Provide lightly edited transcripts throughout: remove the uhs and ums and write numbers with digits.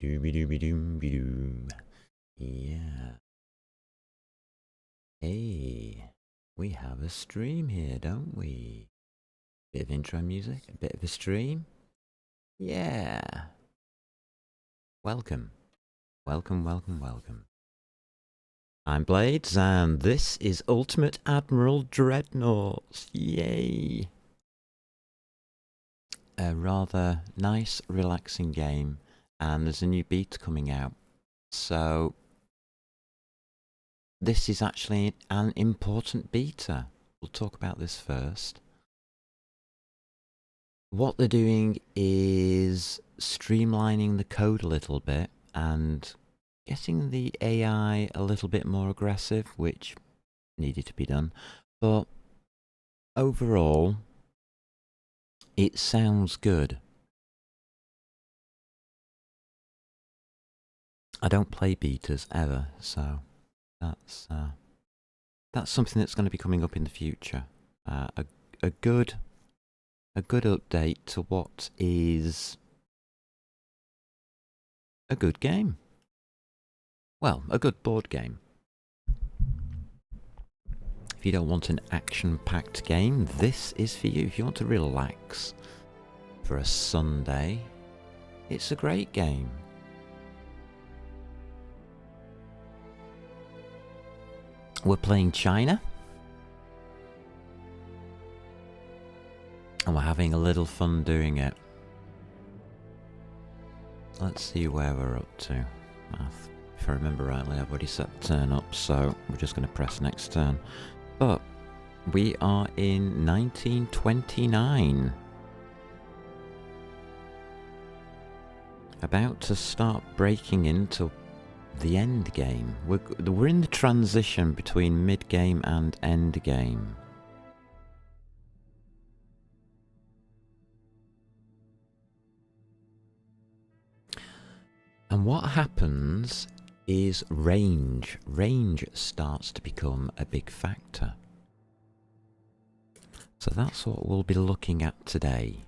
Dooby-dooby-doom-be-doom. Yeah. Hey, we have a stream here, don't we? Bit of intro music, a bit of a stream. Yeah. Welcome. Welcome, welcome, welcome. I'm Blades, and this is Ultimate Admiral Dreadnought. Yay. A rather nice, relaxing game, and there's a new beta coming out. So, this is actually an important beta. We'll talk about this first. What they're doing is streamlining the code a little bit and getting the AI a little bit more aggressive, which needed to be done. But overall, it sounds good. I don't play betas ever, so that's something that's going to be coming up in the future. A good update to what is a good game. Well, a good board game. If you don't want an action-packed game, this is for you. If you want to relax for a Sunday, it's a great game. We're playing China. And we're having a little fun doing it. Let's see where we're up to. If I remember rightly, I've already set turn up, so we're just going to press next turn. But we are in 1929. About to start breaking into the end game. We're in the transition between mid game and end game. And what happens is range. Range starts to become a big factor. So that's what we'll be looking at today.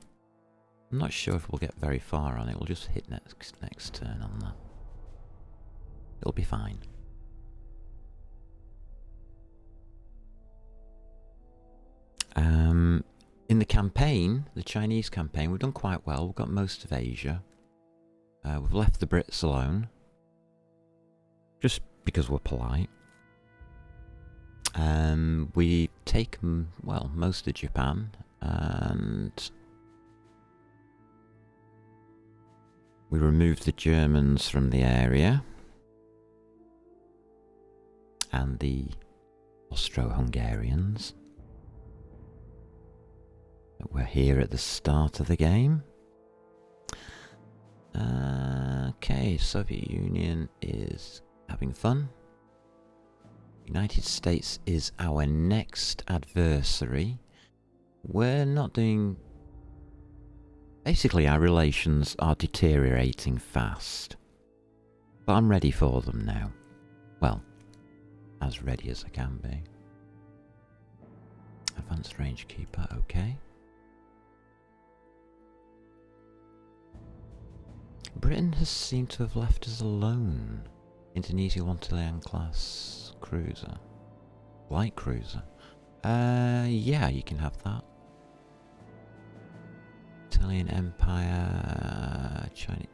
I'm not sure if we'll get very far on it. We'll just hit next turn on that. It'll be fine. In the campaign, the Chinese campaign, we've done quite well. We've got most of Asia. We've left the Brits alone. Just because we're polite. We've taken, well, most of Japan. And we removed the Germans from the area. And the Austro-Hungarians. We're here at the start of the game. Okay, Soviet Union is having fun. United States is our next adversary. We're not doing... Basically, our relations are deteriorating fast. But I'm ready for them now. Well, as ready as I can be. Advanced range keeper, okay. Britain has seemed to have left us alone. Indonesia Wantilian class cruiser. Light cruiser. Yeah, you can have that. Italian Empire... China...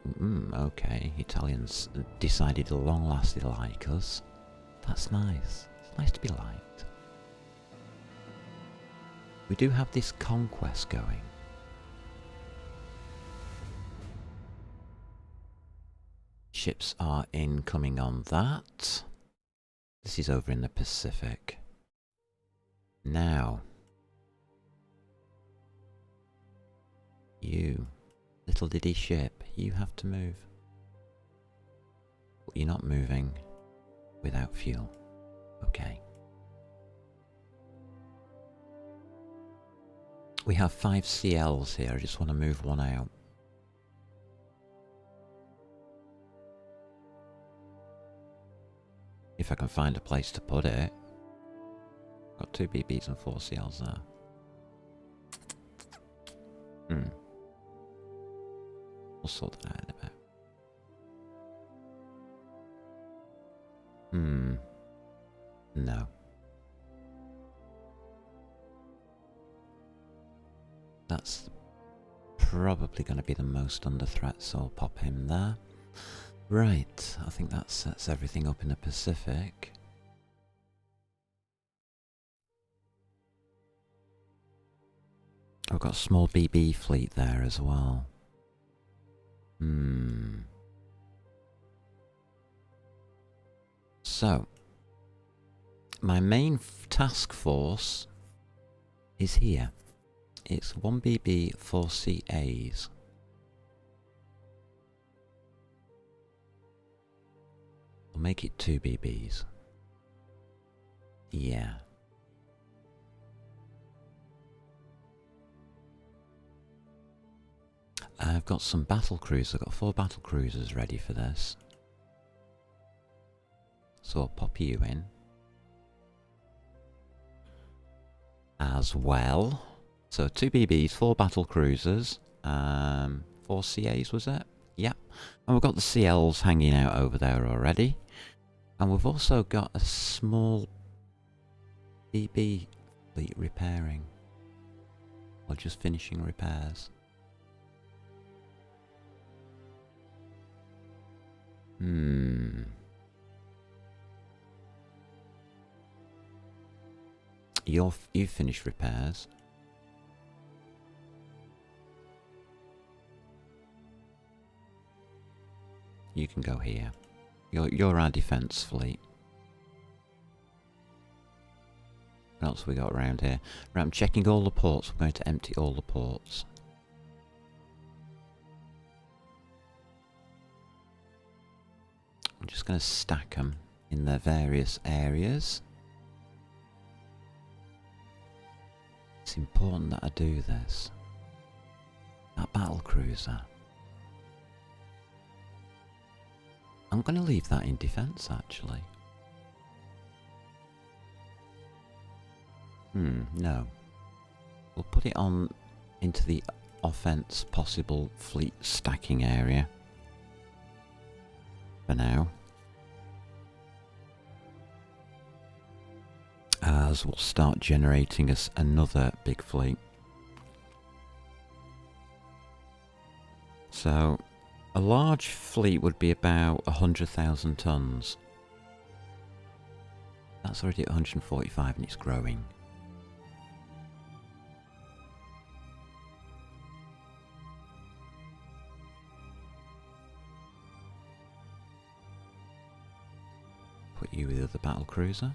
okay. Italians decided at long last they like us. That's nice. It's nice to be liked. We do have this conquest going. Ships are incoming on that. This is over in the Pacific. Now, you, little diddy ship, you have to move. But you're not moving without fuel. Okay. We have 5 CLs here. I just want to move one out. If I can find a place to put it. Got 2 BBs and 4 CLs there. We'll sort that out in a bit. No. That's probably going to be the most under threat, so I'll pop him there. Right, I think that sets everything up in the Pacific. I've got a small BB fleet there as well. So, my main task force is here. It's 1 BB, 4 CAs. I'll make it 2 BBs. Yeah. I've got some battle cruisers. I've got 4 battle cruisers ready for this. So I'll pop you in. As well. So 2 BBs, 4 battle cruisers, 4 CAs was it? Yeah. And we've got the CLs hanging out over there already. And we've also got a small BB fleet repairing. Or just finishing repairs. You've finished repairs. You can go here. You're our defence fleet. What else have we got around here? Right, I'm checking all the ports. I'm going to empty all the ports. I'm just going to stack them in their various areas. It's important that I do this. That battle cruiser. I'm going to leave that in defence, actually. No. We'll put it on into the offence possible fleet stacking area. For now. As we'll start generating us another big fleet. So, a large fleet would be about 100,000 tons. That's already at 145 and it's growing. Put you with the battle cruiser.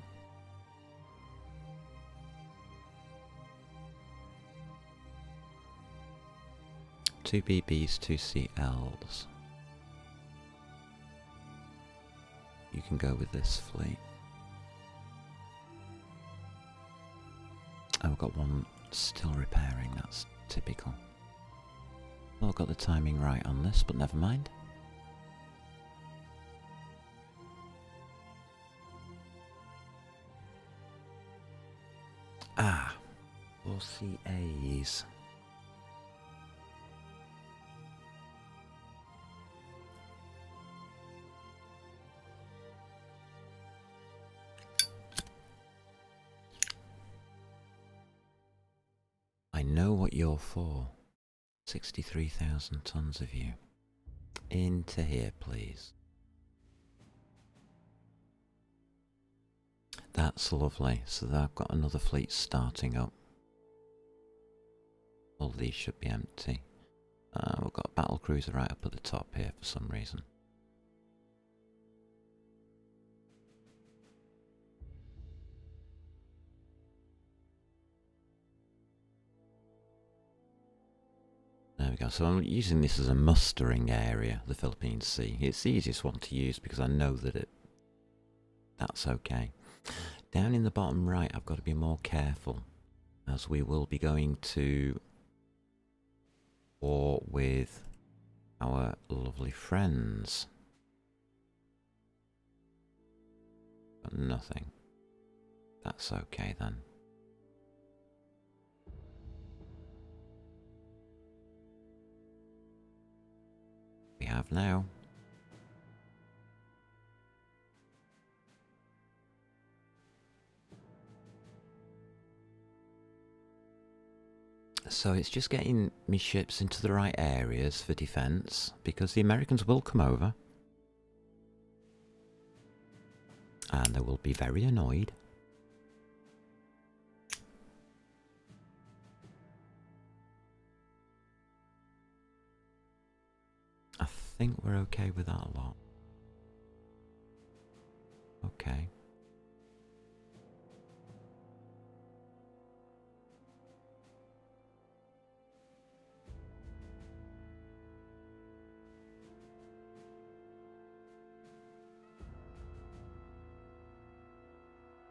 Two BBs, 2 CLs. You can go with this fleet. Oh, I've got one still repairing, that's typical. Well, I've got the timing right on this, but never mind. Ah, 4 CAs. I know what you're for. 63,000 tons of you. Into here, please. That's lovely. So I've got another fleet starting up. All these should be empty. We've got a battle cruiser right up at the top here for some reason. There we go. So I'm using this as a mustering area, the Philippine Sea. It's the easiest one to use because I know that that's okay. Down in the bottom right, I've got to be more careful as we will be going to war with our lovely friends. But nothing. That's okay then. We have now. So it's just getting me ships into the right areas for defence, because the Americans will come over. And they will be very annoyed. I think we're okay with that a lot. Okay.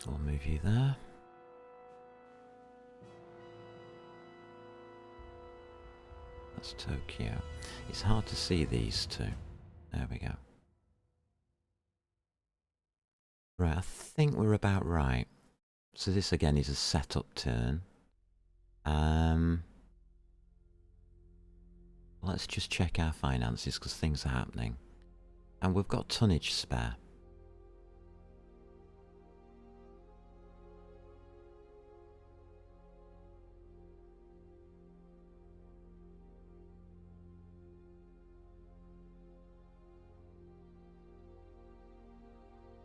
I'll move you there. That's Tokyo. It's hard to see these two. There we go. Right, I think we're about right. So this again is a setup turn. Let's just check our finances because things are happening. And we've got tonnage spare.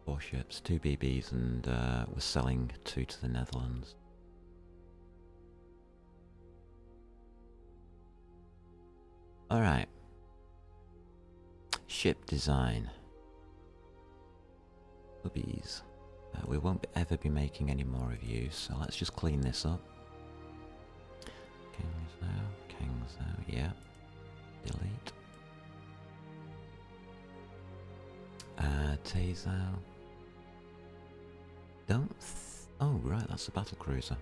Four ships, 2 BBs, and we're selling 2 to the Netherlands. Alright. Ship design. Hubbies. We won't ever be making any more of you, so let's just clean this up. Kangzhou, yeah. Delete. Taizhou. Oh, right, that's a battle cruiser.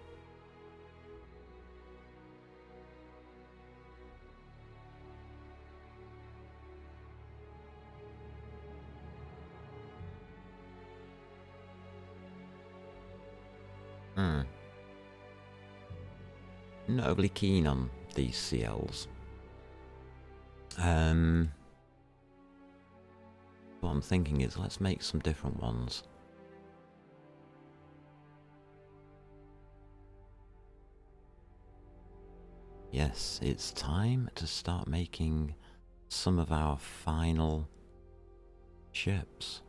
Not overly keen on these CLs. What I'm thinking is let's make some different ones. Yes, it's time to start making some of our final ships.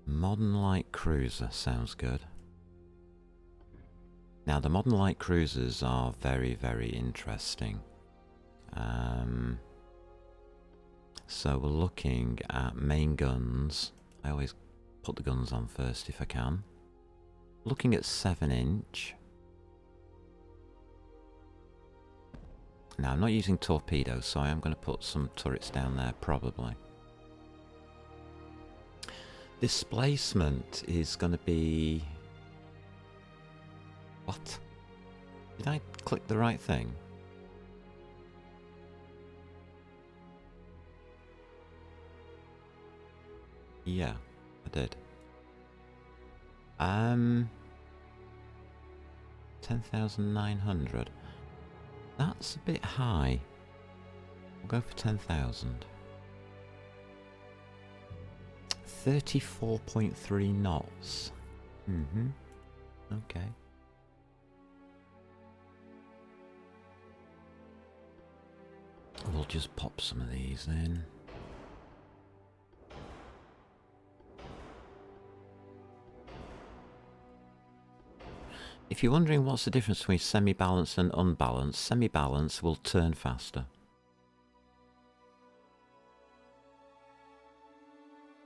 Modern light cruiser sounds good. Now the modern light cruisers are very, very interesting. So we're looking at main guns. I always put the guns on first if I can. Looking at 7-inch. Now I'm not using torpedoes, so I am going to put some turrets down there probably. Displacement is going to be... What? Did I click the right thing? Yeah, I did. 10,900. That's a bit high. We'll go for 10,000. 34.3 knots. Okay. We'll just pop some of these in. If you're wondering what's the difference between semi-balanced and unbalanced, semi-balanced will turn faster.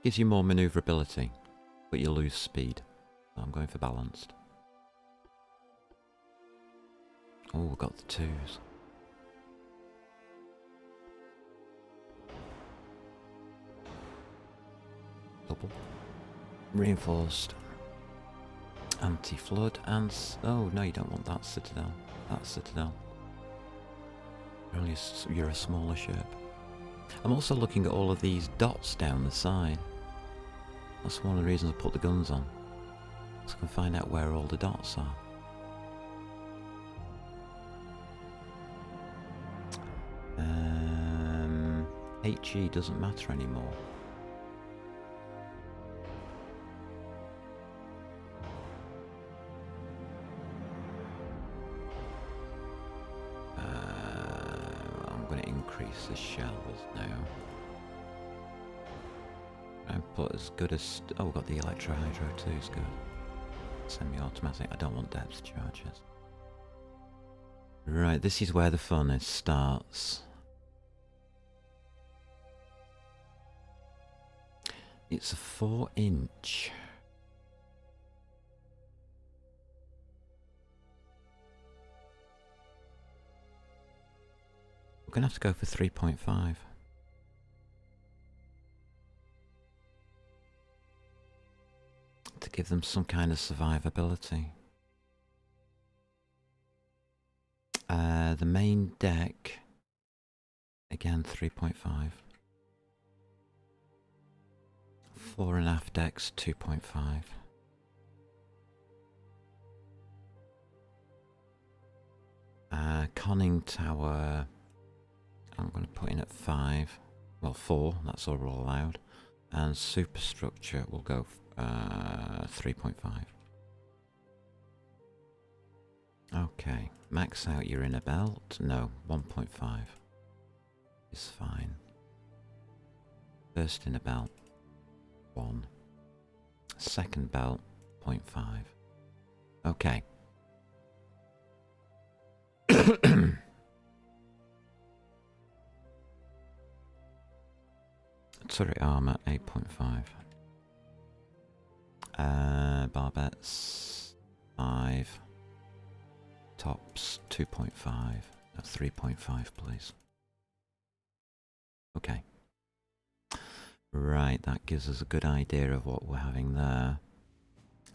Gives you more manoeuvrability, but you lose speed. So I'm going for balanced. Oh, we've got the 2s. Double. Reinforced. Anti-flood and... Oh, no, you don't want that citadel. That citadel. You're a smaller ship. I'm also looking at all of these dots down the side. That's one of the reasons I put the guns on. So I can find out where all the dots are. HE doesn't matter anymore. going to increase the shells now. And put as good as... Oh, we've got the electro-hydro too, is good. Semi-automatic. I don't want depth charges. Right, this is where the fun starts. It's a 4-inch. We're going to have to go for 3.5. To give them some kind of survivability. The main deck, again 3.5. Fore and aft decks 2.5. Conning tower, I'm going to put in at 5. Well, 4, that's all allowed. And superstructure will go 3.5. Okay, max out your inner belt. No, 1.5 is fine. First inner belt, 1. Second belt, 0.5. Okay. Turret armor, 8.5. Barbettes, 5. Tops, 2.5. 3.5, please. Okay. Right, that gives us a good idea of what we're having there.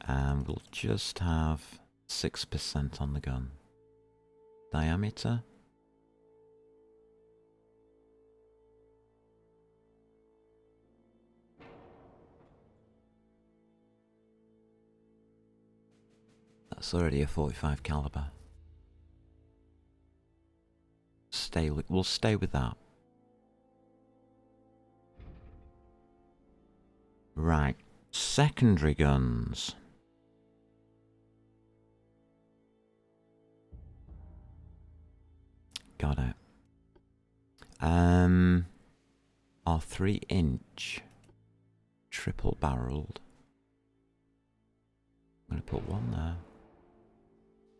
And we'll just have 6% on the gun. Diameter. That's already a 45 caliber. We'll stay with that. Right, secondary guns. Got it. Our 3-inch triple barreled. I'm going to put one there,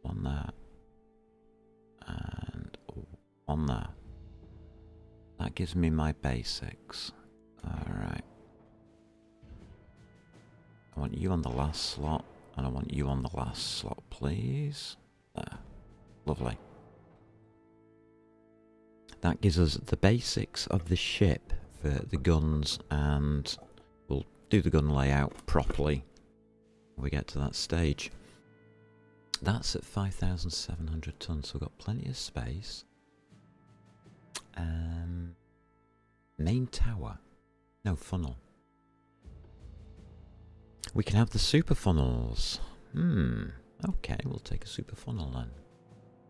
one there, and one there. That gives me my basics. Alright. I want you on the last slot, and I want you on the last slot, please. There. Lovely. That gives us the basics of the ship for the guns, and we'll do the gun layout properly when we get to that stage. That's at 5,700 tons, so we've got plenty of space. Main tower. No, funnel. We can have the super funnels. Okay, we'll take a super funnel then.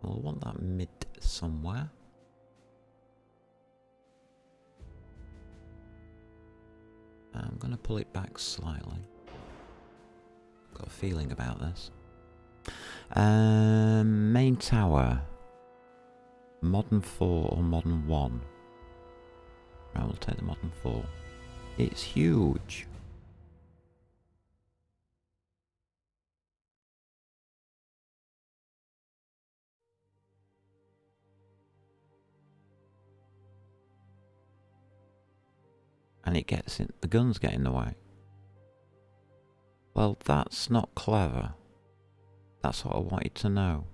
We'll want that mid somewhere. I'm going to pull it back slightly. Got a feeling about this. Main tower. Modern 4 or modern 1? Right, we'll take the modern 4. It's huge. And it gets in, the guns get in the way. Well, that's not clever. That's what I wanted to know.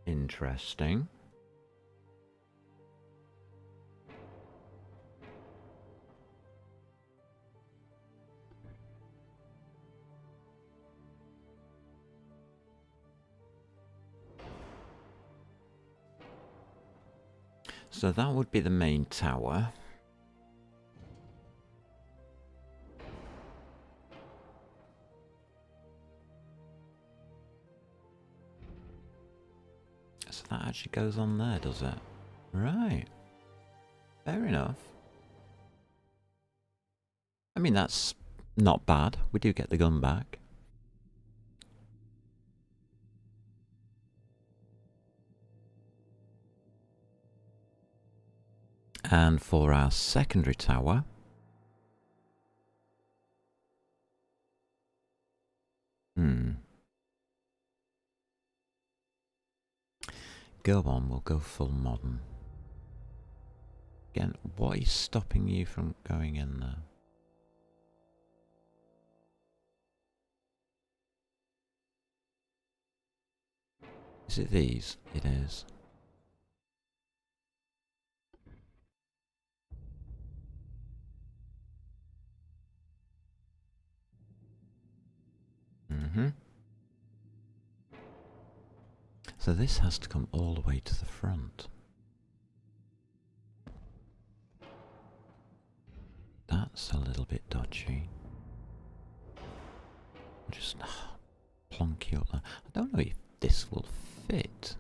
Interesting. So that would be the main tower. So that actually goes on there, does it? Right. Fair enough. I mean, that's not bad. We do get the gun back. And for our secondary tower, go on, we'll go full modern. Again, what is stopping you from going in there? Is it these? It is. So this has to come all the way to the front. That's a little bit dodgy. Just plonk you up there. I don't know if this will fit.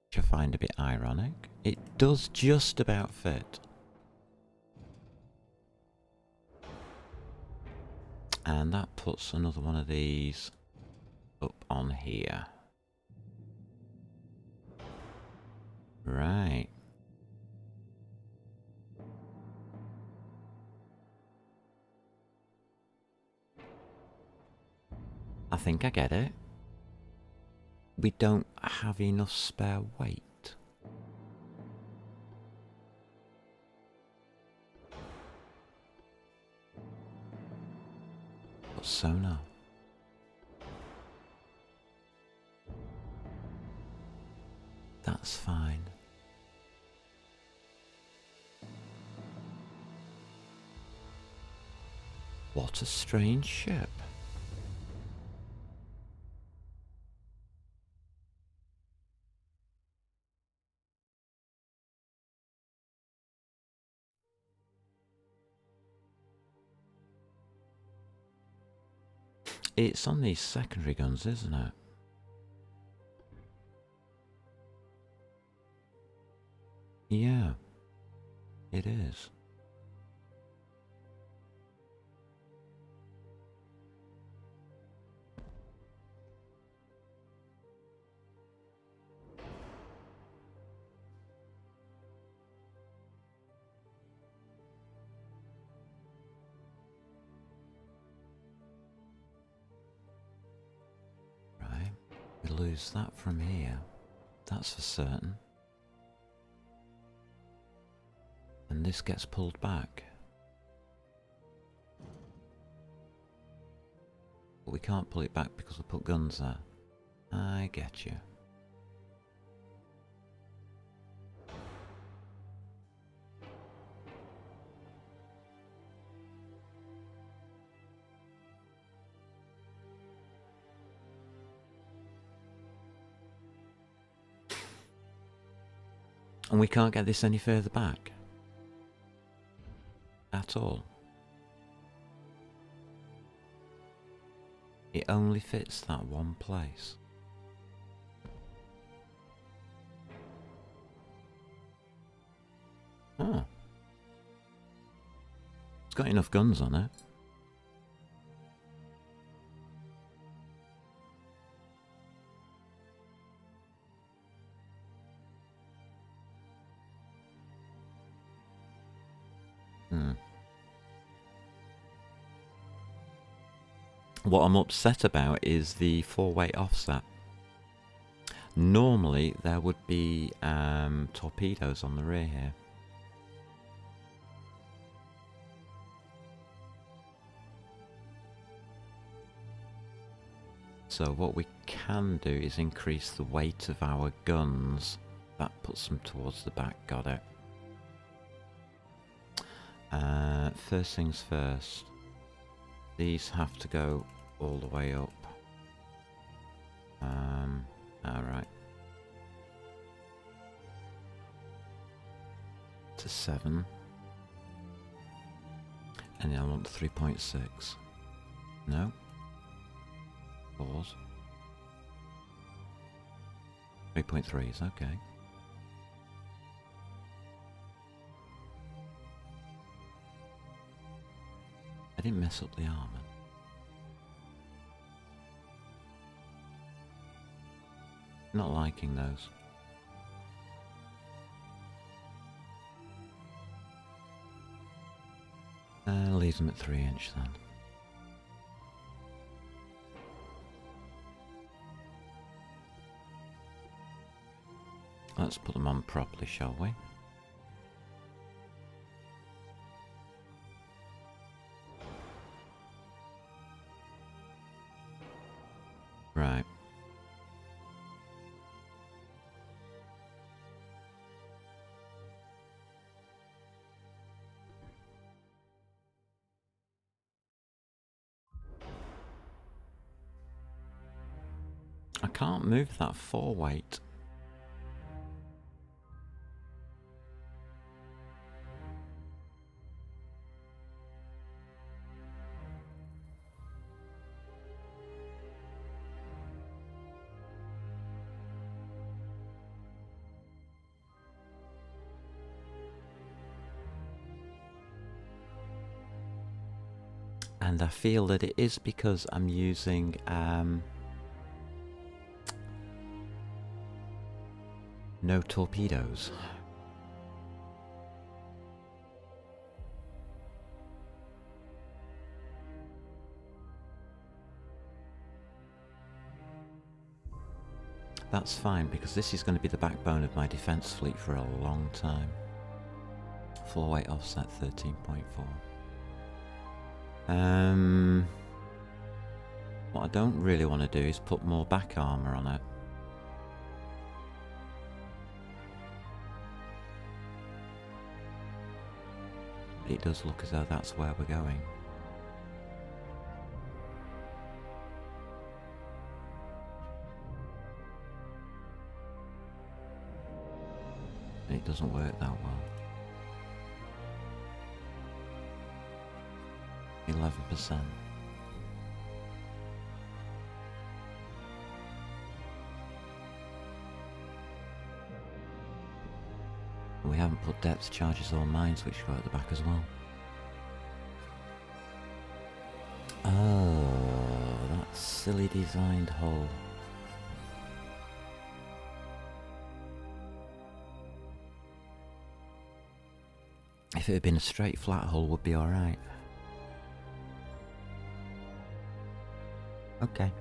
Which I find a bit ironic. It does just about fit. And that puts another one of these up on here. Right. I think I get it. We don't have enough spare weight. But so now. That's fine. What a strange ship. It's on these secondary guns, isn't it? Yeah, it is. Right, we lose that from here. That's for certain. And this gets pulled back. But we can't pull it back because we put guns there. I get you. And we can't get this any further back. At all. It only fits that one place. Oh. It's got enough guns on it. What I'm upset about is the 4-weight offset. Normally there would be torpedoes on the rear here. So what we can do is increase the weight of our guns. That puts them towards the back, got it. First things first. These have to go all the way up. Alright. To 7. And then I want 3.6. No. Pause. 3.3 is okay. I didn't mess up the armor. Not liking those. Leave them at 3" then. Let's put them on properly, shall we? Right. I can't move that 4 weight. And I feel that it is because I'm using no torpedoes. That's fine, because this is going to be the backbone of my defence fleet for a long time. 4 weight offset 13.4. What I don't really want to do is put more back armour on it. It does look as though that's where we're going. It doesn't work that well. 11%. We haven't put depth charges or mines which go at the back as well. Oh, that silly designed hull. If it had been a straight flat hull, would be alright. Okay.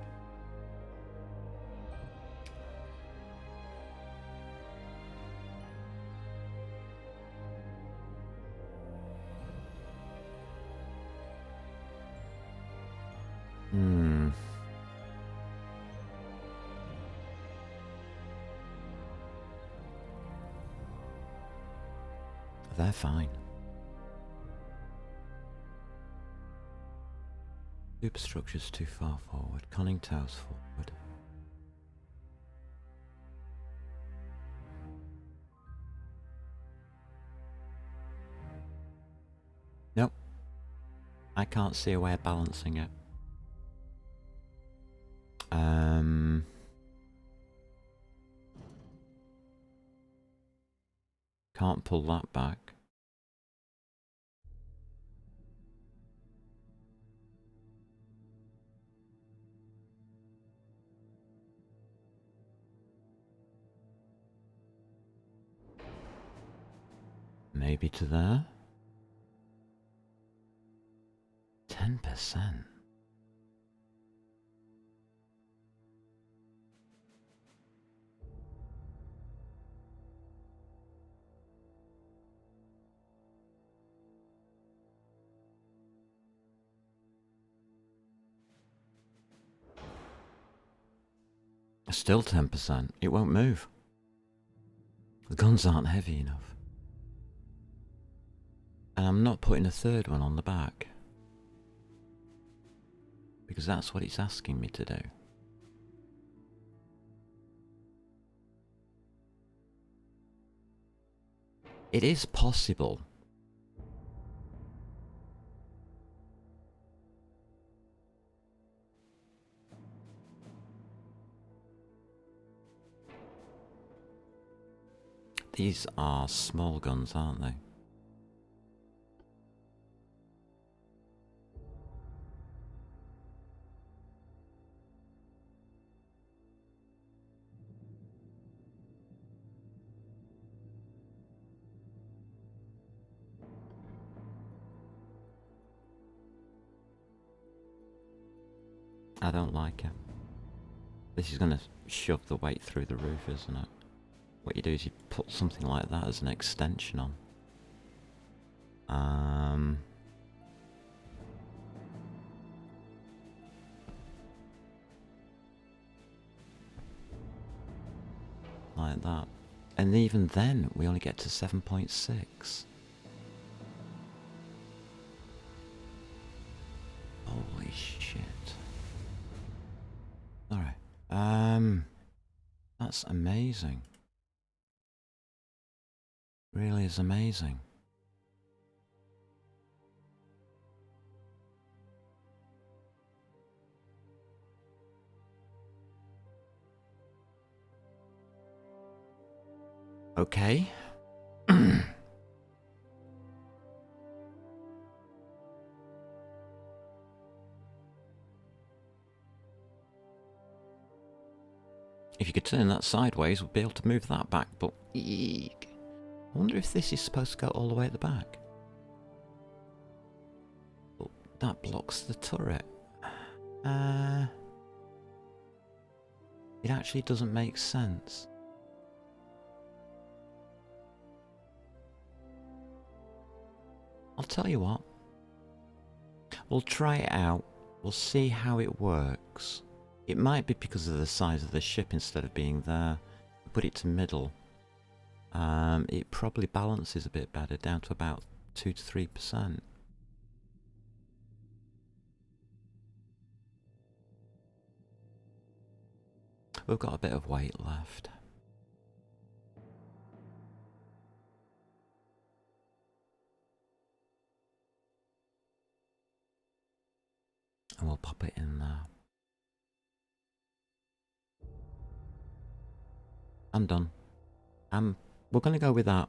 They're fine. Superstructure's too far forward. Conning tower's forward. Nope. I can't see a way of balancing it. Can't pull that back. Maybe to there. 10%. Still 10%. It won't move. The guns aren't heavy enough. And I'm not putting a third one on the back, because that's what it's asking me to do. It is possible. These are small guns, aren't they? I don't like it. This is going to shove the weight through the roof, isn't it? What you do is you put something like that as an extension on. Like that. And even then, we only get to 7.6. Holy shit. Alright. That's amazing. Really is amazing. Okay. If you could turn that sideways, we'd be able to move that back, but eek. I wonder if this is supposed to go all the way at the back. Oh, that blocks the turret. It actually doesn't make sense. I'll tell you what. We'll try it out. We'll see how it works. It might be because of the size of the ship instead of being there. Put it to middle. It probably balances a bit better, down to about 2 to 3%. We've got a bit of weight left. And we'll pop it in there. I'm done. We're going to go with that.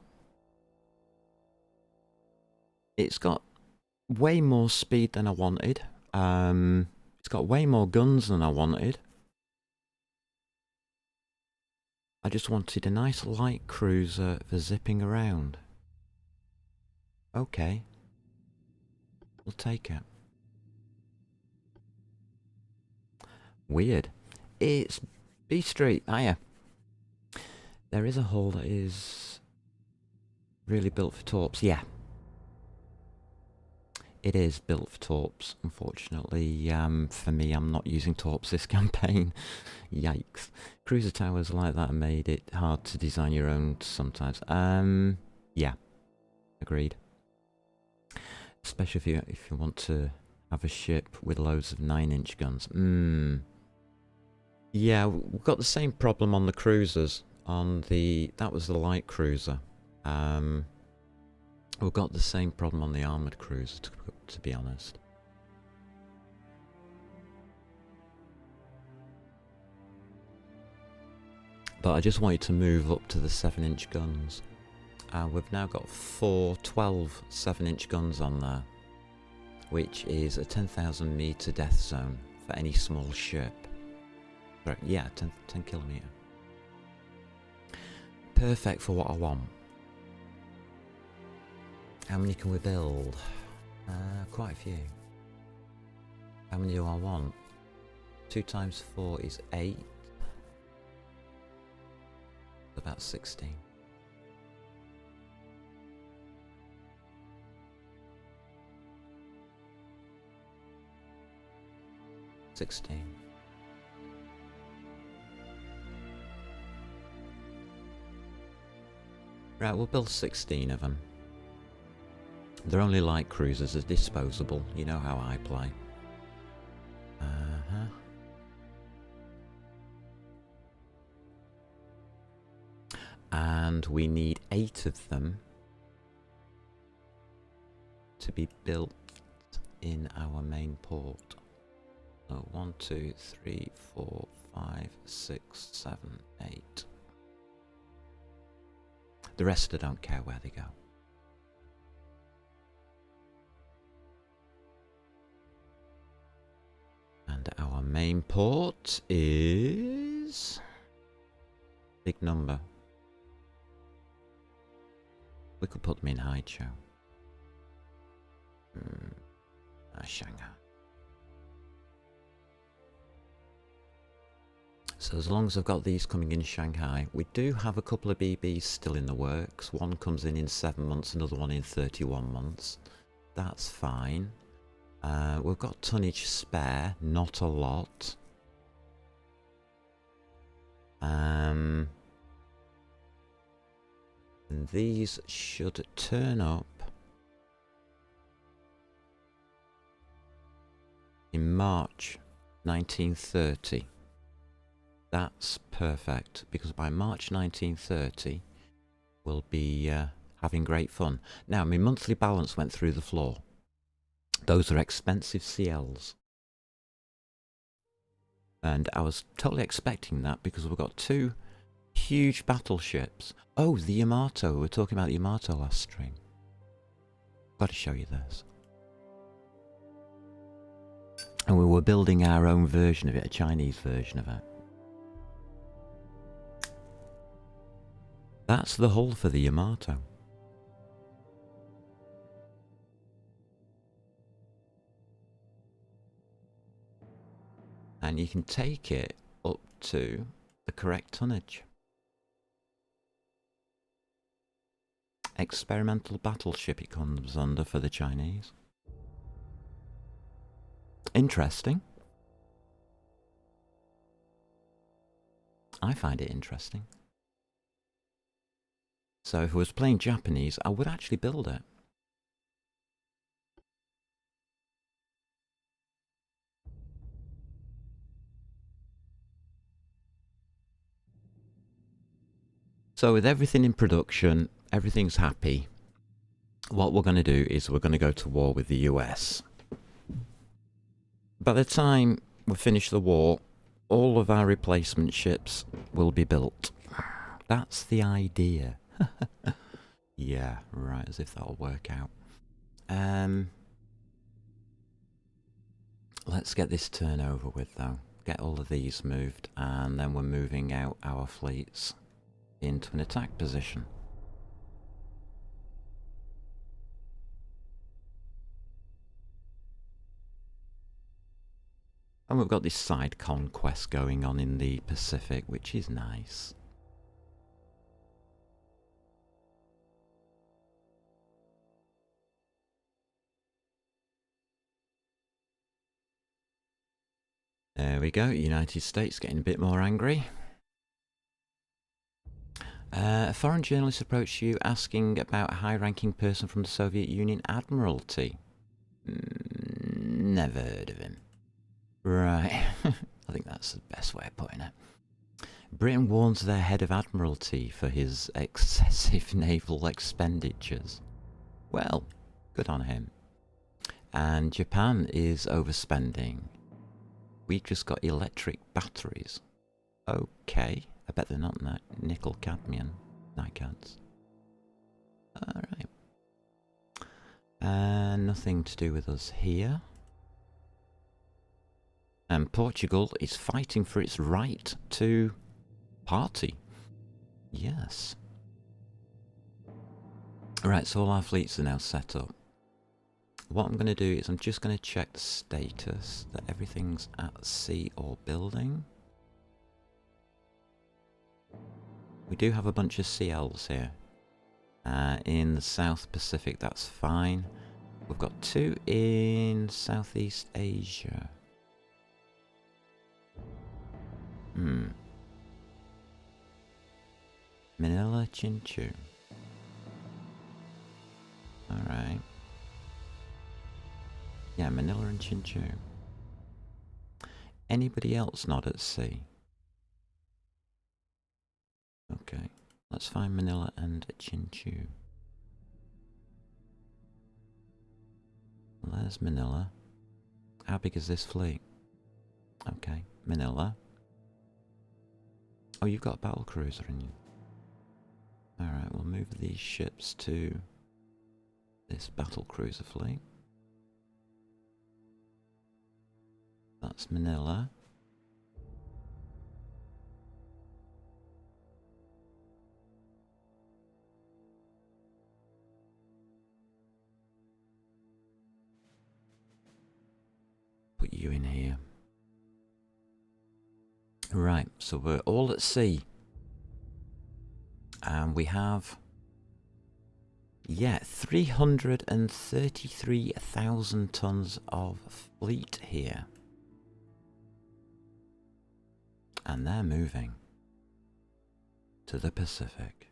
It's got way more speed than I wanted. It's got way more guns than I wanted. I just wanted a nice light cruiser for zipping around. Okay. We'll take it. Weird. It's B Street. Hiya. There is a hull that is really built for torps. Yeah. It is built for torps, unfortunately. For me, I'm not using torps this campaign. Yikes. Cruiser towers like that made it hard to design your own sometimes. Yeah. Agreed. Especially if you want to have a ship with loads of 9-inch guns. Yeah, we've got the same problem on the cruisers. That was the light cruiser. We've got the same problem on the armoured cruiser, to be honest. But I just wanted to move up to the 7-inch guns. We've now got 4 12 7-inch guns on there, which is a 10,000 metre death zone for any small ship. Right, yeah, 10 kilometre. Perfect for what I want. How many can we build? Quite a few. How many do I want? 2 times 4 is 8. About 16. Right, we'll build 16 of them. They're only light cruisers, they're disposable. You know how I play. And we need 8 of them to be built in our main port. So 1, 2, 3, 4, 5, 6, 7, 8. The rest I don't care where they go. And our main port is... big number. We could put them in Haichou. Shanghai. So as long as I've got these coming in Shanghai, we do have a couple of BBs still in the works. One comes in 7 months, another one in 31 months. That's fine. We've got tonnage spare, not a lot. And these should turn up in March 1930. That's perfect, because by March 1930 we'll be having great fun. Now, my monthly balance went through the floor. Those are expensive CLs. And I was totally expecting that, because we've got 2 huge battleships. Oh, the Yamato. We were talking about the Yamato last stream. Got to show you this. And we were building our own version of it, a Chinese version of it. That's the hull for the Yamato. And you can take it up to the correct tonnage. Experimental battleship it comes under for the Chinese. Interesting. I find it interesting. So if I was playing Japanese, I would actually build it. So with everything in production, everything's happy. What we're going to do is we're going to go to war with the US. By the time we finish the war, all of our replacement ships will be built. That's the idea. Yeah, right, as if that'll work out. Let's get this turn over with, though. Get all of these moved, and then we're moving out our fleets into an attack position. And we've got this side conquest going on in the Pacific, which is nice. There we go, United States getting a bit more angry. A foreign journalist approached you asking about a high-ranking person from the Soviet Union Admiralty. Never heard of him. Right, I think that's the best way of putting it. Britain warns their head of Admiralty for his excessive naval expenditures. Well, good on him. And Japan is overspending. We just got electric batteries. Okay, I bet they're not nickel cadmium NiCads. Alright. Nothing to do with us here. And Portugal is fighting for its right to party. Yes. Right, so all our fleets are now set up. What I'm going to do is I'm just going to check the status that everything's at sea or building. We do have a bunch of CLs here. In the South Pacific, that's fine. We've got 2 in Southeast Asia. Manila, Chinchu. Alright. Yeah, Manila and Chinchu. Anybody else not at sea? Okay, let's find Manila and Chinchu. Well, there's Manila. How big is this fleet? Okay, Manila. Oh, you've got a battle cruiser in you. Alright, we'll move these ships to this battle cruiser fleet. That's Manila. Put you in here. Right, so we're all at sea. And we have, yeah, 333,000 tons of fleet here. And they're moving to the Pacific.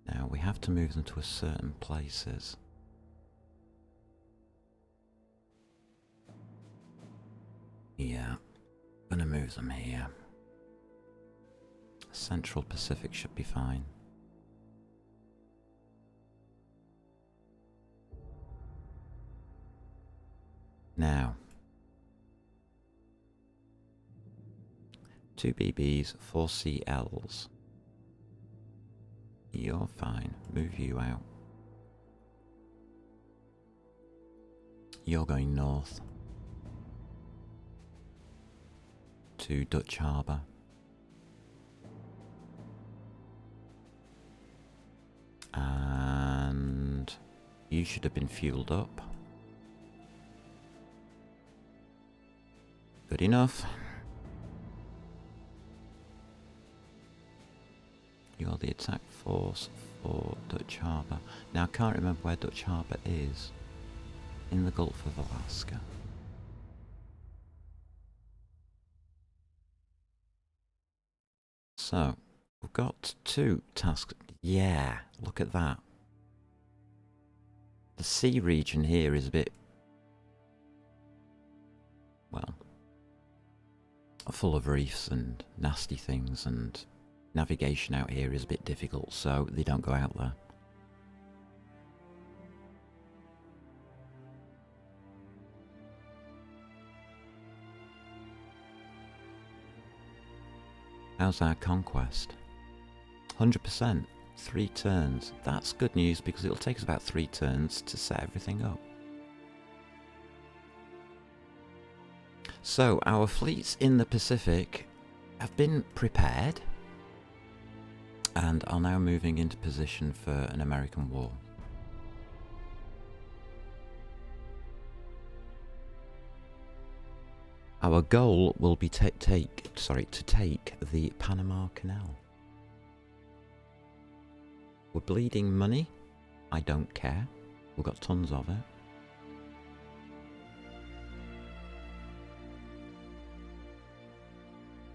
Now, we have to move them to a certain places. Yeah, gonna move them here. Central Pacific should be fine. Now, 2 BBs, 4 CLs. You're fine. Move you out. You're going north to Dutch Harbour. And you should have been fueled up. Good enough. You're the attack force for Dutch Harbour. Now I can't remember where Dutch Harbour is. In the Gulf of Alaska. So, we've got 2 tasks. Yeah, look at that. The sea region here is a bit, well, full of reefs and nasty things, and navigation out here is a bit difficult, so they don't go out there. How's our conquest? 100%, 3 turns. That's good news because it'll take us about 3 turns to set everything up. So, our fleets in the Pacific have been prepared and are now moving into position for an American war. Our goal will be to take the Panama Canal. We're bleeding money. I don't care. We've got tons of it.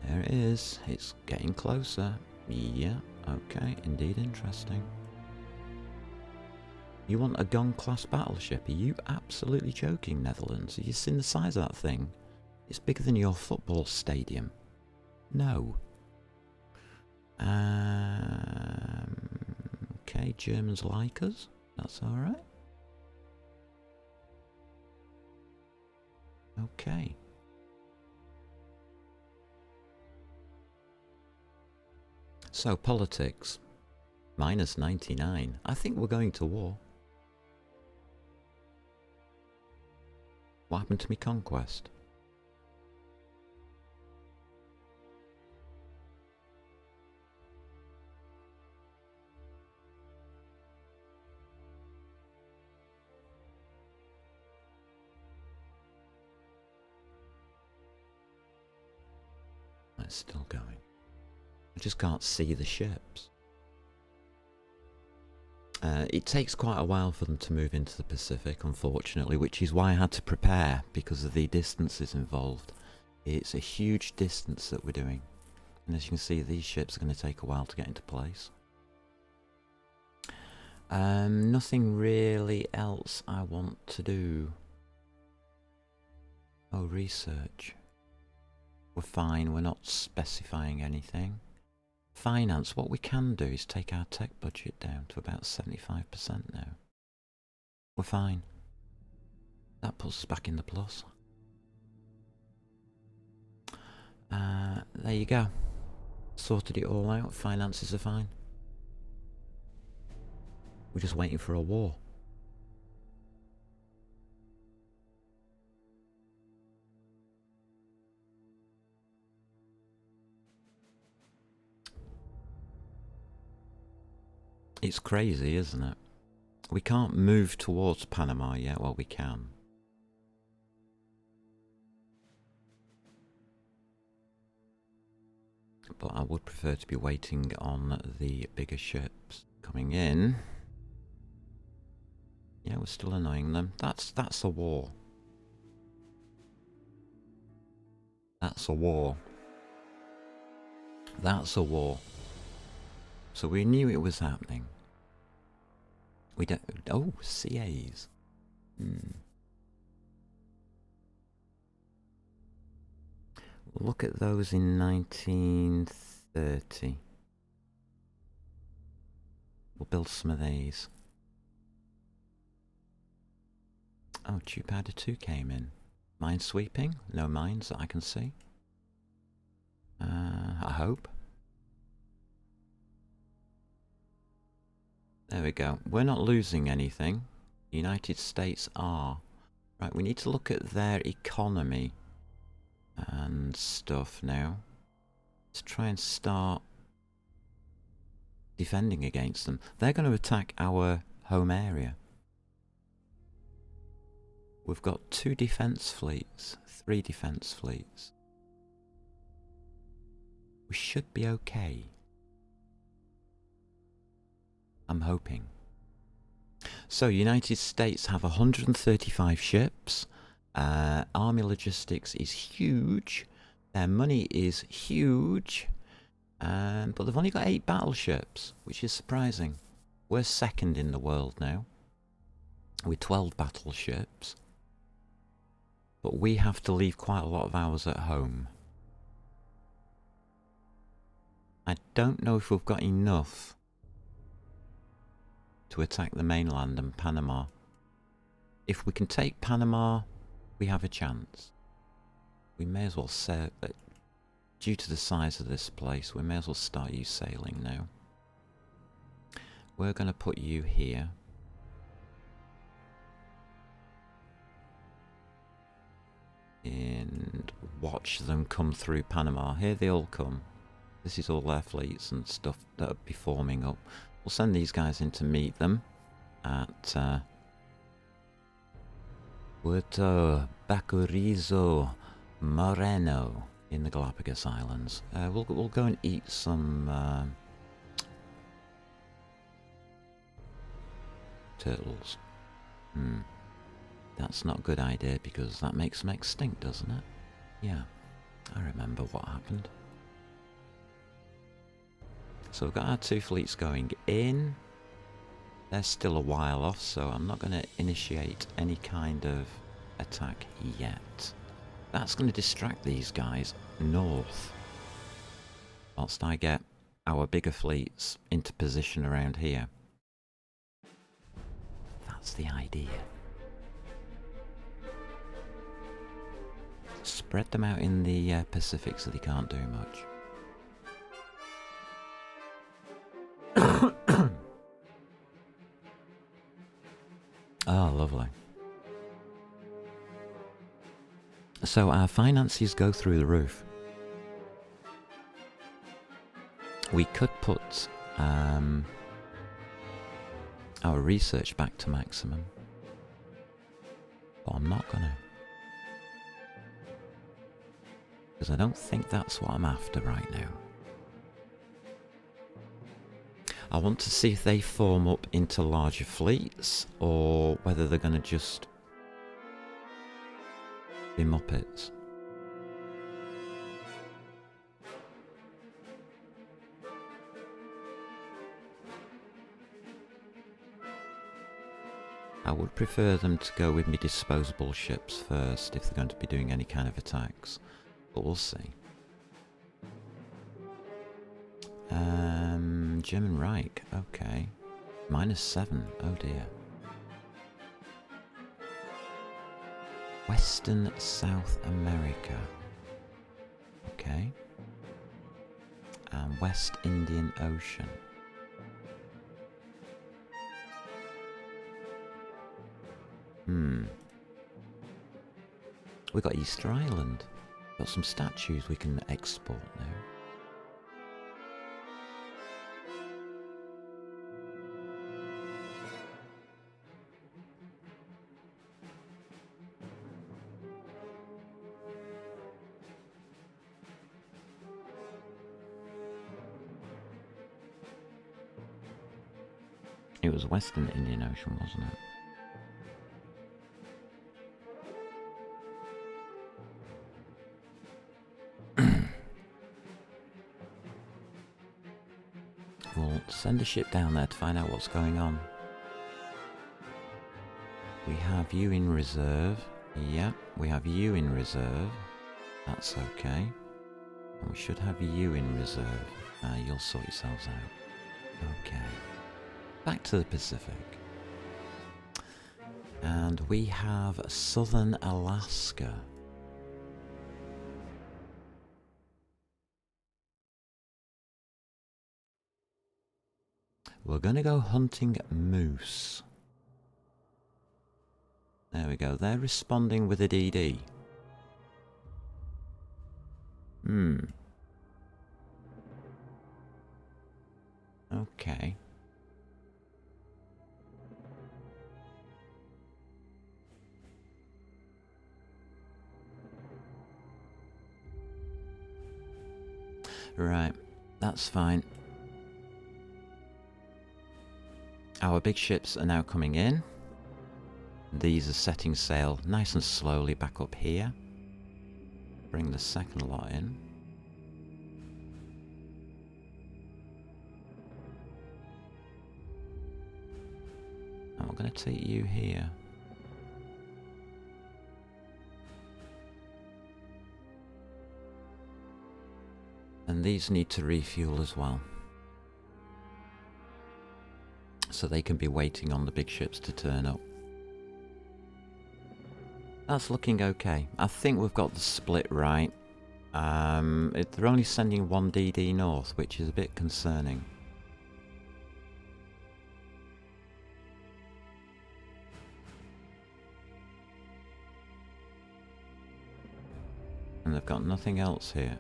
There it is. It's getting closer. Yeah, okay. Indeed interesting. You want a Gong-class battleship? Are you absolutely joking, Netherlands? Have you seen the size of that thing? It's bigger than your football stadium. No. Okay, Germans like us. That's alright. Okay. So, politics. Minus 99. I think we're going to war. What happened to me conquest? It's still going. I just can't see the ships. It takes quite a while for them to move into the Pacific, unfortunately, which is why I had to prepare, because of the distances involved. It's a huge distance that we're doing. And as you can see, these ships are going to take a while to get into place. Nothing really else I want to do. Oh, research. We're fine, we're not specifying anything. Finance, what we can do is take our tech budget down to about 75% now. We're fine. That puts us back in the plus. There you go. Sorted it all out, finances are fine. We're just waiting for a war. It's crazy, isn't it? We can't move towards Panama yet. Well, we can. But I would prefer to be waiting on the bigger ships coming in. Yeah, we're still annoying them. That's a war. That's a war. That's a war. So we knew it was happening. We don't... Oh, CAs. Look at those in 1930. We'll build some of these. Oh, Chupada 2 came in. Mine sweeping? No mines that I can see. I hope. There we go. We're not losing anything. The United States are. Right, we need to look at their economy and stuff now. Let's try and start defending against them. They're going to attack our home area. We've got 2 defence fleets, 3 defence fleets. We should be okay. I'm hoping. So, United States have 135 ships. Army logistics is huge. Their money is huge. But they've only got 8 battleships, which is surprising. We're second in the world now, with 12 battleships. But we have to leave quite a lot of ours at home. I don't know if we've got enough to attack the mainland and Panama. If we can take Panama, we have a chance. We may as well sail. Due to the size of this place, we may as well start you sailing now. We're going to put you here. And watch them come through Panama. Here they all come. This is all their fleets and stuff that will be forming up. We'll send these guys in to meet them at Puerto Bacurizo Moreno in the Galapagos Islands. We'll go and eat some turtles. That's not a good idea because that makes them extinct, doesn't it? Yeah, I remember what happened. So we've got our 2 fleets going in. They're still a while off, so I'm not going to initiate any kind of attack yet. That's going to distract these guys north. Whilst I get our bigger fleets into position around here. That's the idea. Spread them out in the Pacific so they can't do much. Oh, lovely. So our finances go through the roof. We could put our research back to maximum, but I'm not gonna. Because I don't think that's what I'm after right now. I want to see if they form up into larger fleets, or whether they're going to just be Muppets. I would prefer them to go with me disposable ships first if they're going to be doing any kind of attacks, but we'll see. German Reich, okay. -7, oh dear. Western South America. Okay. And West Indian Ocean. We got Easter Island. Got some statues we can export now. It was Western Indian Ocean, wasn't it? We'll send a ship down there to find out what's going on. We have you in reserve. Yep, we have you in reserve. That's okay. And we should have you in reserve. You'll sort yourselves out. Okay. Back to the Pacific. And we have Southern Alaska. We're going to go hunting moose. There we go. They're responding with a DD. Okay. Right. That's fine. Our big ships are now coming in. These are setting sail nice and slowly back up here. Bring the second lot in. And we're going to take you here. And these need to refuel as well. So they can be waiting on the big ships to turn up. That's looking okay. I think we've got the split right. They're only sending one DD north, which is a bit concerning. And they've got nothing else here.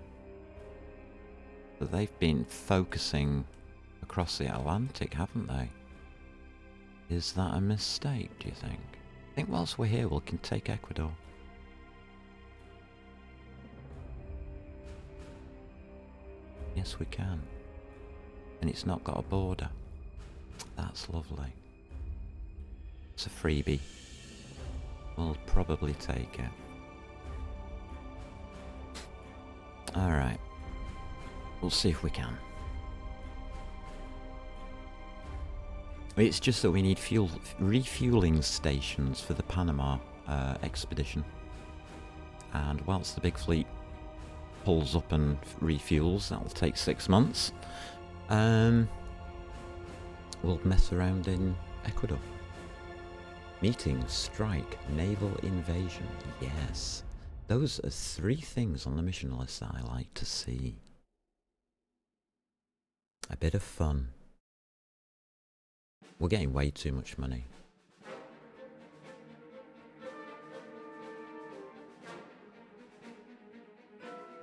But they've been focusing across the Atlantic, haven't they? Is that a mistake, do you think? I think whilst we're here, we can take Ecuador. Yes, we can. And it's not got a border. That's lovely. It's a freebie. We'll probably take it. Alright. We'll see if we can. It's just that we need refueling stations for the Panama expedition. And whilst the big fleet pulls up and refuels, that'll take 6 months. We'll mess around in Ecuador. Meeting, strike, naval invasion. Yes. Those are 3 things on the mission list that I like to see. A bit of fun. We're getting way too much money.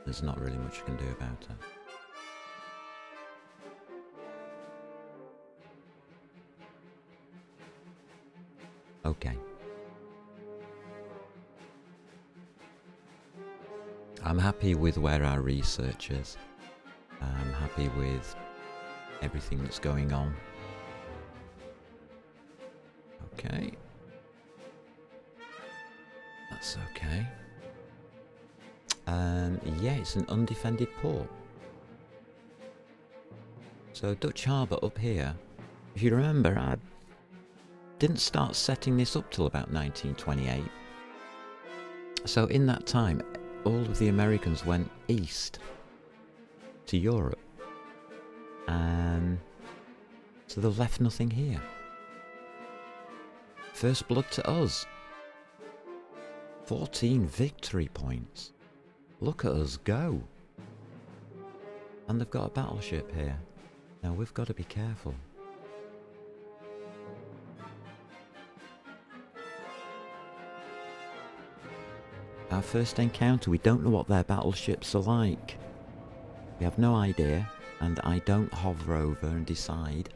There's not really much you can do about it. Okay. I'm happy with where our research is. I'm happy with everything that's going on. Okay. That's okay. Yeah, it's an undefended port. So Dutch Harbour up here, if you remember, I didn't start setting this up till about 1928. So in that time, all of the Americans went east to Europe. So they've left nothing here. First blood to us. 14 victory points. Look at us go. And they've got a battleship here. Now we've got to be careful. Our first encounter, we don't know what their battleships are like. We have no idea, and I don't hover over and decide.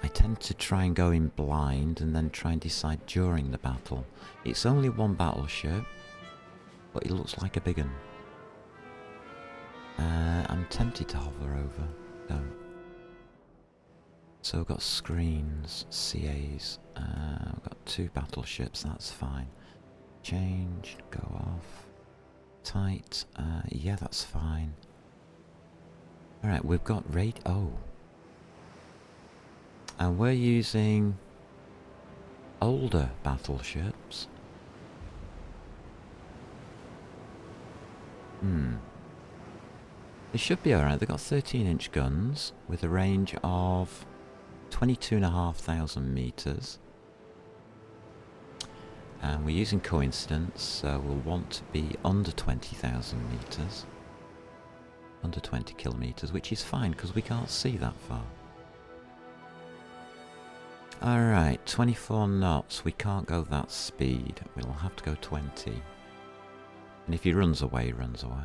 I tend to try and go in blind and then try and decide during the battle. It's only one battleship, but it looks like a big one. I'm tempted to hover over. Don't. So we've got screens, CAs, we've got 2 battleships, that's fine. Change, go off. Tight, yeah, that's fine. Alright, we've got oh. And we're using older battleships. They should be alright. They've got 13-inch guns with a range of 22,500 meters. And we're using coincidence, so we'll want to be under 20,000 meters. Under 20 kilometers, which is fine because we can't see that far. Alright, 24 knots. We can't go that speed. We'll have to go 20. And if he runs away, he runs away.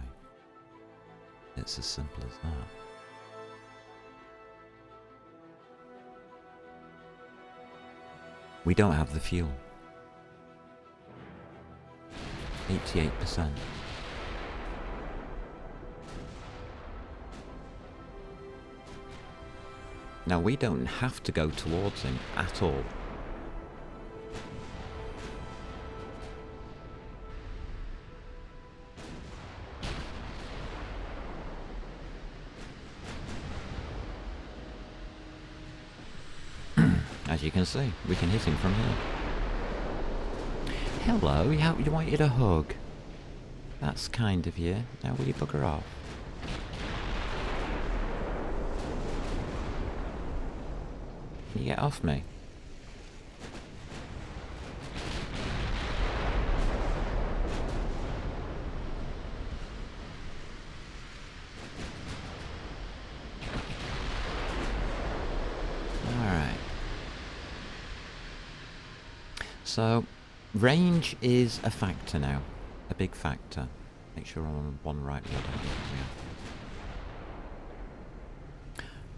It's as simple as that. We don't have the fuel. 88%. Now we don't have to go towards him at all. As you can see, we can hit him from here. Hello, you wanted a hug. That's kind of you. Now will you bugger off? Can you get off me? Alright. So, range is a factor now. A big factor. Make sure I'm on one right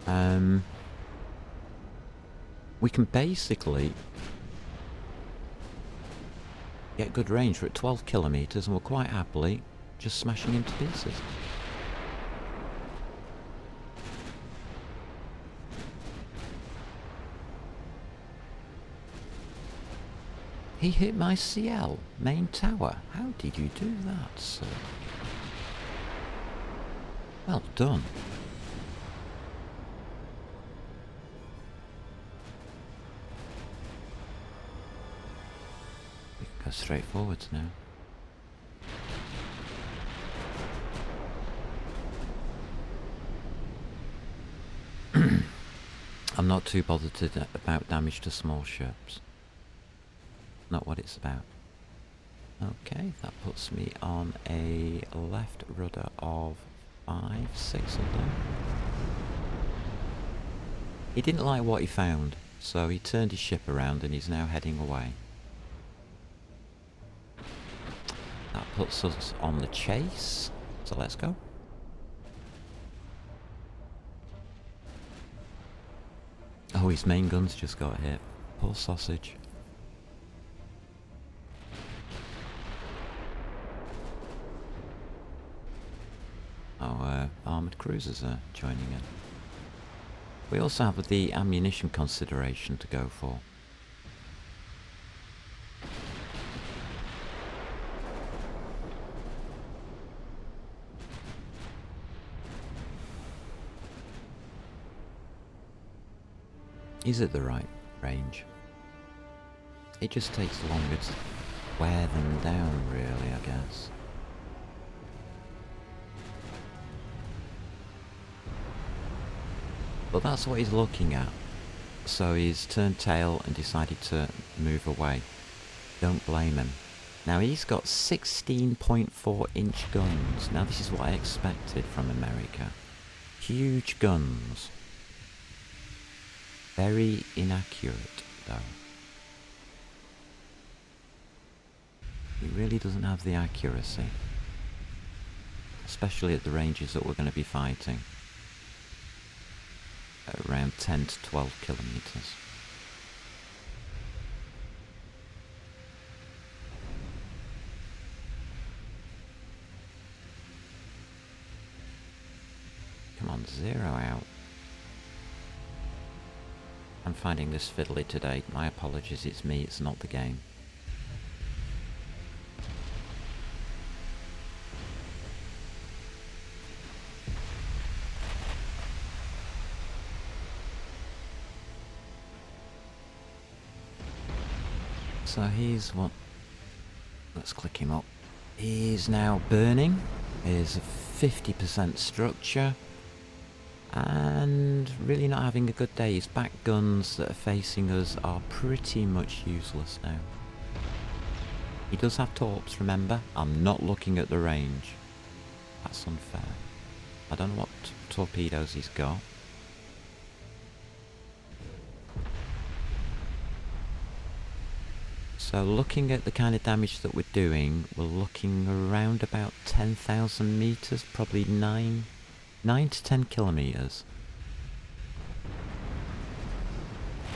rudder. We can basically get good range. We're at 12 kilometers and we're quite happily just smashing him to pieces. He hit my CL, main tower. How did you do that, sir? Well done. We can go straight forwards now. I'm not too bothered about damage to small ships. Not what it's about. Okay, that puts me on a left rudder of 5, 6 of them. He didn't like what he found, so he turned his ship around and he's now heading away. That puts us on the chase, so let's go. Oh, his main guns just got hit. Poor sausage. Oh, armoured cruisers are joining in. We also have the ammunition consideration to go for. Is it the right range? It just takes longer to wear them down, really, I guess. But that's what he's looking at. So he's turned tail and decided to move away. Don't blame him. Now he's got 16.4 inch guns. Now this is what I expected from America. Huge guns. Very inaccurate though. He really doesn't have the accuracy. Especially at the ranges that we're going to be fighting. At around 10 to 12 kilometers. Come on, zero out. I'm finding this fiddly today. My apologies, it's me, it's not the game. So he's what? Let's click him up. He's now burning. He's 50% structure. And really not having a good day. His back guns that are facing us are pretty much useless now. He does have torps, remember? I'm not looking at the range. That's unfair. I don't know what torpedoes he's got. So looking at the kind of damage that we're doing, we're looking around about 10,000 meters, probably 9 to 10 kilometers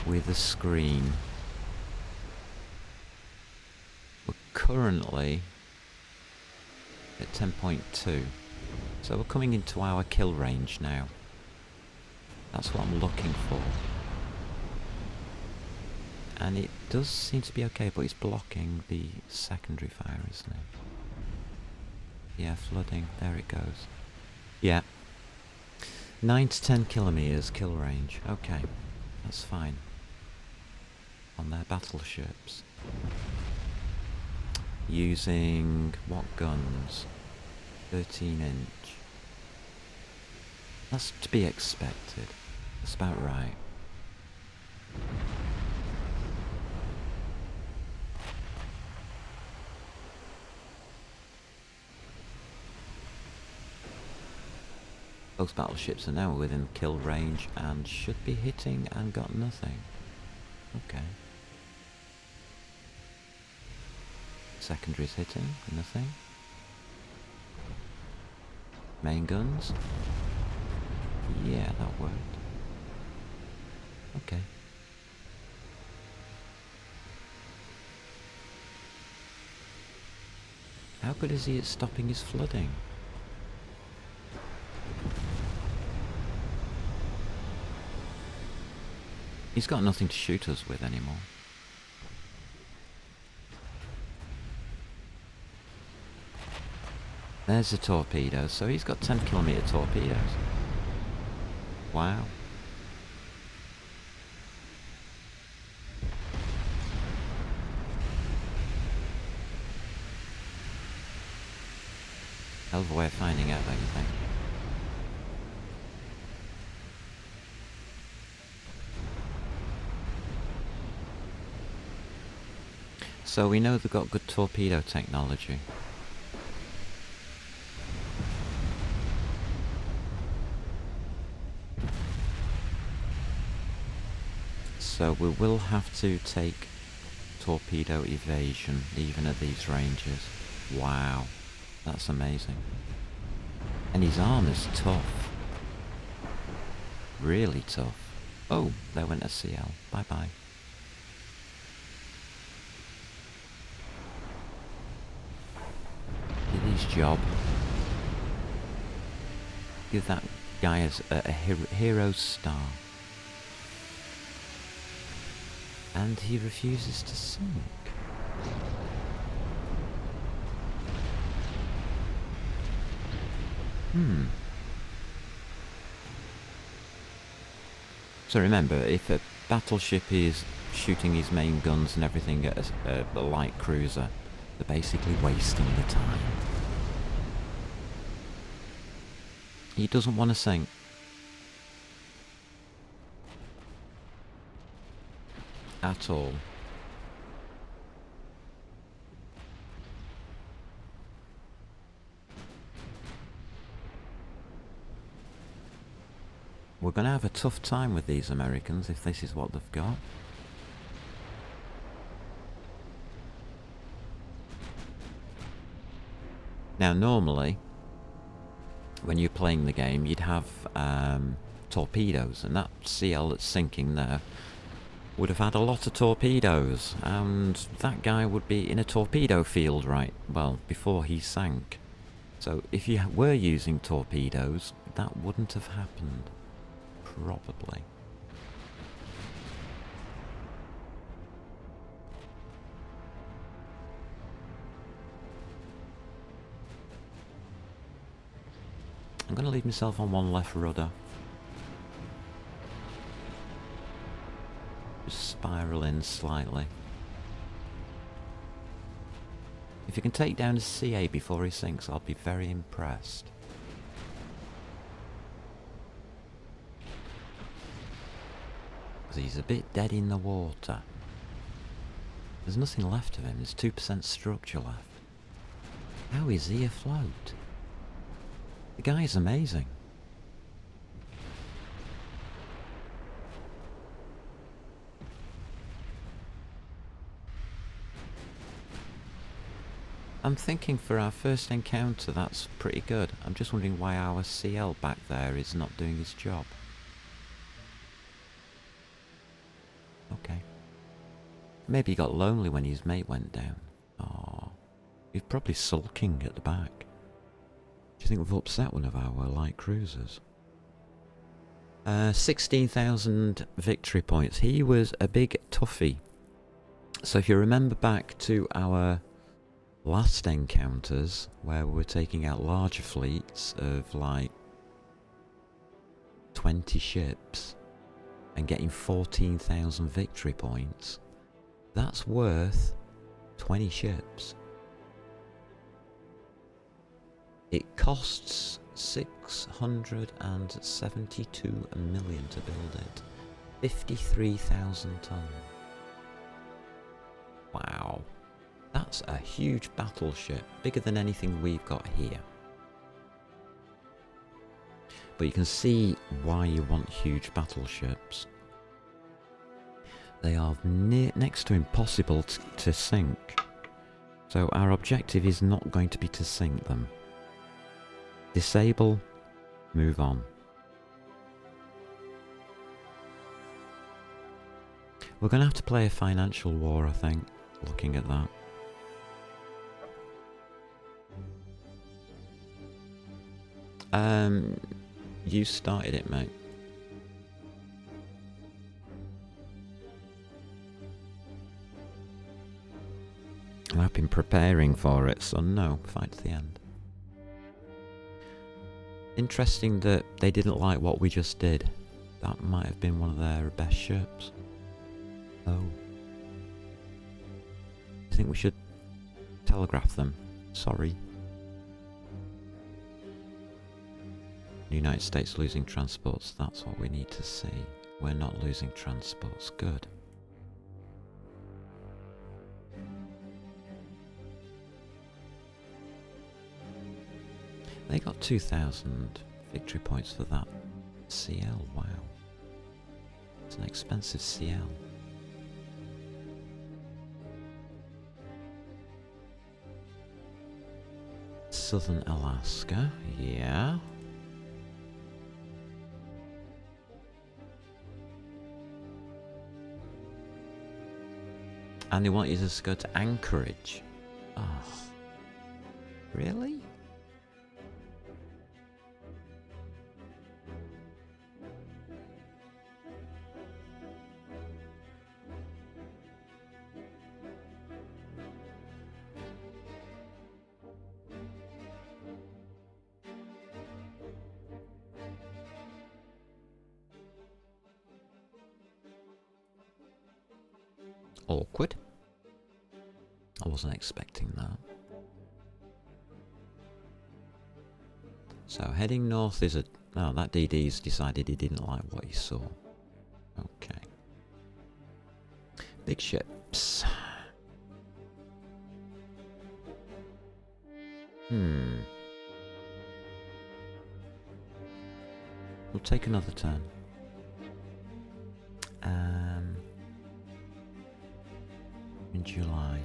with a screen. We're currently at 10.2, so we're coming into our kill range now. That's what I'm looking for. And it does seem to be okay, but it's blocking the secondary fire, isn't it? Yeah, flooding, there it goes. Yeah. 9 to 10 kilometers kill range. Okay, that's fine. On their battleships. Using what guns? 13-inch. That's to be expected. That's about right. Both battleships are now within kill range and should be hitting and got nothing. Okay. Secondary's hitting, nothing. Main guns. Yeah, that worked. Okay. How good is he at stopping his flooding? He's got nothing to shoot us with anymore. There's the torpedoes, so he's got 10 kilometer torpedoes. Wow. Hell of a way of finding out, don't you think? So we know they've got good torpedo technology. So we will have to take torpedo evasion even at these ranges. Wow, that's amazing. And his armor's tough. Really tough. Oh, there went a CL. Bye bye. Did his job. Give that guy a hero's star. And he refuses to sink. So remember, if a battleship is shooting his main guns and everything at a light cruiser, they're basically wasting the time. He doesn't want to sink. At all. We're going to have a tough time with these Americans if this is what they've got. Now normally, when you're playing the game, you'd have torpedoes, and that CL that's sinking there would have had a lot of torpedoes, and that guy would be in a torpedo field right, well, before he sank. So if you were using torpedoes, that wouldn't have happened. Probably. I'm going to leave myself on one left rudder. Just spiral in slightly. If you can take down a CA before he sinks, I'll be very impressed. Because he's a bit dead in the water. There's nothing left of him. There's 2% structure left. How is he afloat? The guy is amazing. I'm thinking for our first encounter that's pretty good. I'm just wondering why our CL back there is not doing his job. Okay. Maybe he got lonely when his mate went down. Oh, he's probably sulking at the back. Do you think we've upset one of our light cruisers? 16,000 victory points. He was a big toughie. So if you remember back to our last encounters, where we were taking out larger fleets of like 20 ships and getting 14,000 victory points, that's worth 20 ships. It costs 672 million to build it. 53,000 tons. Wow. That's a huge battleship, bigger than anything we've got here. But you can see why you want huge battleships. They are next to impossible to sink. So our objective is not going to be to sink them. Disable, move on. We're going to have to play a financial war, I think, looking at that. You started it, mate. I've been preparing for it, so no, fight to the end. Interesting that they didn't like what we just did. That might have been one of their best ships. Oh. I think we should telegraph them. Sorry. The United States losing transports, that's what we need to see. We're not losing transports, good. They got 2,000 victory points for that CL, wow. It's an expensive CL. Southern Alaska, yeah. And they want you to go to Anchorage. Oh, really? Awkward. I wasn't expecting that. So heading north is a... Oh, that DD's decided he didn't like what he saw. Okay. Big ships. We'll take another turn. In July.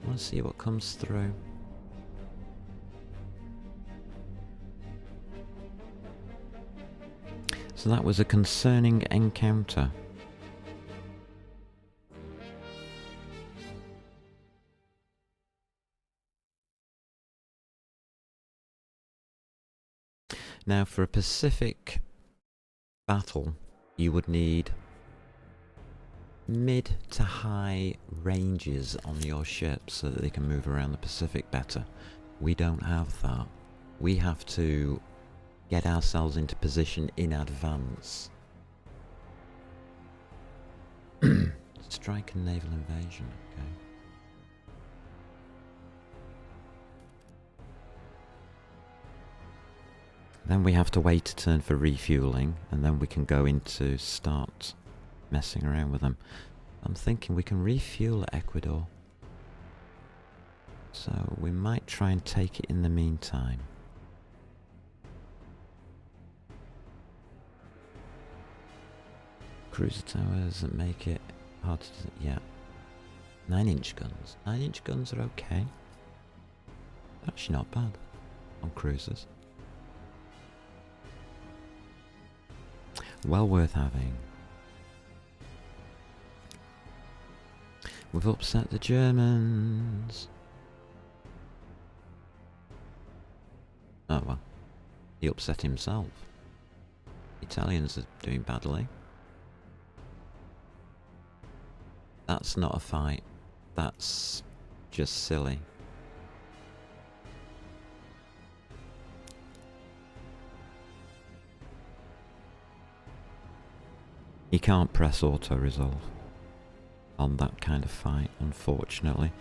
I want to see what comes through. So that was a concerning encounter. Now for a Pacific battle, you would need mid to high ranges on your ship so that they can move around the Pacific better. We don't have that. We have to get ourselves into position in advance. Strike and naval invasion, okay. Then we have to wait a turn for refueling, and then we can go into start messing around with them. I'm thinking we can refuel at Ecuador. So we might try and take it in the meantime. Cruiser towers that make it hard to... yeah. 9-inch guns. 9-inch guns are okay. Actually not bad on cruisers. Well worth having. We've upset the Germans. Oh well. He upset himself. Italians are doing badly. That's not a fight. That's just silly. You can't press auto-resolve on that kind of fight, unfortunately.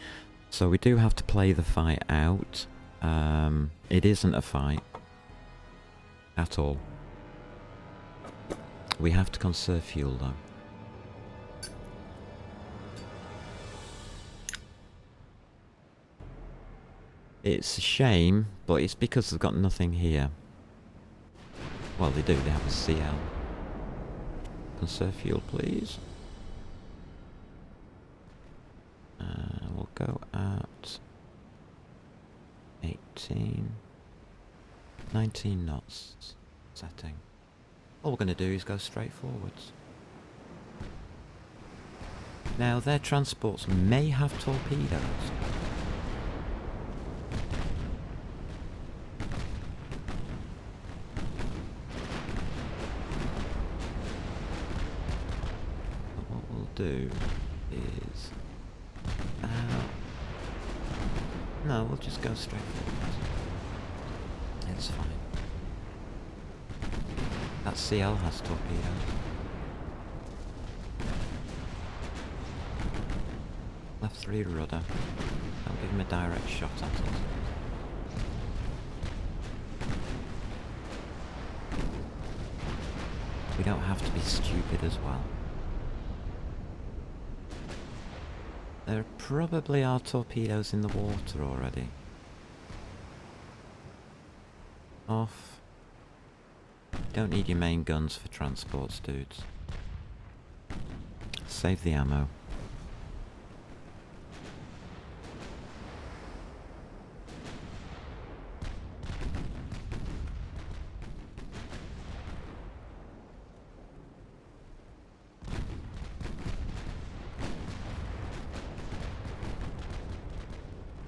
So we do have to play the fight out. It isn't a fight at all. We have to conserve fuel though. It's a shame, but it's because they've got nothing here. Well, they do, they have a CL. Conserve fuel, please. We'll go at 19 knots setting. All we're going to do is go straight forwards. Now, their transports may have torpedoes. But what we'll do is... no, we'll just go straight forwards. It's fine. That CL has torpedoes. Left 3 rudder. Don't give him a direct shot at us. We don't have to be stupid as well. There probably are torpedoes in the water already. Off. Don't need your main guns for transports, dudes. Save the ammo.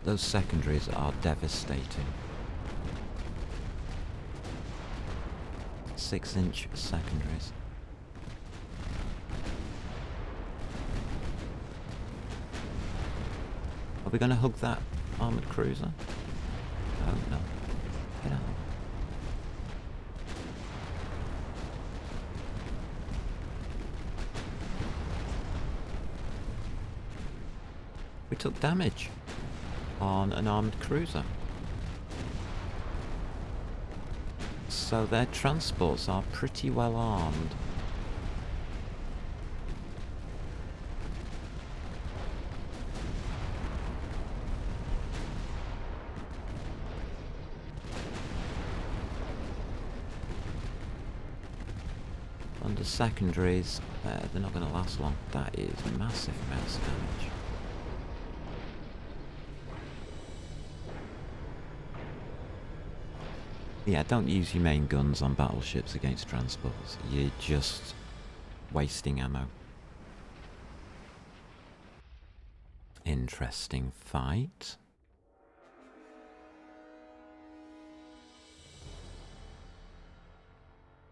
Those secondaries are devastating. 6-inch secondaries. Are we going to hug that armoured cruiser? Oh no. Get out. We took damage on an armoured cruiser. So their transports are pretty well armed. Under secondaries, they're not going to last long. That is massive amounts of damage. Yeah, don't use your main guns on battleships against transports. You're just wasting ammo. Interesting fight.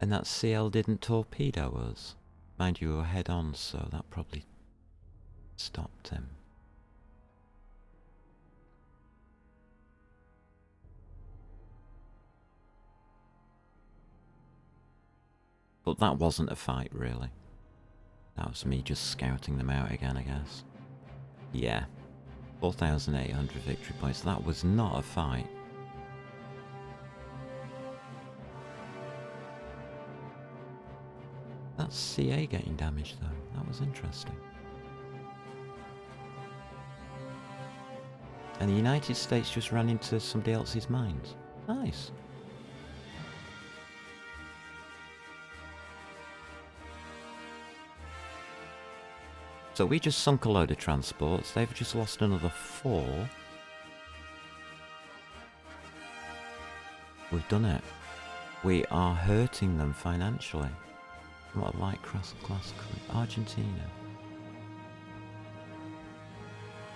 And that CL didn't torpedo us. Mind you, we were head on, so that probably stopped him. But that wasn't a fight, really. That was me just scouting them out again, I guess. Yeah. 4,800 victory points. That was not a fight. That's CA getting damaged, though. That was interesting. And the United States just ran into somebody else's mines. Nice. So we just sunk a load of transports. They've just lost another 4. We've done it. We are hurting them financially. What a light class Argentina.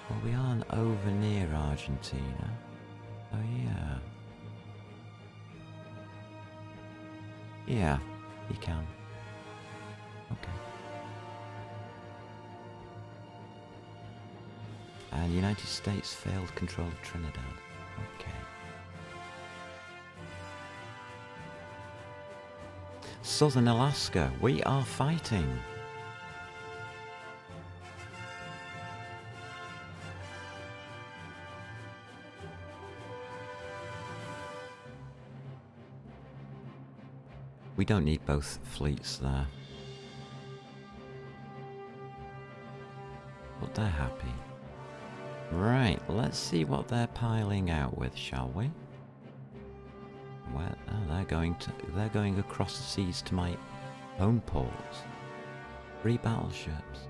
Well, we aren't over near Argentina. Oh yeah. Yeah, you can. Okay. And the United States failed control of Trinidad. Okay. Southern Alaska, we are fighting. We don't need both fleets there. But they're happy. Right, let's see what they're piling out with, shall we? Well, oh, they're going across the seas to my home ports. 3 battleships.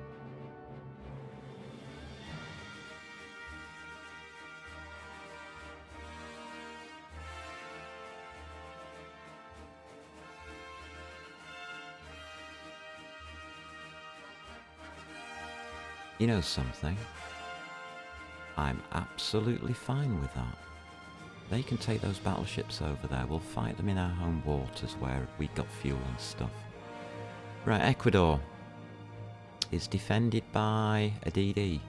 You know something? I'm absolutely fine with that. They can take those battleships over there. We'll fight them in our home waters where we got fuel and stuff. Right, Ecuador is defended by a DD.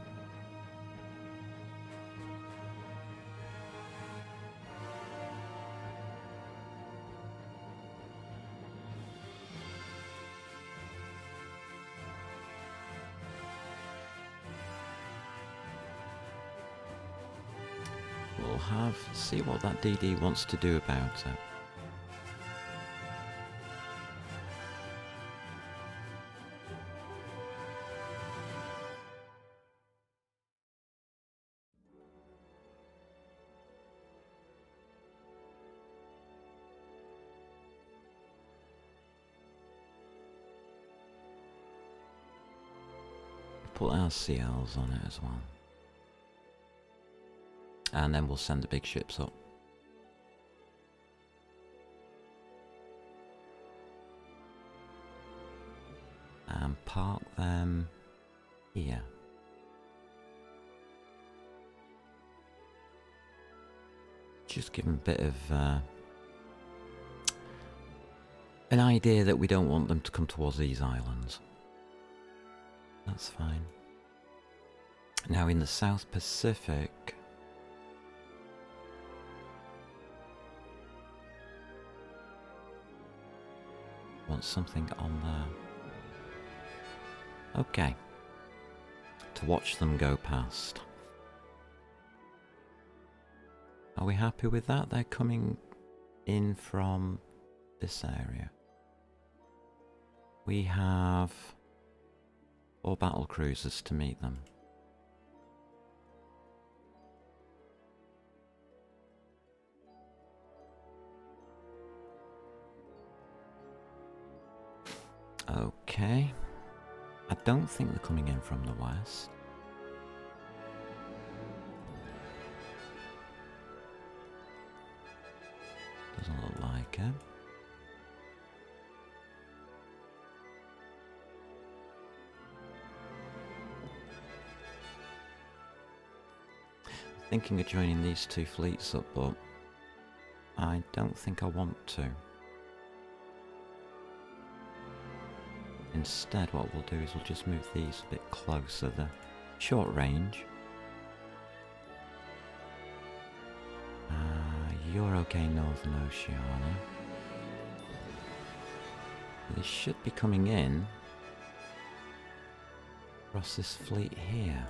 We'll see what that DD wants to do about it. Put our CLs on it as well. And then we'll send the big ships up. And park them here. Just give them a bit of an idea that we don't want them to come towards these islands. That's fine. Now in the South Pacific, want something on there. Okay. To watch them go past. Are we happy with that? They're coming in from this area. We have 4 battle cruisers to meet them. Okay. I don't think they're coming in from the west. Doesn't look like it. Thinking of joining these 2 fleets up, but I don't think I want to. Instead, what we'll do is we'll just move these a bit closer. short range. You're okay, Northern Oceania. They should be coming in across this fleet here.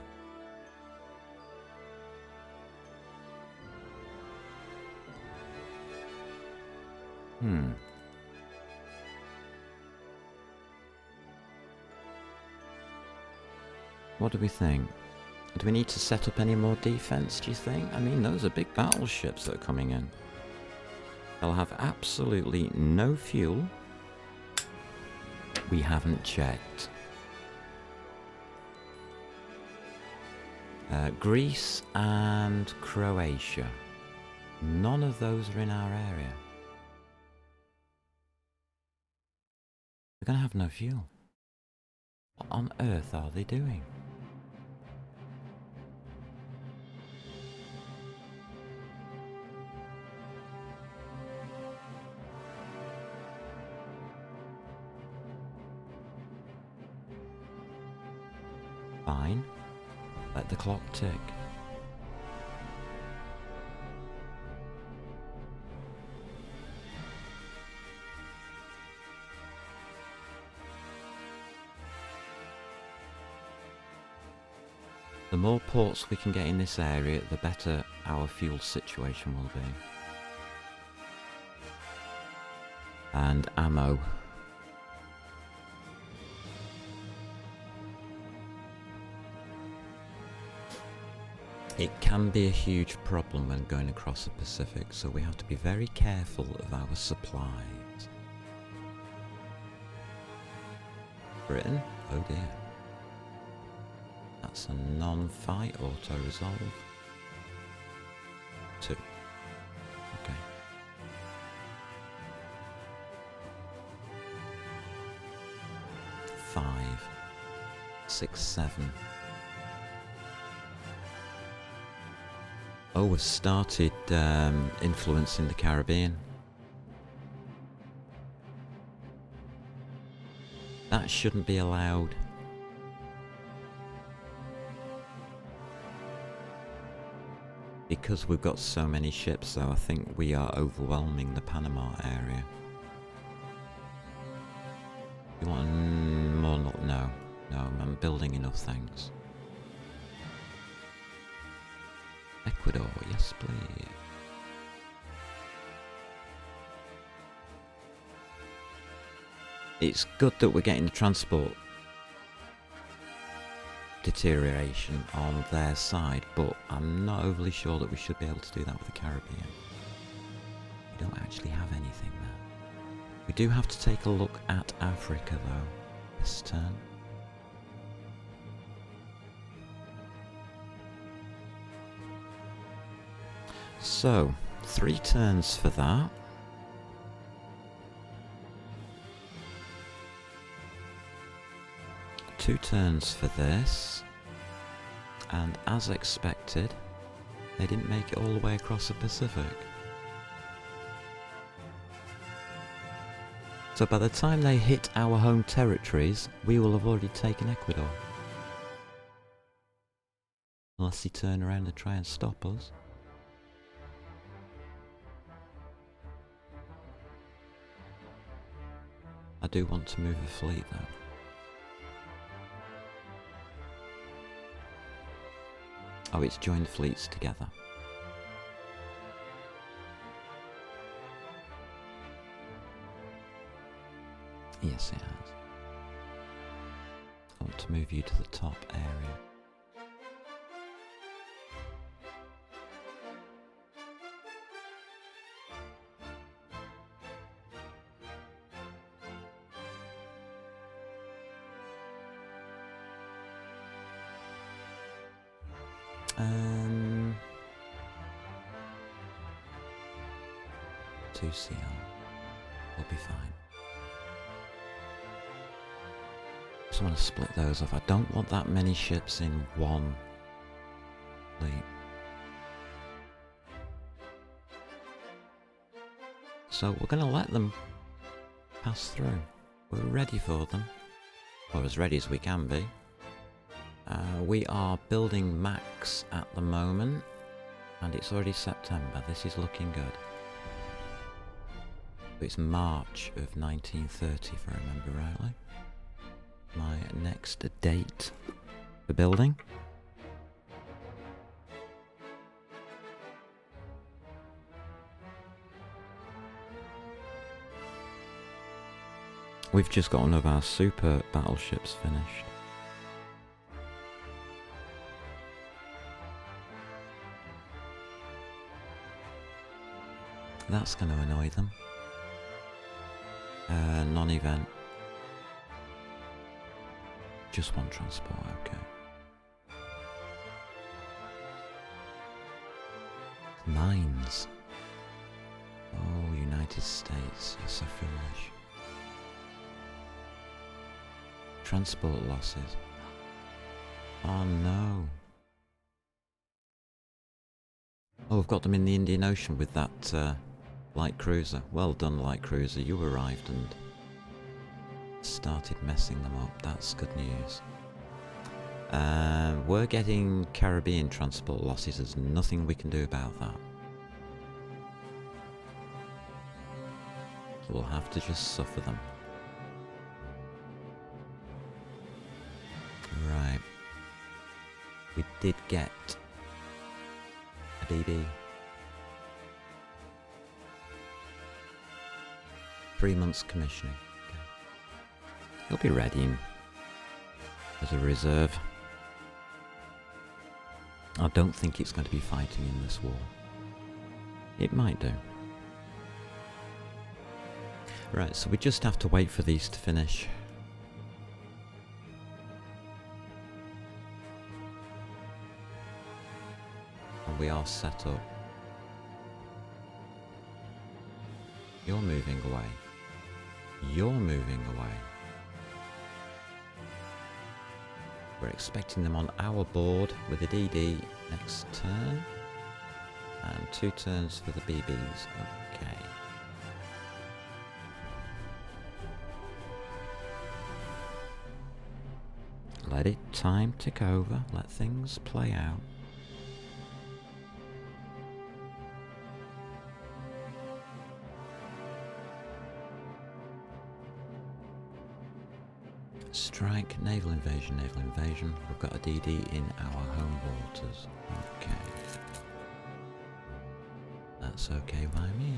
What do we think? Do we need to set up any more defense, do you think? I mean, those are big battleships that are coming in. They'll have absolutely no fuel. We haven't checked. Greece and Croatia. None of those are in our area. They're going to have no fuel. What on earth are they doing? Fine. Let the clock tick. The more ports we can get in this area, the better our fuel situation will be. And ammo. It can be a huge problem when going across the Pacific, so we have to be very careful of our supplies. Britain? Oh dear. That's a non-fight auto-resolve. 2. Okay. 5. 6, 7. Oh, we've started influencing the Caribbean. That shouldn't be allowed. Because we've got so many ships, though, I think we are overwhelming the Panama area. You want more? No. No, I'm building enough things. Ecuador, yes please. It's good that we're getting the transport deterioration on their side, but I'm not overly sure that we should be able to do that with the Caribbean. We don't actually have anything there. We do have to take a look at Africa though, this turn. So, 3 turns for that. Two turns for this. And as expected, they didn't make it all the way across the Pacific. So by the time they hit our home territories, we will have already taken Ecuador. Unless they turn around and try and stop us. I do want to move a fleet though. Oh, it's joined fleets together. Yes, it has. I want to move you to the top area. Two CL. We'll be fine. Just want to split those off. I don't want that many ships in one fleet. So we're going to let them pass through. We're ready for them. Or as ready as we can be. We are building Max at the moment, and it's already September. This is looking good. It's March of 1930, if I remember rightly. My next date for building. We've just got one of our super battleships finished. That's going to annoy them. Non-event. Just one transport, okay. Mines. Oh, United States, you're so foolish. Transport losses. Oh no. Oh, we've got them in the Indian Ocean with that light cruiser. Well done, light cruiser. You arrived and started messing them up. That's good news. We're getting Caribbean transport losses. There's nothing we can do about that. We'll have to just suffer them. Right. We did get a BB. 3 months commissioning. Okay. He'll be ready as a reserve. I don't think it's going to be fighting in this war. It might do. Right, so we just have to wait for these to finish. And we are set up. You're moving away. You're moving away. We're expecting them on our board with a DD next turn. And 2 turns for the BBs. Okay. Let it time tick over. Let things play out. Strike, naval invasion, naval invasion. We've got a DD in our home waters. Okay. That's okay by me.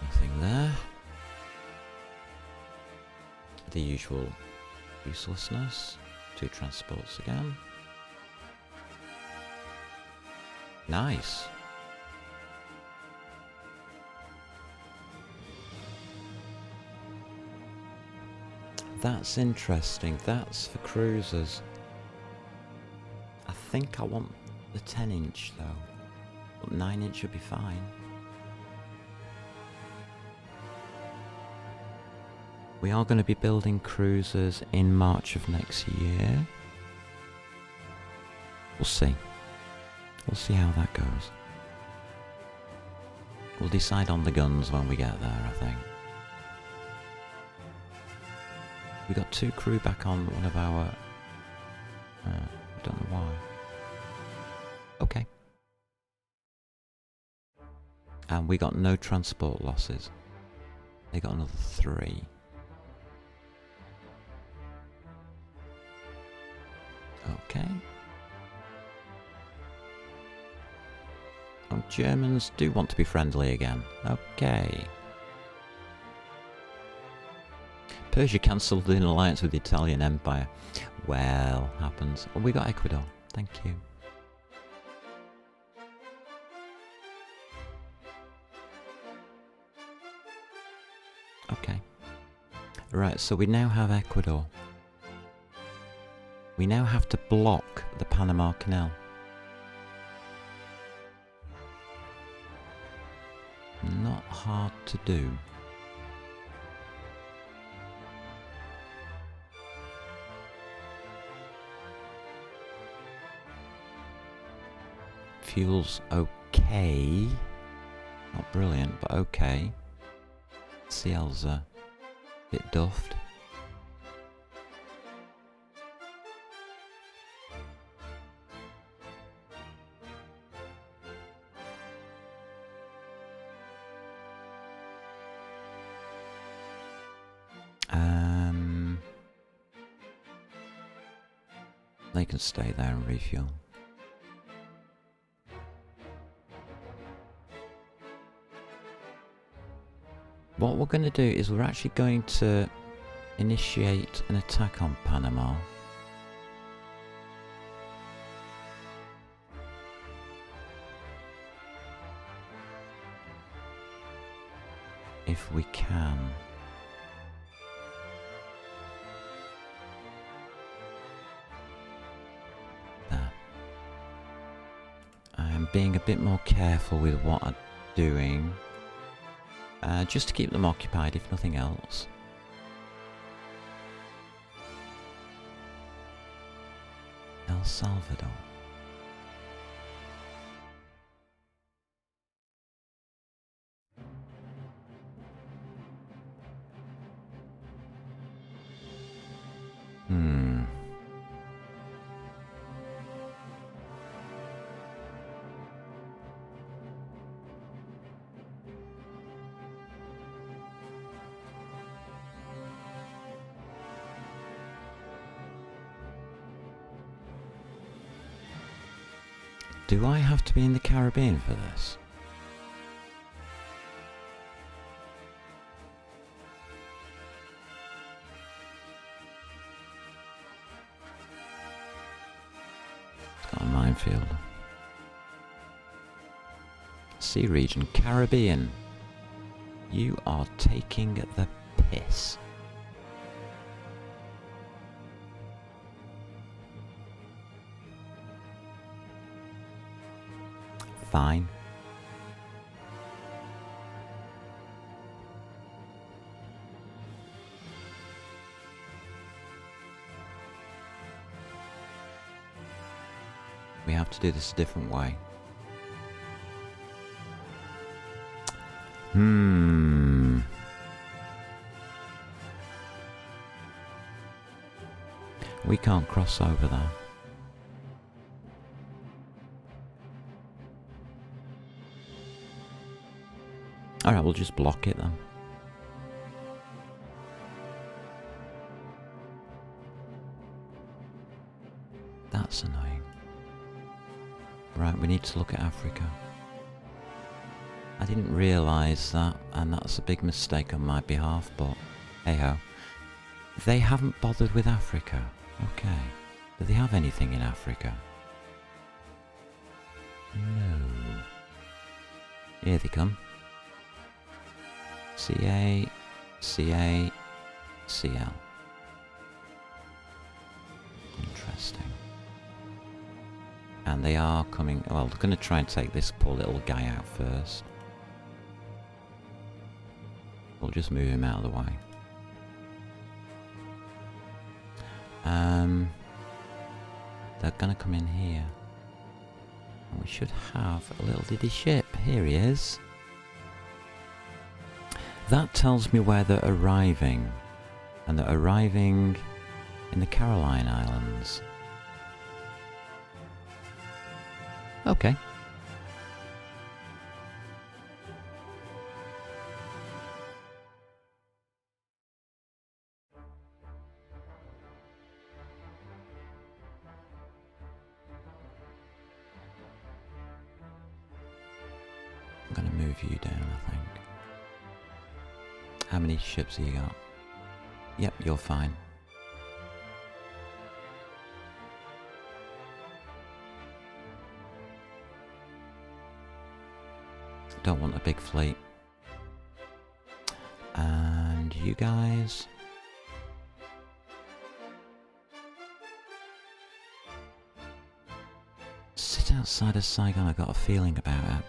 Nothing there. The usual uselessness. 2 transports again. Nice. That's interesting. That's for cruisers. I think I want the 10-inch though. But 9-inch should be fine. We are going to be building cruisers in March of next year. We'll see. We'll see how that goes. We'll decide on the guns when we get there, I think. We got 2 crew back on one of our... I don't know why. Okay. And we got no transport losses. They got another 3. Okay. Oh, Germans do want to be friendly again. Okay. Persia cancelled an alliance with the Italian Empire. Well, happens. Oh, we got Ecuador. Thank you. Okay. Right, so we now have Ecuador. We now have to block the Panama Canal. Not hard to do. Fuel's okay. Not brilliant, but okay. CL's a bit duffed. They can stay there and refuel. What we're going to do is we're actually going to initiate an attack on Panama. If we can. There. I am being a bit more careful with what I'm doing. Just to keep them occupied, if nothing else. El Salvador. Do I have to be in the Caribbean for this? It's got a minefield. Sea region, Caribbean. You are taking the piss. Fine. We have to do this a different way. We can't cross over there. Alright, we'll just block it then. That's annoying. Right, we need to look at Africa. I didn't realise that, and that's a big mistake on my behalf, but hey-ho. They haven't bothered with Africa. Okay. Do they have anything in Africa? No. Here they come. CA, CA, CL. Interesting. And they are coming... Well, they're going to try and take this poor little guy out first. We'll just move him out of the way. They're going to come in here. And we should have a little diddy ship. Here he is. That tells me where they're arriving. And they're arriving in the Caroline Islands. Okay. I'm going to move you down, I think. How many ships have you got? Yep, you're fine. Don't want a big fleet. And you guys... sit outside of Saigon. I got a feeling about it.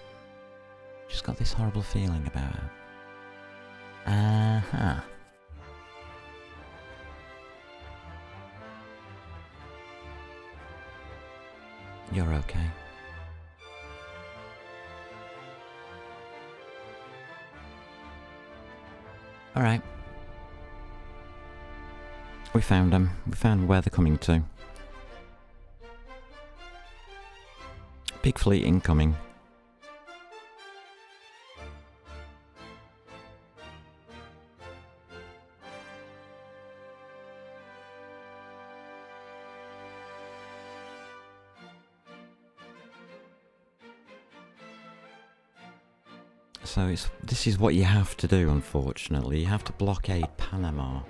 Just got this horrible feeling about it. You're okay. Alright. We found them. We found where they're coming to. Big fleet incoming. So this is what you have to do, unfortunately. You have to blockade Panama.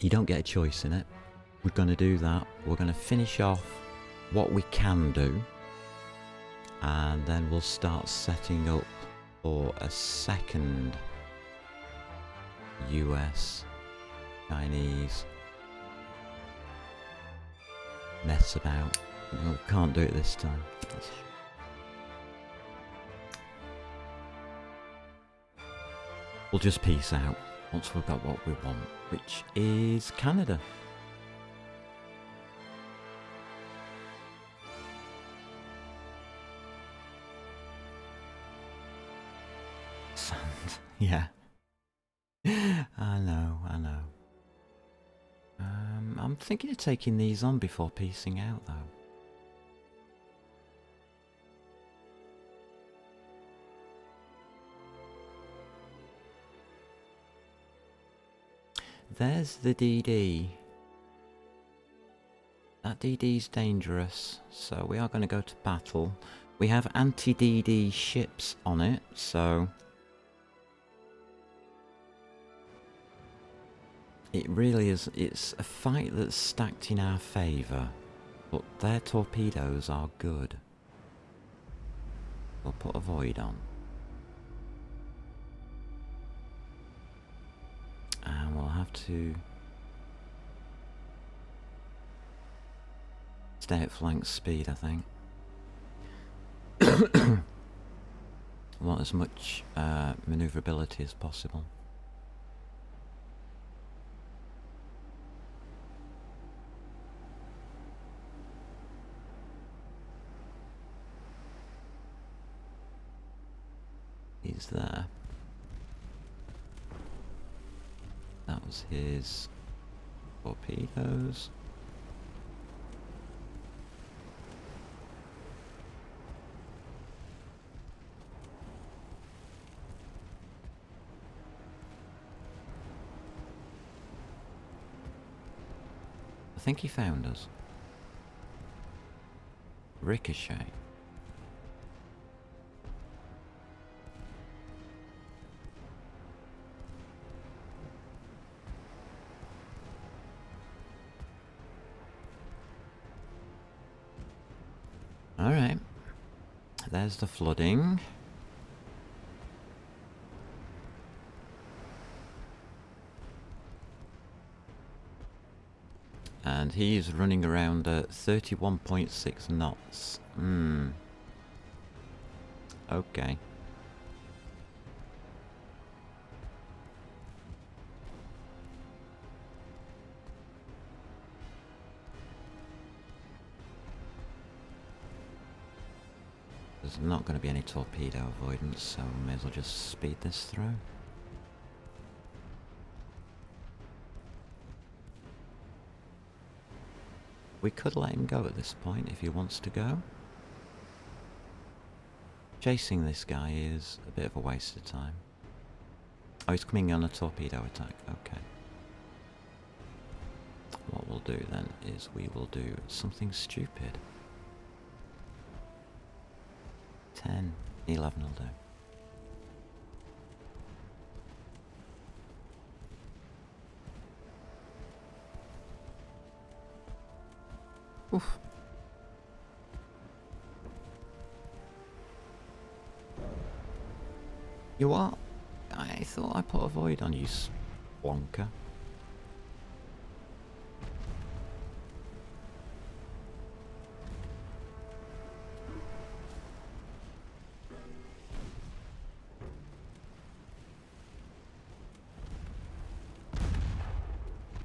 You don't get a choice in it. We're going to do that. We're going to finish off what we can do. And then we'll start setting up for a second US, Chinese mess about. No, can't do it this time. We'll just peace out once we've got what we want, which is Canada. Sand, yeah. I know. I'm thinking of taking these on before piecing out, though. There's the DD. That DD's dangerous, so we are going to go to battle. We have anti-DD ships on it, so it really is, it's a fight that's stacked in our favour, but their torpedoes are good. We'll put a void on. And we'll have to stay at flank speed, I think. Want as much manoeuvrability as possible. He's there. That was his torpedoes. I think he found us. Ricochet. Alright. There's the flooding. And he's running around at 31.6 knots. Okay. There's not going to be any torpedo avoidance, so we may as well just speed this through. We could let him go at this point if he wants to go. Chasing this guy is a bit of a waste of time. Oh, he's coming on a torpedo attack. Okay. What we'll do then is we will do something stupid. 10, 11 will do. Oof. You what? I thought I put a void on you, splonker.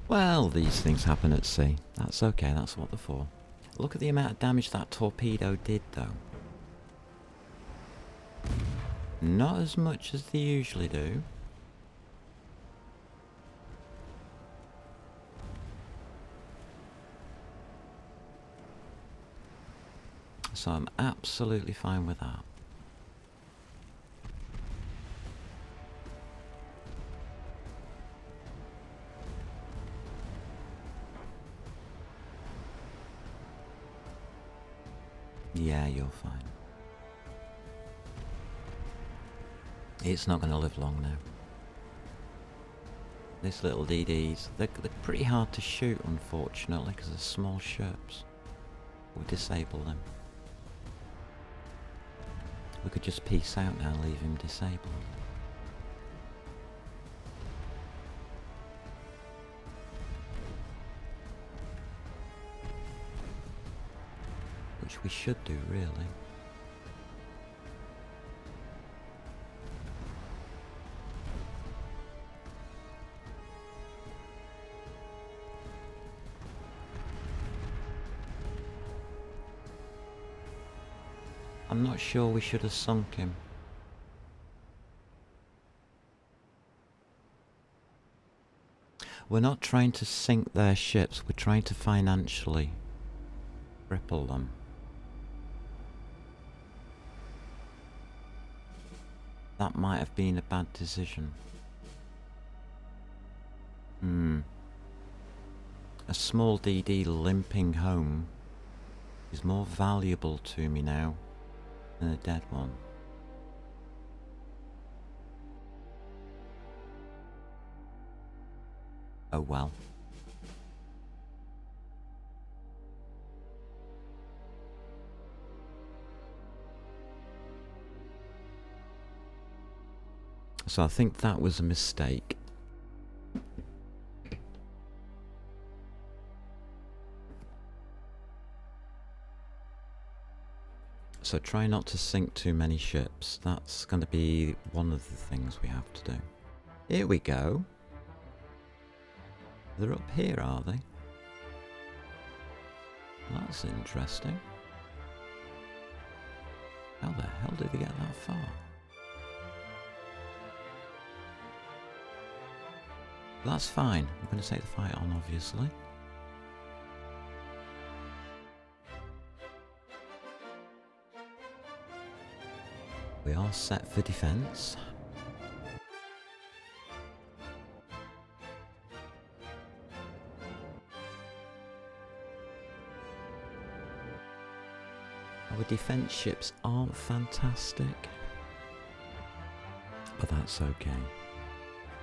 Well, these things happen at sea. That's okay, that's what they're for. Look at the amount of damage that torpedo did, though. Not as much as they usually do. So I'm absolutely fine with that. Yeah, you're fine. It's not going to live long now. This little DDs, they're pretty hard to shoot, unfortunately, because they're small ships. We'll disable them. We could just peace out now and leave him disabled. Which we should do, really. I'm not sure we should have sunk him. We're not trying to sink their ships, we're trying to financially cripple them. That might have been a bad decision. A small DD limping home is more valuable to me now than a dead one. Oh well. So I think that was a mistake. So try not to sink too many ships. That's going to be one of the things we have to do. Here we go. They're up here, are they? That's interesting. How the hell did they get that far? That's fine. I'm going to take the fight on, obviously. We are set for defense. Our defense ships aren't fantastic, but that's okay.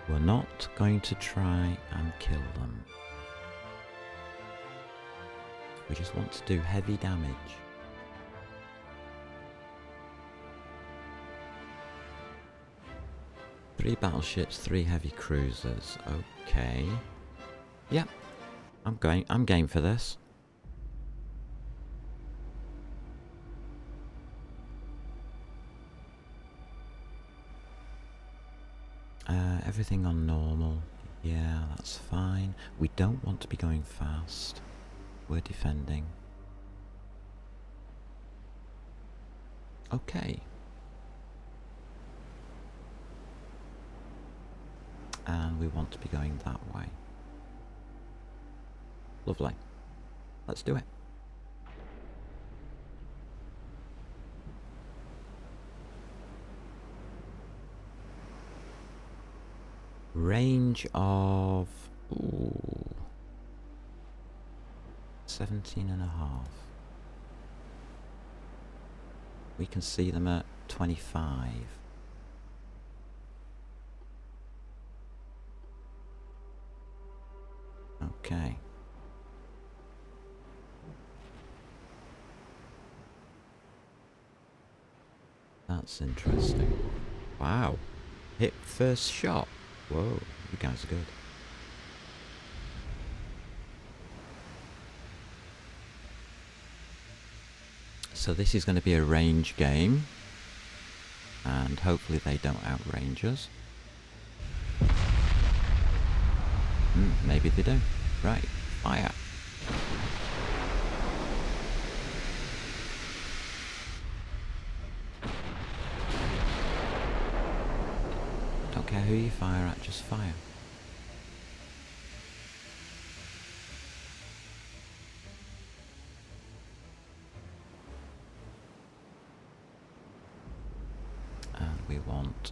We're not going to try and kill them. We just want to do heavy damage. Three battleships, 3 heavy cruisers. Okay. Yep. I'm game for this. Everything on normal. Yeah, that's fine. We don't want to be going fast. We're defending. Okay. And we want to be going that way. Lovely. Let's do it. Range of 17.5. We can see them at 25. Okay. That's interesting. Wow. Hit first shot. Whoa, you guys are good. So this is going to be a range game. And hopefully they don't outrange us. Maybe they do. Right, fire. Don't care who you fire at, just fire. And we want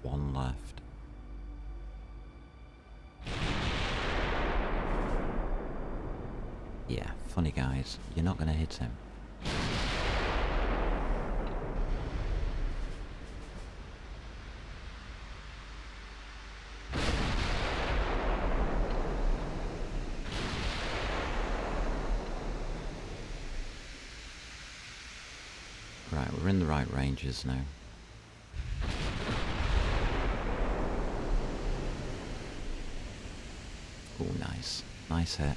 one left. Yeah, funny guys, you're not going to hit him. we're in the right ranges now. Oh, nice. Nice hit.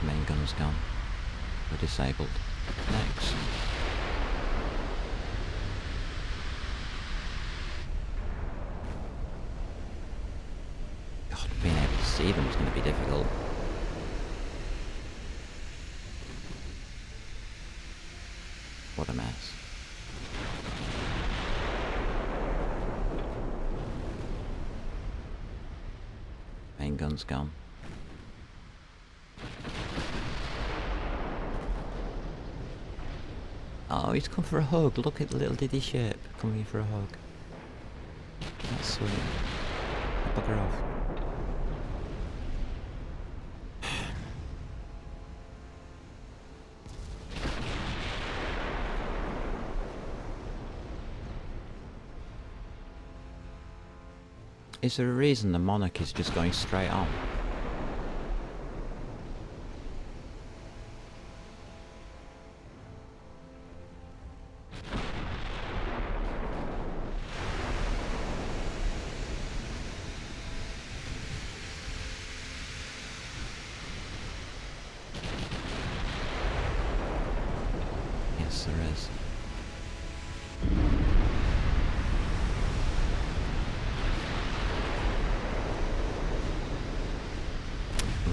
Main gun's gone. We're disabled. Next. God, being able to see them is going to be difficult. What a mess. Main gun's gone. Oh, he's come for a hug. Look at the little diddy ship coming for a hug. That's sweet. Bugger off. Is there a reason the Monarch is just going straight on? Yes, there is.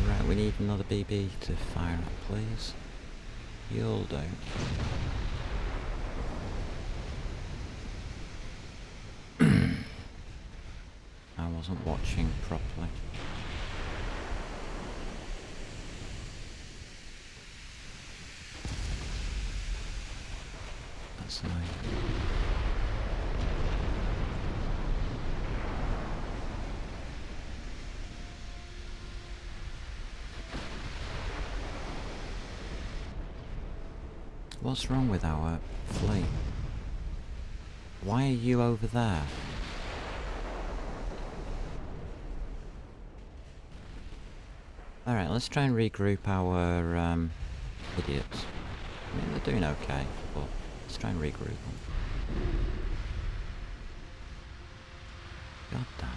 Right, we need another BB to fire at, please. You'll do. I wasn't watching properly. That's annoying. What's wrong with our fleet? Why are you over there? Alright, let's try and regroup our idiots. I mean, they're doing okay, but let's try and regroup them. God damn it.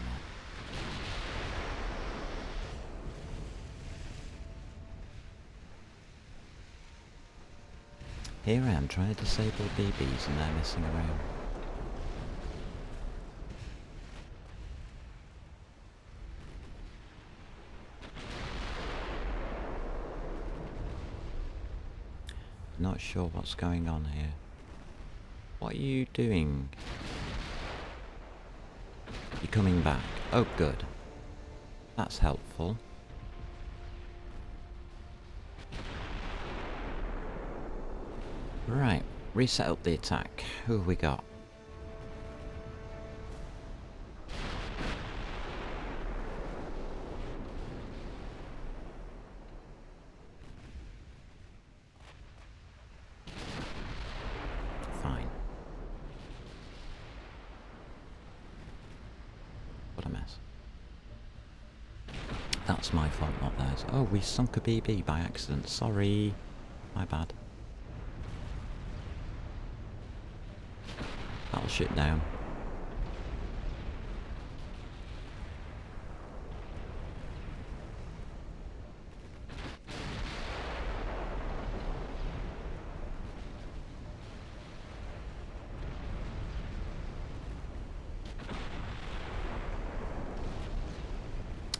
Here I am trying to disable BBs and they're messing around. Not sure what's going on here. What are you doing? You're coming back. Oh, good. That's helpful. Right, reset up the attack. Who have we got? Fine. What a mess. That's my fault, not theirs. Oh, we sunk a BB by accident. Sorry. My bad. Battleship down.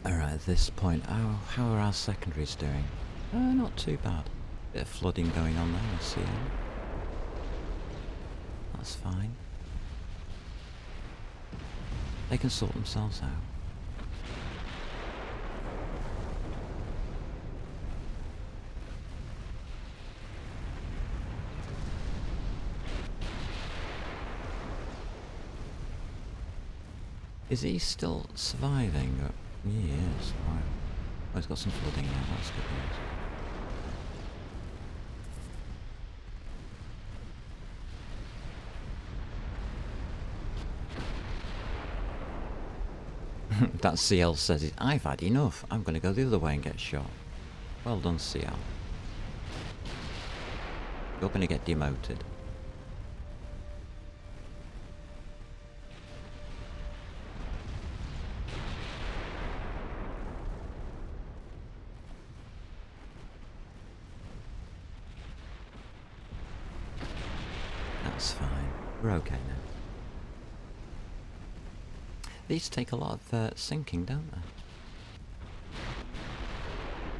Alright, at this point, how are our secondaries doing? Not too bad. Bit of flooding going on there, I see. That's fine. They can sort themselves out. Is he still surviving? Yeah, he is. Wow. Oh, he's got some flooding now, that's good news. That CL says it. I've had enough. I'm going to go the other way and get shot. Well done, CL. You're going to get demoted. That's fine. We're okay now. These take a lot of sinking, don't they?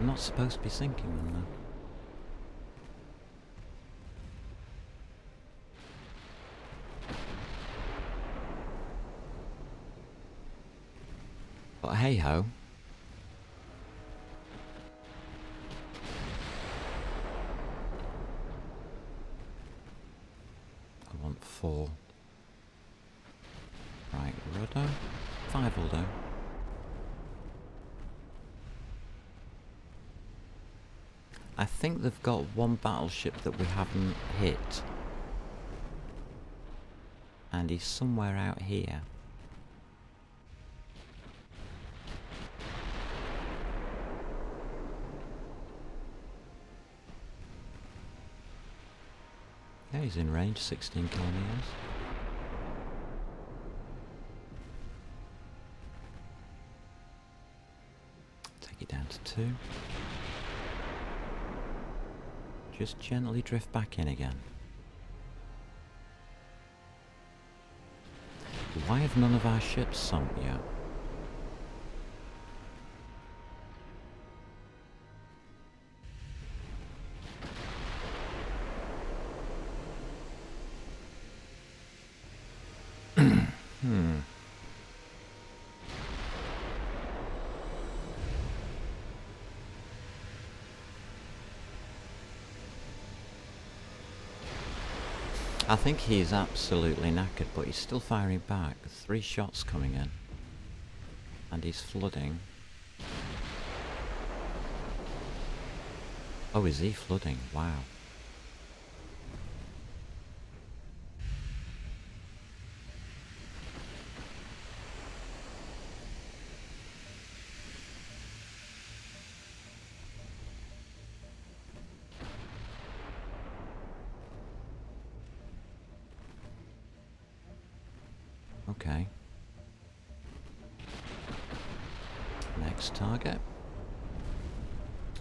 I'm not supposed to be sinking them, though. But hey-ho. I want 4. Right, rudder. 5 will do. I think they've got one battleship that we haven't hit. And he's somewhere out here. Yeah, he's in range, 16 kilometers. Take it down to 2. Just gently drift back in again. Why have none of our ships sunk yet? I think he's absolutely knackered, but he's still firing back. 3 shots coming in. And he's flooding. Oh, is he flooding? Wow. Okay. Next target.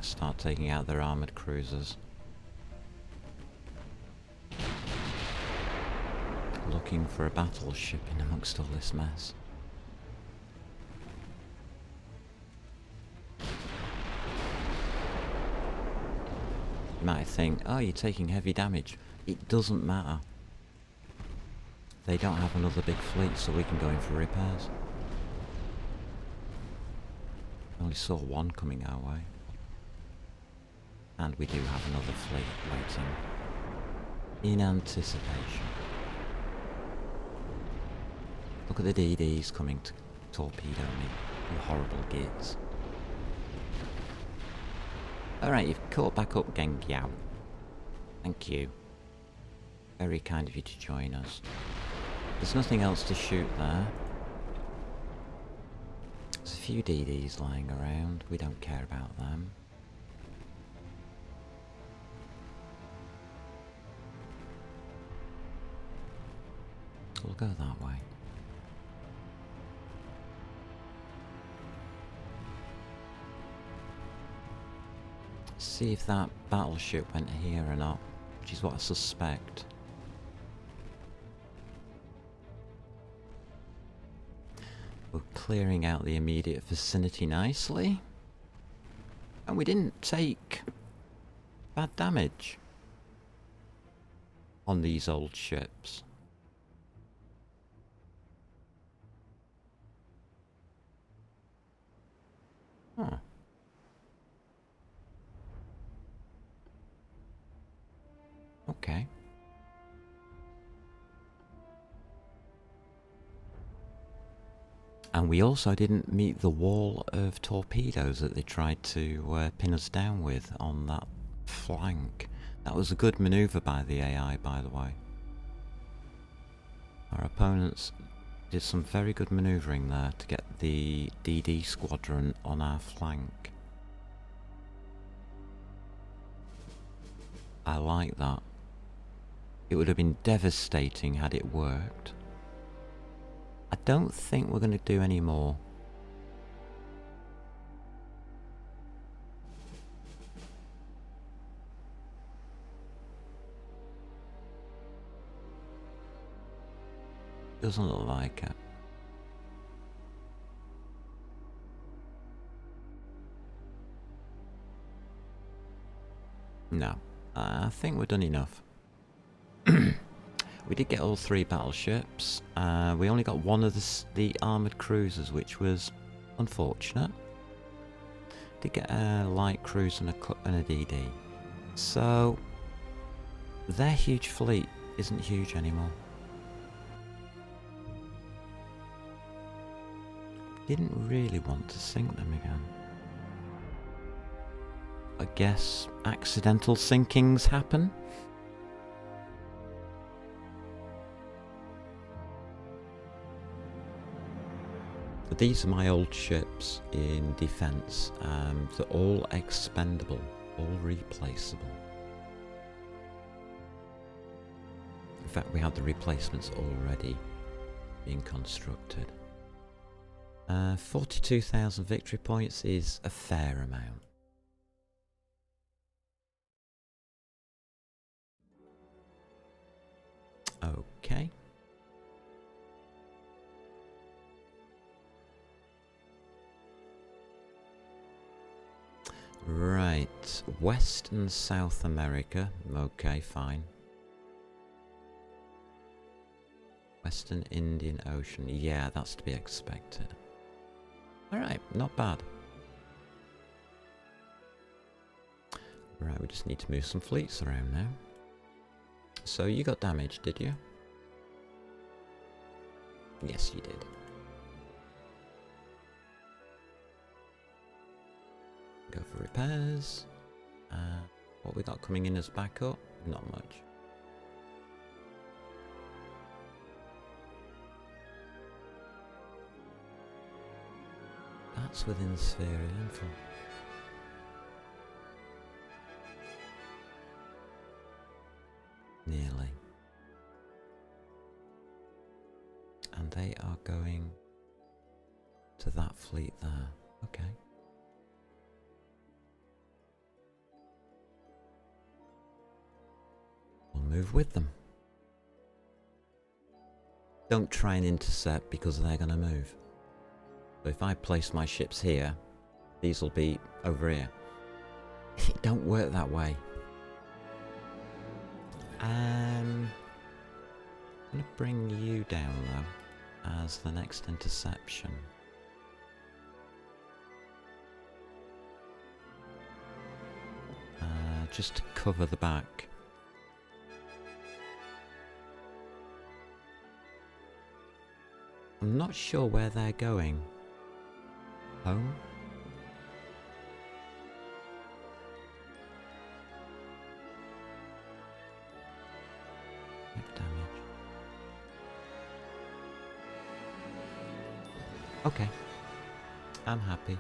Start taking out their armoured cruisers. Looking for a battleship in amongst all this mess. You might think, oh, you're taking heavy damage. It doesn't matter. They don't have another big fleet, so we can go in for repairs. I only saw one coming our way. And we do have another fleet waiting. In anticipation. Look at the DDs coming to torpedo me. You horrible gits. Alright, you've caught back up, Gengyao. Thank you. Very kind of you to join us. There's nothing else to shoot there. There's a few DDs lying around. We don't care about them. We'll go that way. See if that battleship went here or not, which is what I suspect. We're clearing out the immediate vicinity nicely. And we didn't take bad damage on these old ships. Huh. Okay. And we also didn't meet the wall of torpedoes that they tried to pin us down with on that flank. That was a good manoeuvre by the AI, by the way. Our opponents Did some very good manoeuvring there to get the DD squadron on our flank. I like that. It would have been devastating had it worked. I don't think we're going to do any more. Doesn't look like it. No, I think we've done enough. We did get all 3 battleships. We only got one of the armoured cruisers, which was unfortunate. Did get a light cruiser and a DD. So, their huge fleet isn't huge anymore. Didn't really want to sink them again. I guess accidental sinkings happen. These are my old ships in defence. They're all expendable, all replaceable. In fact, we have the replacements already being constructed. 42,000 victory points is a fair amount. Okay. Right, West and South America. Okay, fine. Western Indian Ocean. Yeah, that's to be expected. Alright, not bad. Right, we just need to move some fleets around now. So you got damaged, did you? Yes, you did. Go for repairs. What we got coming in as backup? Not much. That's within the sphere of influence. Nearly. And they are going to that fleet there. Okay. We'll move with them. Don't try and intercept because they're going to move. So if I place my ships here, these will be over here. It don't work that way. I'm going to bring you down though as the next interception. Just to cover the back. I'm not sure where they're going. Home? Make damage. Okay. I'm happy.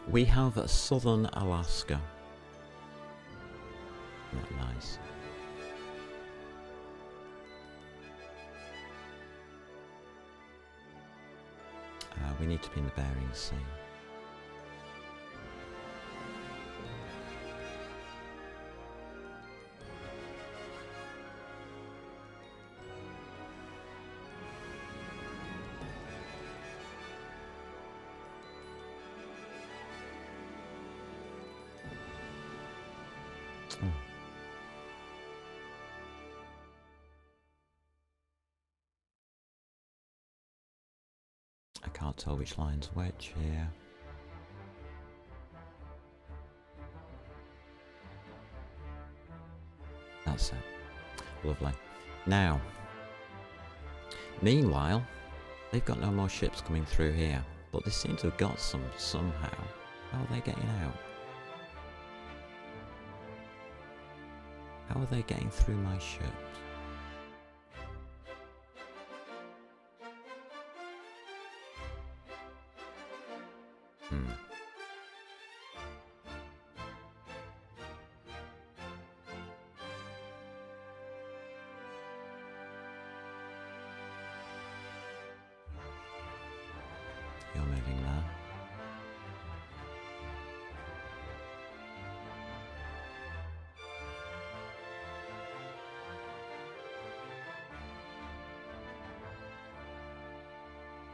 We have southern Alaska. Not nice. We need to be in the Bering Sea. I can't tell which line's which here. That's it. Lovely. Now, meanwhile, they've got no more ships coming through here, but they seem to have got some somehow. How are they getting out? How are they getting through my ships?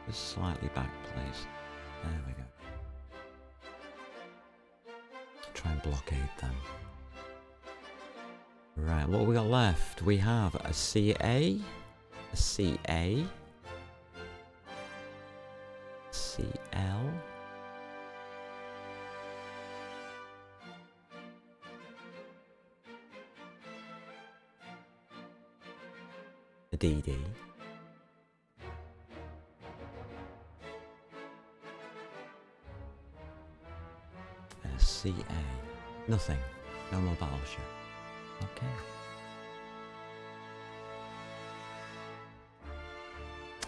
Just slightly back, please. There we go. Try and blockade them. Right, what we got left? We have a CA, a CA, CL, a DD, and a CA. Nothing. No more battleship. Okay.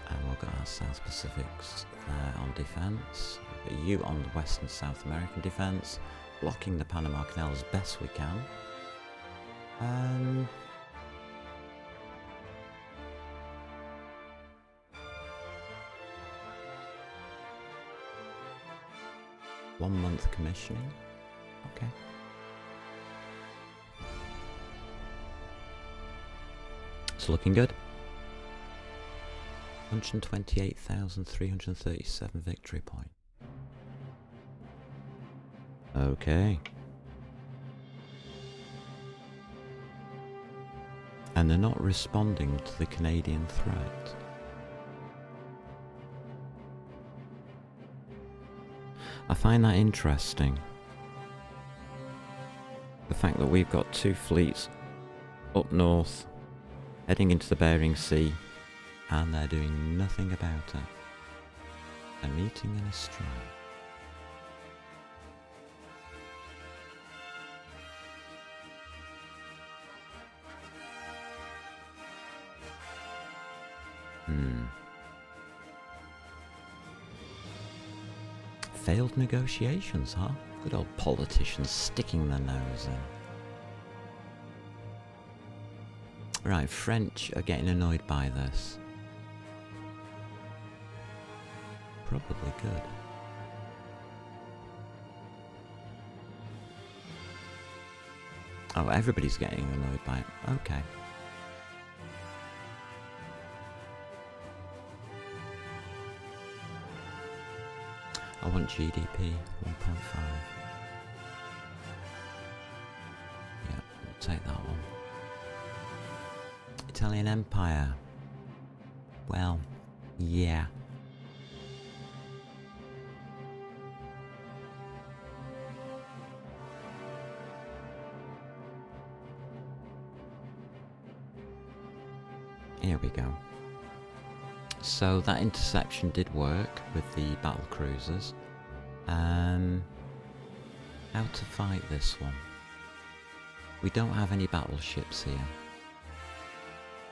And we've got our South Pacifics there on defence. We've got you on the West and South American defence, blocking the Panama Canal as best we can. One month commissioning. Okay. It's looking good. 128,337 victory point. Okay. And they're not responding to the Canadian threat. I find that interesting. The fact that we've got two fleets up north, heading into the Bering Sea, and they're doing nothing about it. A meeting and a strike. Failed negotiations, huh? Good old politicians sticking their nose in. Right, French are getting annoyed by this. Probably good. Oh, everybody's getting annoyed by it. Okay. I want GDP 1.5. Yeah, we'll take that one. Italian Empire. Well, yeah. Here we go. So that interception did work with the battle cruisers. How to fight this one? We don't have any battleships here.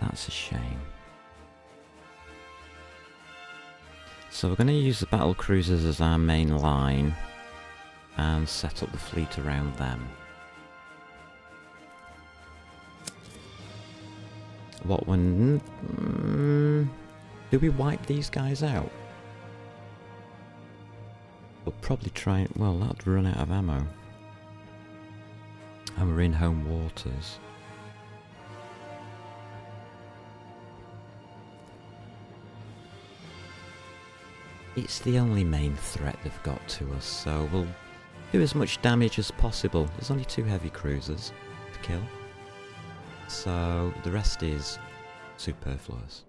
That's a shame. So we're going to use the battle cruisers as our main line and set up the fleet around them. What when... do we wipe these guys out? We'll probably try... well, that'd run out of ammo. And we're in home waters. It's the only main threat they've got to us, so we'll do as much damage as possible. There's only 2 heavy cruisers to kill, so the rest is superfluous.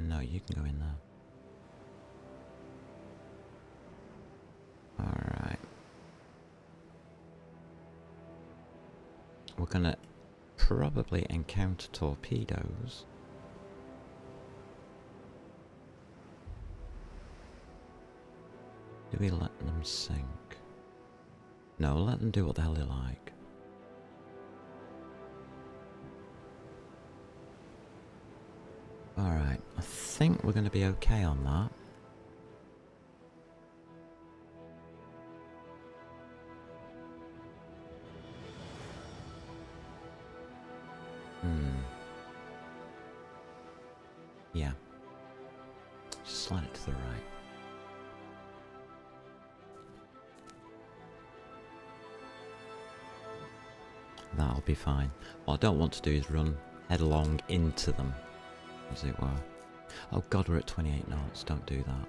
No, you can go in there. Alright. We're gonna probably encounter torpedoes. Do we let them sink? No, let them do what the hell they like. Alright, I think we're going to be okay on that. Yeah. Just slide it to the right. That'll be fine. What I don't want to do is run headlong into them, as it were. Oh god, we're at 28 knots, don't do that.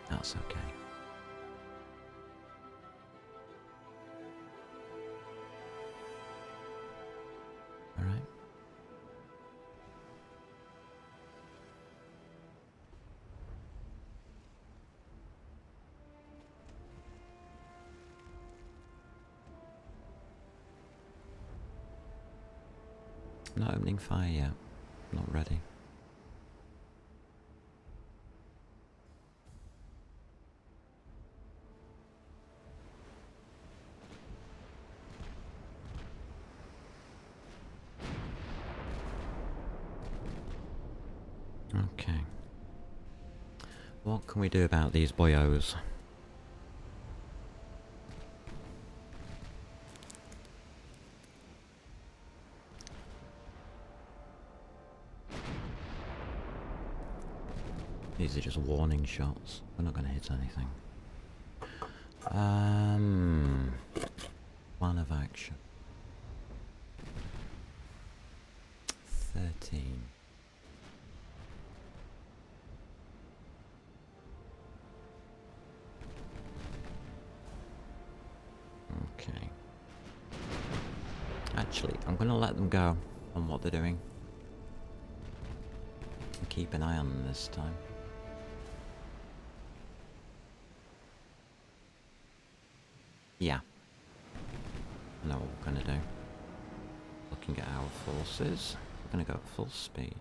That's okay. Alright. Not opening fire yet. Not ready. Okay. What can we do about these boyos? These are just warning shots. We're not going to hit anything. Plan of action. 13. Okay. Actually, I'm going to let them go on what they're doing. And keep an eye on them this time. Yeah. I know what we're going to do. Looking at our forces, we're going to go at full speed.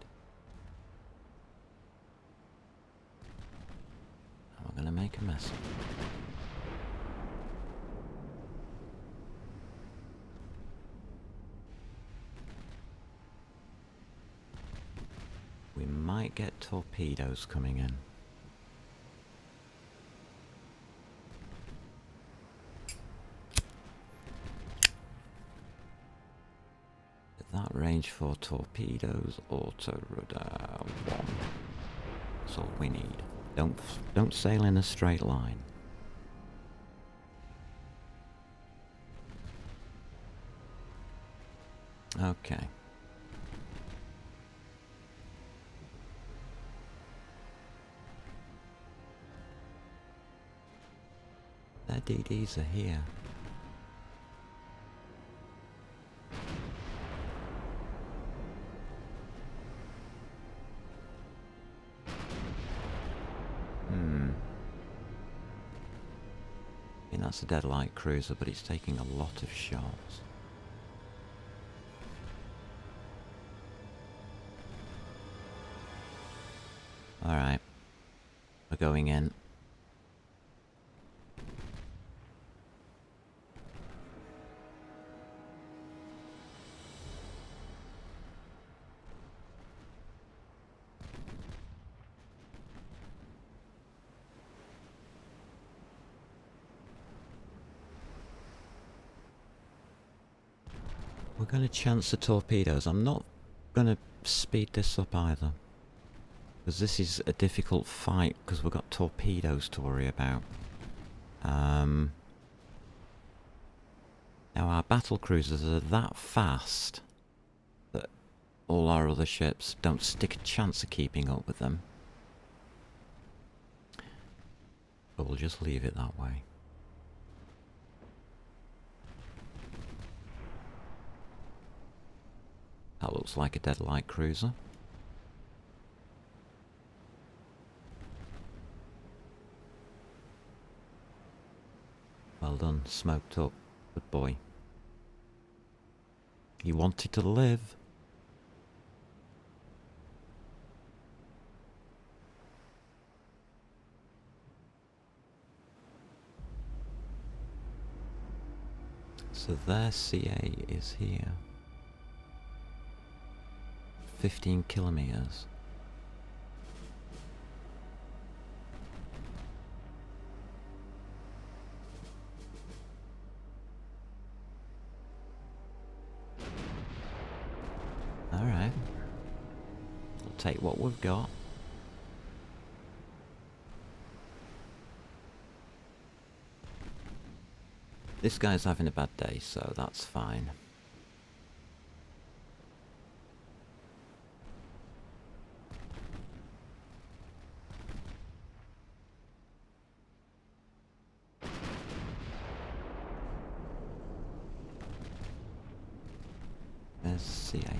And we're going to make a mess of it. We might get torpedoes coming in. That range for torpedoes, auto radar 1. That's all we need. Don't sail in a straight line. Okay. Their DDs are here. I mean, that's a dead light cruiser, but it's taking a lot of shots. Alright. We're going in. We're going to chance the torpedoes. I'm not going to speed this up either. Because this is a difficult fight, because we've got torpedoes to worry about. Now our battle cruisers are that fast that all our other ships don't stick a chance of keeping up with them. But we'll just leave it that way. That looks like a dead light cruiser. Well done, smoked up. Good boy. He wanted to live. So their CA is here. 15 kilometers. Alright. We'll take what we've got. This guy's having a bad day, so that's fine. There's CA on it.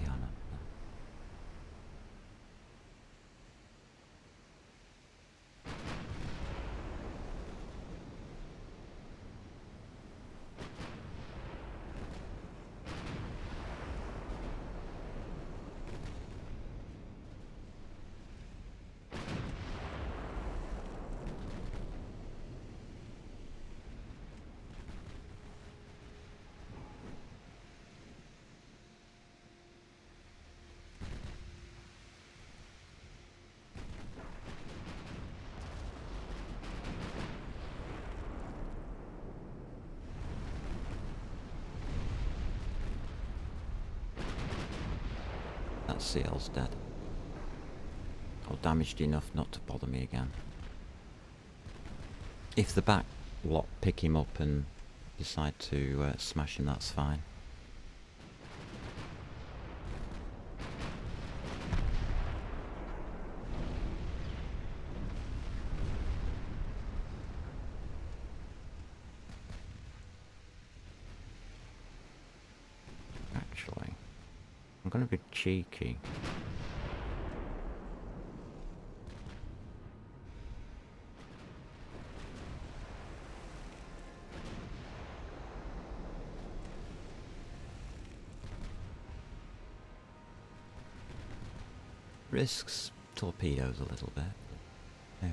That CL's dead. Or damaged enough not to bother me again. If the back lot pick him up and decide to smash him, that's fine. Actually, I'm going to be cheeky. Risks torpedoes a little bit. Yeah.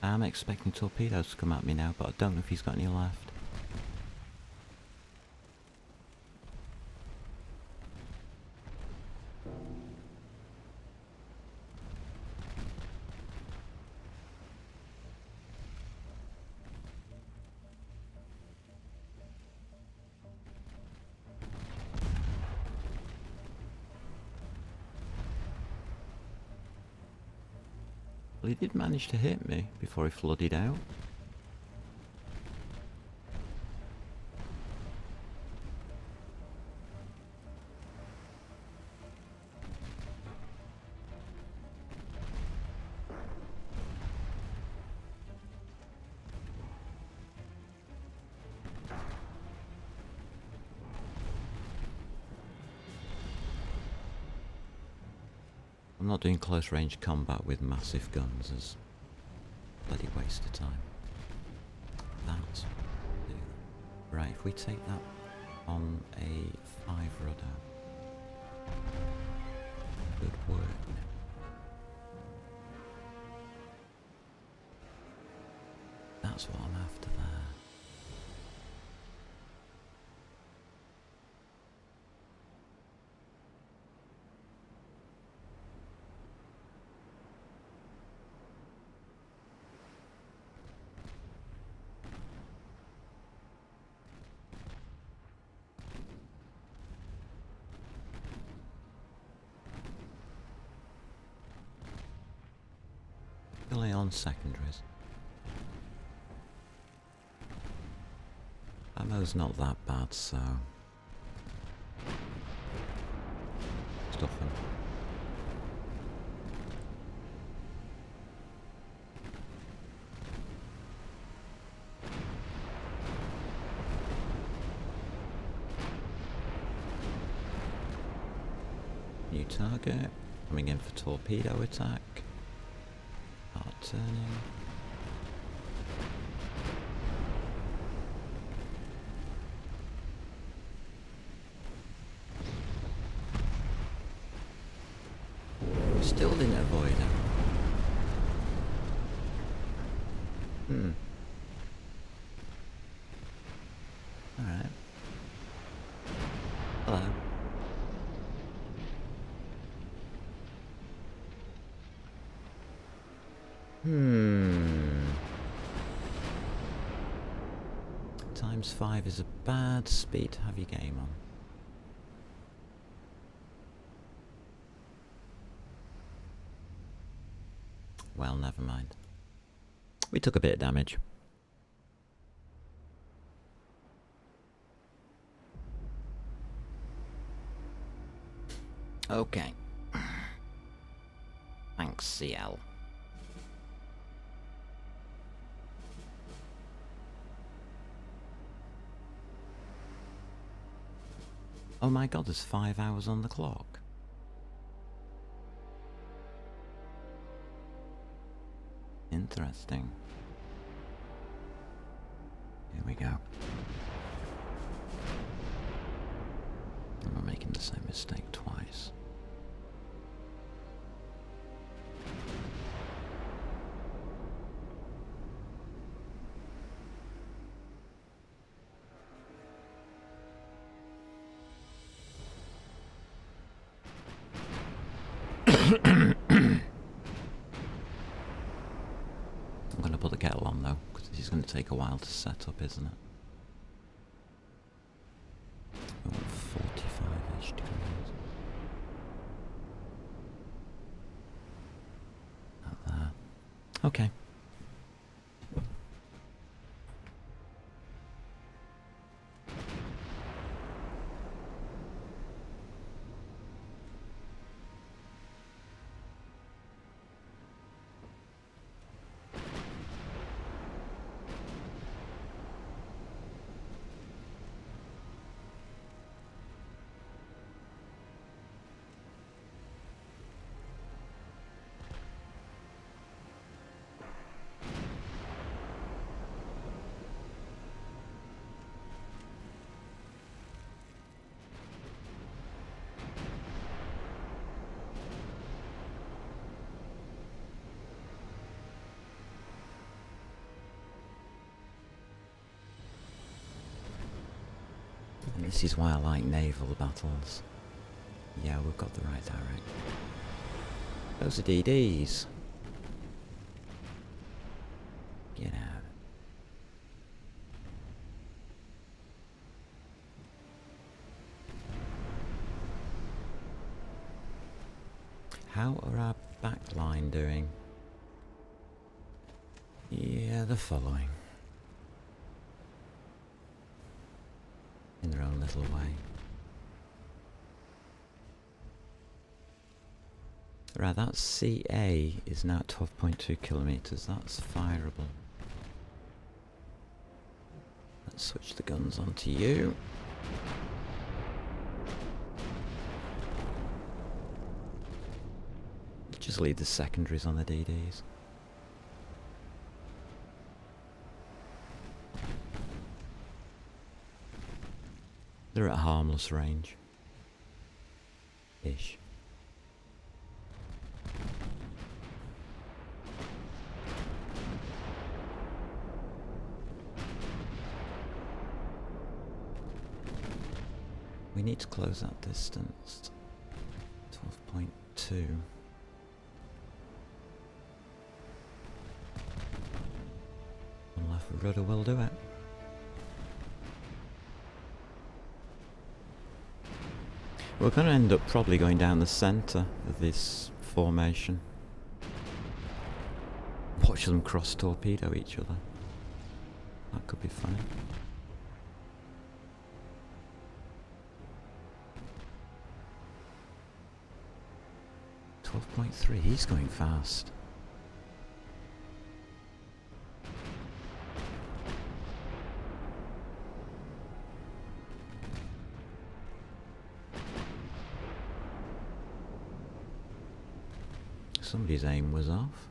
I'm expecting torpedoes to come at me now, but I don't know if he's got any left. Well, he did manage to hit me before he flooded out. I'm not doing close range combat with massive guns as a bloody waste of time. That's right, if we take that on a 5 rudder, good work. That's what I'm after there. Delay on secondaries. Ammo's not that bad, so stuff him. New target, coming in for torpedo attack. Hard turning. Still didn't avoid it. Alright. Hello. Times 5 is a bad speed to have your game on. Well, never mind. We took a bit of damage. Okay. Thanks, CL. Oh my god, there's 5 hours on the clock. Interesting. Here we go. And we're making the same mistake twice. I'm going to put the kettle on though, because this is going to take a while to set up, isn't it? We want 45-ish degrees. Not there. Okay. And this is why I like naval battles. Yeah, we've got the right direct. Those are DDs. Get out. How are our backline doing? Yeah, the following. In their own little way. Right, that CA is now at 12.2 kilometers. That's fireable. Let's switch the guns onto you. Just leave the secondaries on the DDs. They're at harmless range. Ish. We need to close that distance. 12.2. One left rudder will do it. We're going to end up probably going down the centre of this formation. Watch them cross-torpedo each other. That could be funny. 12.3, he's going fast. Somebody's aim was off.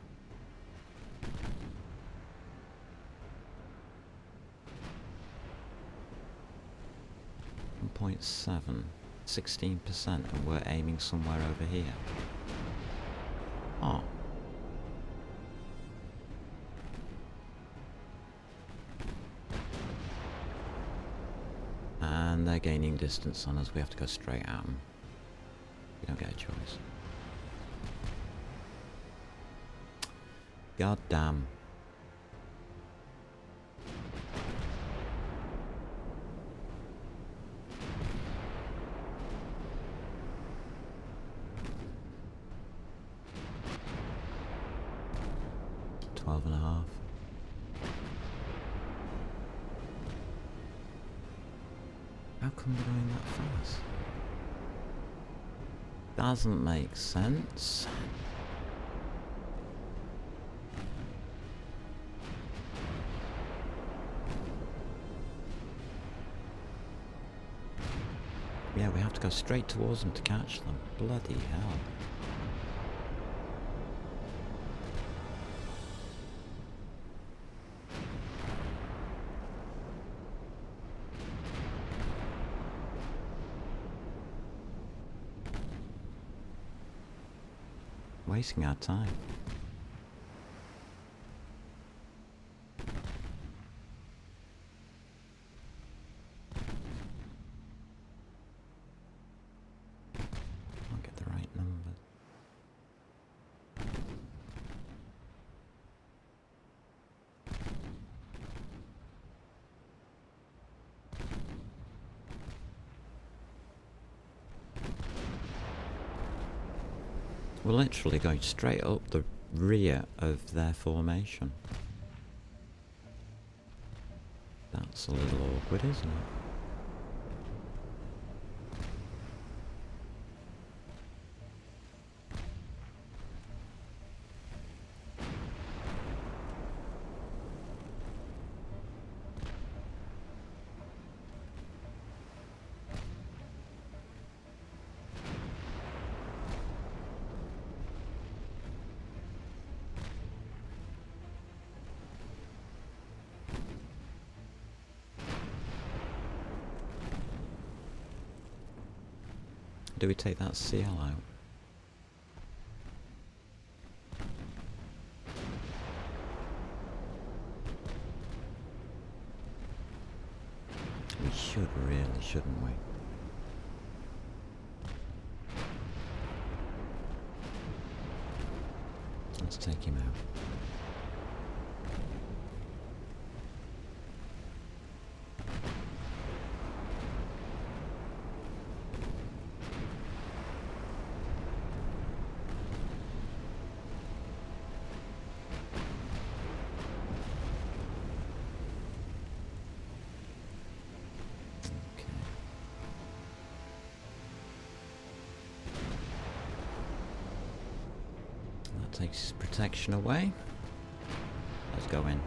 .7, 16%, and we're aiming somewhere over here. And they're gaining distance on us. We have to go straight at them. We don't get a choice. God damn. Twelve and a half. How come they're going that fast? Doesn't make sense. Yeah, we have to go straight towards them to catch them. Bloody hell. Wasting our time. I'll get the right number. We're literally going straight up the rear of their formation. That's a little awkward, isn't it? Do we take that CL out? We should really, shouldn't we? Let's take him out. Takes his protection away. Let's go in.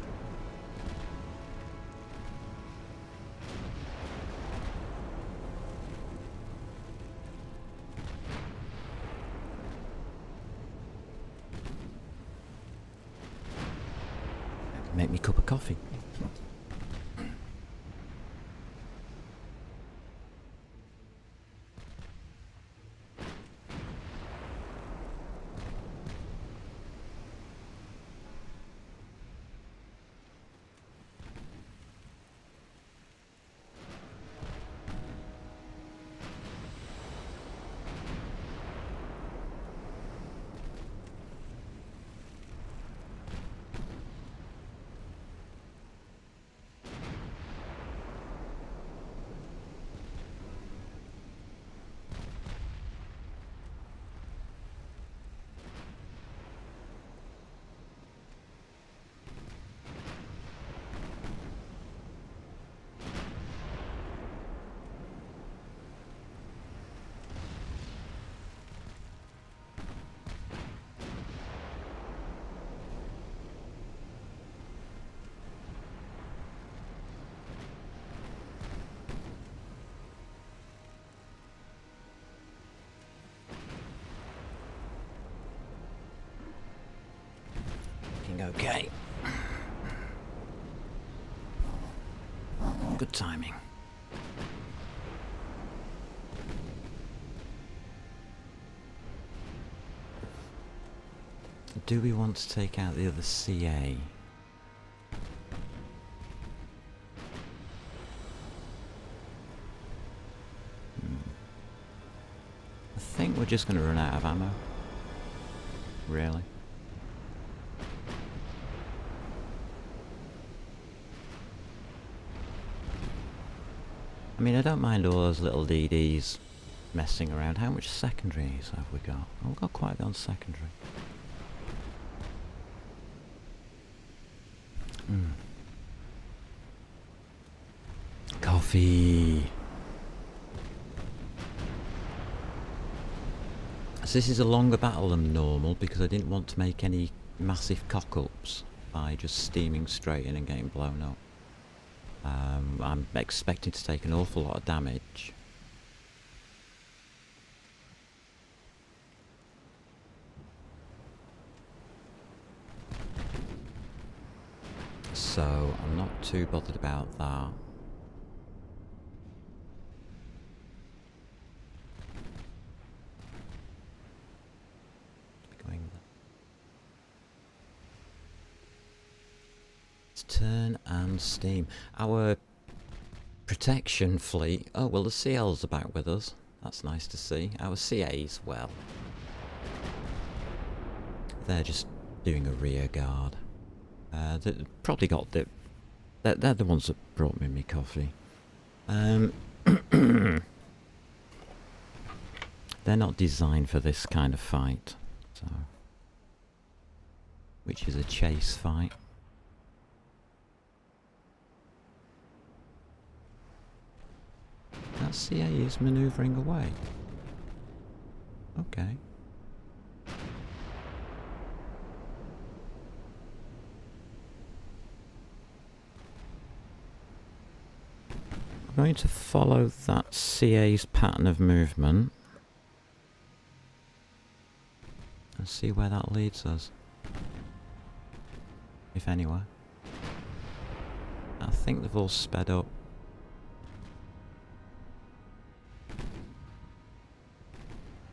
Make me a cup of coffee. Okay. Good timing. Do we want to take out the other CA? think we're just going to run out of ammo. Really. I mean, I don't mind all those little DDs messing around. How much secondaries have we got? Oh, we've got quite a bit on secondary. Coffee. So this is a longer battle than normal because I didn't want to make any massive cock-ups by just steaming straight in and getting blown up. I'm expecting to take an awful lot of damage. So I'm not too bothered about that. It's turn and steam. Our protection fleet. Oh well, the CLs are back with us. That's nice to see. Our CAs, well, they're just doing a rear guard. They probably got the. They're the ones that brought me my coffee. They're not designed for this kind of fight, so which is a chase fight. That CA is manoeuvring away. Okay. I'm going to follow that CA's pattern of movement and see where that leads us. If anywhere. I think they've all sped up.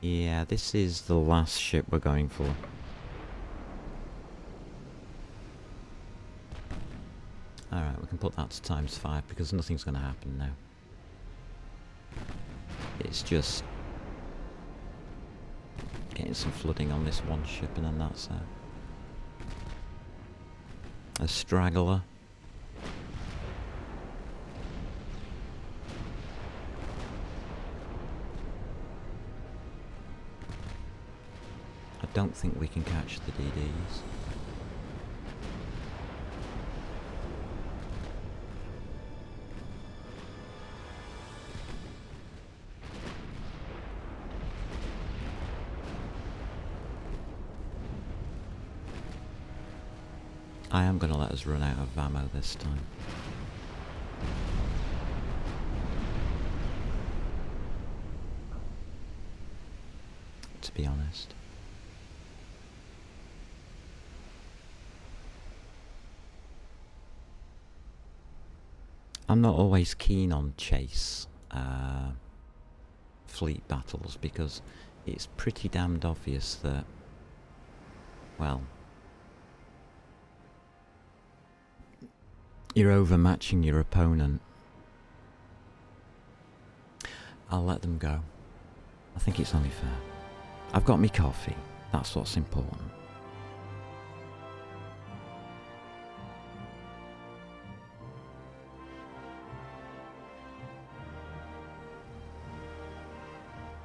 Yeah, this is the last ship we're going for. Alright, we can put that to ×5 because nothing's going to happen now. It's just getting some flooding on this one ship and then that's it. A straggler. I don't think we can catch the DDs. I am going to let us run out of ammo this time. To be honest. I'm not always keen on chase fleet battles because it's pretty damned obvious that, well, you're overmatching your opponent. I'll let them go. I think it's only fair. I've got me coffee. That's what's important.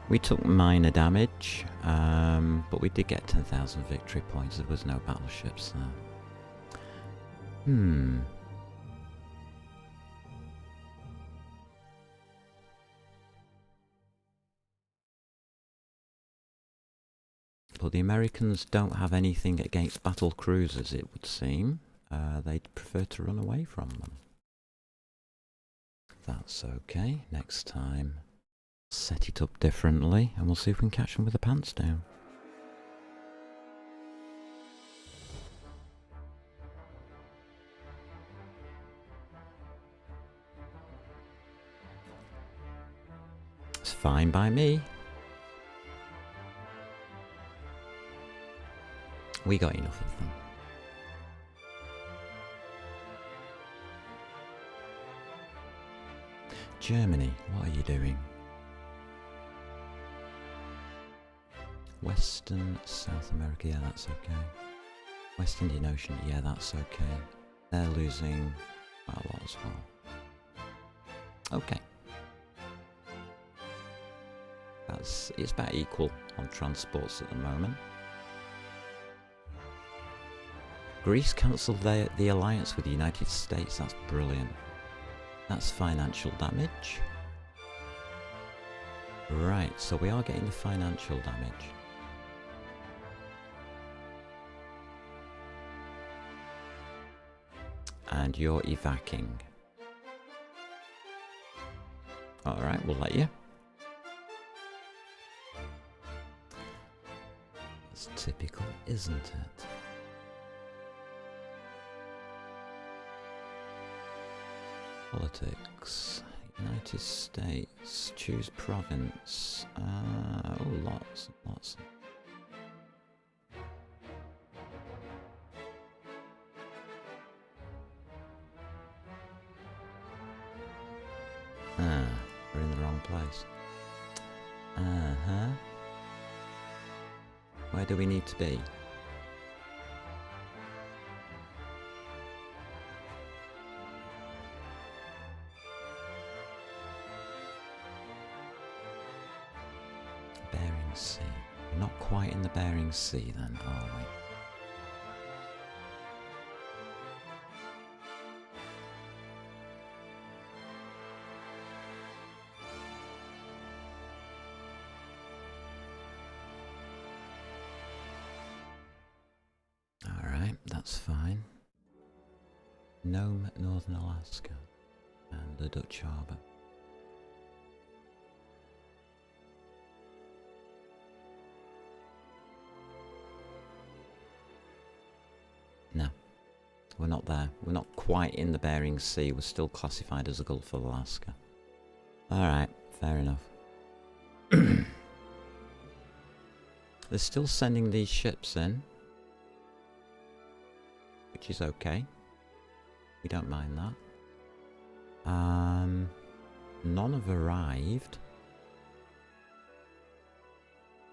We took minor damage, but we did get 10,000 victory points. There was no battleships there. But the Americans don't have anything against battle cruisers, it would seem. They'd prefer to run away from them. That's okay. Next time, set it up differently, and we'll see if we can catch them with the pants down. It's fine by me. We got enough of them. Germany, what are you doing? Western South America, yeah, that's okay. West Indian Ocean, yeah, that's okay. They're losing quite a lot as well. Okay. It's about equal on transports at the moment. Greece cancelled the alliance with the United States. That's brilliant. That's financial damage. Right, so we are getting the financial damage. And you're evacing. Alright, we'll let you. That's typical, isn't it? Politics. United States. Choose province. Oh, lots and lots. We're in the wrong place. Where do we need to be? Bering Sea. We're not quite in the Bering Sea then, are we? Alright, that's fine. Nome, Northern Alaska, and the Dutch Harbour. No, we're not there. We're not quite in the Bering Sea. We're still classified as the Gulf of Alaska. Alright, fair enough. They're still sending these ships in, which is okay. We don't mind that. None have arrived.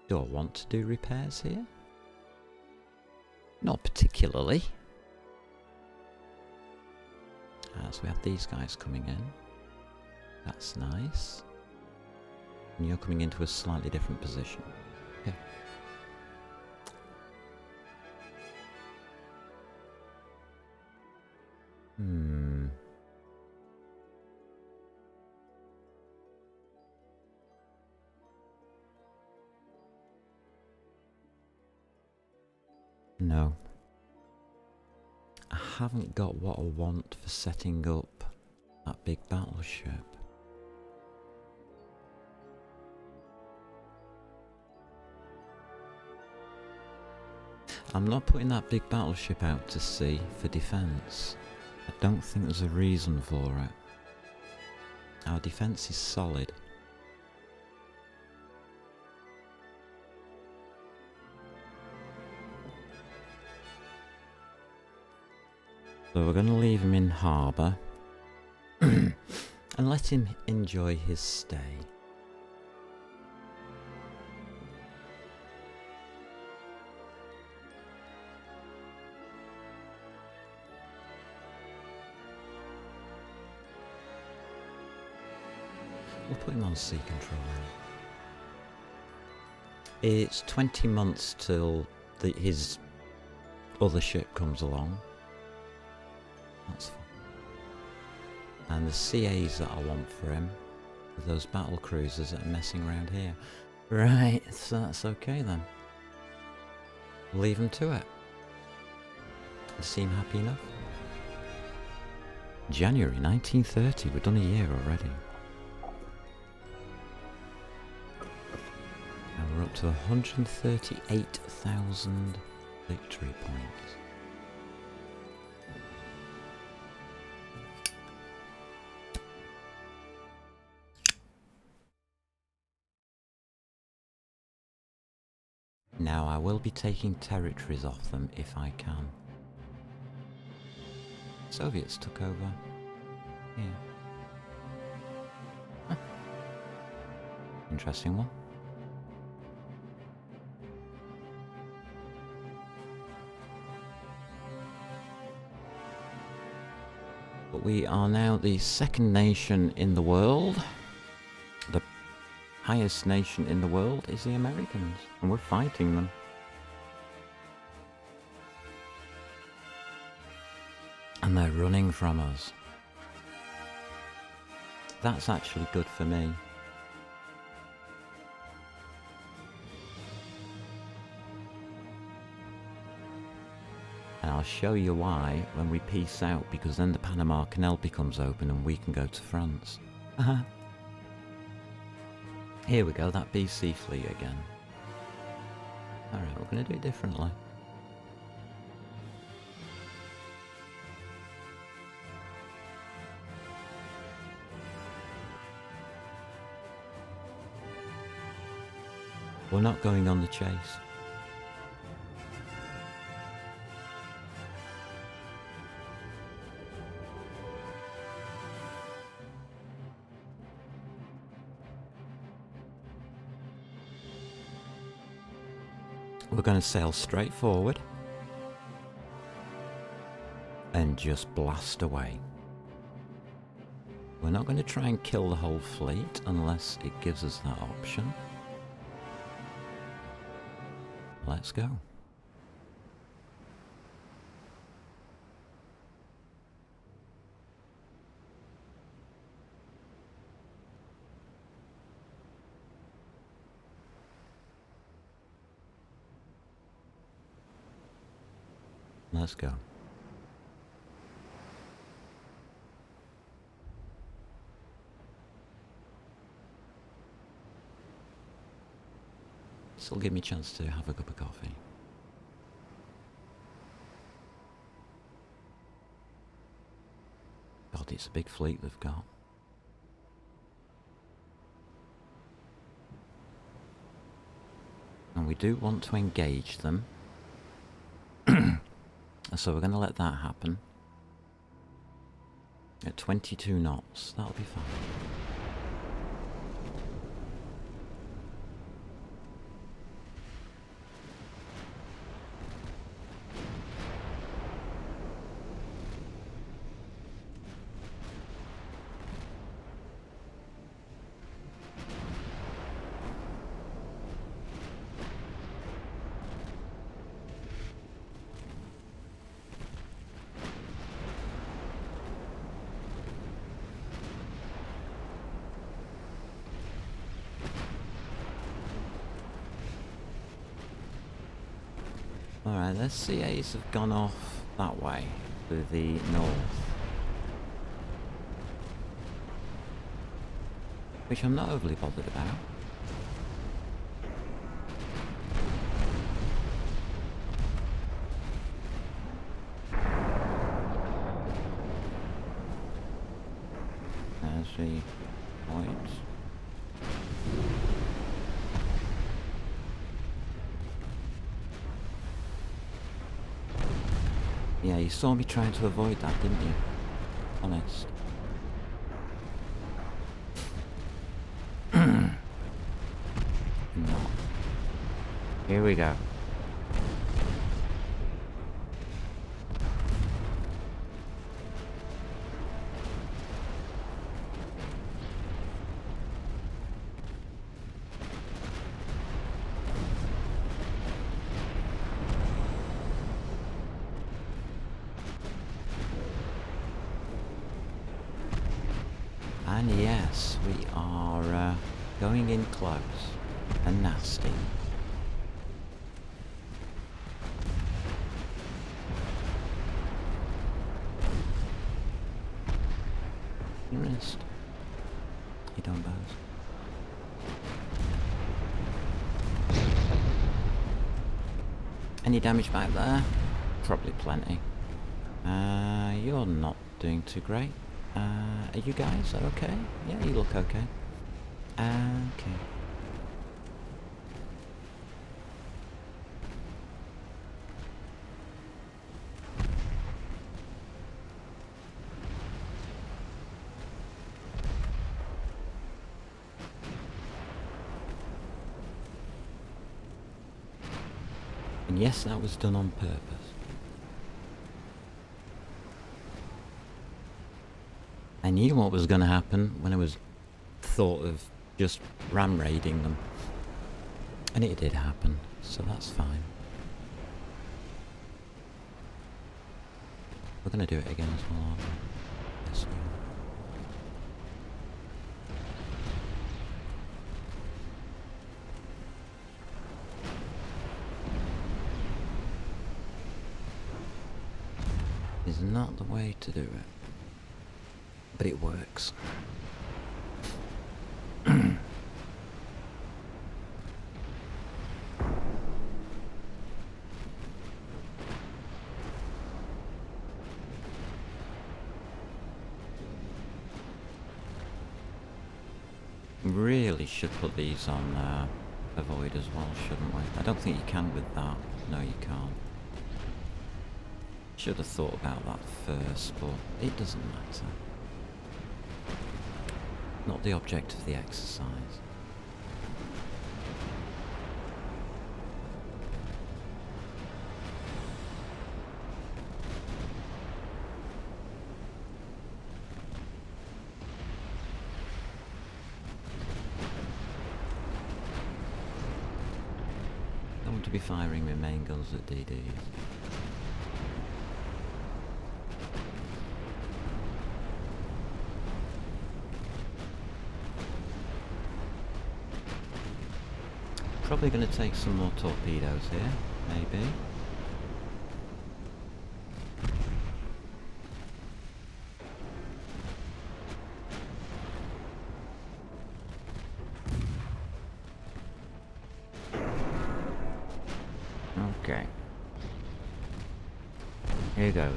Do I want to do repairs here? Not particularly. So we have these guys coming in. That's nice. And you're coming into a slightly different position. Okay. No. I haven't got what I want for setting up that big battleship. I'm not putting that big battleship out to sea for defence. I don't think there's a reason for it. Our defence is solid. So we're going to leave him in harbour and let him enjoy his stay. We'll put him on sea control now. It's 20 months till his other ship comes along. That's fine. And the CAs that I want for him are those battle cruisers that are messing around here. Right, so that's okay then. Leave them to it. They seem happy enough. January 1930, we've done a year already. And we're up to 138,000 victory points. Now I will be taking territories off them if I can. Soviets took over here. Huh. Interesting one. But we are now the second nation in the world. The highest nation in the world is the Americans, and we're fighting them. And they're running from us. That's actually good for me. And I'll show you why when we peace out, because then the Panama Canal becomes open and we can go to France. Here we go, that BC fleet again. Alright, we're going to do it differently. We're not going on the chase. We're going to sail straight forward and just blast away. We're not going to try and kill the whole fleet unless it gives us that option. Let's go. Let's go. This will give me a chance to have a cup of coffee. God, it's a big fleet they've got. And we do want to engage them. So we're going to let that happen. At 22 knots, that'll be fine. Alright, their CAs have gone off that way, to the north. Which I'm not overly bothered about. There's the point. Yeah, you saw me trying to avoid that, didn't you? Honest. No. Here we go. And yes, we are going in close and nasty. You missed. You don't buzz. Any damage back there? Probably plenty. You're not doing too great. Are you guys okay? Yeah, you look okay. Okay. And yes, that was done on purpose. I knew what was going to happen when I was thought of just ram raiding them. And it did happen, so that's fine. We're going to do it again as well, aren't we? Yes, we are. Is not the way to do it, but it works. Really should put these on avoid as well, shouldn't we? I don't think you can with that. No, you can't. Should have thought about that first, but it doesn't matter. Not the object of the exercise. I want to be firing my main guns at DDs. Probably going to take some more torpedoes here, maybe. Okay. Here goes.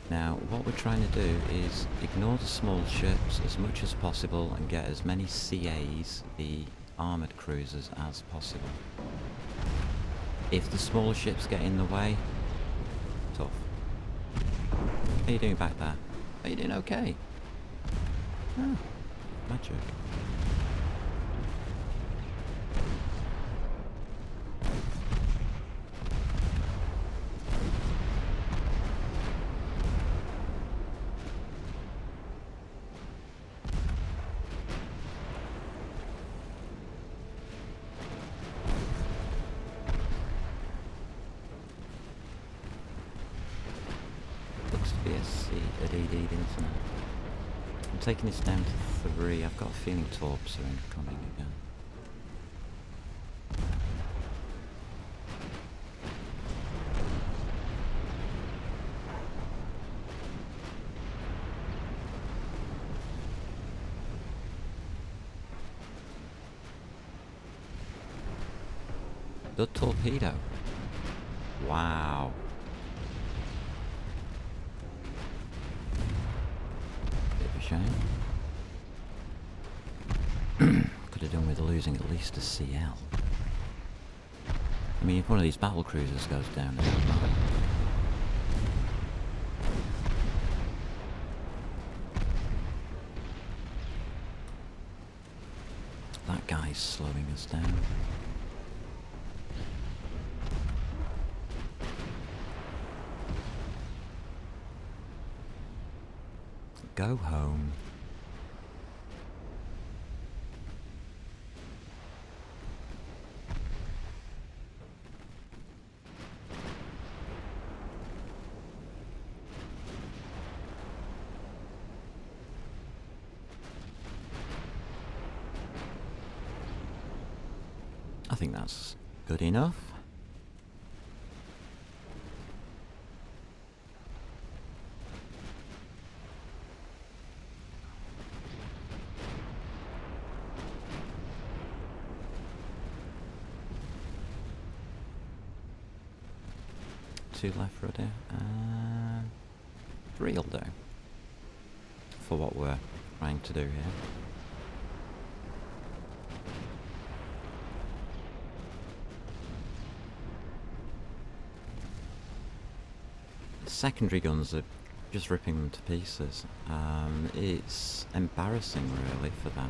Now, what we're trying to do is ignore the small ships as much as possible and get as many CAs, the armoured cruisers, as possible. If the smaller ships get in the way, tough. How are you doing back there? Are you doing okay? Oh, magic. Looks to be a C at ED, isn't it? I'm taking this down to 3. I've got a feeling torps are incoming again. The torpedo. Wow. Bit of a shame. Could have done with losing at least a CL. I mean, if one of these battle cruisers goes down, it doesn't matter. That guy's slowing us down. Go home. I think that's good enough. Two left rudder, 3 will do for what we're trying to do here. secondary guns are just ripping them to pieces. It's embarrassing, really, for them.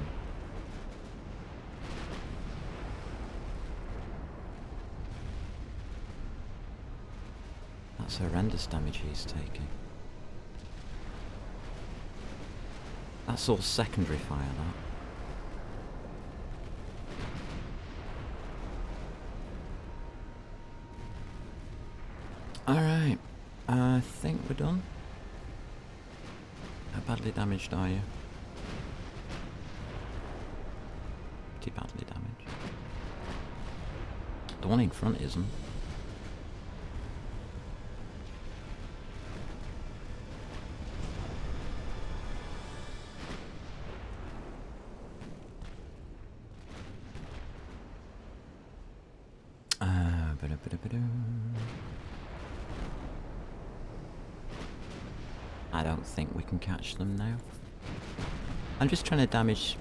That's horrendous damage he's taking. That's all secondary fire, that. Alright, I think we're done. How badly damaged are you? Pretty badly damaged. The one in front isn't. I don't think we can catch them now. I'm just trying to damage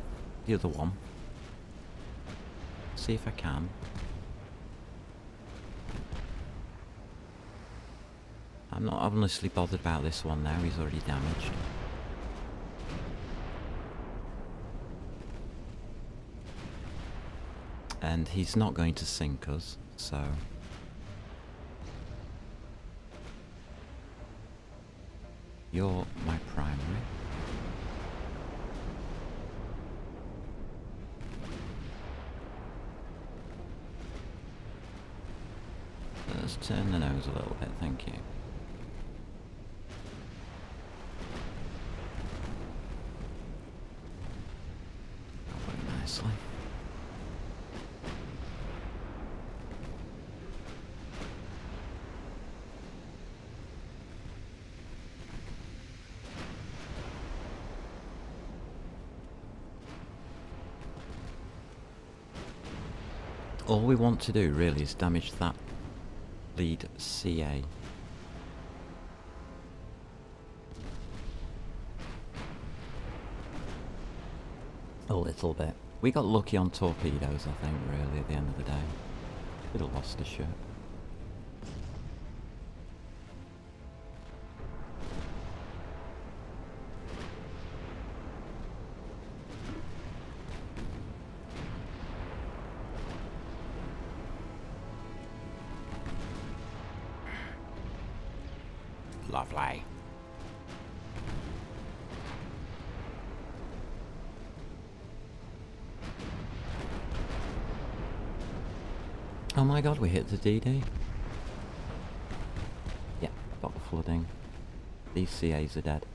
the other one. See if I can. I'm not honestly bothered about this one now, he's already damaged. And he's not going to sink us, so... You're my primary. Let's turn the nose a little bit, thank you. Very nicely. All we want to do really is damage that lead CA. A little bit. We got lucky on torpedoes, I think, really, at the end of the day. Could have lost a ship. Lovely. Oh my god, we hit the DD. Yeah, got the flooding. These CAs are dead.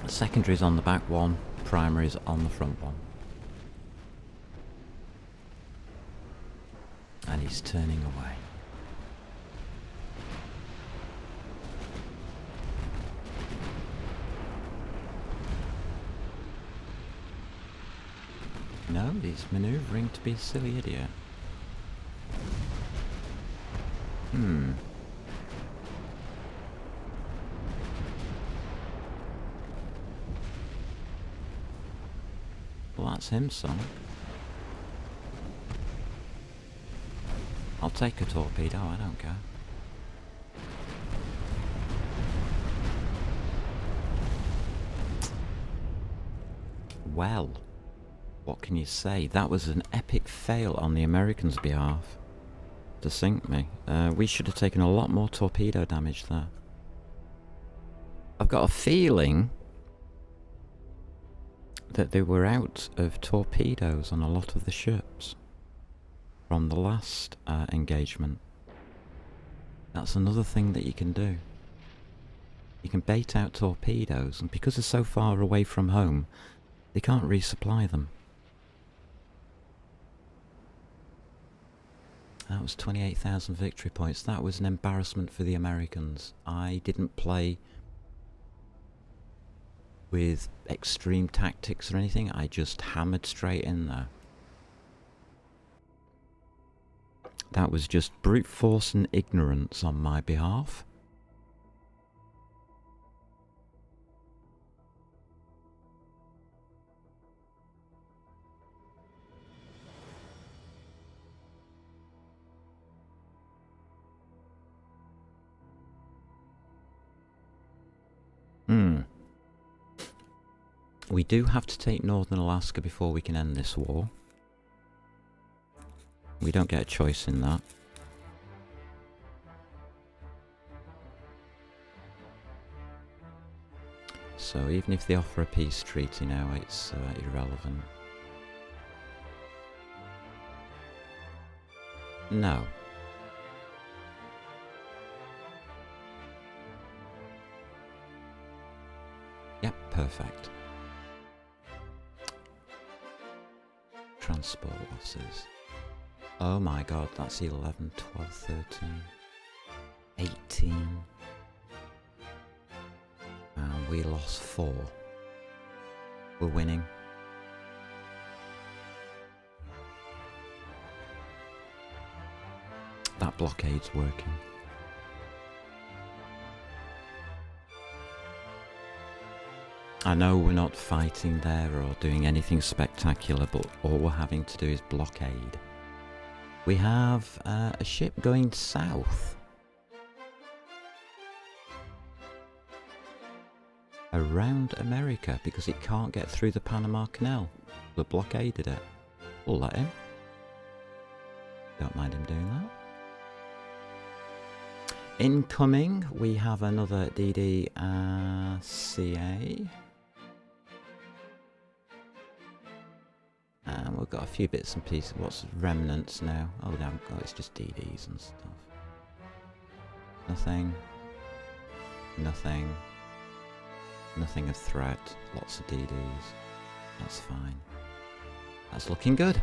Secondary's on the back one, primary's on the front one. And he's turning away. No, he's manoeuvring to be a silly idiot. Well, that's him, son. I'll take a torpedo, I don't care. Well, what can you say? That was an epic fail on the Americans' behalf to sink me. We should have taken a lot more torpedo damage there. I've got a feeling that they were out of torpedoes on a lot of the ships from the last engagement. That's another thing that you can do. You can bait out torpedoes, and because they're so far away from home, they can't resupply them. That was 28,000 victory points. That was an embarrassment for the Americans. I didn't play with extreme tactics or anything. I just hammered straight in there. That was just brute force and ignorance on my behalf. We do have to take Northern Alaska before we can end this war. We don't get a choice in that. So even if they offer a peace treaty now, it's irrelevant. No. Yep, perfect. Transport losses. Oh my god, that's 11, 12, 13, 18. And we lost 4. We're winning. That blockade's working. I know we're not fighting there or doing anything spectacular, but all we're having to do is blockade. We have a ship going south. Around America because it can't get through the Panama Canal. We blockaded it. We'll let him. Don't mind him doing that. Incoming, we have another DDCA. And we've got a few bits and pieces. What's remnants now? Oh, damn, God, it's just DDs and stuff. Nothing. Nothing. Nothing of threat. Lots of DDs. That's fine. That's looking good.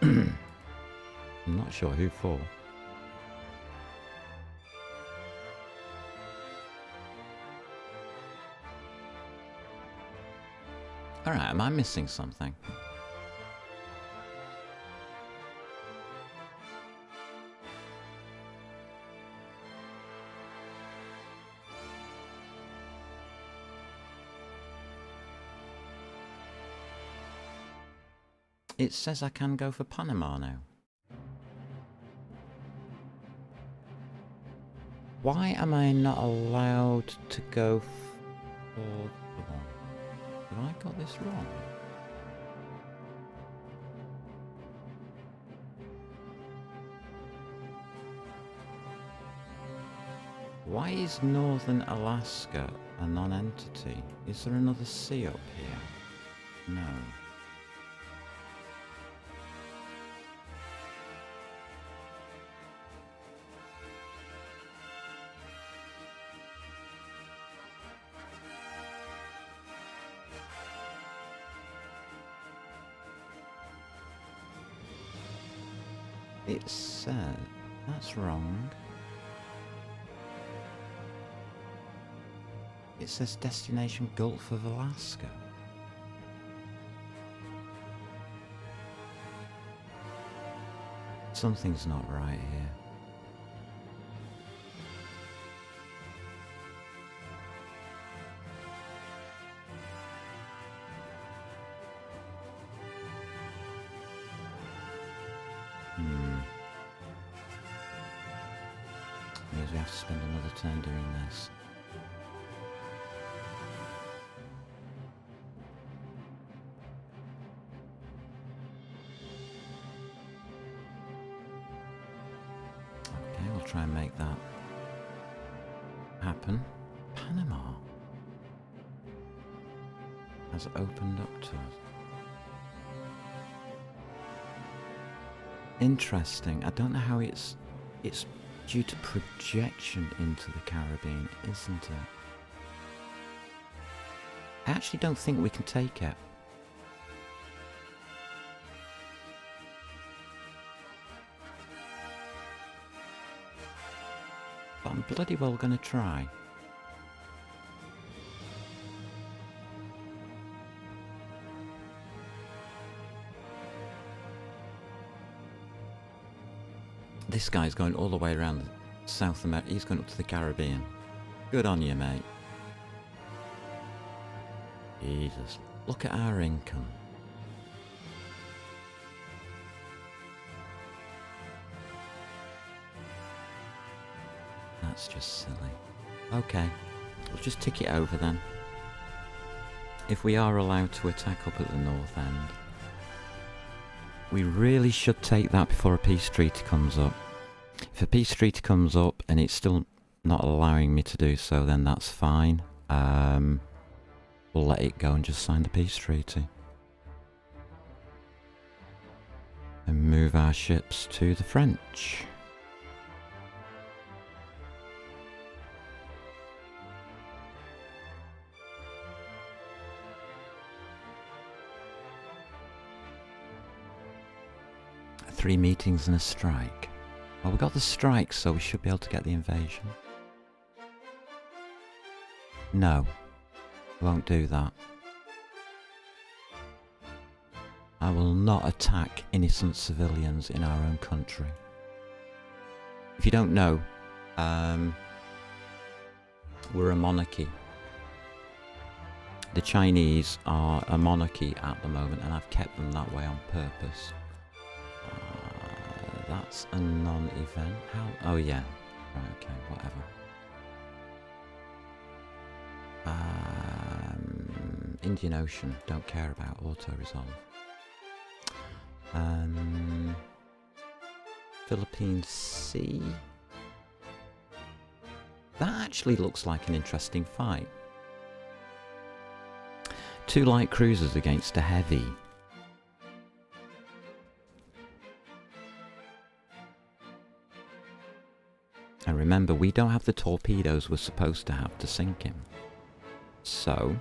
I'm not sure who for. Alright, am I missing something? It says I can go for Panama now. Why am I not allowed to go for the one? Have I got this wrong? Why is Northern Alaska a non-entity? Is there another sea up here? No. It said, that's wrong. It says destination Gulf of Alaska. Something's not right here. Means we have to spend another turn doing this. Okay, we'll try and make that happen. Panama has opened up to us. Interesting. I don't know how it's due to projection into the Caribbean, isn't it? I actually don't think we can take it. But I'm bloody well going to try. This guy's going all the way around South America. He's going up to the Caribbean. Good on you, mate. Jesus. Look at our income. That's just silly. Okay. We'll just tick it over then. if we are allowed to attack up at the north end, we really should take that before a peace treaty comes up. If a peace treaty comes up and it's still not allowing me to do so, then that's fine. We'll let it go and just sign the peace treaty. And move our ships to the French. Three meetings and a strike. Well, we got the strike, so we should be able to get the invasion. No, we won't do that. I will not attack innocent civilians in our own country. If you don't know, we're a monarchy. The Chinese are a monarchy at the moment, and I've kept them that way on purpose. That's a non-event. How? Oh yeah. Right. Okay. Whatever. Indian Ocean. Don't care about auto-resolve. Philippine Sea. That actually looks like an interesting fight. 2 light cruisers against a heavy. And remember, we don't have the torpedoes we're supposed to have to sink him. So,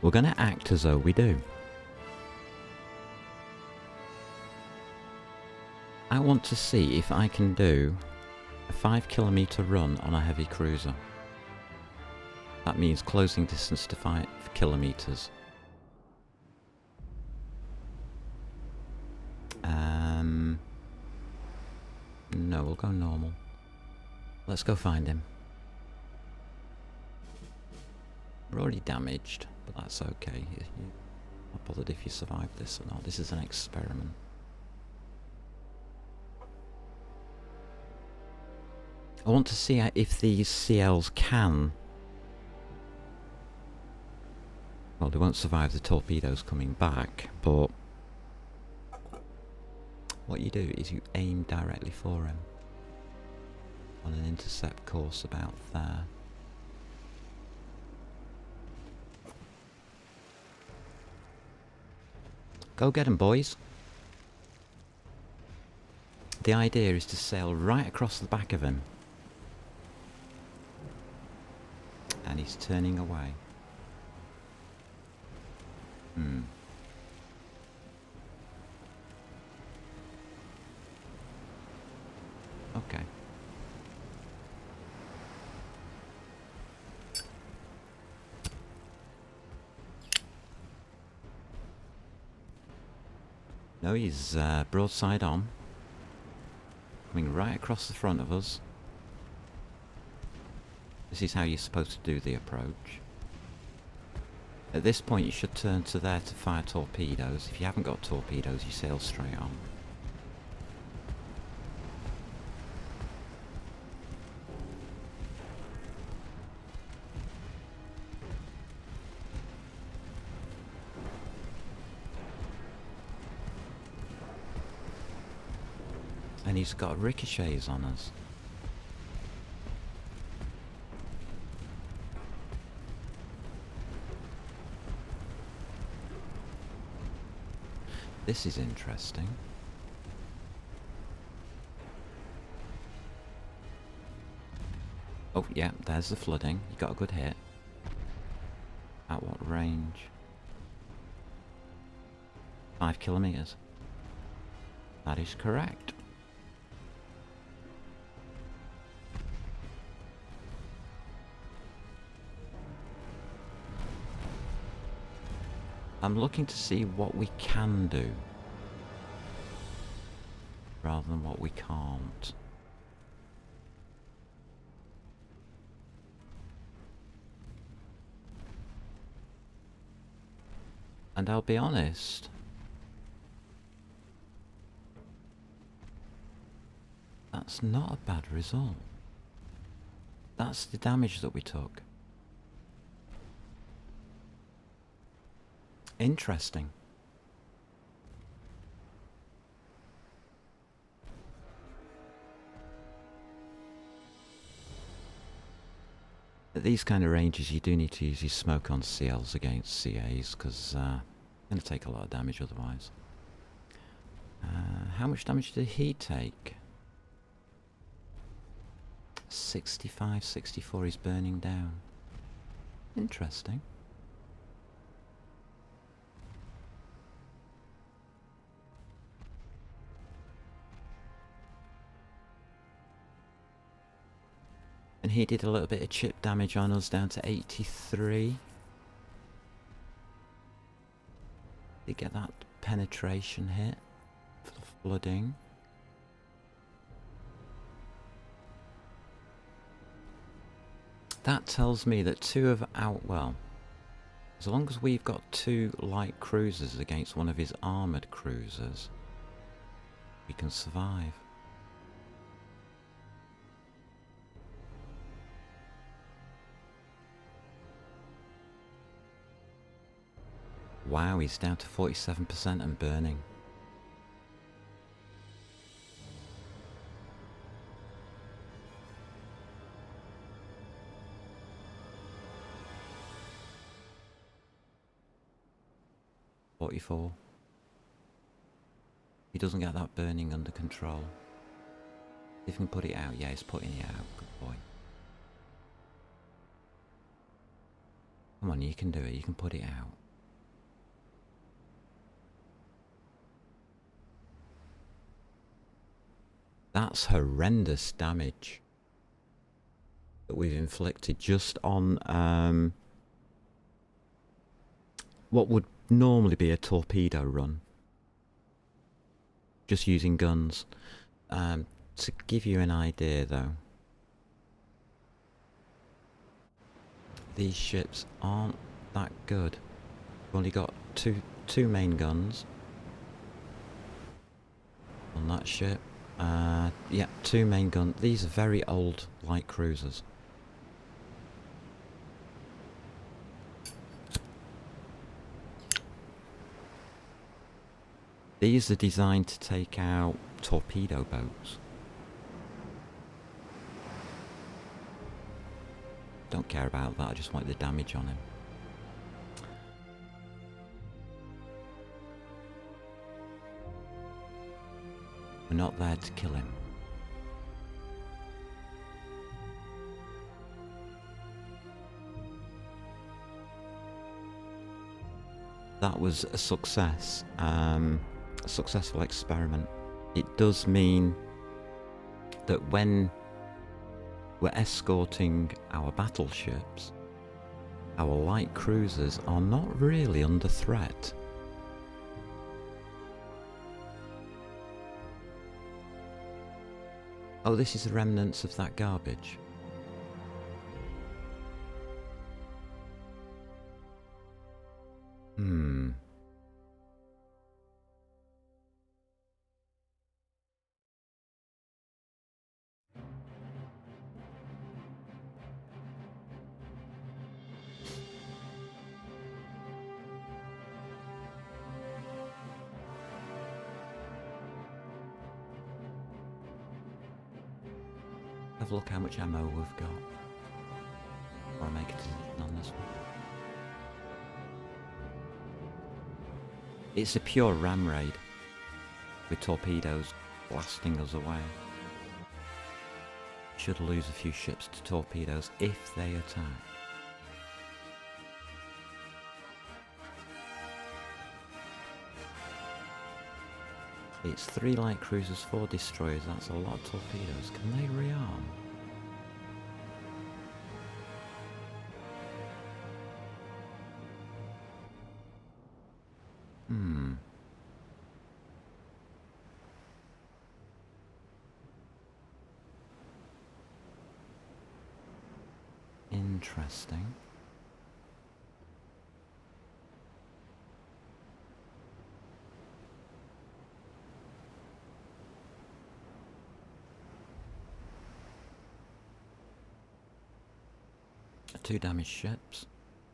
we're going to act as though we do. I want to see if I can do a 5-kilometer run on a heavy cruiser. That means closing distance to 5 kilometers. No, we'll go normal. Let's go find him. We're already damaged, but that's okay. You're not bothered if you survive this or not. This is an experiment. I want to see if these CLs can... Well, they won't survive the torpedoes coming back, but... What you do is you aim directly for him. On an intercept course about there. Go get him, boys. The idea is to sail right across the back of him. And he's turning away. Okay. No, he's broadside on. Coming right across the front of us. This is how you're supposed to do the approach. At this point you should turn to there to fire torpedoes. If you haven't got torpedoes, you sail straight on. And he's got ricochets on us. This is interesting. Oh yeah, there's the flooding. You got a good hit. At what range? 5 kilometers. That is correct. I'm looking to see what we can do rather than what we can't. And I'll be honest, that's not a bad result. That's the damage that we took. Interesting. At these kind of ranges, you do need to use your smoke on CLs against CAs, because it's going to take a lot of damage otherwise. How much damage did he take? 65, 64, he's burning down. Interesting. And he did a little bit of chip damage on us, down to 83. Did get that penetration hit for the flooding. That tells me that two of our, well, as long as we've got 2 light cruisers against one of his armoured cruisers, we can survive. Wow, he's down to 47% and burning. He doesn't get that burning under control. If he can put it out, yeah, he's putting it out. Good boy. Come on, you can do it. You can put it out. That's horrendous damage that we've inflicted just on what would normally be a torpedo run. Just using guns. To give you an idea though, these ships aren't that good. We've only got two main guns on that ship. Yeah, 2 main guns. These are very old light cruisers. These are designed to take out torpedo boats. Don't care about that, I just want the damage on him. We're not there to kill him. That was a success, a successful experiment. It does mean that when we're escorting our battleships, our light cruisers are not really under threat. Oh, this is the remnants of that garbage. Have a look how much ammo we've got. Before I make a decision on this one. It's a pure ram raid, with torpedoes blasting us away. Should lose a few ships to torpedoes if they attack. It's 3 light cruisers, 4 destroyers. That's a lot of torpedoes. Can they rearm? Interesting. Two damaged ships.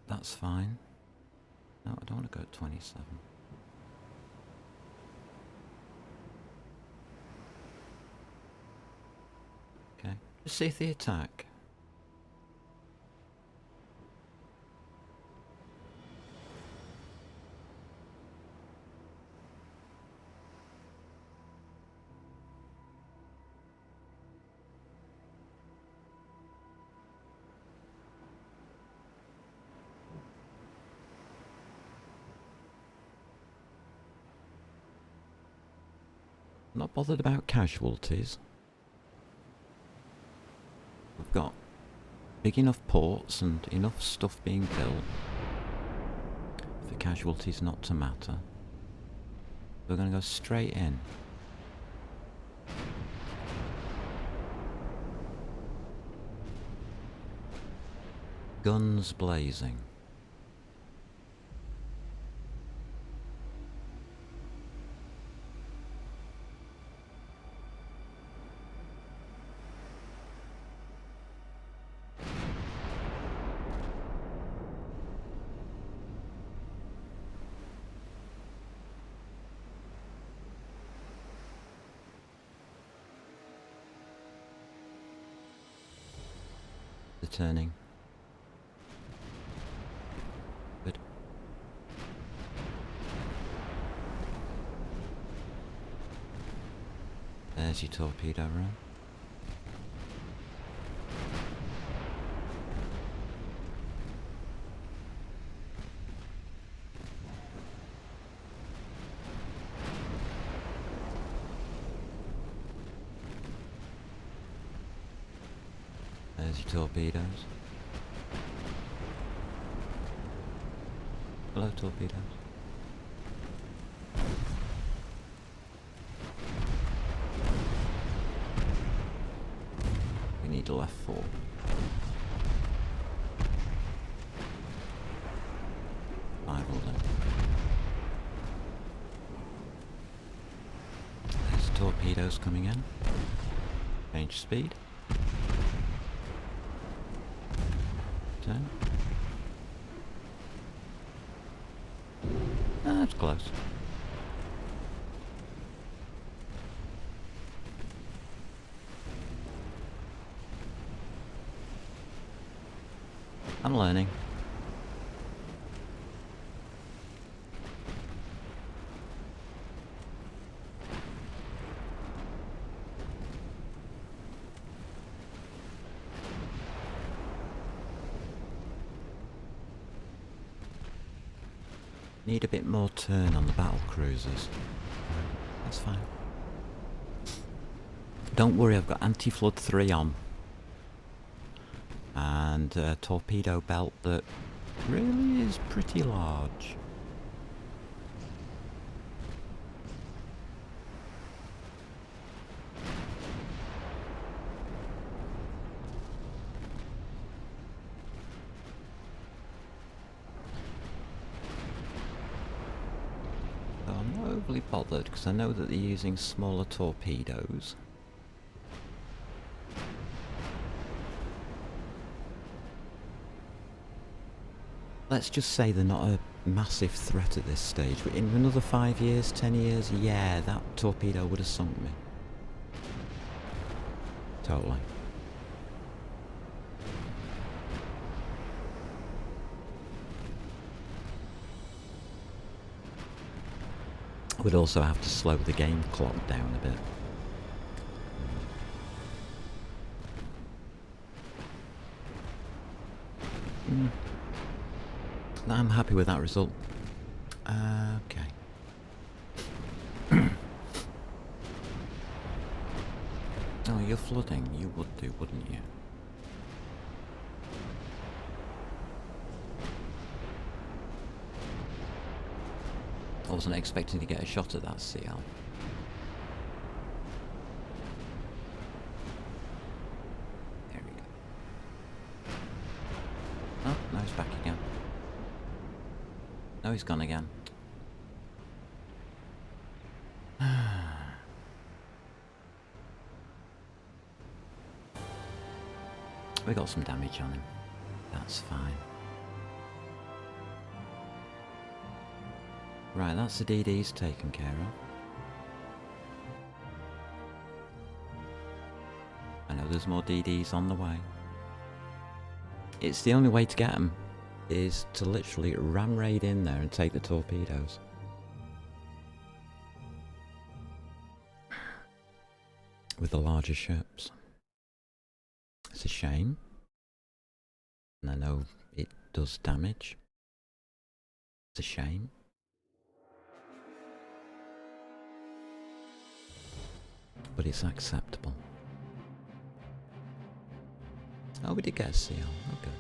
That's fine. No, I don't want to go at 27. Okay, just see if they attack. Not bothered about casualties. We've got big enough ports and enough stuff being built for casualties not to matter. We're going to go straight in. Guns blazing. The turning. Good. There's your torpedo run. There's your torpedoes. Hello, torpedoes. We need a left 4. Five will do. There's torpedoes coming in. Change speed. Turn. That's close. I'm learning. Need a bit more turn on the battle cruisers. That's fine. Don't worry, I've got anti-flood 3 on. And a torpedo belt that really is pretty large. So I'm not overly bothered because I know that they're using smaller torpedoes. Let's just say they're not a massive threat at this stage, but in another 5 years, 10 years, yeah, that torpedo would have sunk me. Totally. We'd also have to slow the game clock down a bit. I'm happy with that result. Okay. Oh, you're flooding. You would do, wouldn't you? I wasn't expecting to get a shot at that CL. There we go. Oh, no, he's back again. No, he's gone again. We got some damage on him. That's fine. Right, that's the DDs taken care of. I know there's more DDs on the way. It's the only way to get them, is to literally ram raid in there and take the torpedoes. With the larger ships. It's a shame. And I know it does damage. It's a shame. But it's acceptable. Oh, we did get a seal. Oh, good.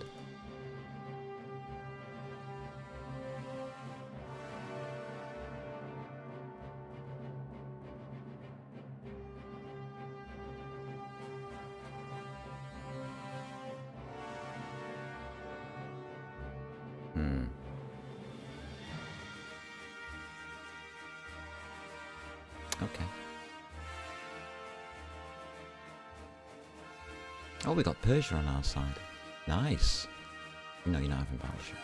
Okay. Oh, we got Persia on our side. Nice. No, you're not having battleship.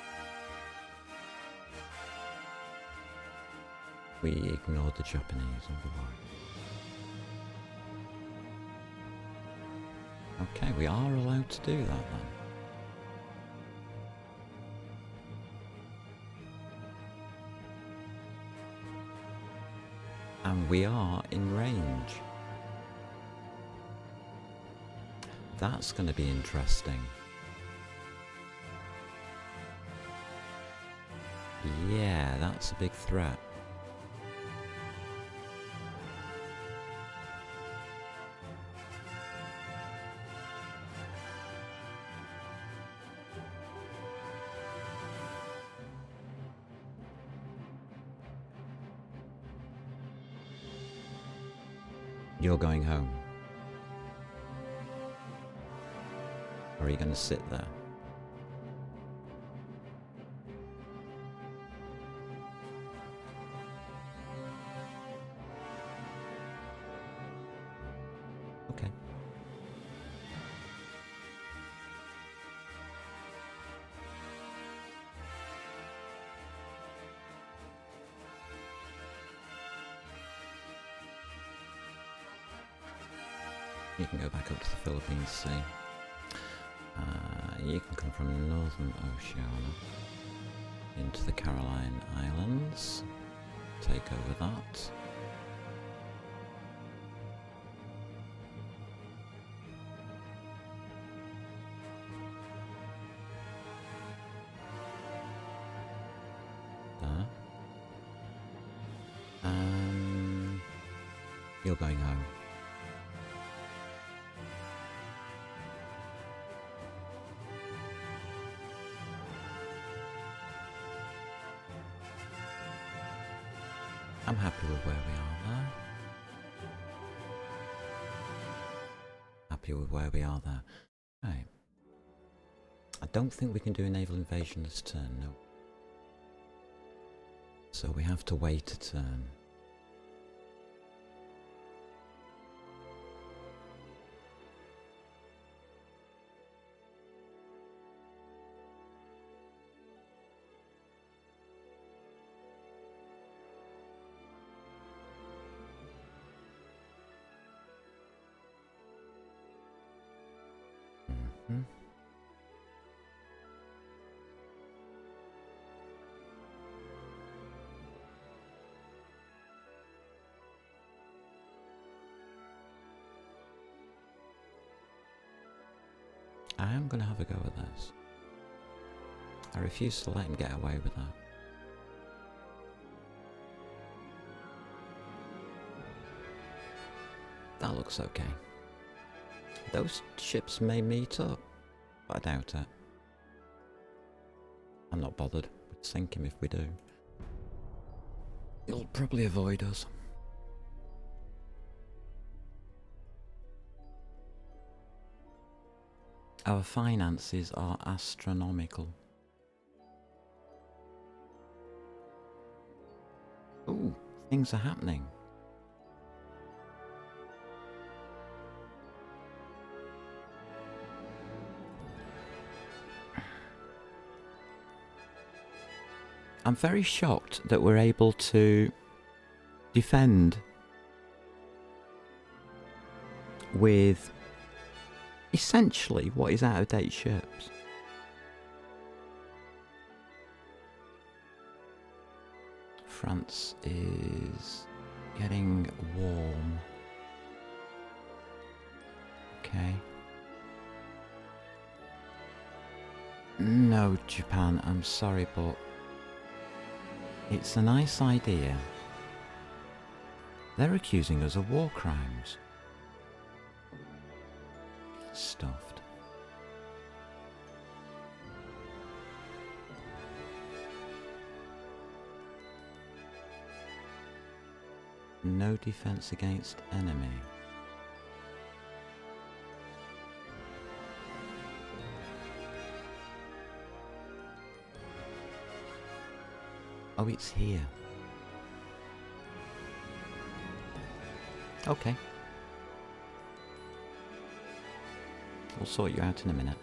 We ignored the Japanese all the way. Okay, we are allowed to do that then. And we are in range. That's going to be interesting. Yeah, that's a big threat. You're going home. Or are you going to sit there? Okay. You can go back up to the Philippines Sea. You can come from Northern Oceania into the Caroline Islands. Take over that. There. You're going home. I'm happy with where we are there. Happy with where we are there. Right. I don't think we can do a naval invasion this turn, no. So we have to wait a turn. I am going to have a go at this. I refuse to let him get away with that. That looks okay. Those ships may meet up, but I doubt it. I'm not bothered. We'd sink him if we do. He'll probably avoid us. Our finances are astronomical. Ooh, things are happening. I'm very shocked that we're able to defend with essentially what is out-of-date ships. France is getting warm. Okay. No, Japan, I'm sorry, but it's a nice idea. They're accusing us of war crimes. Stuffed. No defense against enemy. Oh, it's here. Okay. We'll sort you out in a minute.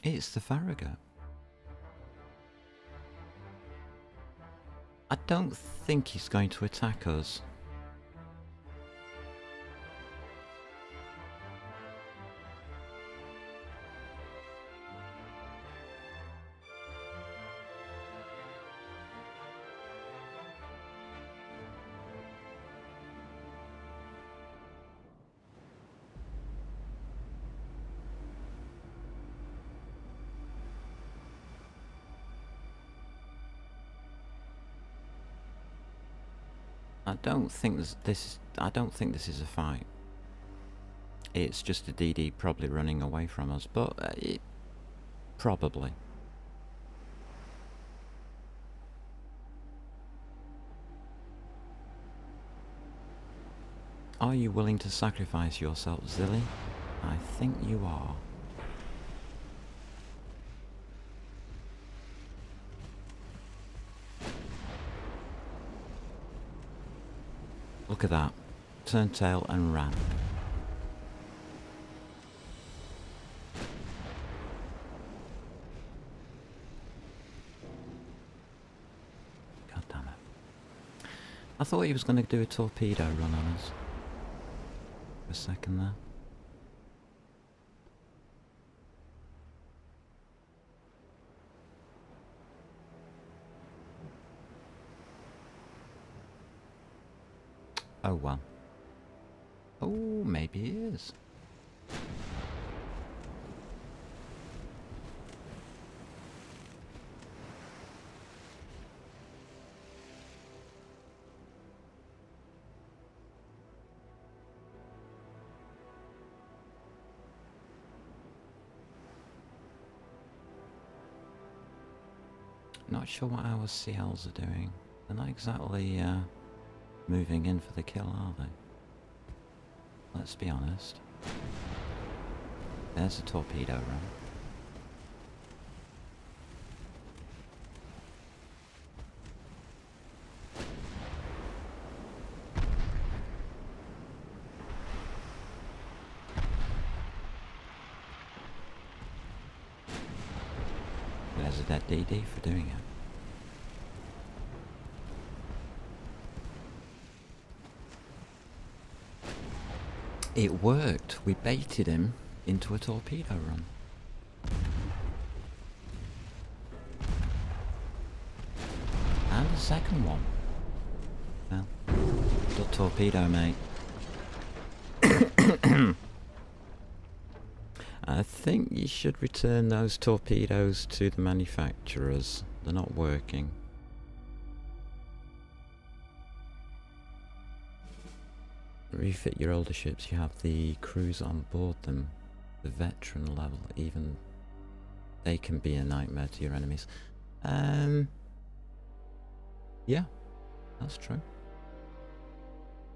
It's the Farragut. I don't think he's going to attack us. I don't think this is a fight. It's just a DD probably running away from us, but probably. Are you willing to sacrifice yourself, Zilly? I think you are. Look at that. Turned tail and ran. God damn it. I thought he was going to do a torpedo run on us. For a second there. Oh well. Oh, maybe he is. Not sure what our CLs are doing. They're not exactly moving in for the kill, are they? Let's be honest. There's a torpedo run. There's a dead DD for doing it. It worked. We baited him into a torpedo run. And a second one. Well, good torpedo, mate. I think you should return those torpedoes to the manufacturers. They're not working. Refit your older ships. You have the crews on board them. The veteran level, even they can be a nightmare to your enemies. Yeah, that's true.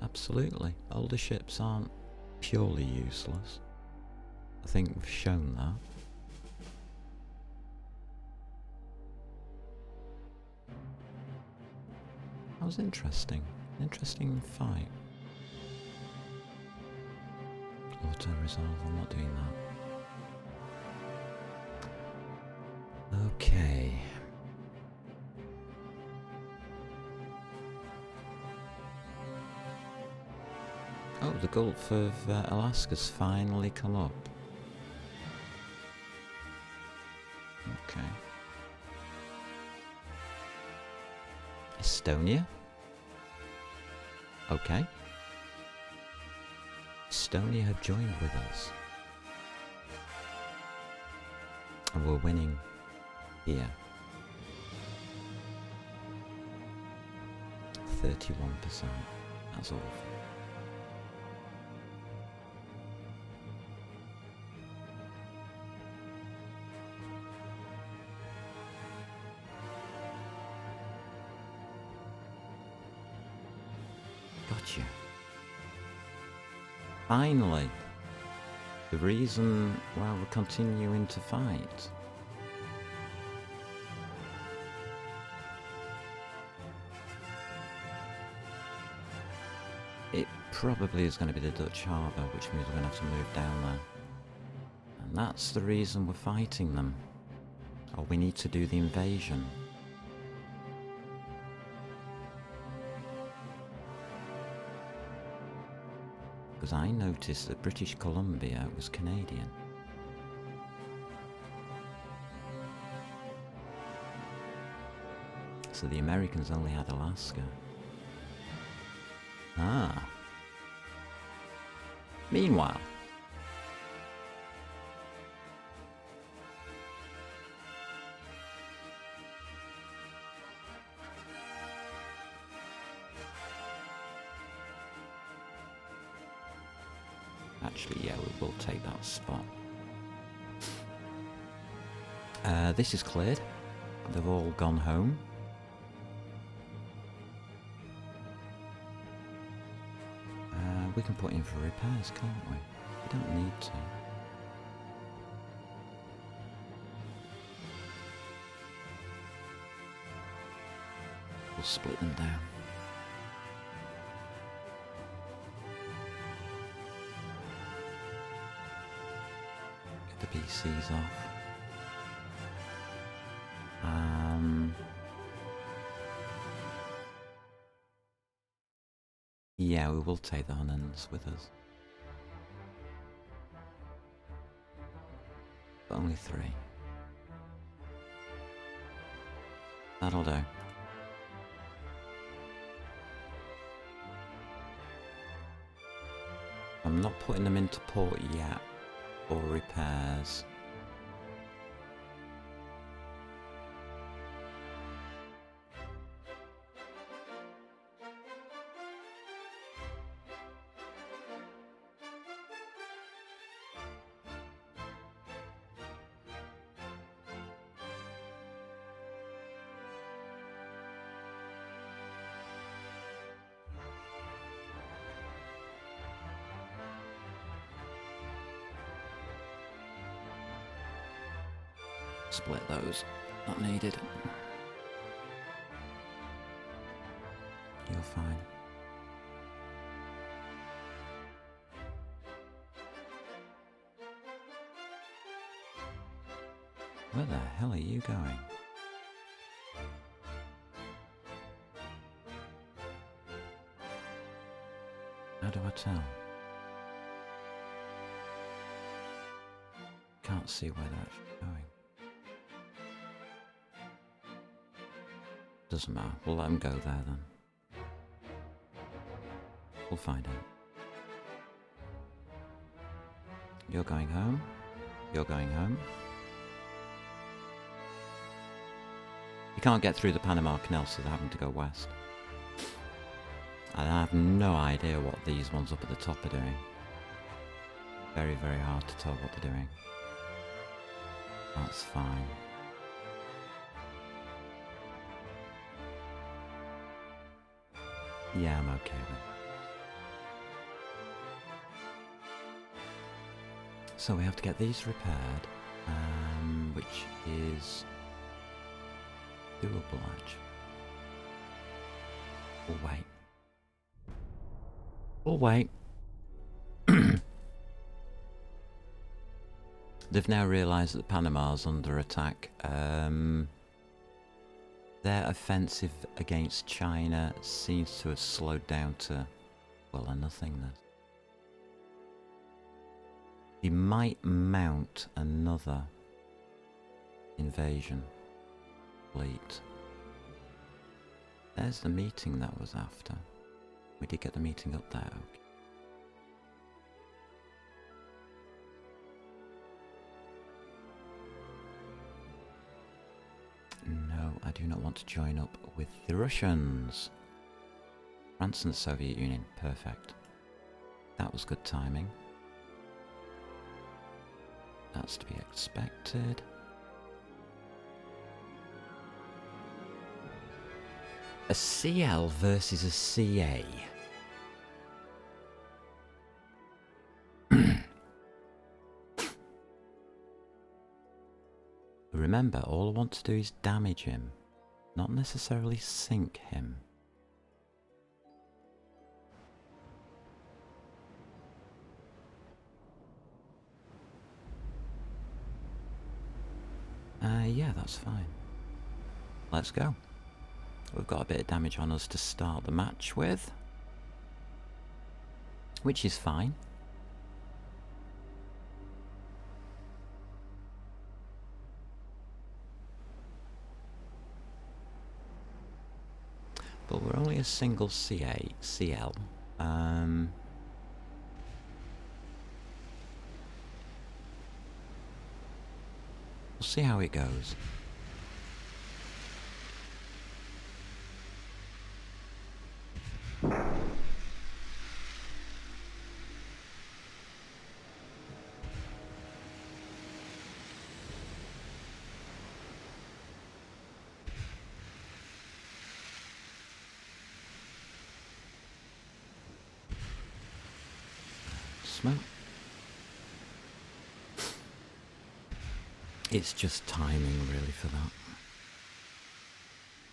Absolutely. Older ships aren't purely useless. I think we've shown that. That was interesting. Interesting fight. Auto-resolve, I'm not doing that. Okay. Oh, the Gulf of Alaska's finally come up. Okay. Estonia? Okay. Estonia have joined with us. And we're winning here. 31%. That's awful. Gotcha. Finally, the reason why we're continuing to fight. It probably is going to be the Dutch harbour, which means we're going to have to move down there. And that's the reason we're fighting them. Or we need to do the invasion. Because I noticed that British Columbia was Canadian. So the Americans only had Alaska. Ah. Meanwhile. Actually, yeah, we will take that spot. This is cleared. They've all gone home. We can put in for repairs, can't we? We don't need to. We'll split them down. Get the PCs off. Yeah, we will take the Hunnans with us. But only 3. That'll do. I'm not putting them into port yet for repairs. Split those. Not needed. You're fine. Where the hell are you going? How do I tell? Can't see where they're actually going. Doesn't matter. We'll let them go there then. We'll find out. You're going home. You're going home. You can't get through the Panama Canal, so they're having to go west. And I have no idea what these ones up at the top are doing. Very, very hard to tell what they're doing. That's fine. Yeah, I'm okay with it. So we have to get these repaired, which is doable actually. We'll wait. We'll wait. They've now realised that Panama's under attack. Their offensive against China seems to have slowed down to, well, a nothingness. He might mount another invasion fleet. There's the meeting that was after. We did get the meeting up there. Okay. No, I do not want to join up with the Russians. France and the Soviet Union. Perfect. That was good timing. That's to be expected. A CL versus a CA. Remember, all I want to do is damage him, not necessarily sink him. Yeah, that's fine. Let's go. We've got a bit of damage on us to start the match with, which is fine. But we're only a single CL. We'll see how it goes. Smoke. It's just timing really for that.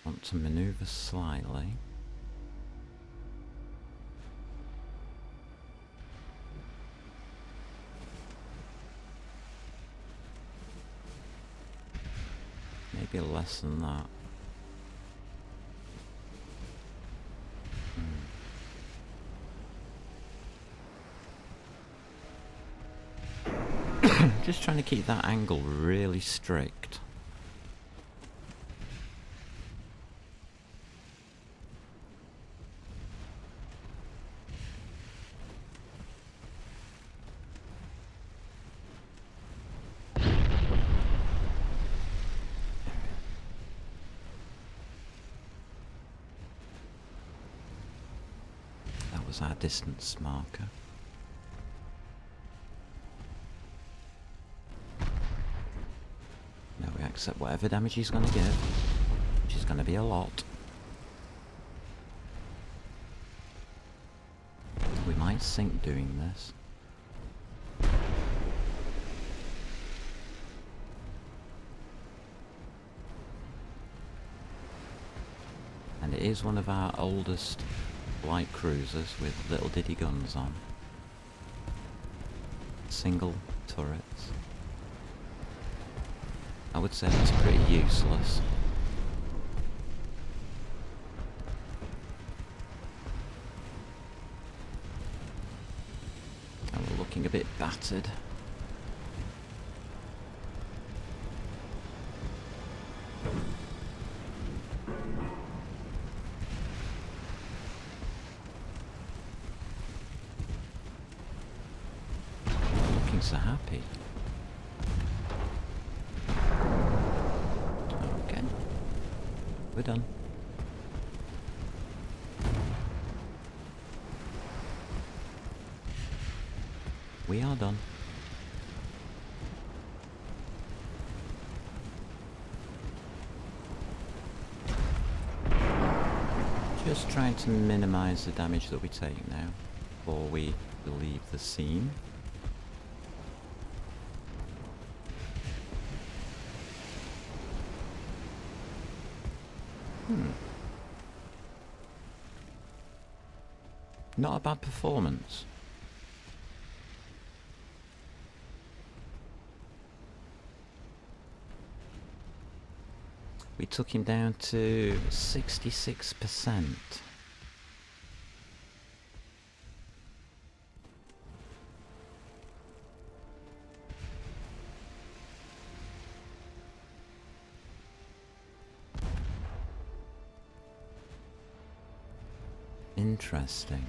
Want to maneuver slightly. Maybe less than that. Just trying to keep that angle really strict. That was our distance marker. Now we accept whatever damage he's going to give, which is going to be a lot. We might sink doing this. And it is one of our oldest light cruisers with little diddy guns on. Single turrets. I would say that's pretty useless. And we're looking a bit battered. Looking so happy. Okay. We're done. We are done. Just trying to minimize the damage that we take now before we leave the scene. Not a bad performance. We took him down to 66%. Interesting.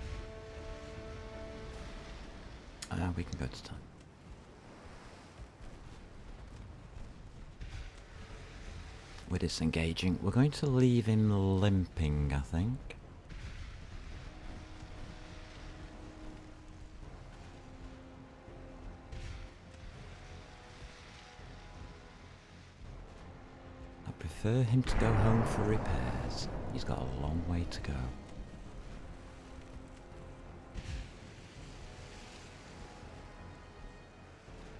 We can go to time. We're disengaging. We're going to leave him limping, I think. I prefer him to go home for repairs. He's got a long way to go.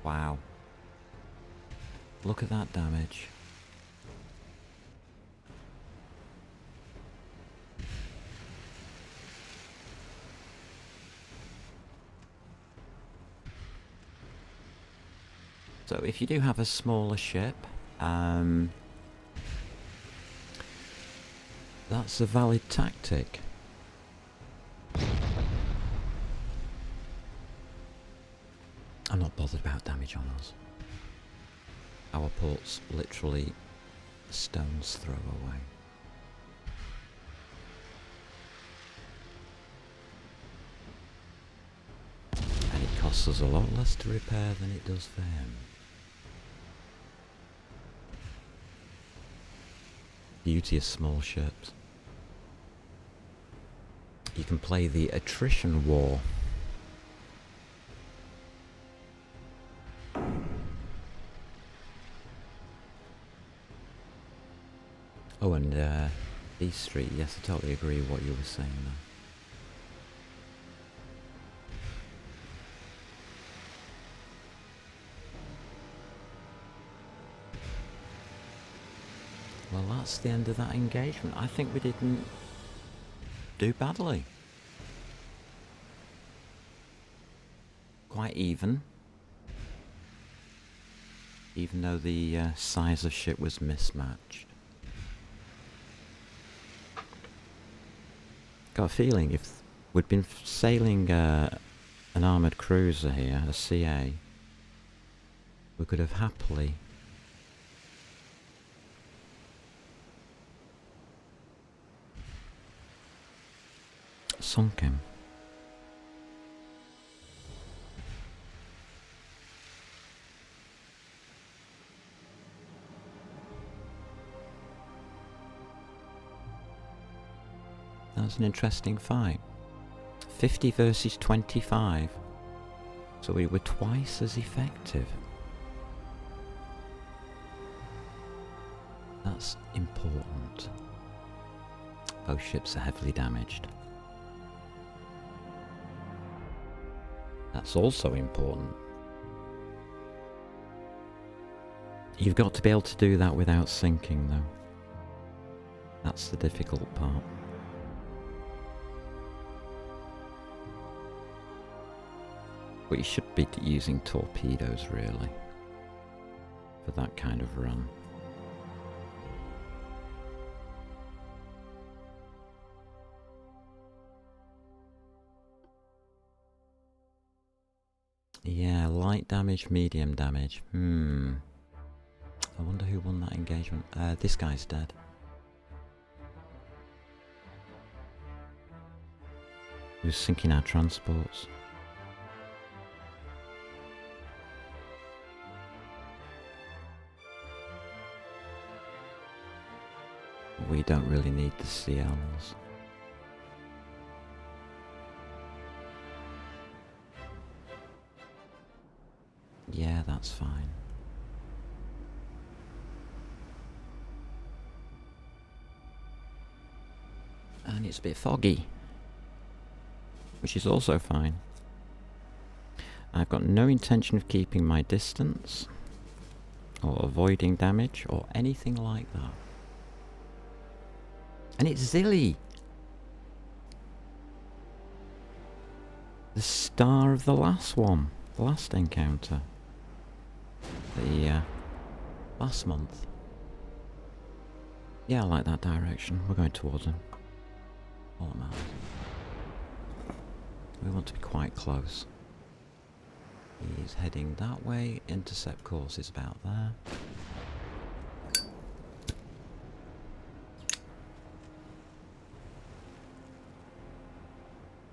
Wow. Look at that damage. So if you do have a smaller ship, that's a valid tactic. I'm not bothered about damage on us. Our port's literally a stone's throw away. And it costs us a lot less to repair than it does for him. Beauty of small ships. You can play the attrition war. Oh, and East Street, yes, I totally agree with what you were saying there. Well, that's the end of that engagement. I think we didn't do badly. Quite even. Even though the size of ship was mismatched. Got a feeling if we'd been sailing an armoured cruiser here, a CA, we could have happily sunk him. That was an interesting fight. 50 versus 25. So we were twice as effective. That's important. Both ships are heavily damaged. That's also important. You've got to be able to do that without sinking, though. That's the difficult part. But you should be using torpedoes, really, for that kind of run. Yeah, light damage, medium damage. I wonder who won that engagement. This guy's dead. He was sinking our transports. We don't really need the CLs. Yeah, that's fine. And it's a bit foggy, which is also fine. I've got no intention of keeping my distance, or avoiding damage, or anything like that. And it's Zilly! The star of the last one, the last encounter. The last month. Yeah, I like that direction. We're going towards him. All miles. We want to be quite close. He's heading that way. Intercept course is about there.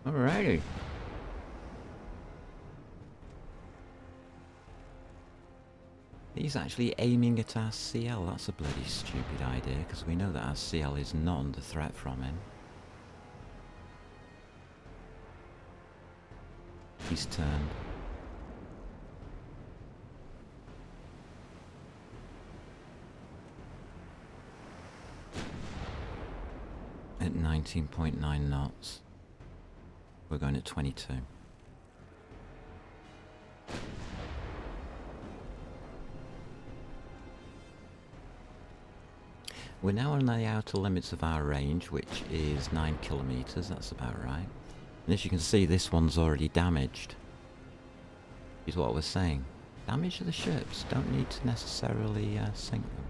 Alrighty. He's actually aiming at our CL. That's a bloody stupid idea, because we know that our CL is not under threat from him. He's turned. At 19.9 knots. We're going at 22. We're now on the outer limits of our range, which is 9 kilometers. That's about right. And as you can see, this one's already damaged. Is what we're saying. Damage the ships. Don't need to necessarily sink them.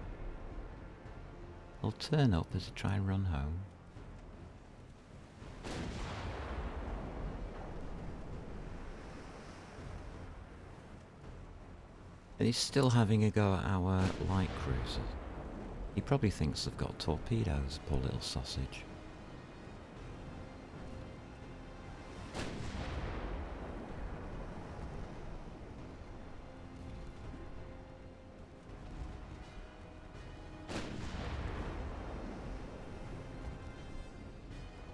They'll turn up as they try and run home. And he's still having a go at our light cruisers. He probably thinks they've got torpedoes, poor little sausage.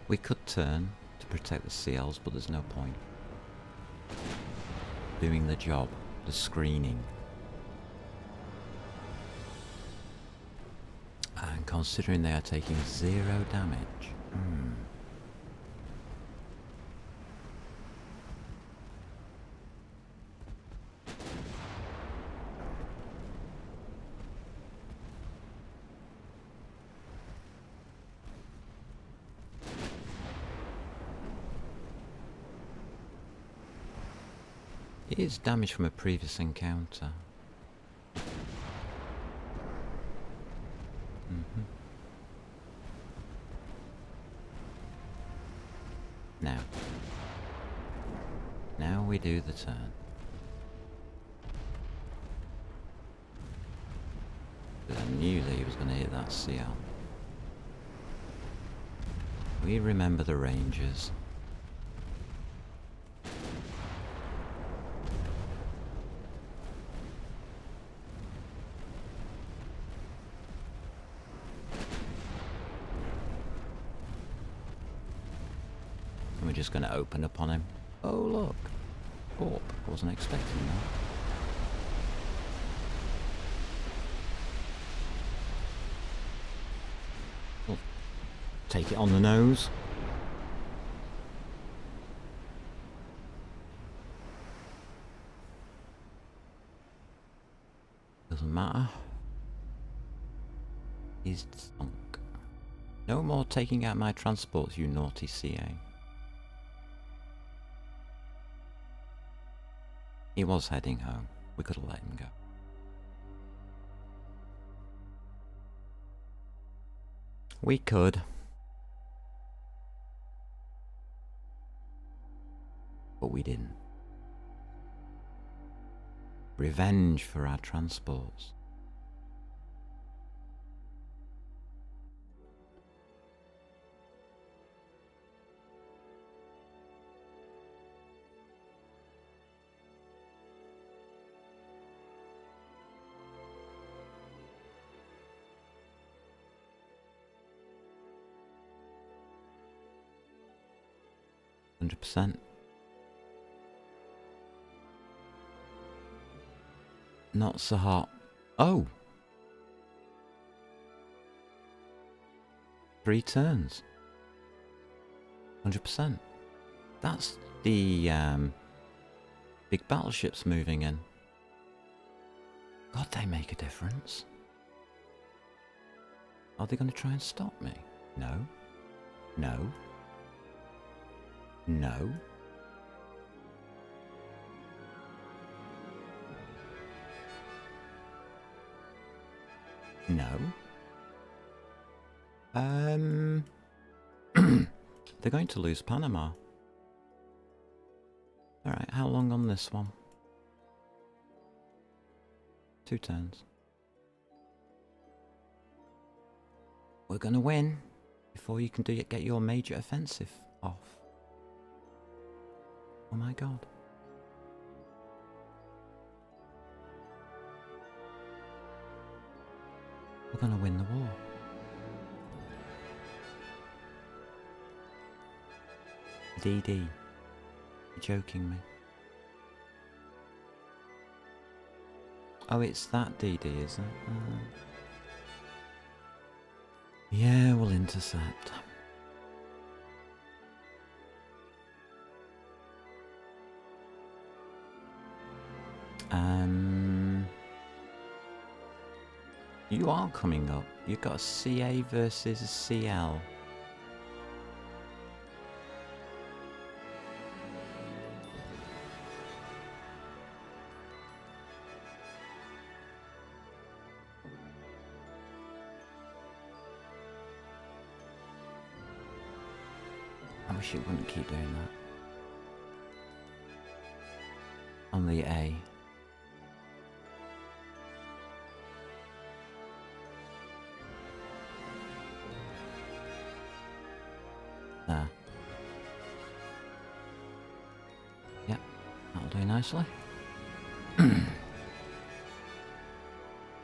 We could turn to protect the CLs, but there's no point. Doing the job, the screening. And considering they are taking 0 damage. It is damage from a previous encounter. Now we do the turn. But I knew that he was going to hit that CL. We remember the Rangers. And we're just going to open up on him. Oh look! Corp. Wasn't expecting that. We'll take it on the nose. Doesn't matter. He's sunk. No more taking out my transports, you naughty CA. He was heading home. We could have let him go. We could. But we didn't. Revenge for our transports. %. Not so hot. Oh! 3 turns. 100%. That's the big battleships moving in. God, they make a difference. Are they going to try and stop me? No. No. No. No. They're going to lose Panama. Alright, how long on this one? 2 turns. We're gonna win before you can get your major offensive off. Oh my god. We're gonna win the war. DD. You're joking me. Oh, it's that DD, is it? Yeah, we'll intercept. You are coming up. You've got a CA versus a CL. I wish it wouldn't keep doing that. On the A. There. Yep, that'll do nicely.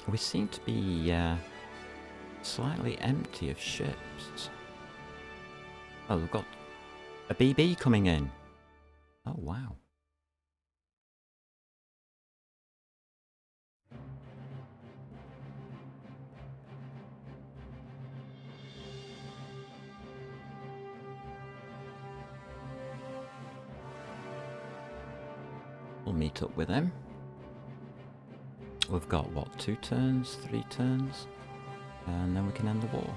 We seem to be slightly empty of ships. Oh, we've got a BB coming in. Oh, wow. We'll meet up with him. We've got, what, 2 turns, 3 turns? And then we can end the war.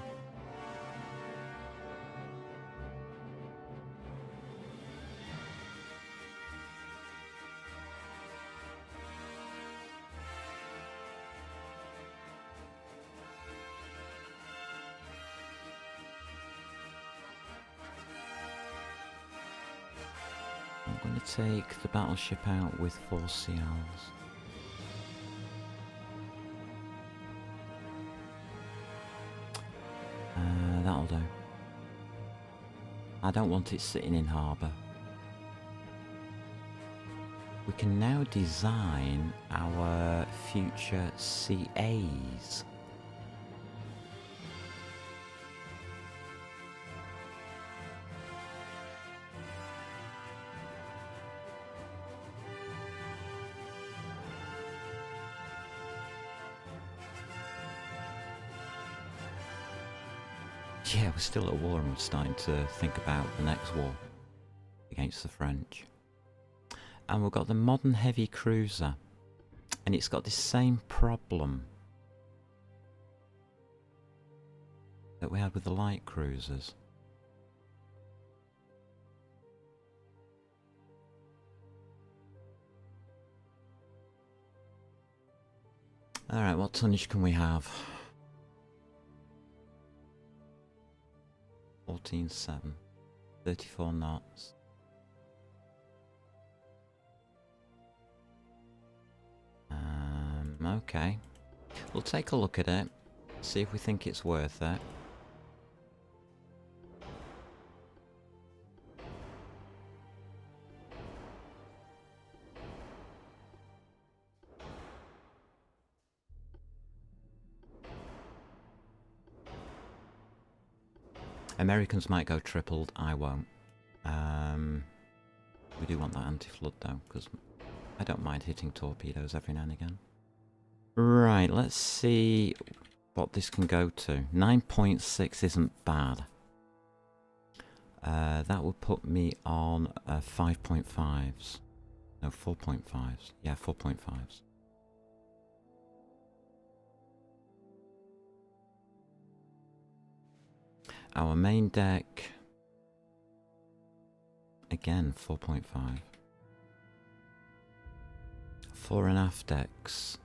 I'm going to take the battleship out with 4 CLs. That'll do. I don't want it sitting in harbour. We can now design our future CAs. Yeah, we're still at war and we're starting to think about the next war against the French. And we've got the modern heavy cruiser, and it's got this same problem that we had with the light cruisers. Alright, what tonnage can we have? 14.7, 34 knots. Okay. We'll take a look at it, see if we think it's worth it. Americans might go tripled, I won't. We do want that anti-flood though, because I don't mind hitting torpedoes every now and again. Right, let's see what this can go to. 9.6 isn't bad. That would put me on 5.5s. No, 4.5s. Yeah, 4.5s. Our main deck, again 4.5. Fore and aft decks,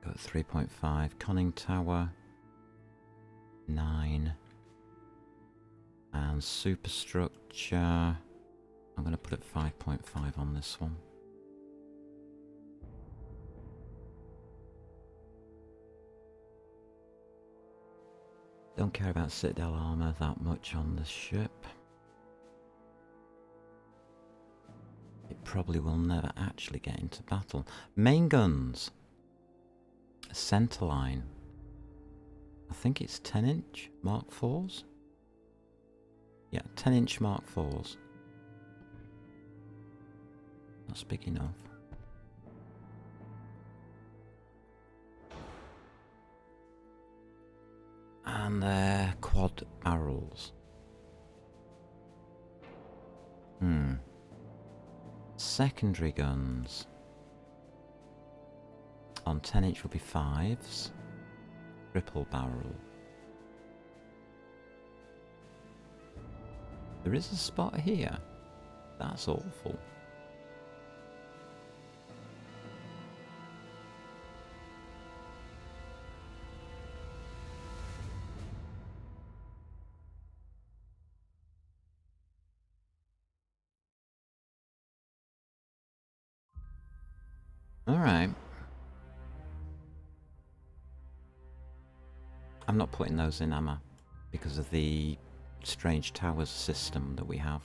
got 3.5. Conning tower, 9. And superstructure, I'm going to put it 5.5 on this one. Don't care about citadel armor that much on this ship. It probably will never actually get into battle. Main guns. Centerline. I think it's 10-inch Mark IVs. Yeah, 10-inch Mark IVs. That's big enough. And they're quad barrels. Secondary guns. On 10-inch will be 5s. Triple barrel. There is a spot here. That's awful. Alright. I'm not putting those in, am I? Because of the strange towers system that we have.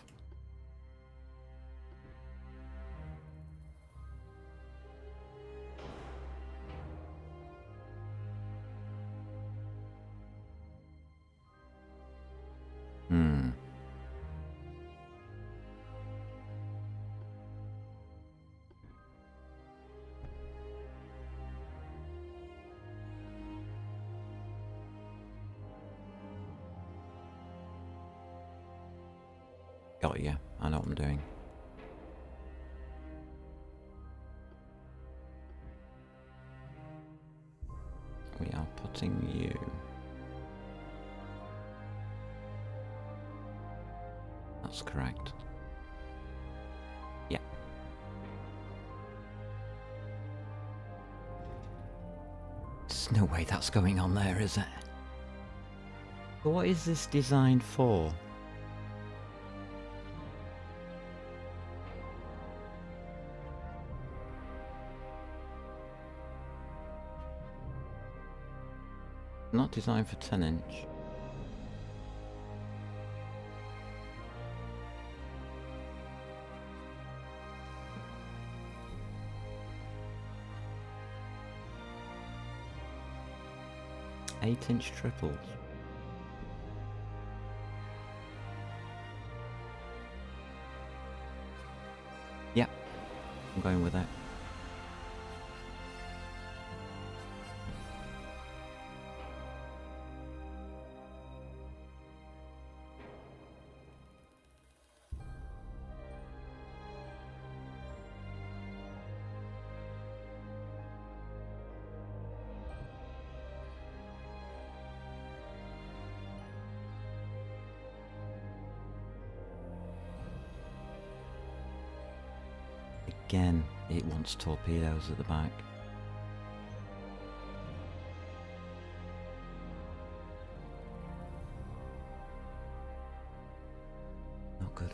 Got you. I know what I'm doing. We are putting you. That's correct. Yeah. There's no way that's going on there, is it? But what is this designed for? Not designed for 10-inch. Eight-inch triples. Yep, I'm going with that. Again, it wants torpedoes at the back. Not good.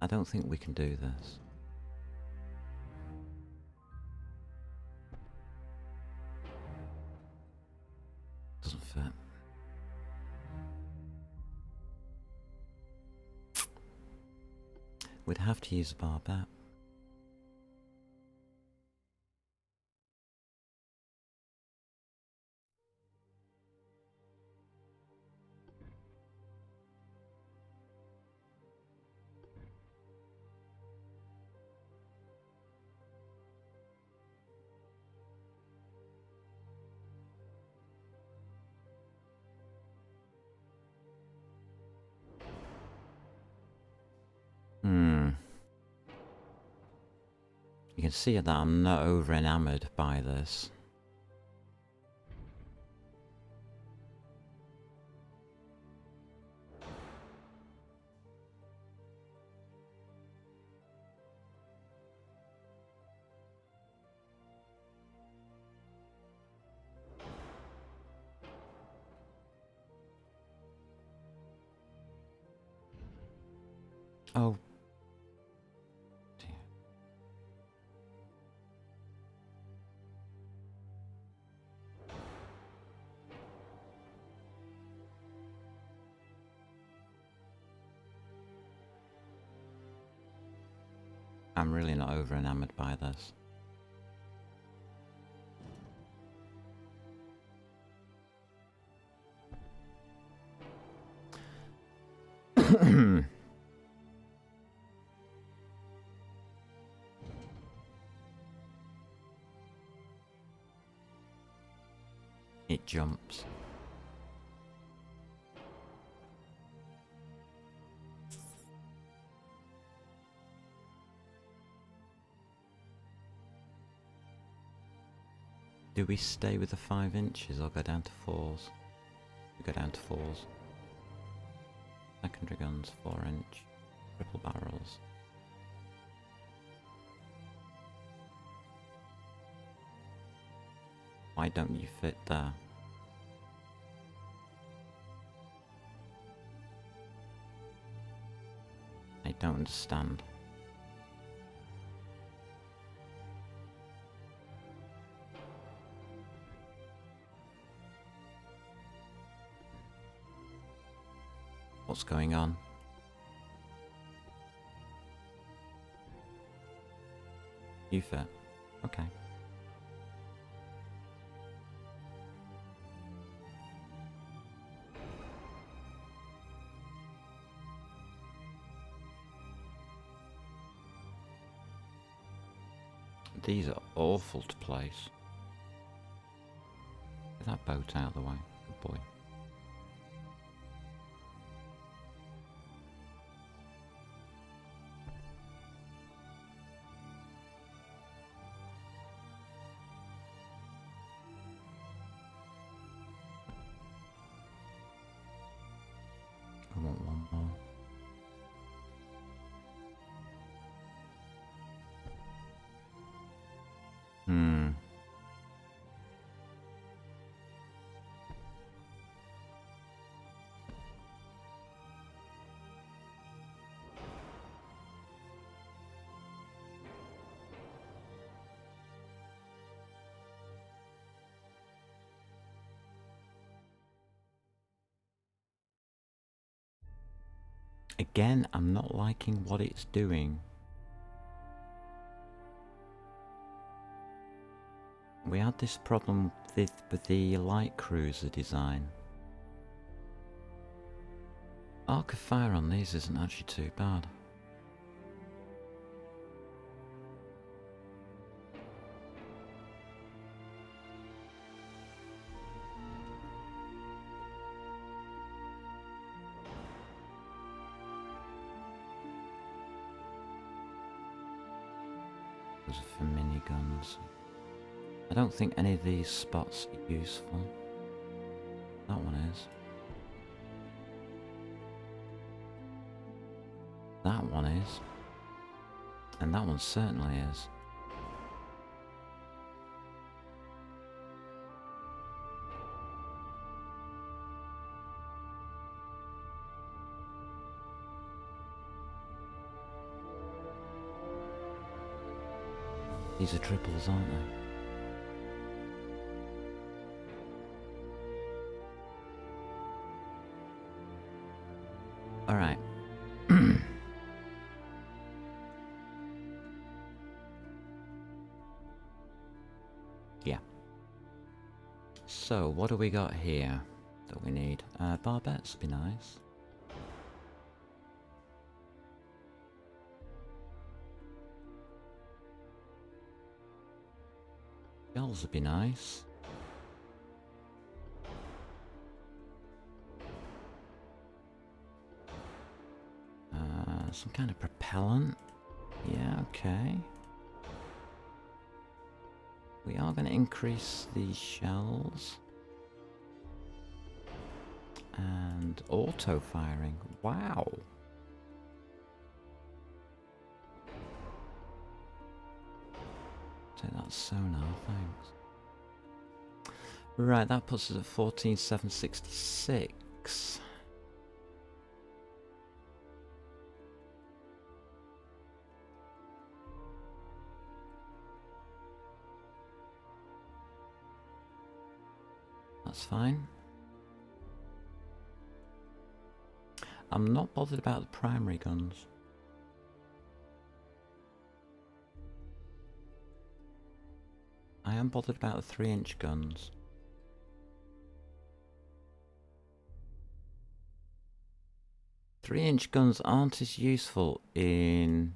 I don't think we can do this. Doesn't fit. We'd have to use a barbette. You can see that I'm not over enamored by this. Oh. Dear. I'm really not over enamored by this. It jumps. Do we stay with the 5 inches or go down to 4s? We go down to 4s. Secondary guns, 4-inch. Triple barrels. Why don't you fit there? I don't understand. What's going on? You fit. Okay. These are awful to place. Get that boat out of the way. Good boy. I want one more. Again, I'm not liking what it's doing. We had this problem with the light cruiser design. Arc of fire on these isn't actually too bad. Those are for miniguns. I don't think any of these spots are useful. That one is. That one is. And that one certainly is. These are triples, aren't they? Alright. Yeah. So, what do we got here that we need? Barbettes would be nice. Shells would be nice. Some kind of propellant. Yeah, okay. We are going to increase the shells. And auto firing. Wow. Take that sonar, thanks. Right, that puts us at 14,766. That's fine. I'm not bothered about the primary guns. I am bothered about the 3-inch guns. Three-inch guns aren't as useful in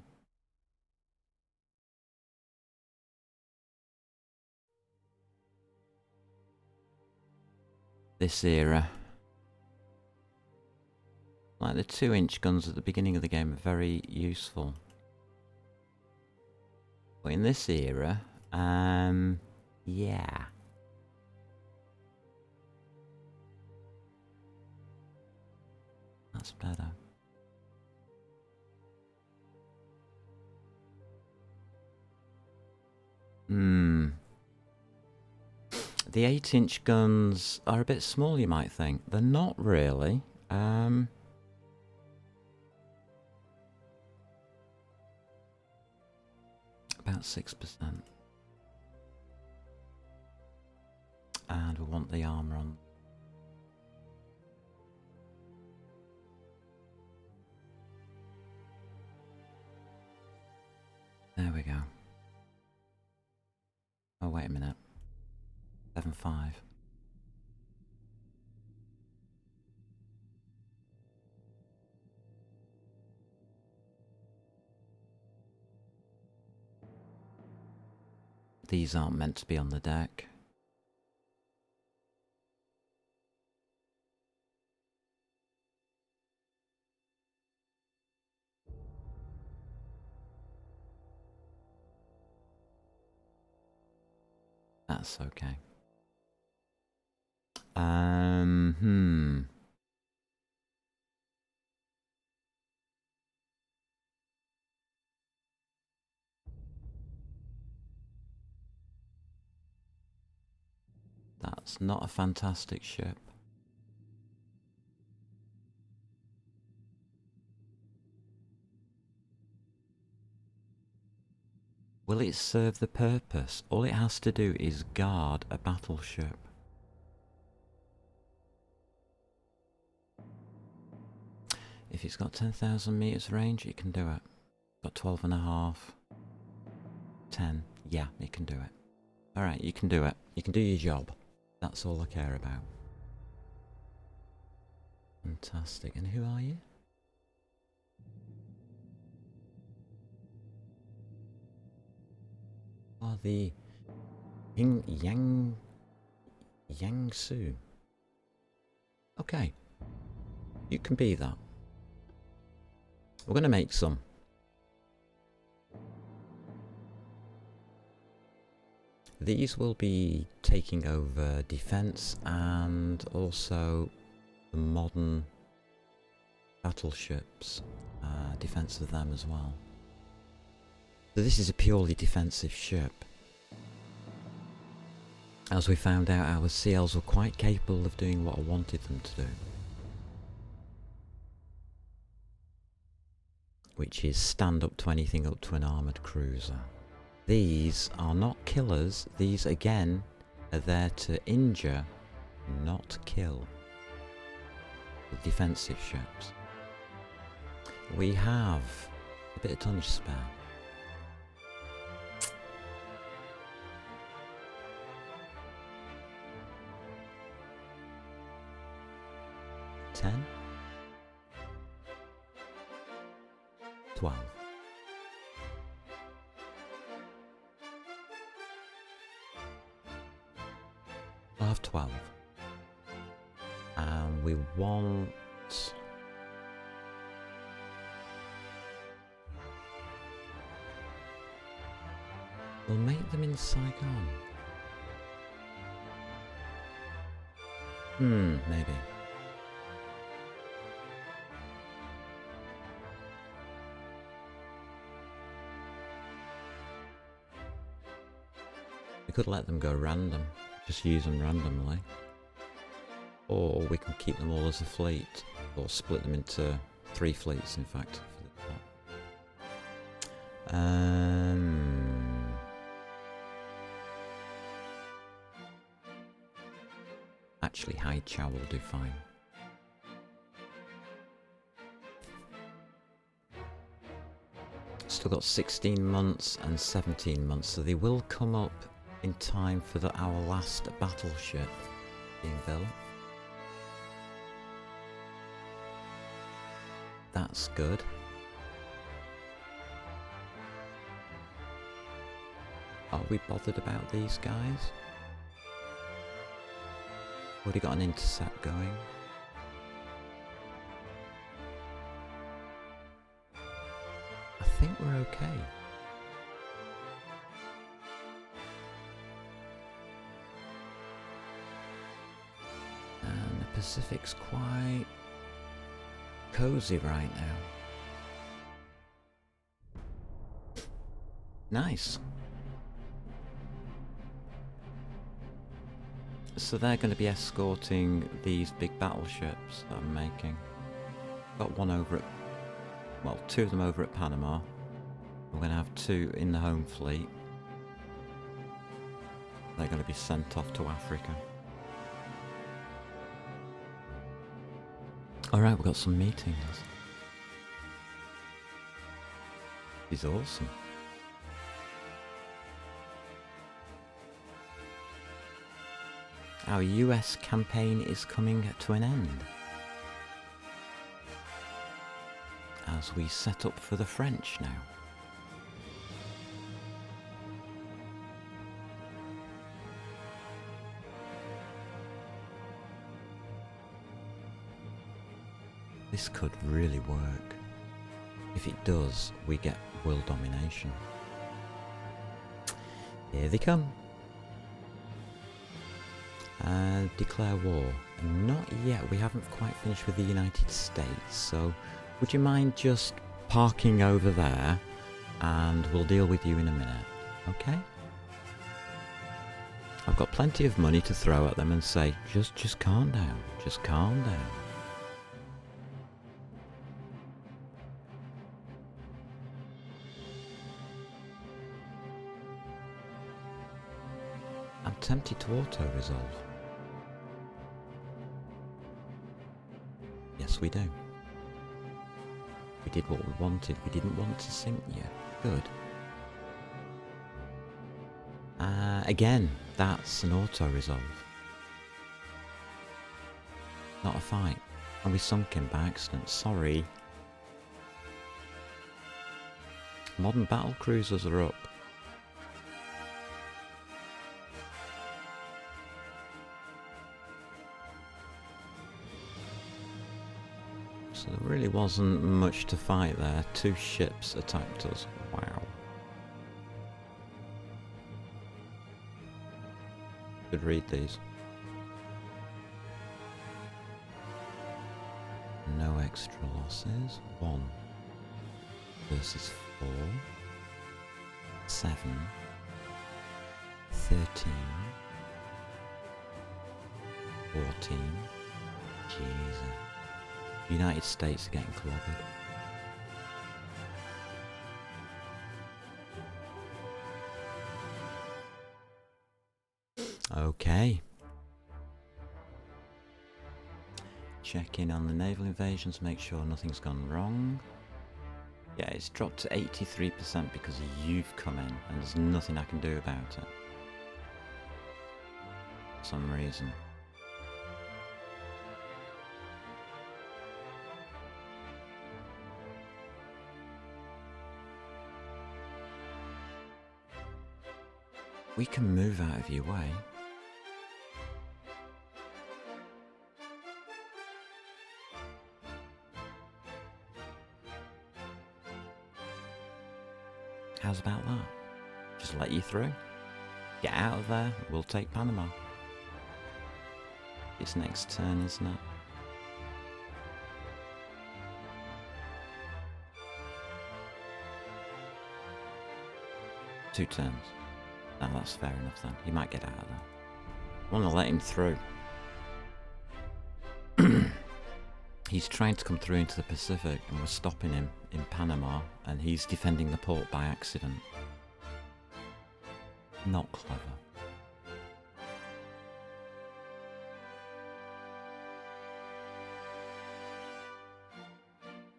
this era. Like the 2-inch guns at the beginning of the game are very useful. But in this era, yeah. That's better. The 8-inch guns are a bit small, you might think. They're not really. About 6%. And we want the armor on. There we go. Oh, wait a minute. 7.5. These aren't meant to be on the deck. That's okay. That's not a fantastic ship. Will it serve the purpose? All it has to do is guard a battleship. If it's got 10,000 meters range, it can do it. Got 12.5. 10. Yeah, it can do it. Alright, you can do it. You can do your job. That's all I care about. Fantastic. And who are you? Oh, the Yangsu. Okay. You can be that. We're going to make some. These will be taking over defense and also the modern battleships, defense of them as well. So this is a purely defensive ship. As we found out, our CLs were quite capable of doing what I wanted them to do, which is stand up to anything up to an armoured cruiser. These are not killers, these again are there to injure, not kill. The defensive ships. We have a bit of tonnage spare. $10? $12. I'll have 12. And we want... We'll make them in Saigon. Maybe. We could let them go random, just use them randomly. Or we can keep them all as a fleet, or split them into 3 fleets in fact. Actually, hide chow will do fine. Still got 16 months and 17 months, so they will come up in time for our last battleship being built. That's good. Are we bothered about these guys? Already got an intercept going. I think we're okay. And the Pacific's quite cozy right now. Nice. So they're going to be escorting these big battleships that I'm making. Got one over at, well, 2 of them over at Panama. We're going to have 2 in the home fleet. They're going to be sent off to Africa. Alright, we've got some meetings. This is awesome. Our US campaign is coming to an end as we set up for the French now. This could really work. If it does, we get world domination. Here they come. Declare war. Not yet, we haven't quite finished with the United States, so would you mind just parking over there and we'll deal with you in a minute, okay? I've got plenty of money to throw at them and say, just calm down, just calm down. I'm tempted to auto-resolve. Yes, we do. We did what we wanted. We didn't want to sink you. Good. Again, that's an auto-resolve. Not a fight. And we sunk him by accident. Sorry. Modern battle cruisers are up. So there really wasn't much to fight there. 2 ships attacked us. Wow. Could read these. No extra losses. 1 versus 4. 7. 13. 14. Jesus. United States are getting clobbered. Okay. Check in on the naval invasions, make sure nothing's gone wrong. Yeah, it's dropped to 83% because you've come in and there's nothing I can do about it. For some reason. We can move out of your way. How's about that? Just let you through. Get out of there, we'll take Panama. It's next turn, isn't it? Two turns. No, that's fair enough then. He might get out of there. I want to let him through. He's trying to come through into the Pacific and we're stopping him in Panama and he's defending the port by accident. Not clever.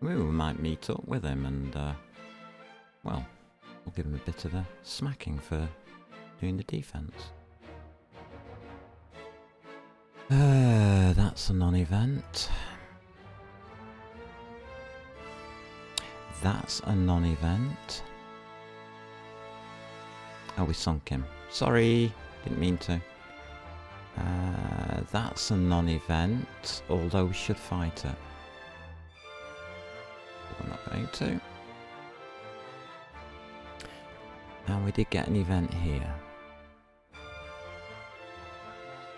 We might meet up with him and, well, we'll give him a bit of a smacking for doing the defence. That's a non-event. That's a non-event. Oh, we sunk him. Sorry, didn't mean to. That's a non-event, although we should fight it. We're not going to. And we did get an event here.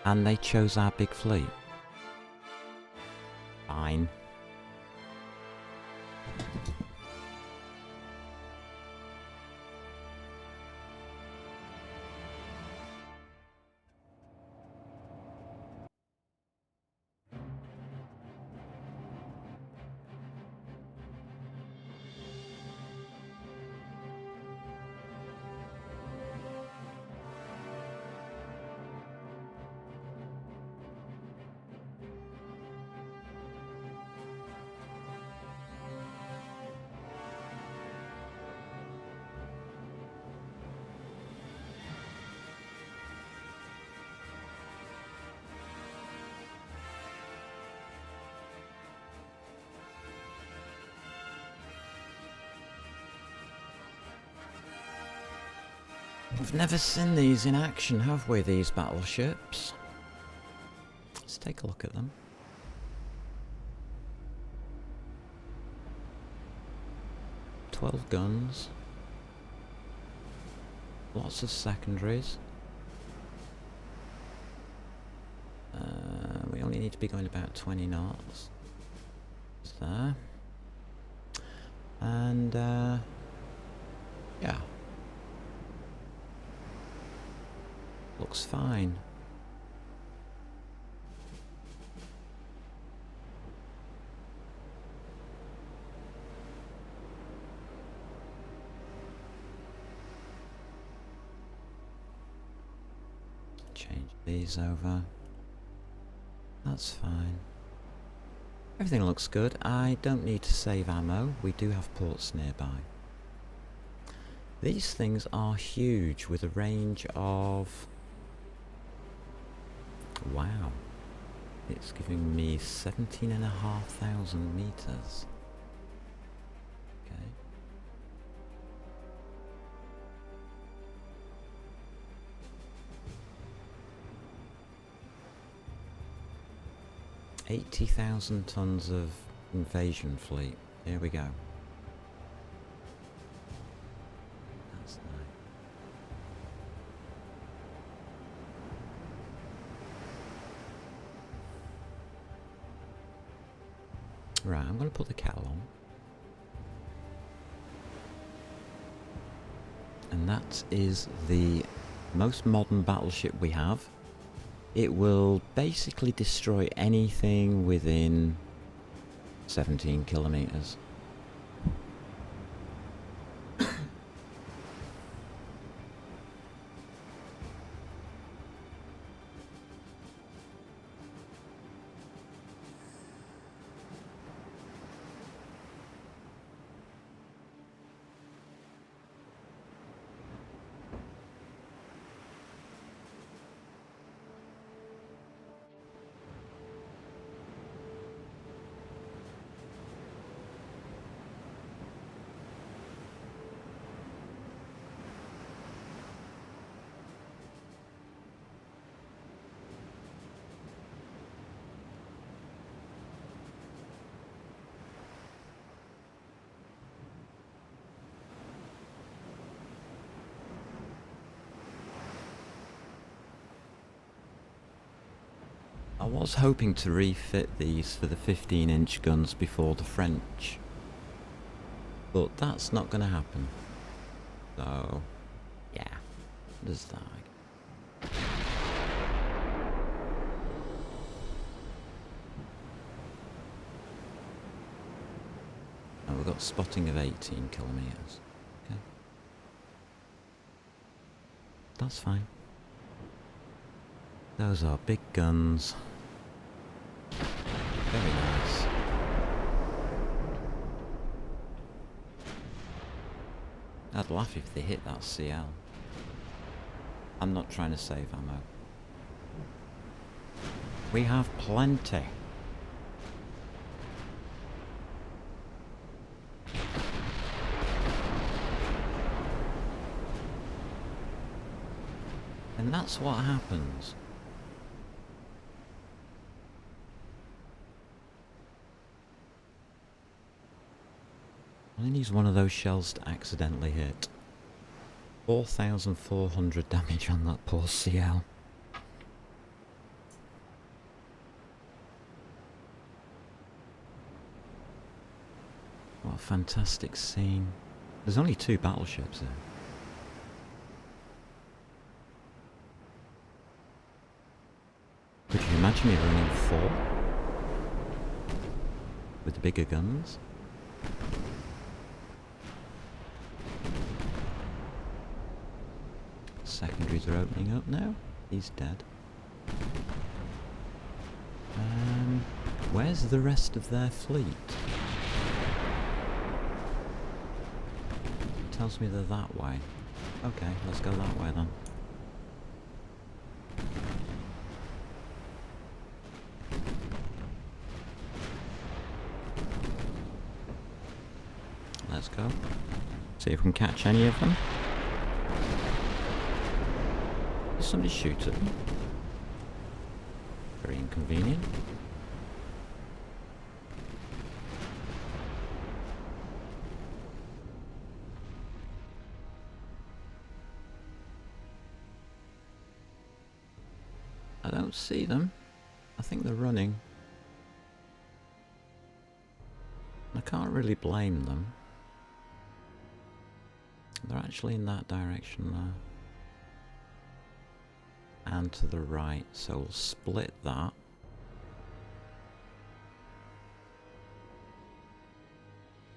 And they chose our big fleet. Fine. We've never seen these in action, have we, these battleships? Let's take a look at them. "12 guns. Lots of secondaries. We only need to be going about 20 knots. There. And, yeah. Looks fine. Change these over. That's fine. Everything looks good. I don't need to save ammo. We do have ports nearby. These things are huge with a range of... Wow. It's giving me 17,500 meters. Okay. 80,000 tons of invasion fleet. Here we go. That's nice. Right, I'm going to put the kettle on. And that is the most modern battleship we have. It will basically destroy anything within 17 kilometers. I was hoping to refit these for the 15-inch guns before the French, but that's not going to happen. So, yeah, there's that. And we've got spotting of 18 kilometers. Okay, that's fine. Those are big guns. Very nice. I'd laugh if they hit that CL. I'm not trying to save ammo. We have plenty. And that's what happens. I only use one of those shells to accidentally hit. 4,400 damage on that poor CL. What a fantastic scene. There's only 2 battleships there. Could you imagine me running 4? With the bigger guns? Secondaries are opening up now. He's dead. Where's the rest of their fleet? It tells me they're that way. Okay, let's go that way then. Let's go. See if we can catch any of them. Did somebody shoot at them? Very inconvenient. I don't see them. I think they're running. I can't really blame them. They're actually in that direction now. And to the right, so we'll split that.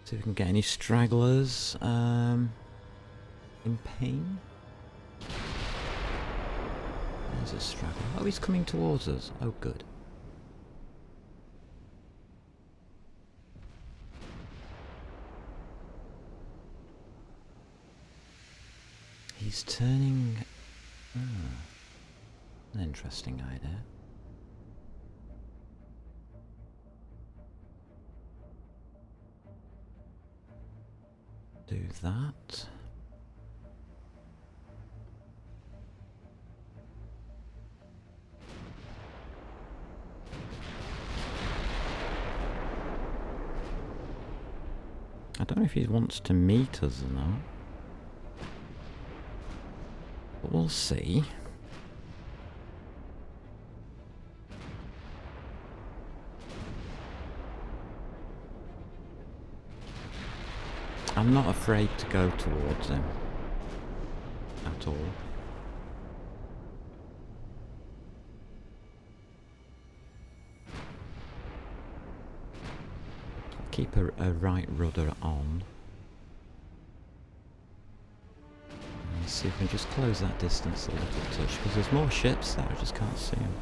See if we can get any stragglers in pain. There's a straggler. Oh, he's coming towards us. Oh, good. He's turning... an interesting idea. Do that. I don't know if he wants to meet us or not. But we'll see. I'm not afraid to go towards him. At all. Keep a right rudder on. And see if we can just close that distance a little touch, because there's more ships there, I just can't see them.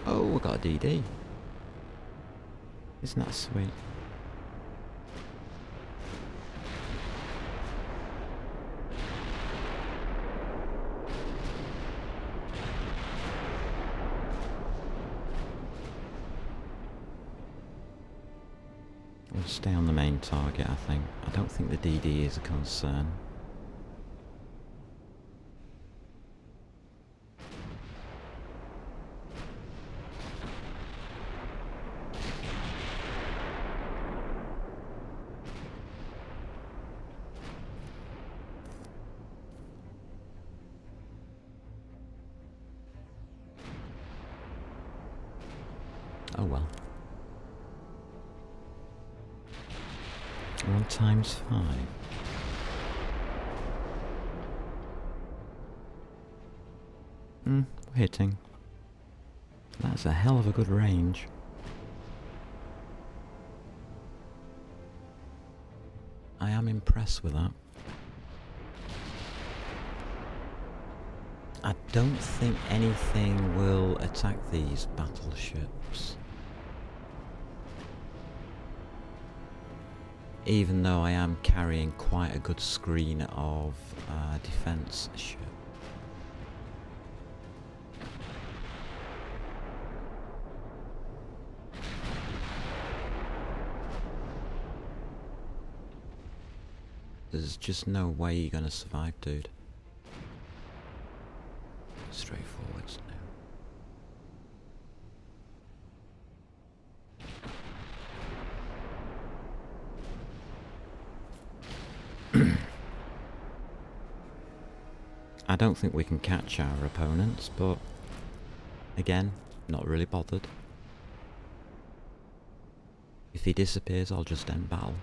Oh, we got a DD. Isn't that sweet? We'll stay on the main target, I think. I don't think the DD is a concern. Oh well. We're on ×5. We're hitting. That's a hell of a good range. I am impressed with that. I don't think anything will attack these battleships. Even though I am carrying quite a good screen of defense ship. There's just no way you're gonna survive, dude. Straight forwards now. I don't think we can catch our opponents, but again, not really bothered. If he disappears, I'll just end battle.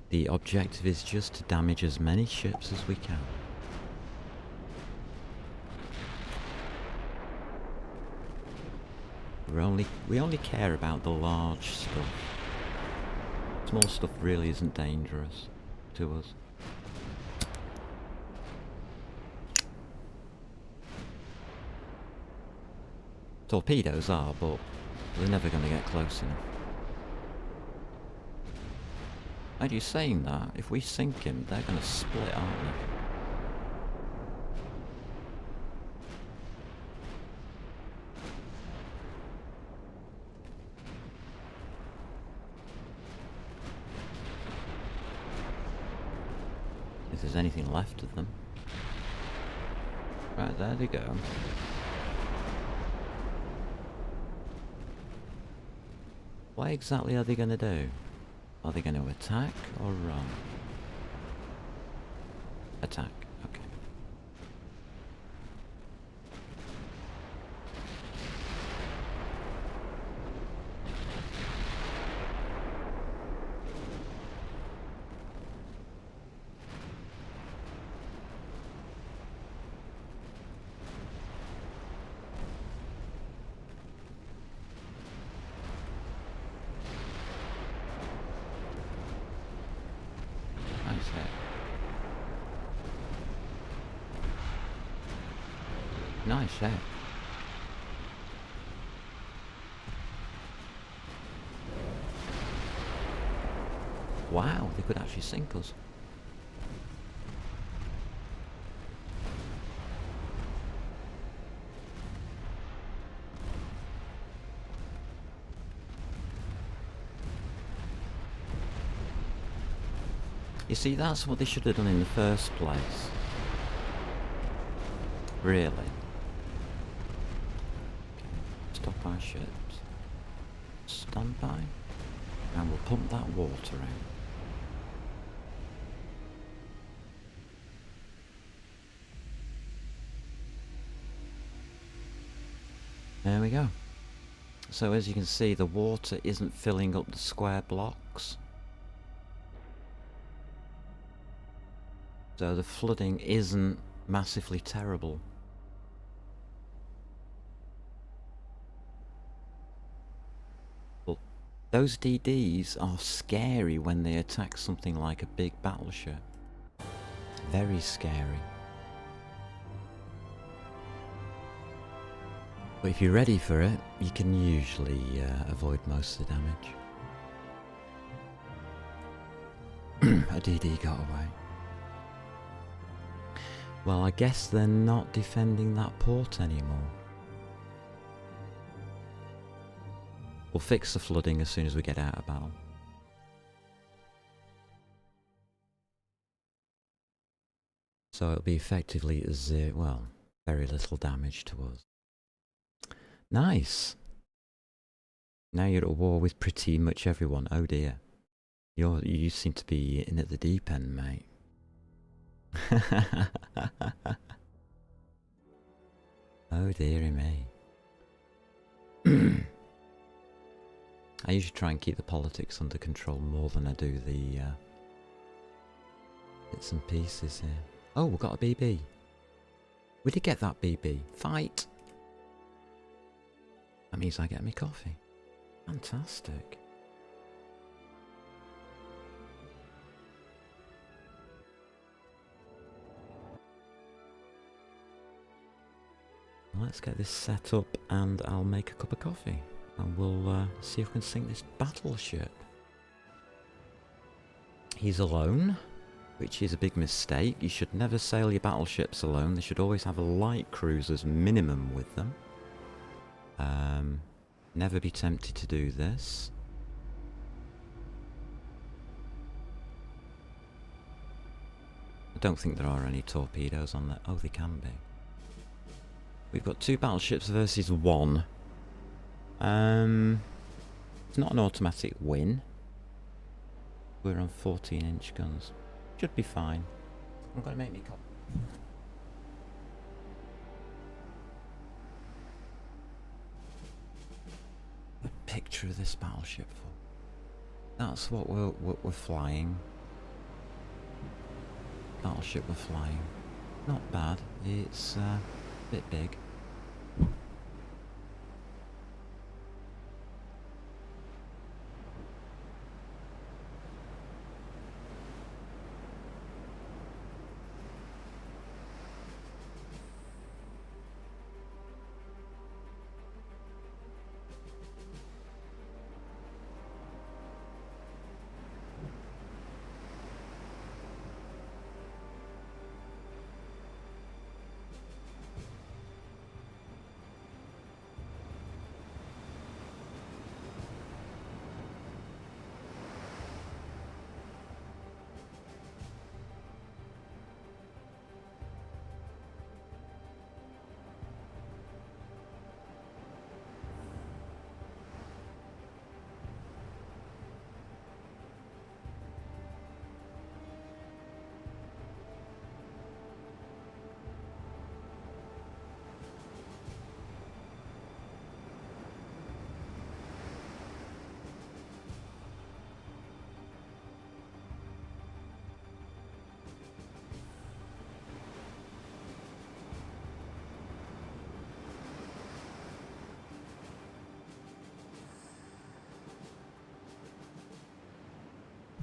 The objective is just to damage as many ships as we can. We only care about the large stuff. Small stuff really isn't dangerous to us. Torpedoes are, but they're never going to get close enough. And you saying that, if we sink him, they're going to split, aren't they? If there's anything left of them. Right, there they go. What exactly are they going to do? Are they going to attack or run? Attack, okay. Nice hit. Nice hit. Wow, they could actually sink us. You see, that's what they should have done in the first place. Really. Okay. Stop our ships. Stand by. And we'll pump that water out. There we go. So as you can see, the water isn't filling up the square blocks. So the flooding isn't massively terrible. But those DDs are scary when they attack something like a big battleship. Very scary. But if you're ready for it, you can usually avoid most of the damage. A DD got away. Well, I guess they're not defending that port anymore. We'll fix the flooding as soon as we get out of battle. So it'll be effectively zero, well, very little damage to us. Nice! Now you're at war with pretty much everyone. Oh dear. You seem to be in at the deep end, mate. Oh dearie me. I usually try and keep the politics under control more than I do the bits and pieces here. Oh, we've got a BB. We did get that BB. Fight! That means I get me coffee. Fantastic. let's get this set up and I'll make a cup of coffee. And we'll see if we can sink this battleship. He's alone, which is a big mistake. You should never sail your battleships alone. They should always have a light cruiser's minimum with them. Never be tempted to do this. I don't think there are any torpedoes on there. Oh, they can be. We've got 2 battleships versus 1. It's not an automatic win. We're on 14-inch guns. Should be fine. I'm going to make me a copy. A picture of this battleship for. That's what we're flying. Battleship we're flying. Not bad. It's a bit big.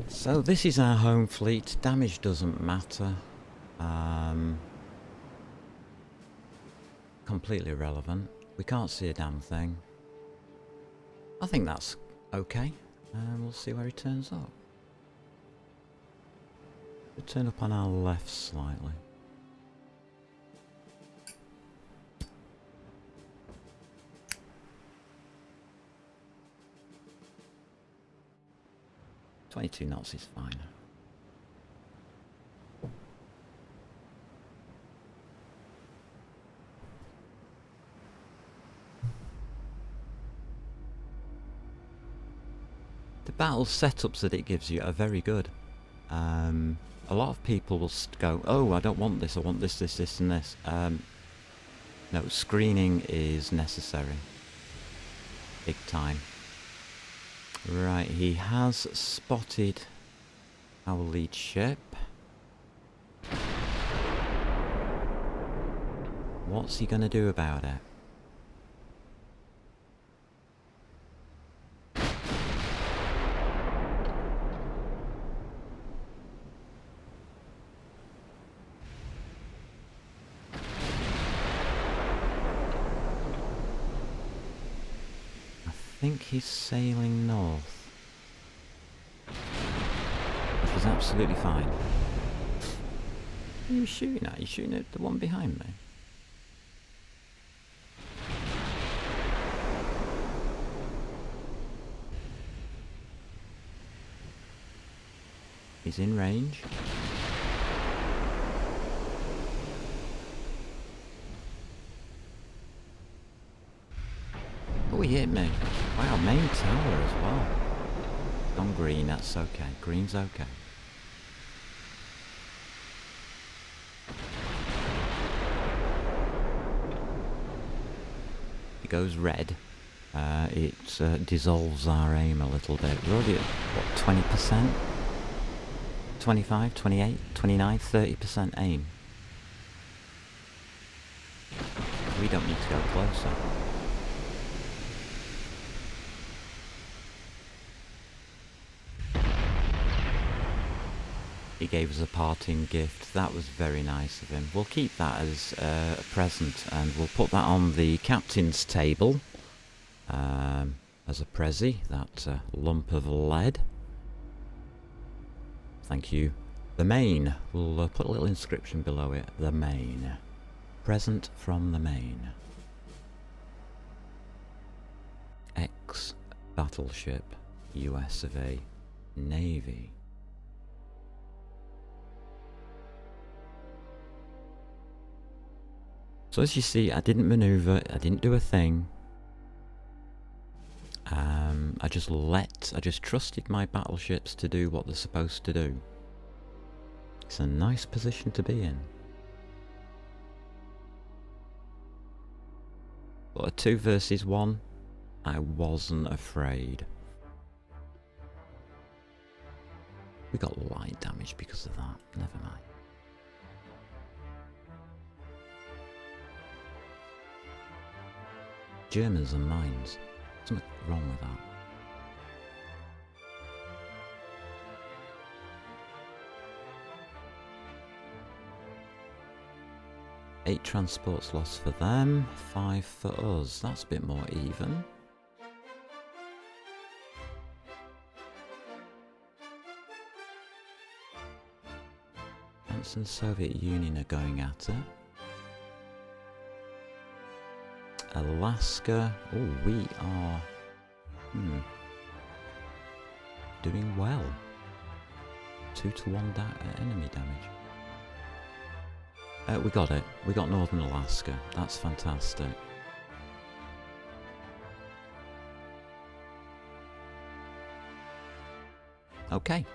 So this is our home fleet. Damage doesn't matter. Completely irrelevant. We can't see a damn thing. I think that's okay. We'll see where he turns up. We'll turn up on our left slightly. .22 knots is fine. The battle setups that it gives you are very good. A lot of people will go, oh, I don't want this, I want this, this, this and this. No, screening is necessary. Big time. Right, he has spotted our lead ship. What's he going to do about it? I think he's sailing north, which is absolutely fine. Who are you shooting at? Are you shooting at the one behind me? He's in range. Oh, he hit me. Wow, main tower as well. On green, that's okay. Green's okay. It goes red. It dissolves our aim a little bit. We're already at, what, 20%? 25, 28, 29, 30% aim. We don't need to go closer. He gave us a parting gift. That was very nice of him. We'll keep that as a present, and we'll put that on the captain's table as a prezi, that lump of lead. Thank you. The main. We'll put a little inscription below it. The main. Present from the main. Ex-battleship, US of A, Navy. So as you see, I didn't maneuver, I didn't do a thing. I just trusted my battleships to do what they're supposed to do. It's a nice position to be in. But a 2 versus 1, I wasn't afraid. We got light damage because of that, never mind. Germans and mines. Something wrong with that. Eight transports lost for them, 5 for us. That's a bit more even. France and Soviet Union are going at it. Alaska, oh, we are doing well. 2-1 enemy damage. We got it. We got Northern Alaska. That's fantastic. Okay.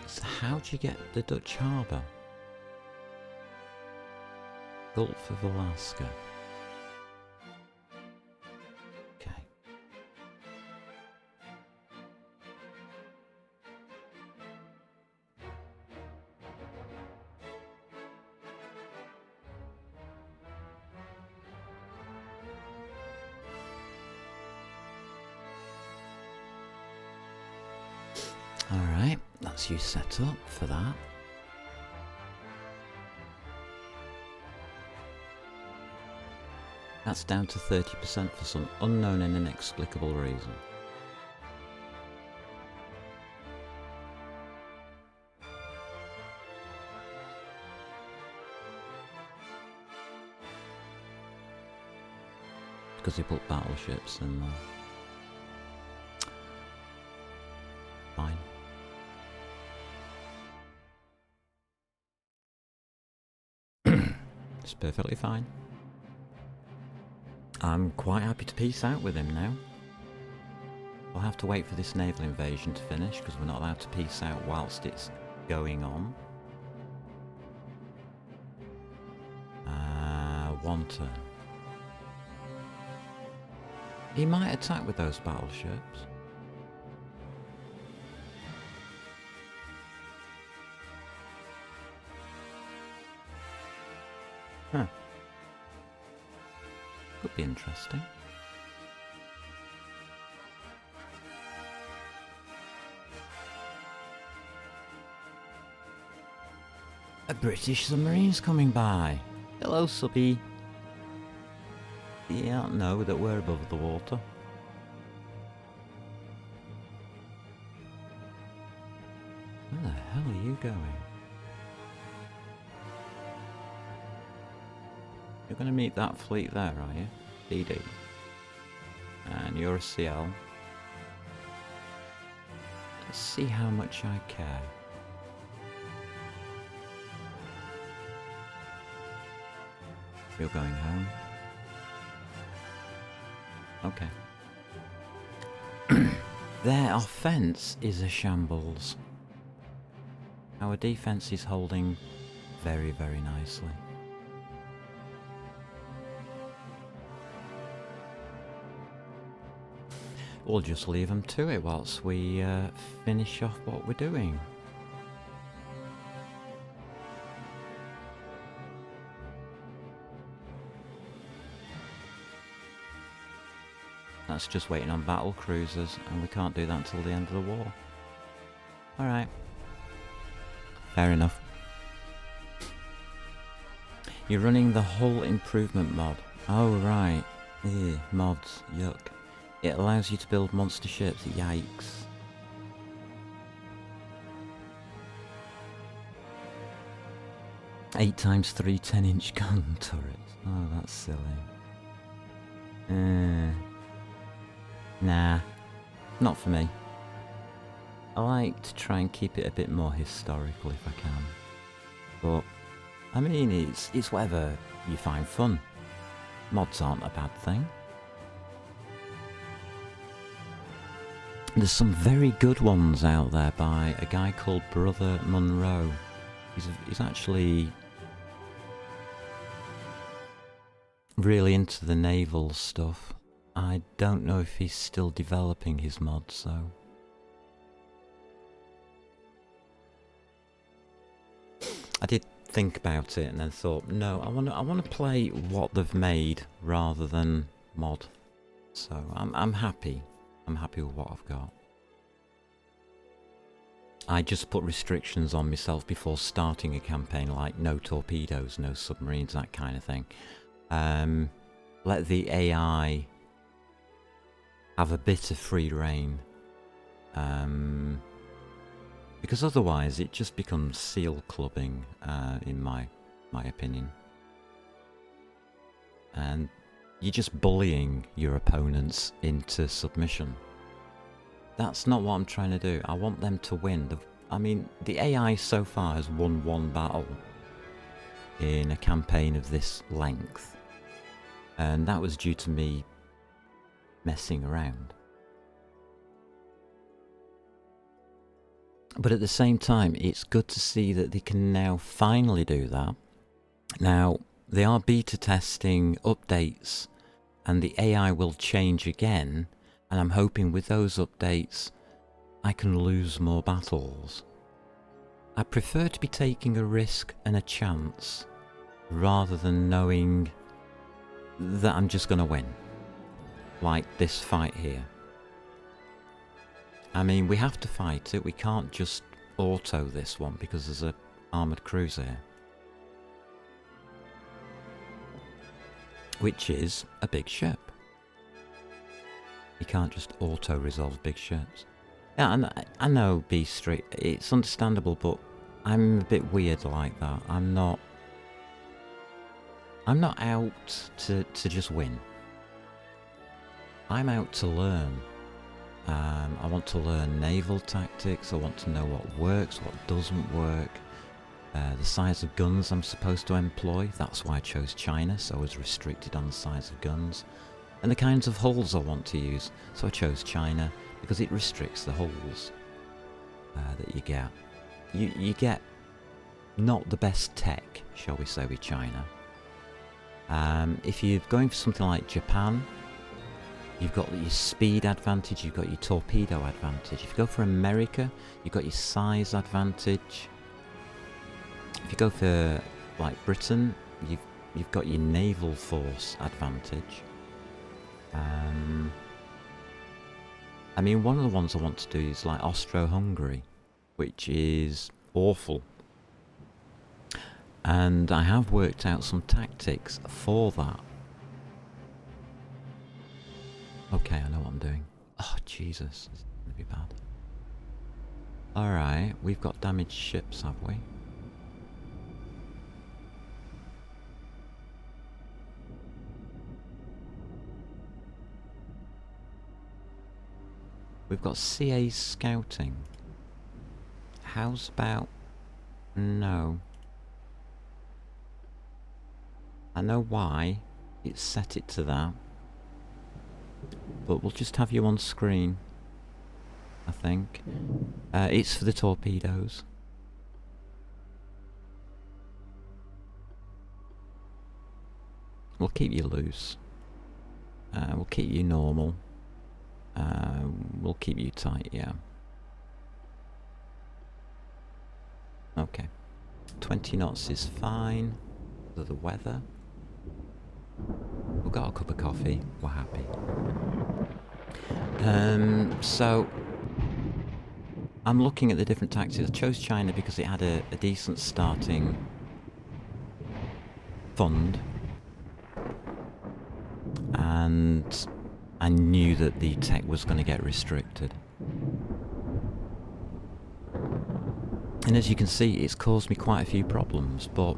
So how do you get the Dutch harbour? Gulf of Alaska. Okay. Alright, that's you set up for that. That's down to 30% for some unknown and inexplicable reason. Because they put battleships in there. Fine. It's perfectly fine. I'm quite happy to peace out with him now. We'll have to wait for this naval invasion to finish because we're not allowed to peace out whilst it's going on. 1 turn. He might attack with those battleships. Huh. Could be interesting. A British submarine's coming by. Hello, subby. You don't know that we're above the water. Where the hell are you going? You're going to meet that fleet there, are you? DD. And you're a CL. Let's see how much I care. You're going home. Okay. Their offence is a shambles. Our defence is holding very, very nicely. We'll just leave them to it whilst we finish off what we're doing. That's just waiting on battle cruisers, and we can't do that until the end of the war. Alright. Fair enough. You're running the hull improvement mod. Oh, right. Ew, mods. Yuck. It allows you to build monster ships. Yikes. Eight times 3 10-inch gun turrets. Oh, that's silly. Nah. Not for me. I like to try and keep it a bit more historical if I can. But, I mean, it's whatever you find fun. Mods aren't a bad thing. There's some very good ones out there by a guy called Brother Munro. He's actually really into the naval stuff. I don't know if he's still developing his mods though. I did think about it and then thought, no, I want to play what they've made rather than mod. So I'm happy. I'm happy with what I've got. I just put restrictions on myself before starting a campaign, like no torpedoes, no submarines, that kind of thing. Let the AI have a bit of free rein. Because otherwise it just becomes seal clubbing, in my opinion. And you're just bullying your opponents into submission. That's not what I'm trying to do. I want them to win. I mean, the AI so far has won one battle in a campaign of this length. And that was due to me messing around. But at the same time, it's good to see that they can now finally do that. Now, they are beta testing updates, and the AI will change again, and I'm hoping with those updates I can lose more battles. I prefer to be taking a risk and a chance, rather than knowing that I'm just going to win. Like this fight here. I mean, we have to fight it. We can't just auto this one because there's an armoured cruiser here. Which is a big ship. You can't just auto-resolve big ships. Yeah, and I know B Street, it's understandable, but I'm a bit weird like that. I'm not out to just win. I'm out to learn. I want to learn naval tactics. I want to know what works, what doesn't work. The size of guns I'm supposed to employ. That's why I chose China, so I was restricted on the size of guns. And the kinds of hulls I want to use. So I chose China because it restricts the hulls that you get. You get not the best tech, shall we say, with China. If you're going for something like Japan, you've got your speed advantage, you've got your torpedo advantage. If you go for America, you've got your size advantage. If you go for like Britain, you've got your naval force advantage. I mean, one of the ones I want to do is like Austro-Hungary, which is awful. And I have worked out some tactics for that. Okay, I know what I'm doing. Oh, Jesus. This is going to be bad. Alright, we've got damaged ships, have we? We've got CA scouting. How's about... No. I know why it's set it to that. But we'll just have you on screen, I think. It's for the torpedoes. We'll keep you loose. We'll keep you normal. We'll keep you tight, yeah. Okay. 20 knots is fine. For the weather. We've got a cup of coffee. We're happy. So I'm looking at the different tactics. I chose China because it had a decent starting fund, and I knew that the tech was going to get restricted. And as you can see, it's caused me quite a few problems, but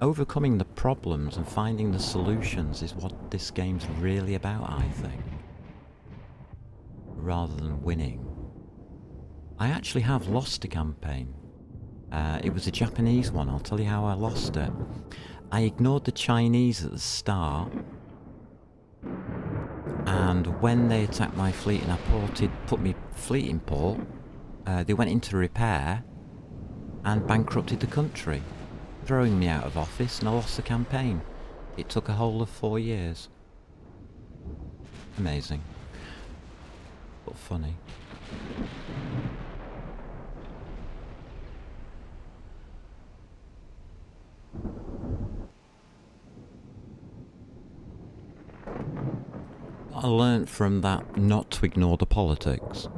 overcoming the problems and finding the solutions is what this game's really about, I think, rather than winning. I actually have lost a campaign. It was a Japanese one. I'll tell you how I lost it. I ignored the Chinese at the start, and when they attacked my fleet and I put my fleet in port, they went into repair and bankrupted the country, throwing me out of office, and I lost the campaign. It took a whole of 4 years. Amazing. But funny. I learnt from that not to ignore the politics.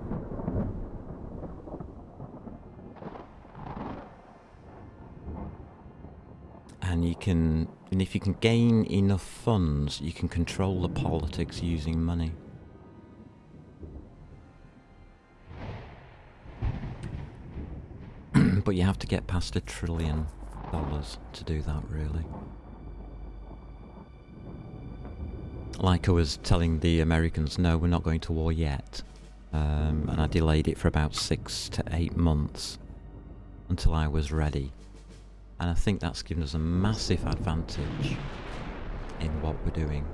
And if you can gain enough funds, you can control the politics using money. But you have to get past $1 trillion to do that, really. Like I was telling the Americans, no, we're not going to war yet. And I delayed it for about 6 to 8 months until I was ready. And I think that's given us a massive advantage in what we're doing.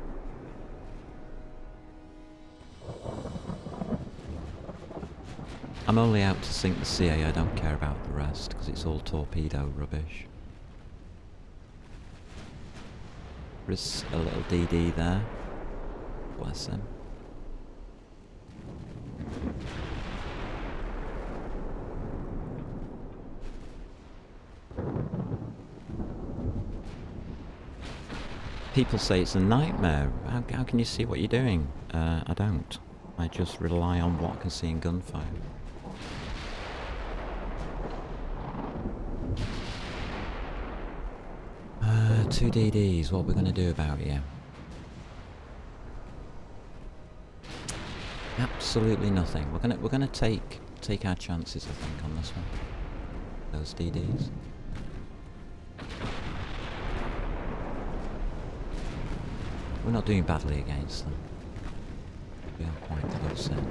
I'm only out to sink the CA, I don't care about the rest, because it's all torpedo rubbish. There's a little DD there. Bless him. People say it's a nightmare. How can you see what you're doing? I don't. I just rely on what I can see in gunfire. Two DDs, what are we going to do about you? Absolutely nothing. We're gonna take our chances, I think, on this one. Those DDs. We're not doing badly against them. We are quite close in.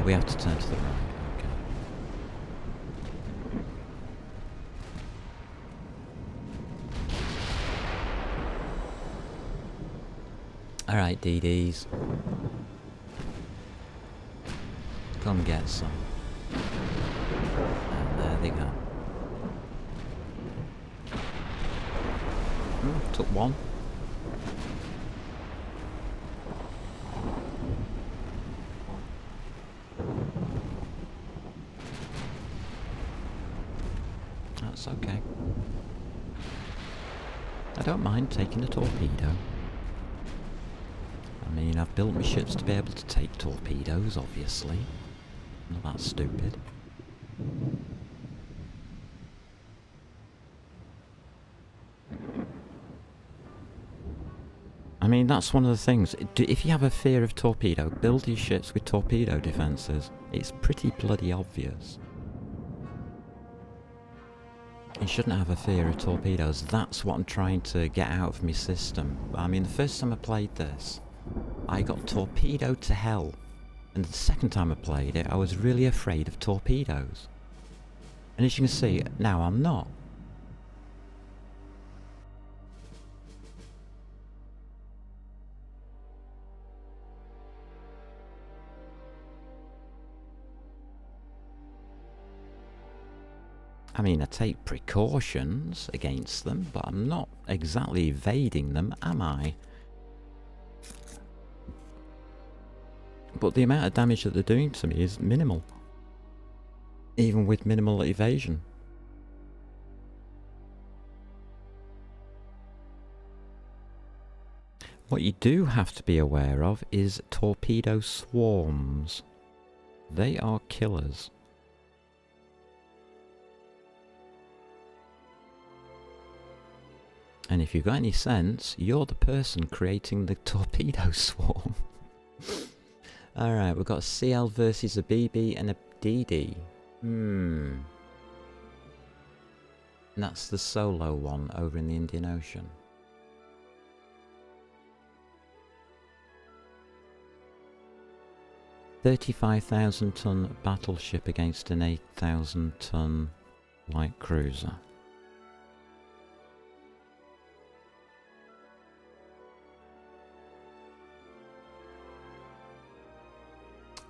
We have to turn to the right. Okay. Alright, DDs. Come get some. And there they go. Took one. That's okay. I don't mind taking a torpedo. I mean, I've built my ships to be able to take torpedoes, obviously. Not that stupid. I mean, that's one of the things. If you have a fear of torpedo, build your ships with torpedo defences. It's pretty bloody obvious. You shouldn't have a fear of torpedoes. That's what I'm trying to get out of my system. I mean, the first time I played this, I got torpedoed to hell. And the second time I played it, I was really afraid of torpedoes. And as you can see, now I'm not. I mean, I take precautions against them, but I'm not exactly evading them, am I? But the amount of damage that they're doing to me is minimal. Even with minimal evasion. What you do have to be aware of is torpedo swarms. They are killers. And if you've got any sense, you're the person creating the torpedo swarm. Alright, we've got a CL versus a BB and a DD. And that's the solo one over in the Indian Ocean. $35,000-ton battleship against an 8,000-ton light cruiser.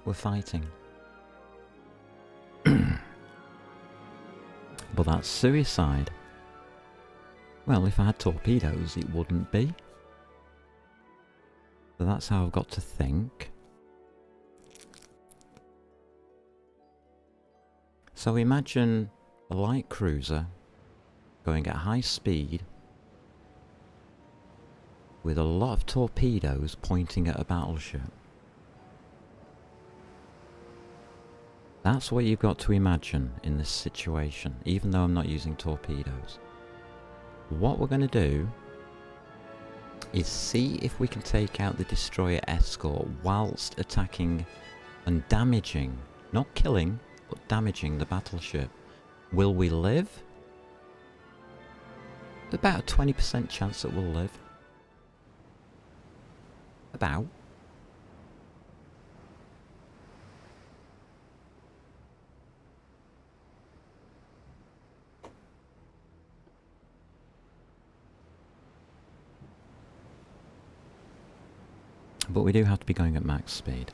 We're fighting. But that's suicide. Well, if I had torpedoes, it wouldn't be. So that's how I've got to think. So imagine a light cruiser going at high speed with a lot of torpedoes pointing at a battleship. That's what you've got to imagine in this situation, even though I'm not using torpedoes. What we're going to do is see if we can take out the destroyer escort whilst attacking and damaging, not killing, but damaging the battleship. Will we live? About a 20% chance that we'll live. About. But we do have to be going at max speed.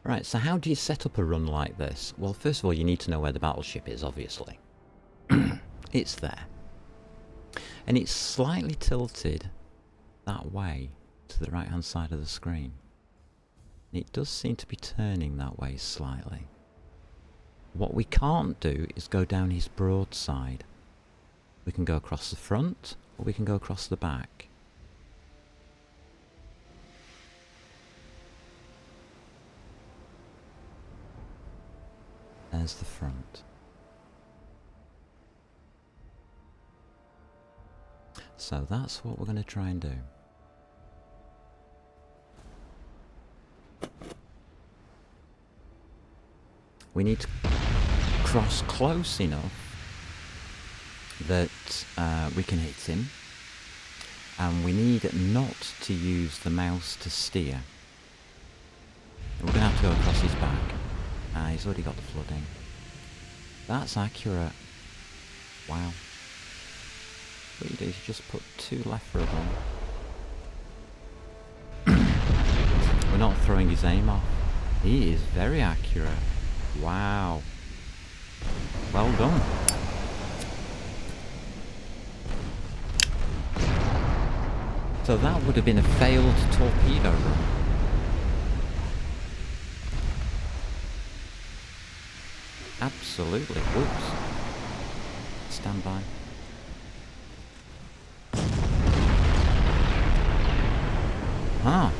Right, so how do you set up a run like this? Well, first of all, you need to know where the battleship is, obviously. It's there. And it's slightly tilted that way, to the right-hand side of the screen. And it does seem to be turning that way slightly. What we can't do is go down his broadside. We can go across the front, or we can go across the back. There's the front. So that's what we're going to try and do. We need to cross close enough that we can hit him, and we need not to use the mouse to steer. We're going to have to go across his back. He's already got the flooding. That's accurate. Wow. What you do is you just put 2 left for a bomb. We're not throwing his aim off. He is very accurate. Wow. Well done. So that would have been a failed torpedo run. Absolutely. Whoops. Stand by. Ah.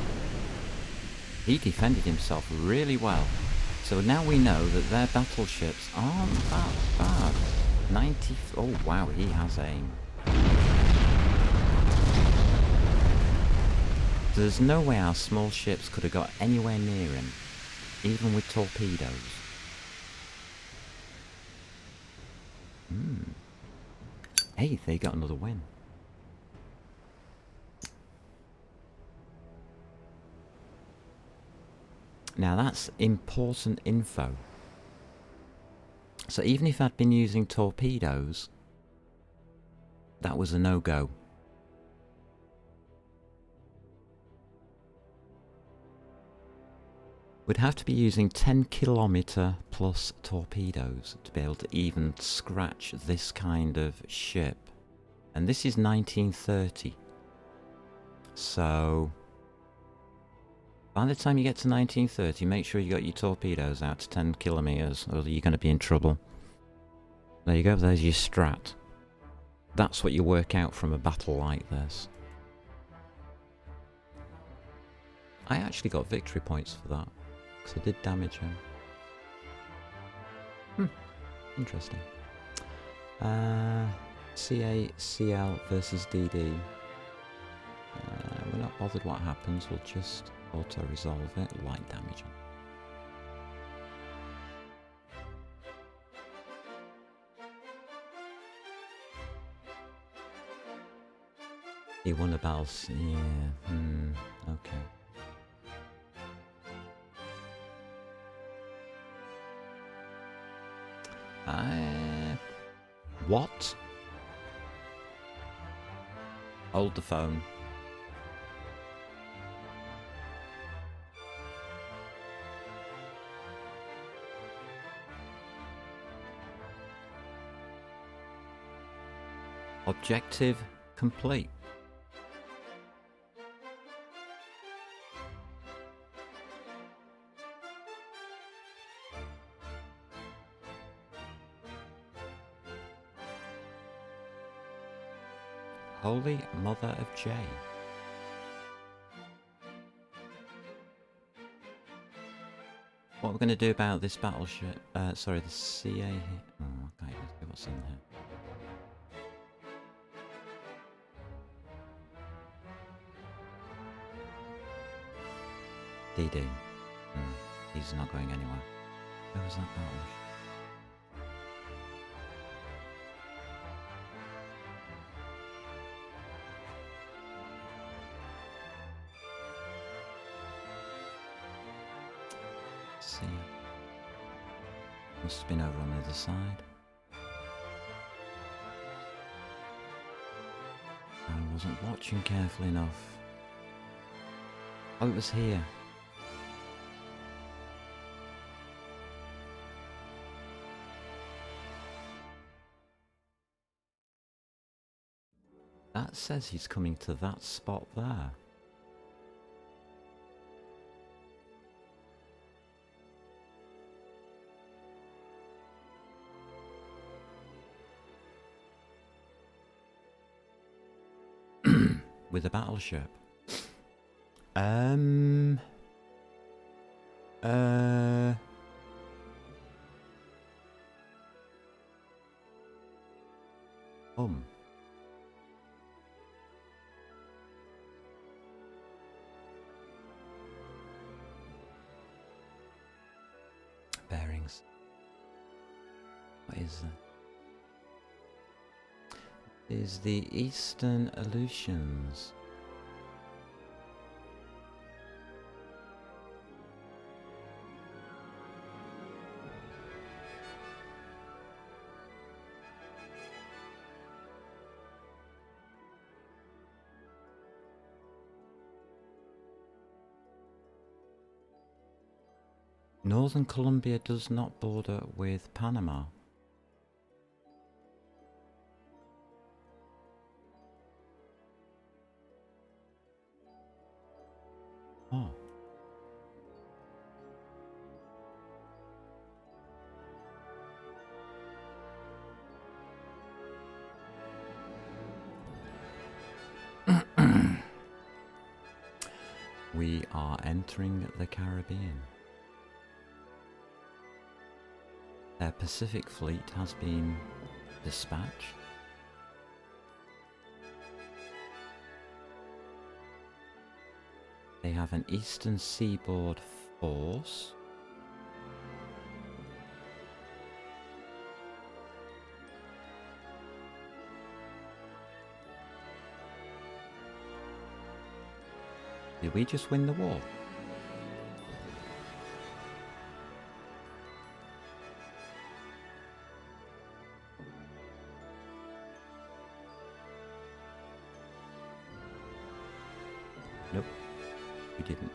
He defended himself really well. So now we know that their battleships aren't that bad. 90... Oh wow, he has aim. There's no way our small ships could have got anywhere near him, even with torpedoes. Hey, they got another win. Now that's important info. So even if I'd been using torpedoes, that was a no-go. We'd have to be using 10-kilometre plus torpedoes to be able to even scratch this kind of ship. And this is 1930. So by the time you get to 1930, make sure you got your torpedoes out to 10 kilometres or you're going to be in trouble. There you go, there's your strat. That's what you work out from a battle like this. I actually got victory points for that, because I did damage him. Interesting. CA, CL versus DD. We're not bothered what happens, we'll just auto-resolve it, light damage. He won the battles, yeah, okay. What? Hold the phone. Objective complete. Holy Mother of J. What we're going to do about this battleship, sorry, the CA here. Oh, I can't even see what's in here. DD. He's not going anywhere. Where was that battleship? See. Must have been over on the other side. I wasn't watching carefully enough. Oh, it was here. That says he's coming to that spot there. With a battleship. Bearings. What is that? Is the Eastern Aleutians. Northern Colombia does not border with Panama. Oh. We are entering the Caribbean. Their Pacific Fleet has been dispatched. They have an Eastern Seaboard Force. Did we just win the war? Nope, we didn't.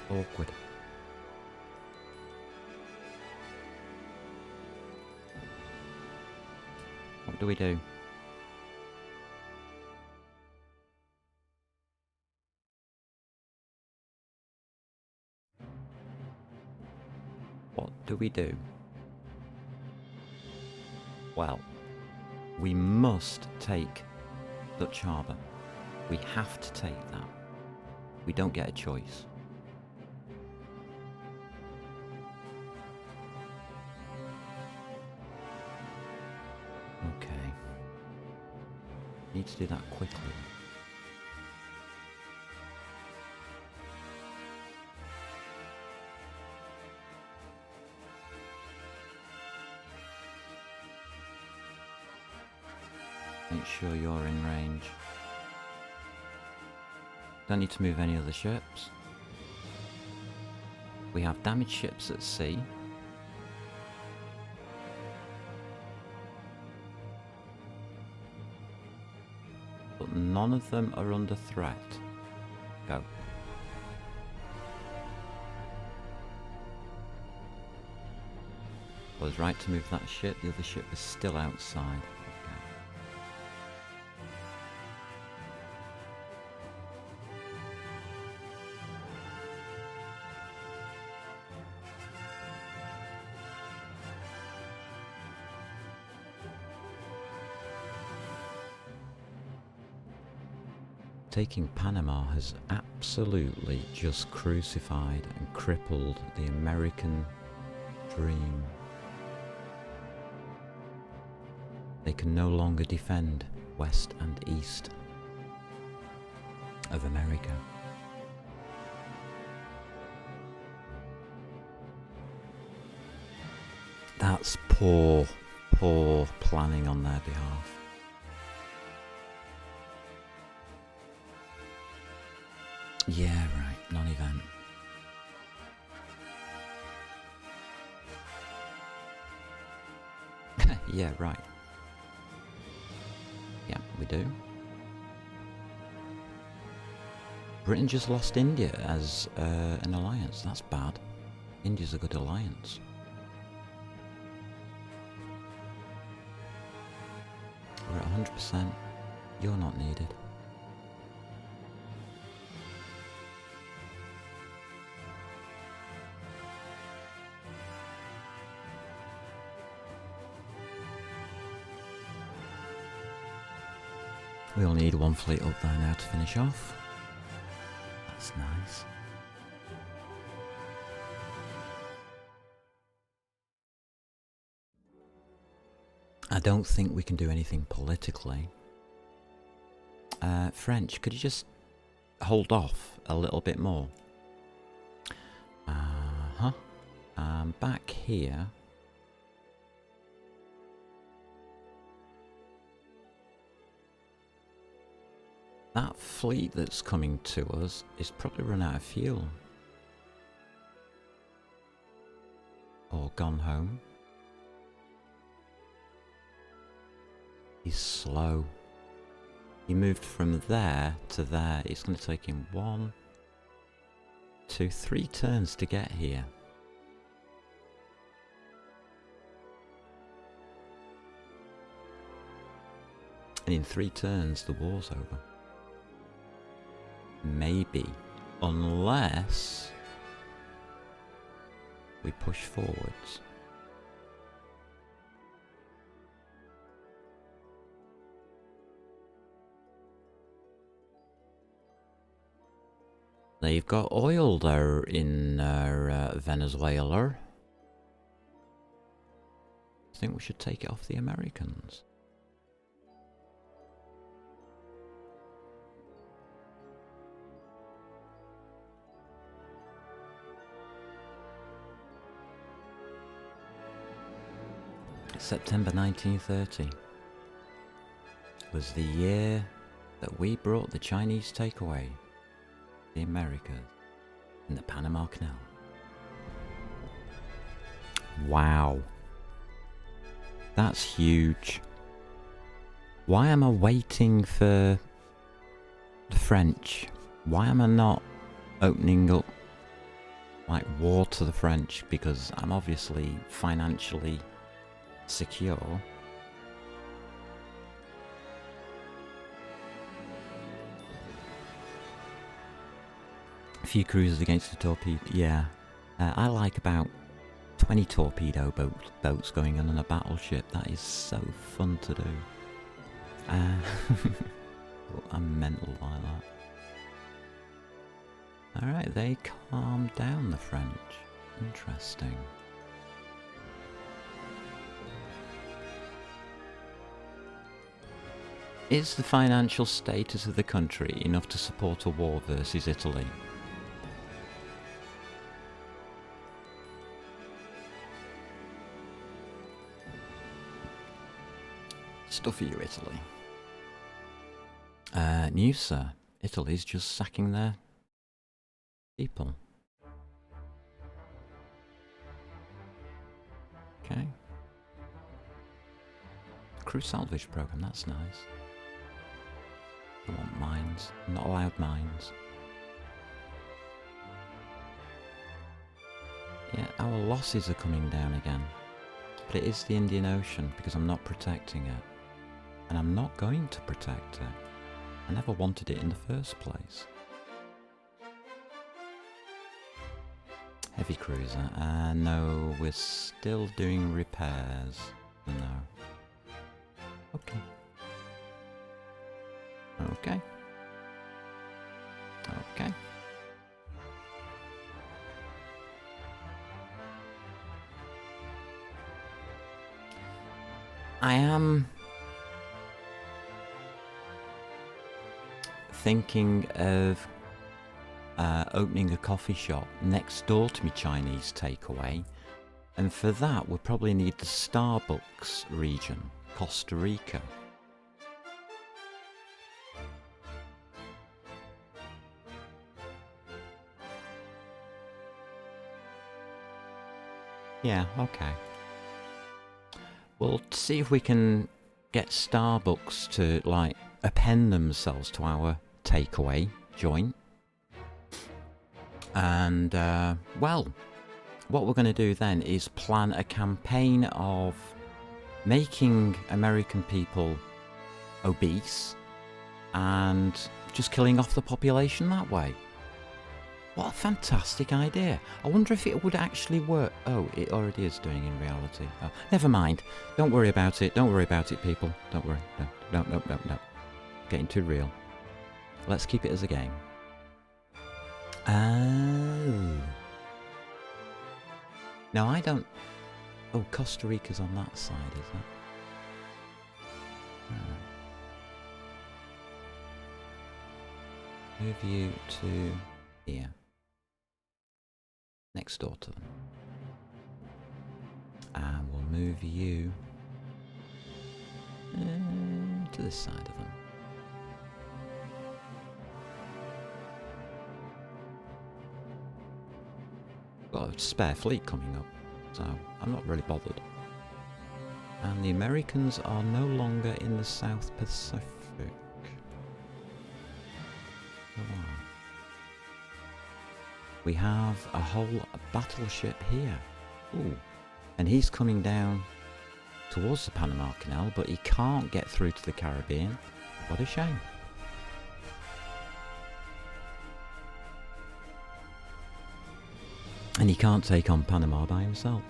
Awkward. What do we do? What do we do? Well, we must take Dutch Harbour. We have to take that. We don't get a choice. Okay. Need to do that quickly. Make sure you're in range. Don't need to move any other ships. We have damaged ships at sea. But none of them are under threat. Go. I was right to move that ship. The other ship is still outside. Taking Panama has absolutely just crucified and crippled the American dream. They can no longer defend west and east of America. That's poor planning on their behalf. Yeah, right, non-event. Yeah, right. Yeah, we do. Britain just lost India as an alliance. That's bad. India's a good alliance. We're at 100%. You're not needed. We'll need one fleet up there now to finish off. That's nice. I don't think we can do anything politically. French, could you just hold off a little bit more? Back here. That fleet that's coming to us is probably run out of fuel. Or gone home. He's slow. He moved from there to there. It's going to take him 1, 2, 3 turns to get here. And in 3 turns, the war's over. Maybe. Unless we push forwards. They've got oil there in Venezuela. I think we should take it off the Americans. September 1930 was the year that we brought the Chinese takeaway, the Americas, in the Panama Canal. Wow. That's huge. Why am I waiting for the French? Why am I not opening up like war to the French? Because I'm obviously financially secure. A few cruisers against the torpedo. Yeah. I like about 20 torpedo boats going on a battleship. That is so fun to do. I'm mental like that. Alright, they calmed down, the French. Interesting. Is the financial status of the country enough to support a war versus Italy? Stuff for you, Italy. News, sir. Italy's just sacking their people. Okay. Crew salvage program, that's nice. I want mines. I'm not allowed mines. Yeah, our losses are coming down again. But it is the Indian Ocean because I'm not protecting it. And I'm not going to protect it. I never wanted it in the first place. Heavy cruiser. No, we're still doing repairs. No. Okay. Okay. Okay. I am thinking of opening a coffee shop next door to my Chinese takeaway, and for that we'll probably need the Starbucks region, Costa Rica. Yeah, okay. We'll see if we can get Starbucks to, like, append themselves to our takeaway joint. And, well, what we're going to do then is plan a campaign of making American people obese and just killing off the population that way. What a fantastic idea. I wonder if it would actually work. Oh, it already is doing in reality. Oh, never mind. Don't worry about it. Don't worry about it, people. Don't worry. No. Getting too real. Let's keep it as a game. Oh. No, I don't... Oh, Costa Rica's on that side, is it? Move you to here. Next door to them. And we'll move you to this side of them. Got a spare fleet coming up, so I'm not really bothered. And the Americans are no longer in the South Pacific. Oh, wow. We have a whole battleship here. Ooh. And he's coming down towards the Panama Canal, but he can't get through to the Caribbean. What a shame. And he can't take on Panama by himself.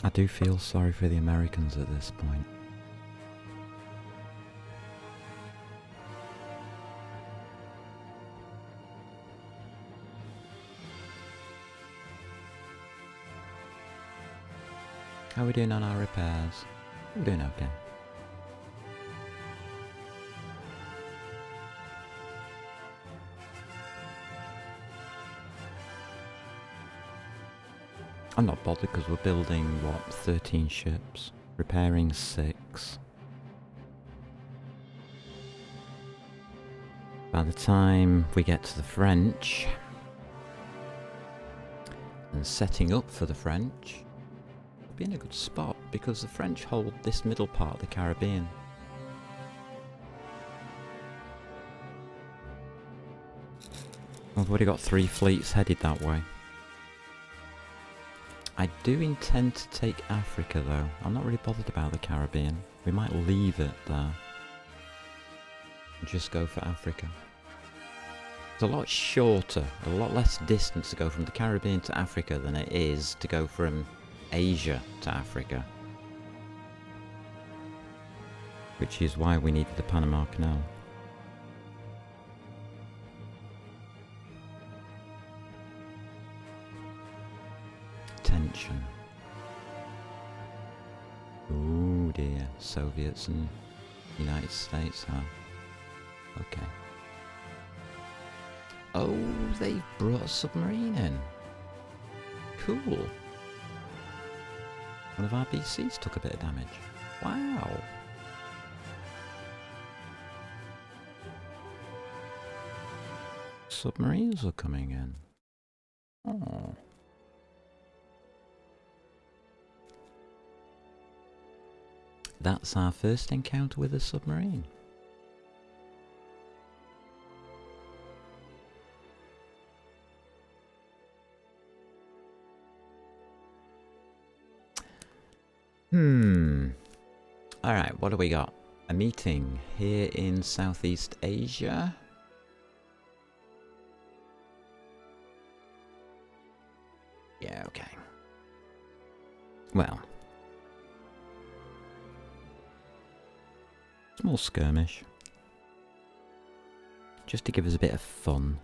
I do feel sorry for the Americans at this point. How are we doing on our repairs? We're doing okay. I'm not bothered because we're building, what, 13 ships, repairing 6. By the time we get to the French, and setting up for the French, we'll be in a good spot because the French hold this middle part of the Caribbean. We've already got 3 fleets headed that way. I do intend to take Africa though. I'm not really bothered about the Caribbean. We might leave it there. Just go for Africa. It's a lot shorter, a lot less distance to go from the Caribbean to Africa than it is to go from Asia to Africa. Which is why we needed the Panama Canal. Tension. Ooh dear, Soviets and United States, huh? Okay. Oh, they've brought a submarine in. Cool. One of our BCs took a bit of damage. Wow. Submarines are coming in. Oh. That's our first encounter with a submarine. Alright, what do we got? A meeting here in Southeast Asia. Yeah, okay. Well. Small skirmish. Just to give us a bit of fun.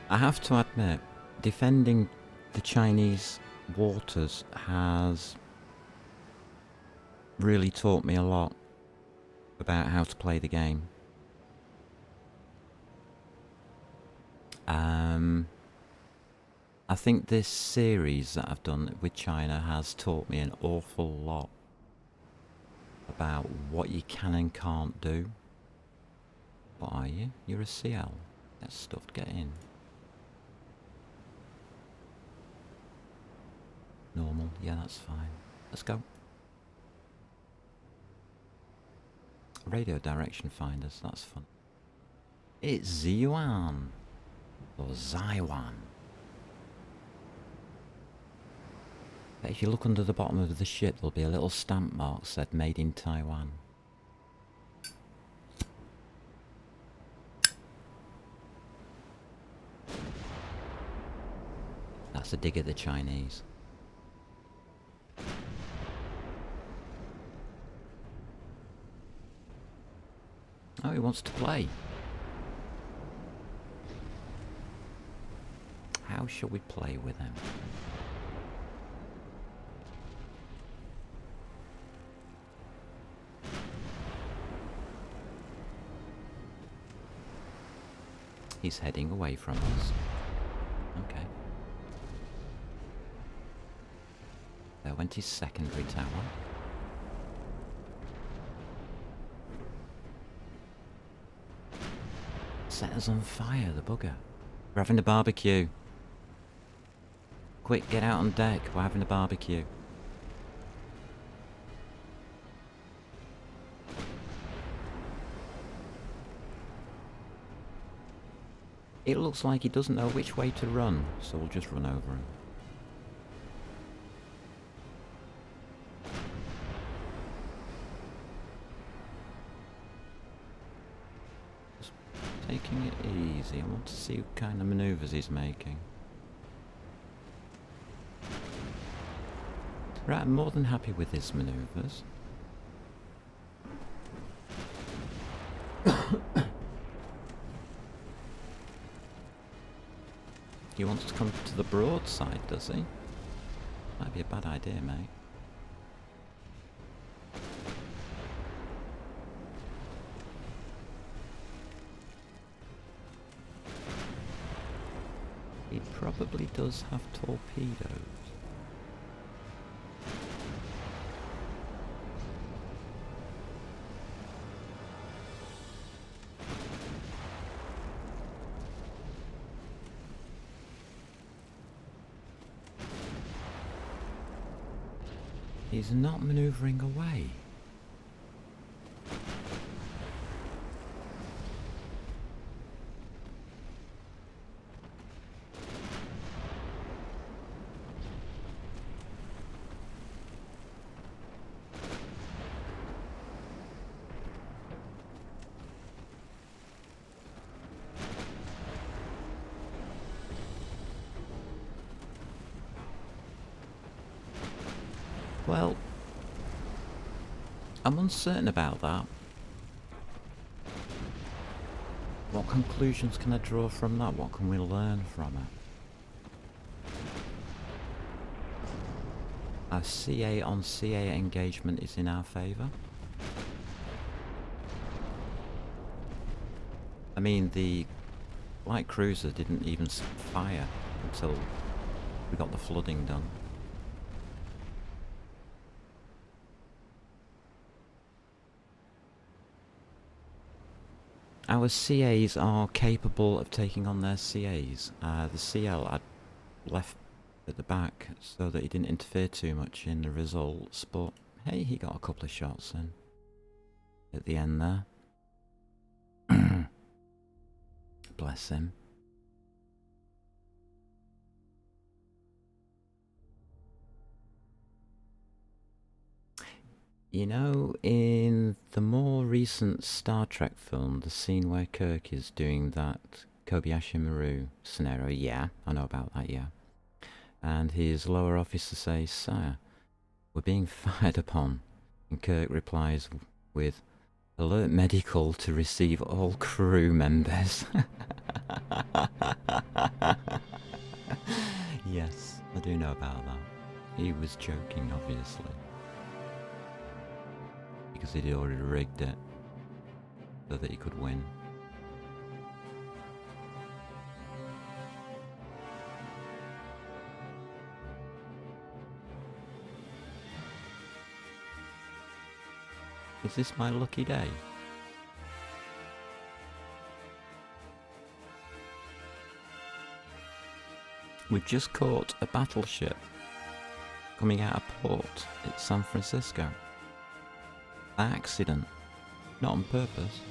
I have to admit, defending the Chinese waters has really taught me a lot about how to play the game. I think this series that I've done with China has taught me an awful lot about what you can and can't do. What are you? You're a CL. Get stuffed, get in. Normal, yeah, that's fine. Let's go. Radio direction finders, that's fun. It's Ziyuan. Or Zaiwan. But if you look under the bottom of the ship, there'll be a little stamp mark said made in Taiwan. That's a dig at the Chinese. Oh, he wants to play. How shall we play with him? He's heading away from us. Okay. There went his secondary tower. Set us on fire, the bugger. We're having a barbecue. Quick, get out on deck. We're having a barbecue. It looks like he doesn't know which way to run, so we'll just run over him. Just taking it easy. I want to see what kind of manoeuvres he's making. Right, I'm more than happy with his manoeuvres. He wants to come to the broadside, does he? Might be a bad idea, mate. He probably does have torpedoes. He's not manoeuvring away. Well, I'm uncertain about that. What conclusions can I draw from that? What can we learn from it? Our CA on CA engagement is in our favour. I mean, the light cruiser didn't even fire until we got the flooding done. Our CAs are capable of taking on their CAs. The CL I'd left at the back so that he didn't interfere too much in the results, but hey, he got a couple of shots in at the end there. Bless him. You know, in the more recent Star Trek film, the scene where Kirk is doing that Kobayashi Maru scenario, yeah, I know about that, yeah. And his lower officer says, "Sire, we're being fired upon." And Kirk replies with, "Alert medical to receive all crew members." Yes, I do know about that. He was joking, obviously. Because he'd already rigged it so that he could win. Is this my lucky day? We've just caught a battleship coming out of port at San Francisco. Accident, not on purpose.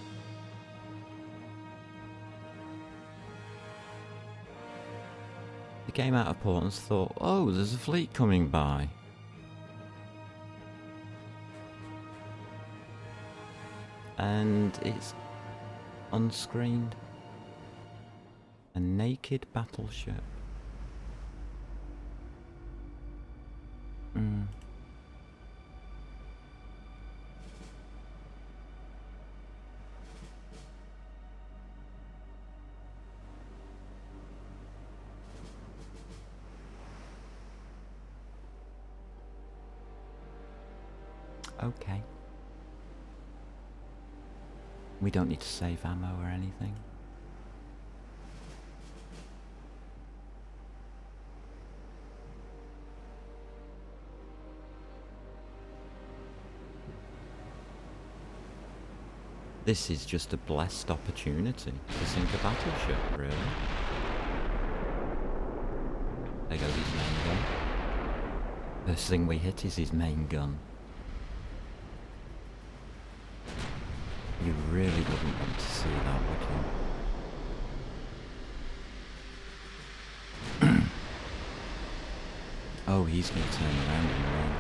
They came out of port and thought, oh, there's a fleet coming by. And it's unscreened. A naked battleship. Okay. We don't need to save ammo or anything. This is just a blessed opportunity to sink a battleship, really. There goes his main gun. First thing we hit is his main gun. You really wouldn't want to see that, would you? Oh, he's going to turn around and run.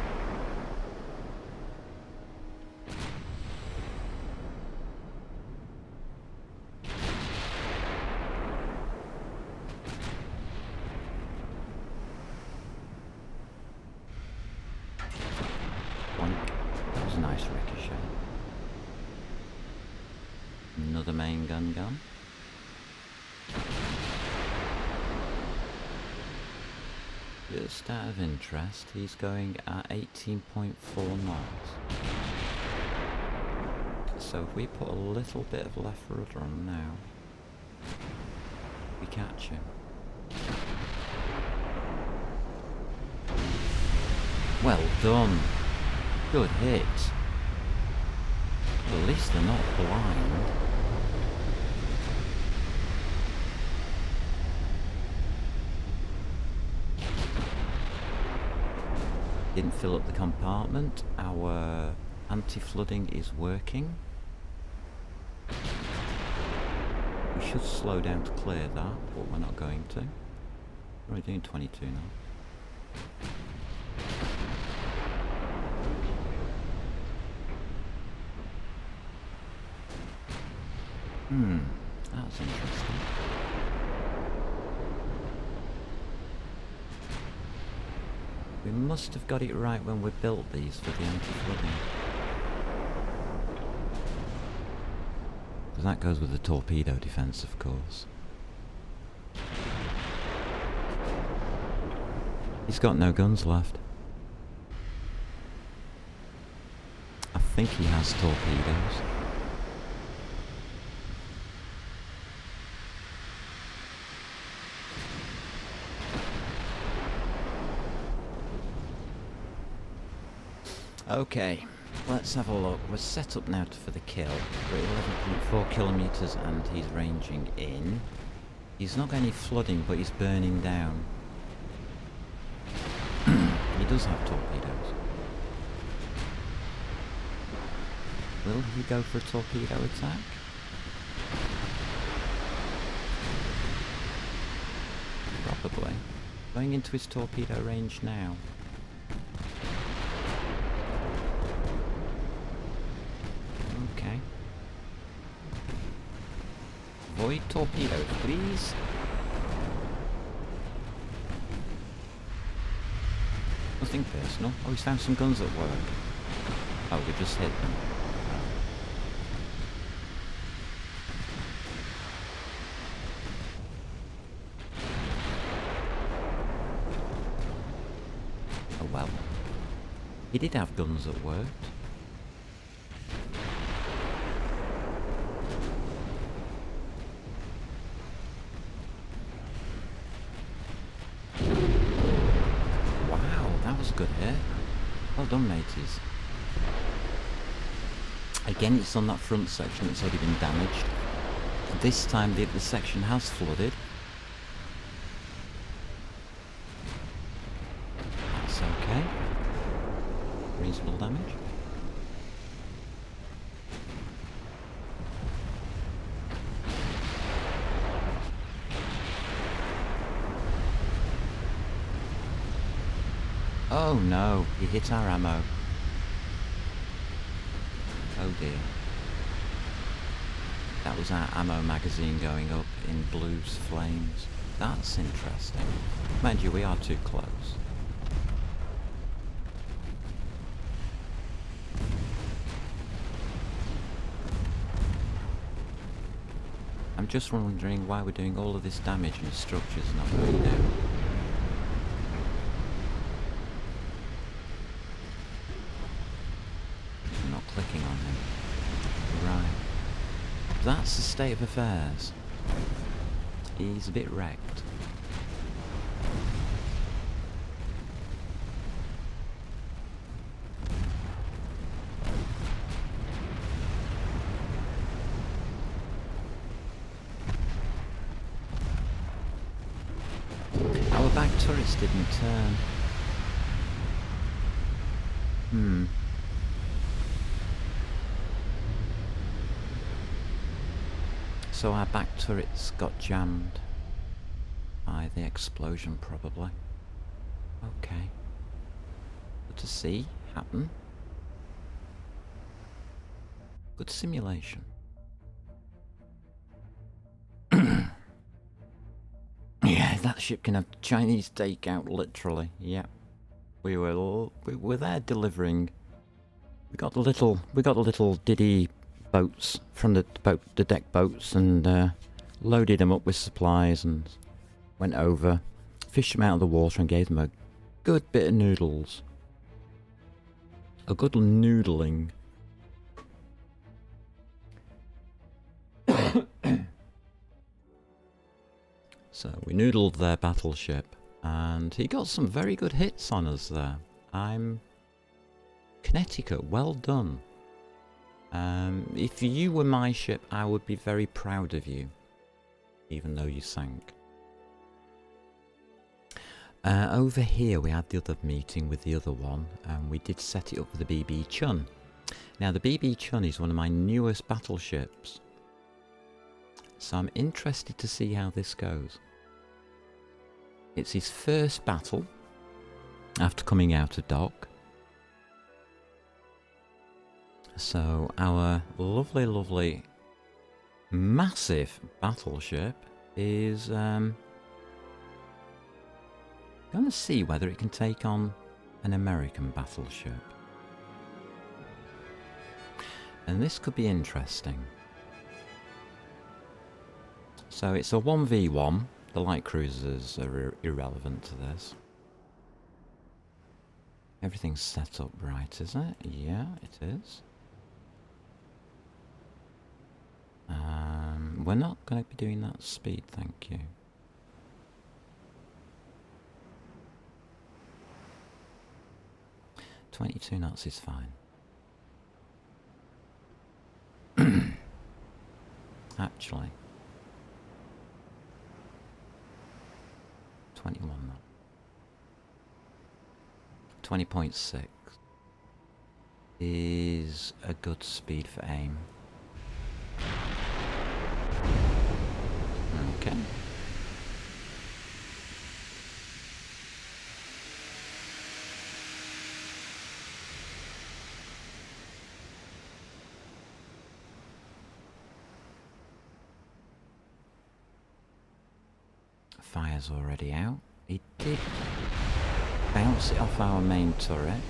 That was a nice ricochet. Another main gun. Just out of interest, he's going at 18.4 knots. So if we put a little bit of left rudder on now, we catch him. Well done. Good hit. At least they're not blind. Didn't fill up the compartment. Our anti-flooding is working. We should slow down to clear that, but we're not going to. We're only doing 22 now. That was interesting. We must have got it right when we built these for the anti-flooding. Because that goes with the torpedo defence, of course. He's got no guns left. I think he has torpedoes. Okay, let's have a look. We're set up now for the kill. We're at 11.4 kilometres and he's ranging in. He's not got any flooding, but he's burning down. He does have torpedoes. Will he go for a torpedo attack? Probably. Going into his torpedo range now. Okay. Avoid torpedoes, please. Nothing personal. Oh, he's found some guns at work. Oh, we just hit them. Oh well. He did have guns that worked. Good hit. Well done, mateys. Again, it's on that front section that's already been damaged. This time the section has flooded. That's okay. Reasonable damage. Oh no, he hit our ammo. Oh dear. That was our ammo magazine going up in blue's flames. That's interesting. Mind you, we are too close. I'm just wondering why we're doing all of this damage and the structure's not going down. Clicking on him. Right. That's the state of affairs. He's a bit wrecked. Our back turrets didn't turn. So our back turrets got jammed by the explosion, probably. Okay. Good to see happen. Good simulation. Yeah, that ship can have Chinese takeout, literally. Yeah, we were there delivering. We got the little Diddy boats from the deck boats and loaded them up with supplies and went over, fished them out of the water and gave them a good bit of noodles. A good noodling. So we noodled their battleship and he got some very good hits on us there. Connecticut, well done. If you were my ship, I would be very proud of you, even though you sank. Over here we had the other meeting with the other one, and we did set it up with the BB Chun. Now the BB Chun is one of my newest battleships, so I'm interested to see how this goes. It's his first battle after coming out of dock. So our lovely, massive battleship is going to see whether it can take on An American battleship. And this could be interesting. So it's a 1v1. The light cruisers are irrelevant to this. Everything's set up right, is it? Yeah, it is. We're not going to be doing that speed, thank you. .22 knots is fine. Actually. 21 knots. 20.6 is a good speed for aim. Okay. Fire's already out. It did bounce it off our main turret.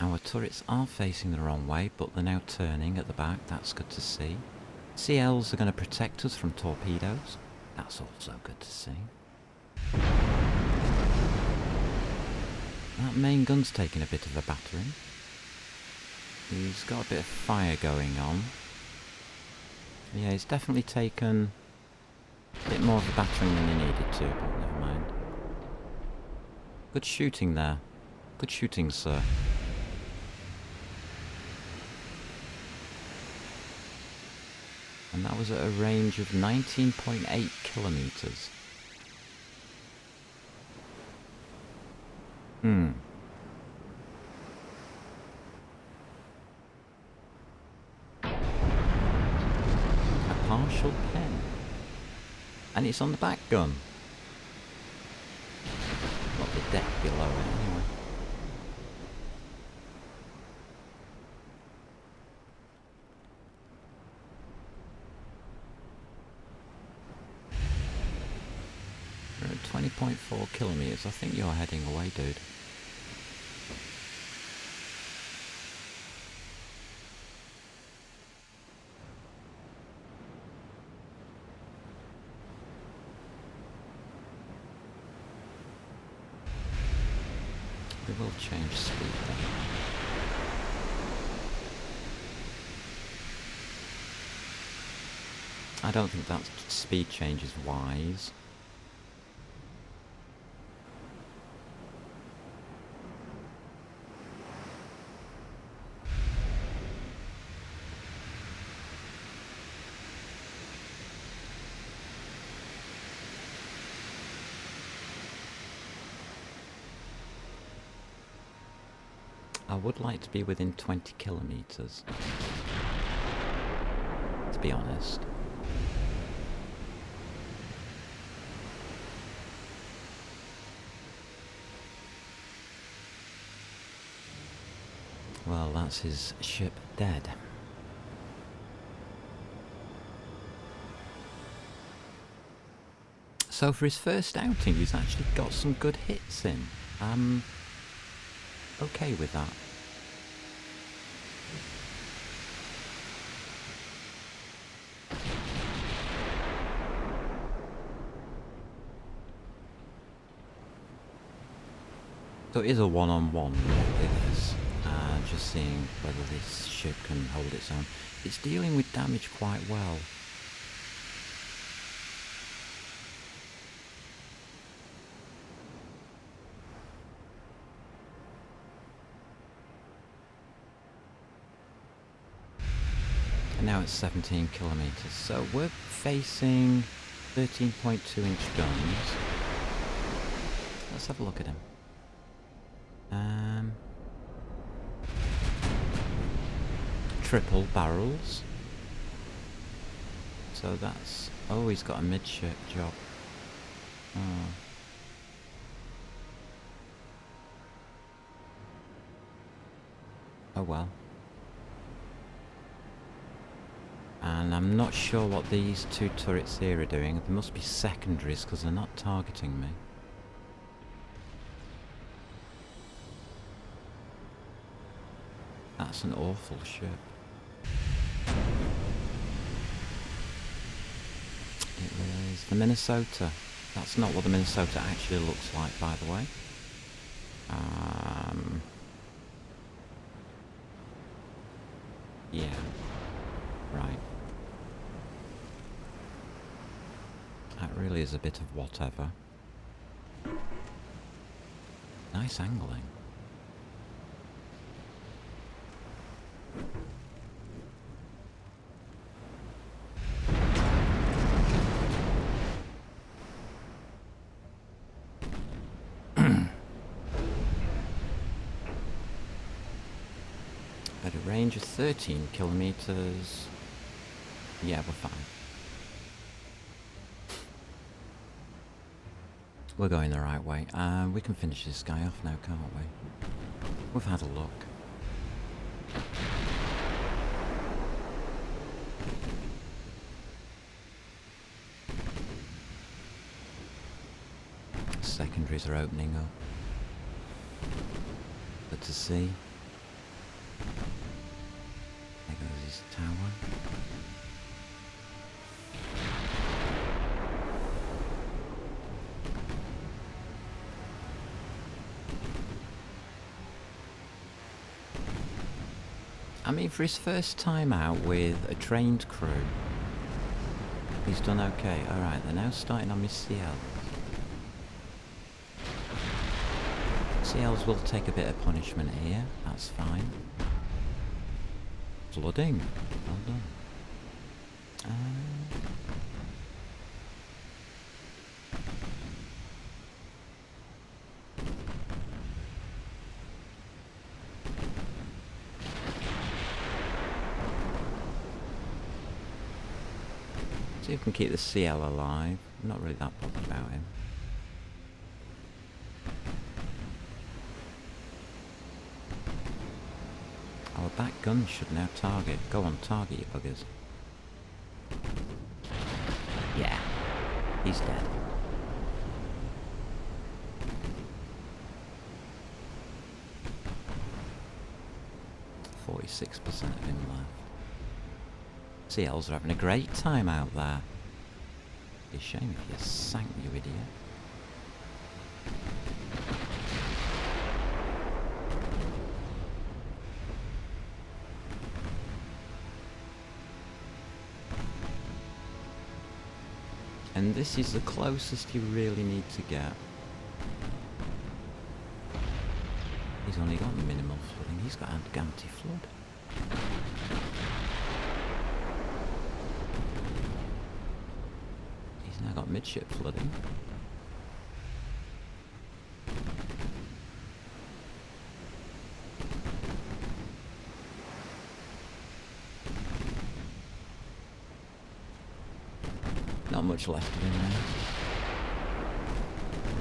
Our turrets are facing the wrong way, but they're now turning at the back. That's good to see. CLs are going to protect us from torpedoes. That's also good to see. That main gun's taking a bit of a battering. He's got a bit of fire going on. Yeah, he's definitely taken a bit more of a battering than he needed to, but never mind. Good shooting there. Good shooting, sir. And that was at a range of 19.8 kilometers. Partial pen. And it's on the back gun. Not the deck below it, anyway. We're at 20.4 kilometers. I think you're heading away, dude. We will change speed then. I don't think that speed change is wise. I would like to be within 20 kilometers, to be honest. Well, that's his ship dead. So for his first outing, he's actually got some good hits in. I'm okay with that. So it is a one-on-one with this. Just seeing whether this ship can hold its own. It's dealing with damage quite well. And now it's 17 kilometers. So we're facing 13.2 inch guns. Let's have a look at him. Triple barrels. So that's... Oh, he's got a midship job. Oh. Oh well. And I'm not sure what these two turrets here are doing. They must be secondaries because they're not targeting me. That's an awful ship. It really is. The Minnesota. That's not what the Minnesota actually looks like, by the way. Yeah. Right. That really is a bit of whatever. Nice angling. At a range of 13 kilometers. Yeah, we're fine. We're going the right way. We can finish this guy off now, can't we? We've had a look. Secondaries are opening up. Good to see. There goes his tower. I mean, for his first time out with a trained crew, he's done okay. Alright, they're now starting on his CL. CLs will take a bit of punishment here, that's fine. Flooding, well done. See if we can keep the CL alive. I'm not really that bothered about him. Our back gun should now target. Go on, target, you buggers. Yeah, he's dead. .46% of him left. CLs are having a great time out there. It's a shame if you sank, you idiot. And this is the closest you really need to get. He's only got minimal flooding. He's got anti-flood. He's now got midship flooding. Not much left of him now.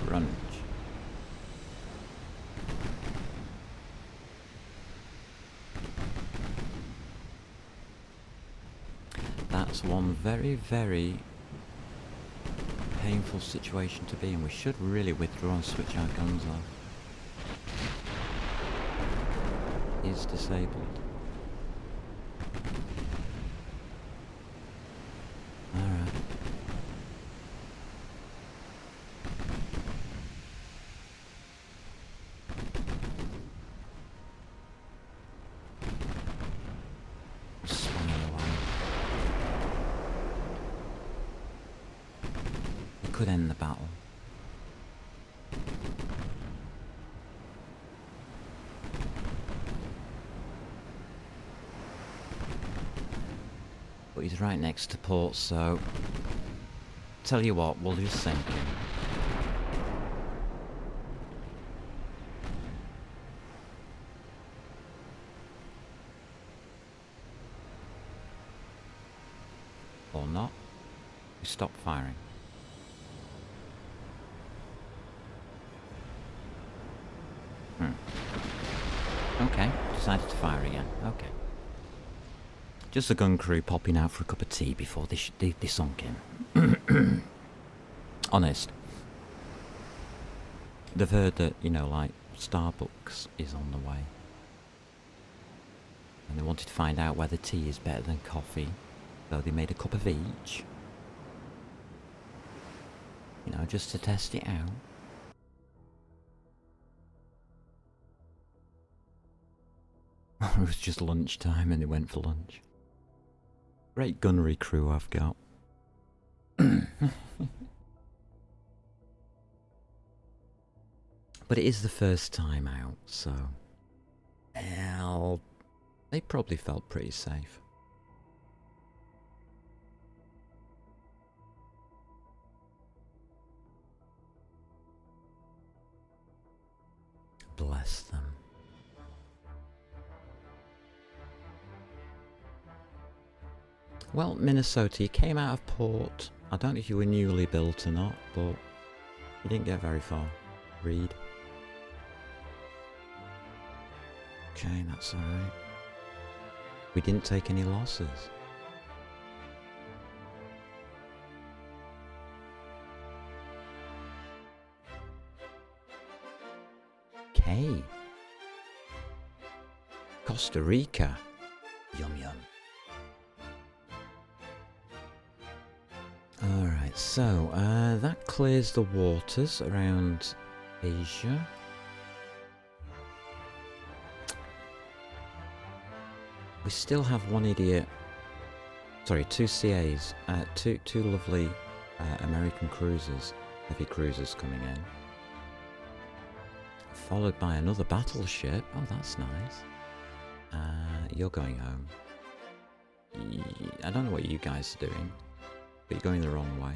Grunge. That's one very, very painful situation to be in. We should really withdraw and switch our guns off. He's disabled. Alright. Could end the battle. But he's right next to port, so tell you what, we'll just sink him. Or not. We stop firing. Okay, decided to fire again. Okay. Just the gun crew popping out for a cup of tea before they sunk in. Honest. They've heard that, you know, like, Starbucks is on the way. And they wanted to find out whether tea is better than coffee. So they made a cup of each. You know, just to test it out. It was just lunchtime and they went for lunch. Great gunnery crew I've got. But it is the first time out, so... Well, they probably felt pretty safe. Bless them. Well, Minnesota, you came out of port. I don't know if you were newly built or not, but you didn't get very far. Read. Okay, that's alright. We didn't take any losses. Okay. Costa Rica. Yum yum. Alright, so that clears the waters around Asia. We still have one idiot, sorry, two CAs, two lovely American cruisers, heavy cruisers coming in. Followed by another battleship. Oh, that's nice. You're going home. I don't know what you guys are doing, but you're going the wrong way.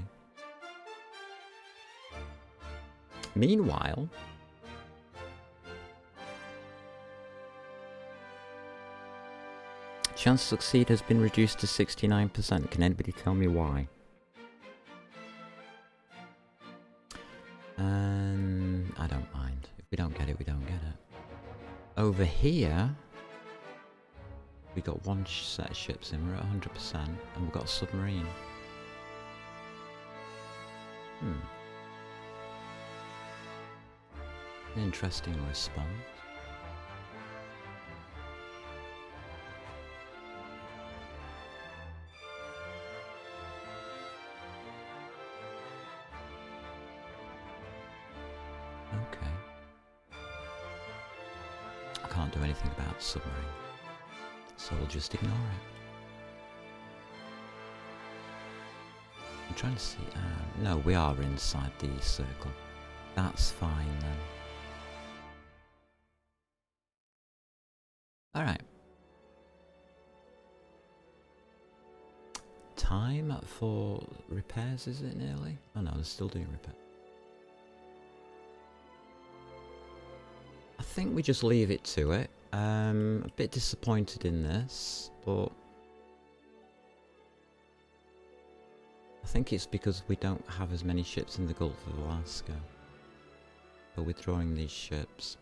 Meanwhile, chance to succeed has been reduced to 69%. Can anybody tell me why? I don't mind. If we don't get it, we don't get it. Over here, we got one set of ships in. We're at 100%, and we've got a submarine. An interesting response. Okay. I can't do anything about the submarine, so we'll just ignore it. I'm trying to see. No, we are inside the circle. That's fine then. Alright. Time for repairs, is it nearly? Oh no, they're still doing repair. I think we just leave it to it. A bit disappointed in this, but I think it's because we don't have as many ships in the Gulf of Alaska. But withdrawing these ships.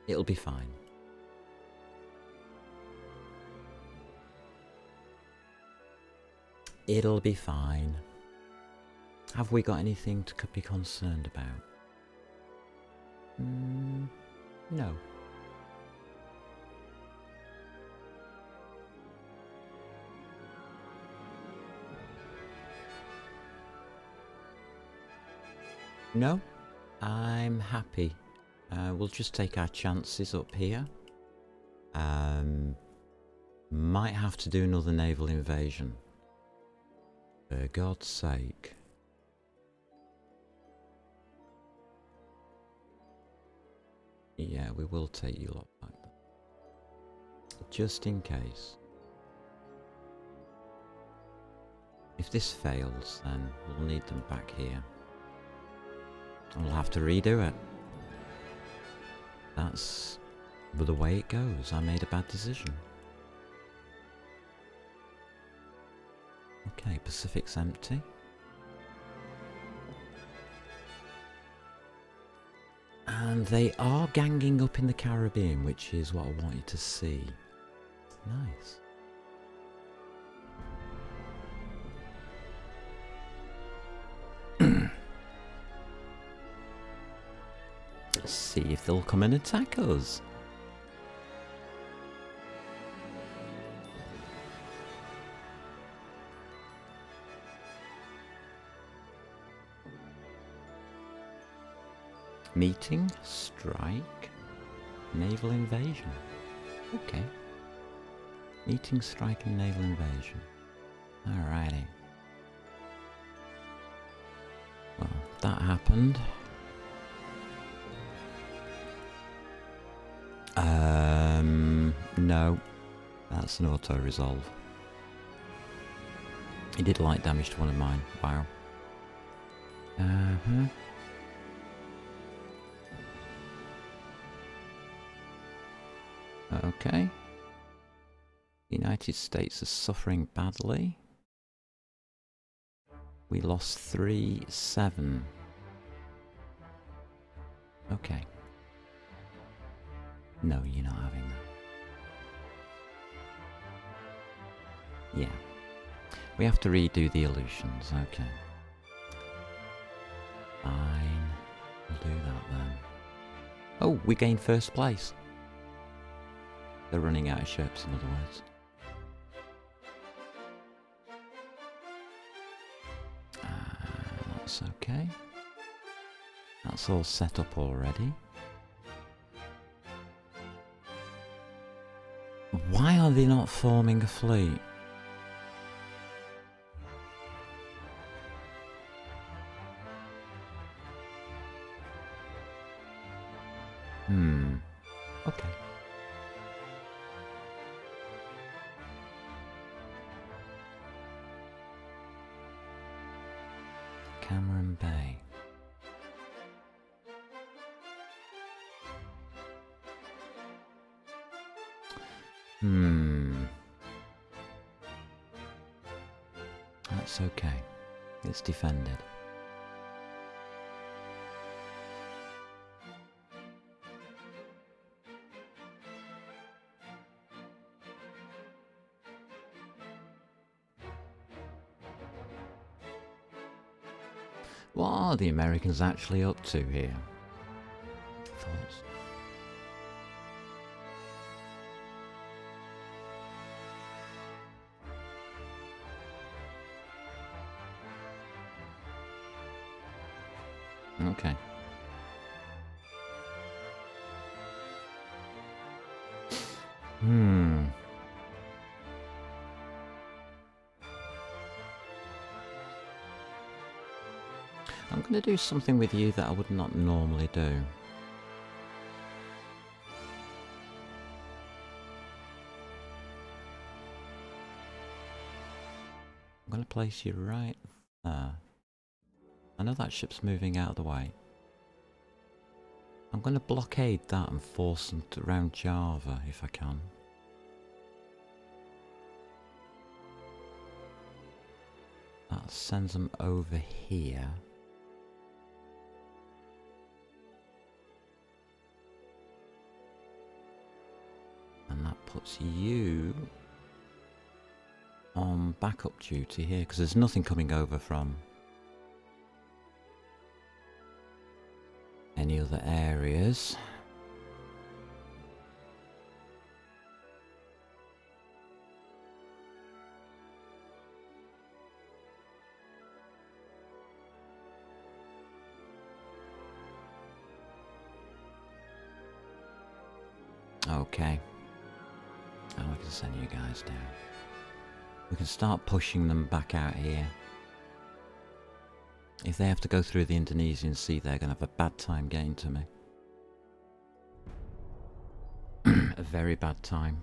It'll be fine. It'll be fine. Have we got anything to be concerned about? No. No, I'm happy. We'll just take our chances up here. Might have to do another naval invasion. For God's sake. Yeah, we will take you lot back. Just in case. If this fails, then we'll need them back here. And we'll have to redo it. That's the way it goes. I made a bad decision. Okay, Pacific's empty. And they are ganging up in the Caribbean, which is what I want you to see. Nice. Let's see if they'll come and attack us. Meeting, strike, naval invasion. Okay. Meeting, strike and naval invasion. Alrighty. Well, that happened. No. That's an auto-resolve. He did light damage to one of mine. Wow. Okay. The United States is suffering badly. We lost 3-7. Okay. No, you're not having that. Yeah. We have to redo the illusions, okay. Fine. We'll do that then. Oh, we gained first place. They're running out of ships, in other words. That's okay. That's all set up already. Why are they not forming a fleet? Okay. Cameron Bay. That's okay. It's defended. What are the Americans actually up to here? Thoughts? Okay. I'm going to do something with you that I would not normally do. I'm going to place you right there. I know that ship's moving out of the way. I'm going to blockade that and force them around Java if I can. That sends them over here. And that puts you on backup duty here, because there's nothing coming over from any other areas. Okay. And we can send you guys down. We can start pushing them back out here. If they have to go through the Indonesian Sea, they're going to have a bad time getting to me. A very bad time.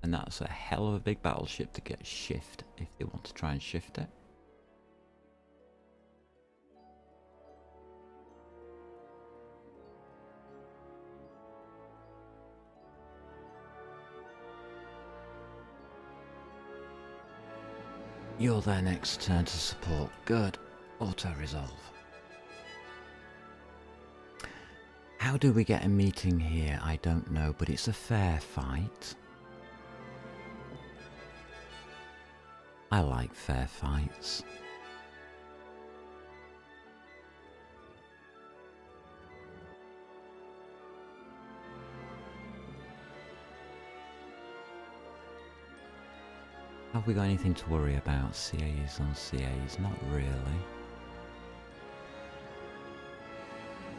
And that's a hell of a big battleship to get shift if they want to try and shift it. You're their next turn to support. Good. Auto-resolve. How do we get a meeting here? I don't know, but it's a fair fight. I like fair fights. Have we got anything to worry about? CAs on CAs? Not really.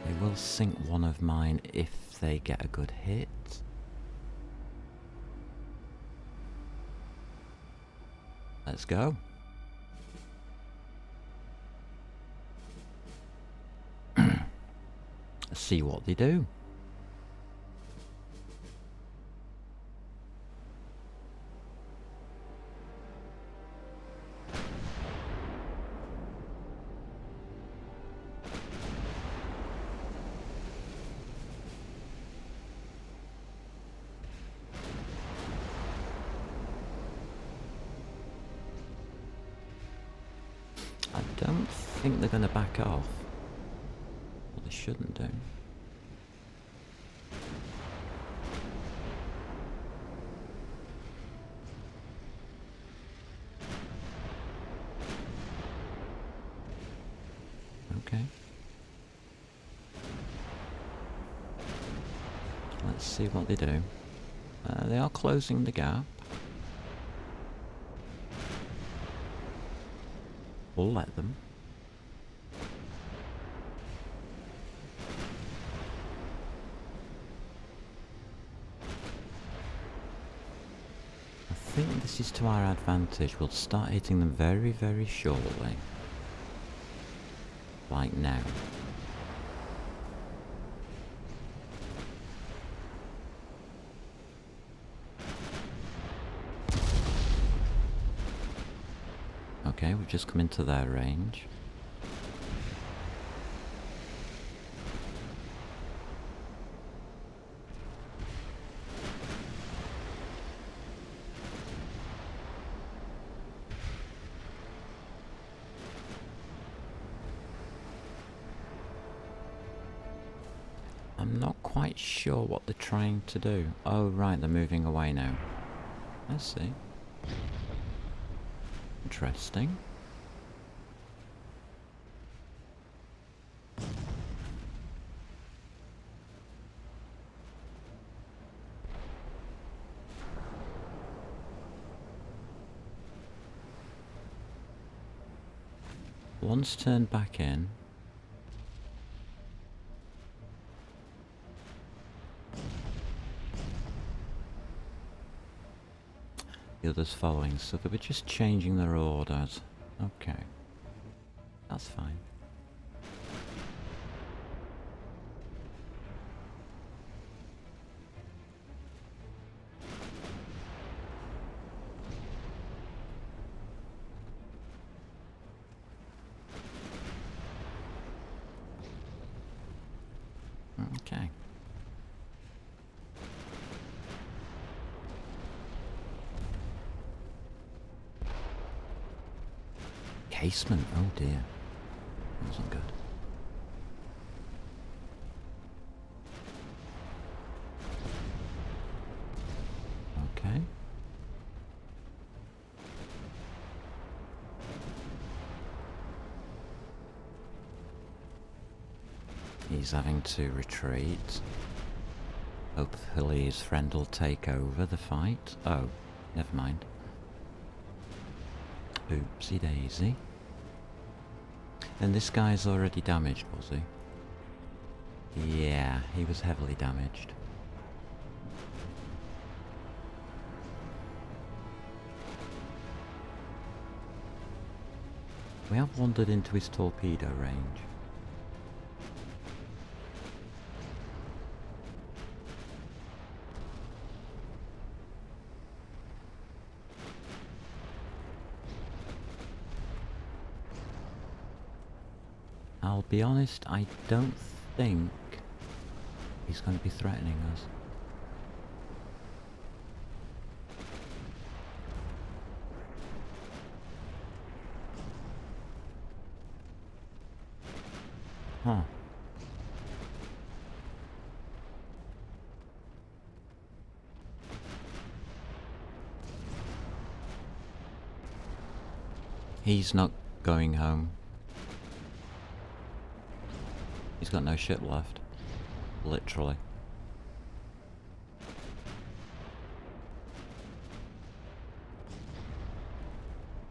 They will sink one of mine if they get a good hit. Let's go. See what they do. I don't think they're going to back off. Well, they shouldn't do. Okay. Let's see what they do. They are closing the gap. We'll let them. I think this is to our advantage. We'll start hitting them very, very shortly. Like now. Okay, we've just come into their range. I'm not quite sure what they're trying to do. Oh right, they're moving away now. I see. Interesting. One's turned back in. The others following, so they were just changing their orders. Okay. That's fine. Okay. Casement, oh dear. That wasn't good. Okay. He's having to retreat. Hopefully his friend will take over the fight. Oh, never mind. Oopsie daisy. And this guy's already damaged, was he? Yeah, he was heavily damaged. We have wandered into his torpedo range. I'll be honest, I don't think he's going to be threatening us. Huh. He's not going home. He's got no ship left. Literally.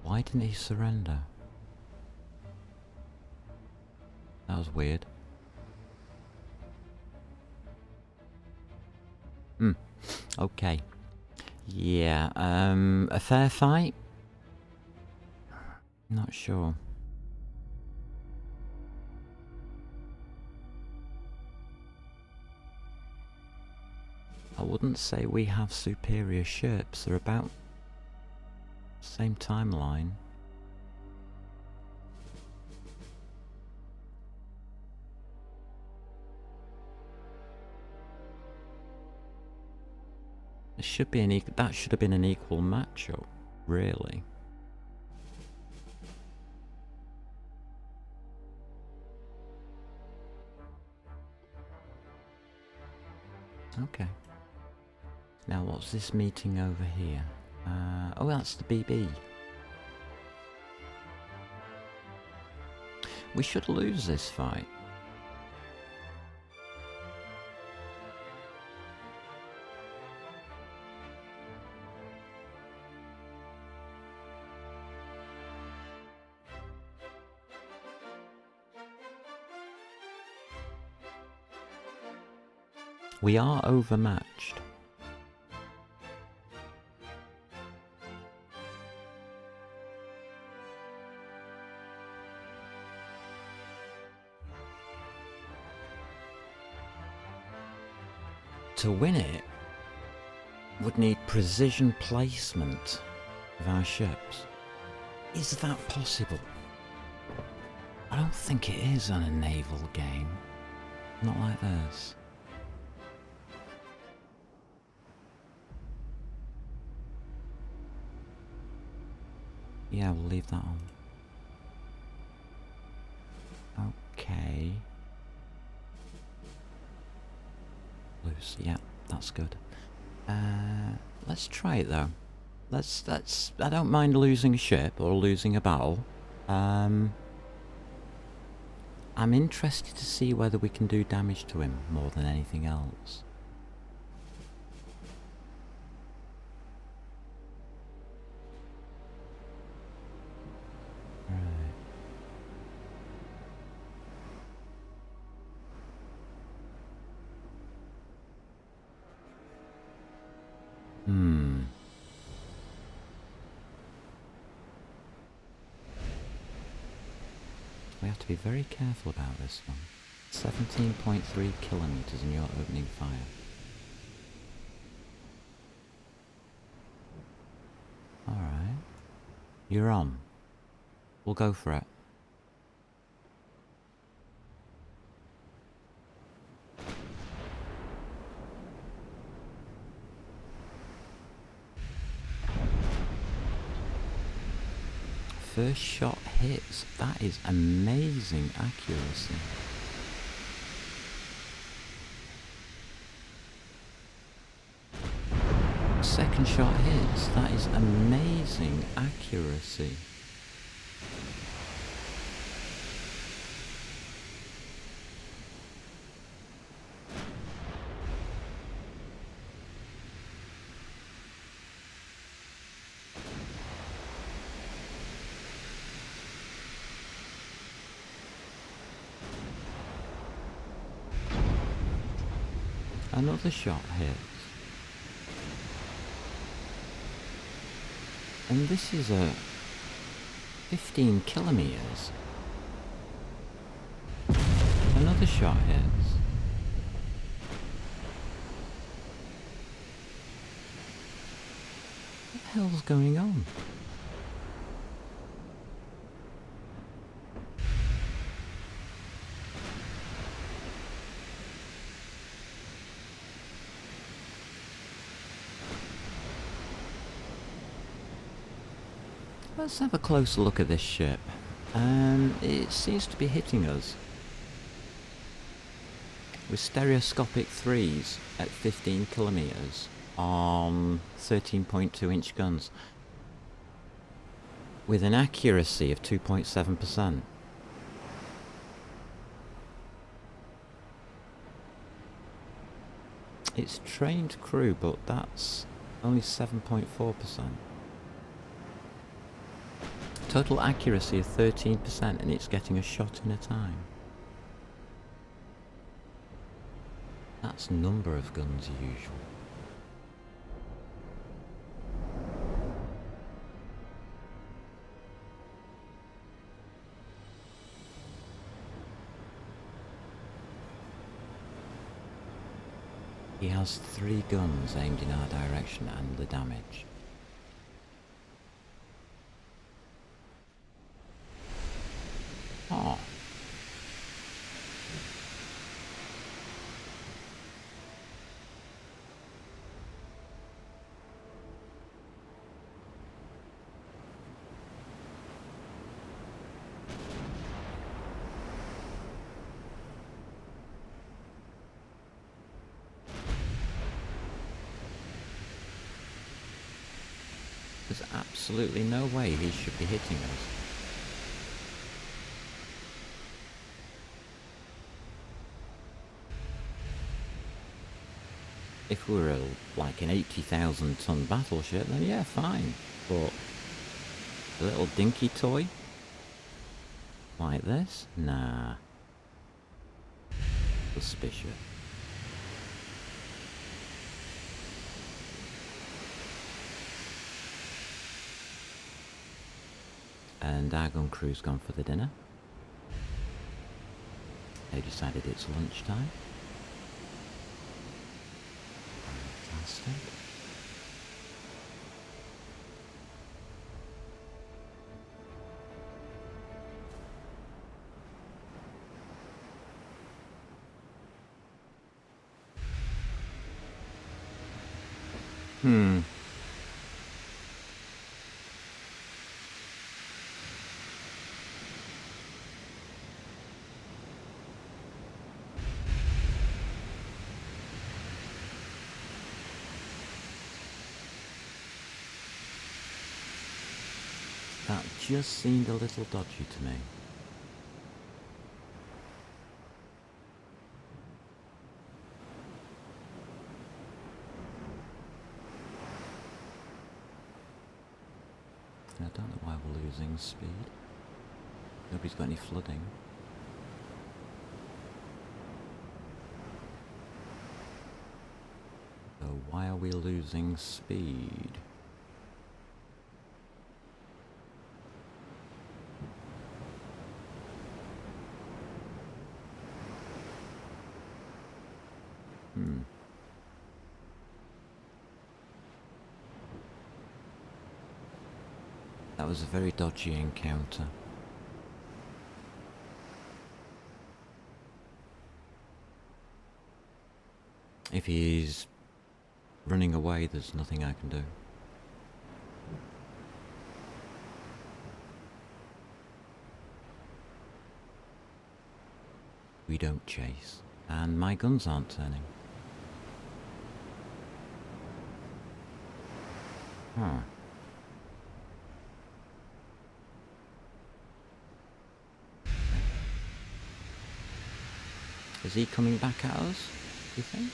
Why didn't he surrender? That was weird. Okay. Yeah, a fair fight? Not sure. I wouldn't say we have superior ships. They're about the same timeline. It should be that should have been an equal matchup, really. Okay. Now what's this meeting over here? Oh, that's the BB. We should lose this fight. We are overmatched. To win it, would need precision placement of our ships. Is that possible? I don't think it is on a naval game. Not like this. Yeah, we'll leave that on. Okay. Loose, yeah, that's good. Let's try it though. I don't mind losing a ship or losing a battle. I'm interested to see whether we can do damage to him more than anything else. We have to be very careful about this one. 17.3 kilometers in your opening fire. Alright. You're on. We'll go for it. First shot hits. That is amazing accuracy. Second shot hits. That is amazing accuracy. Another shot hits. And this is a 15 kilometers. Another shot hits. What the hell's going on? Let's have a closer look at this ship. It seems to be hitting us with stereoscopic 3s at 15 kilometers on 13.2 inch guns. with an accuracy of 2.7%. It's trained crew, but that's only 7.4%. Total accuracy of 13%, and it's getting a shot in a time. That's number of guns usual. He has 3 guns aimed in our direction and the damage. Oh. There's absolutely no way he should be hitting us. If we were like an 80,000 ton battleship, then yeah, fine. But a little dinky toy like this? Nah. Suspicious. And our gun crew's gone for the dinner. They decided it's lunchtime. Fantastic. That just seemed a little dodgy to me. I don't know why we're losing speed. Nobody's got any flooding. So why are we losing speed? That was a very dodgy encounter. If he's running away, there's nothing I can do. We don't chase, and my guns aren't turning. Huh. Is he coming back at us, do you think?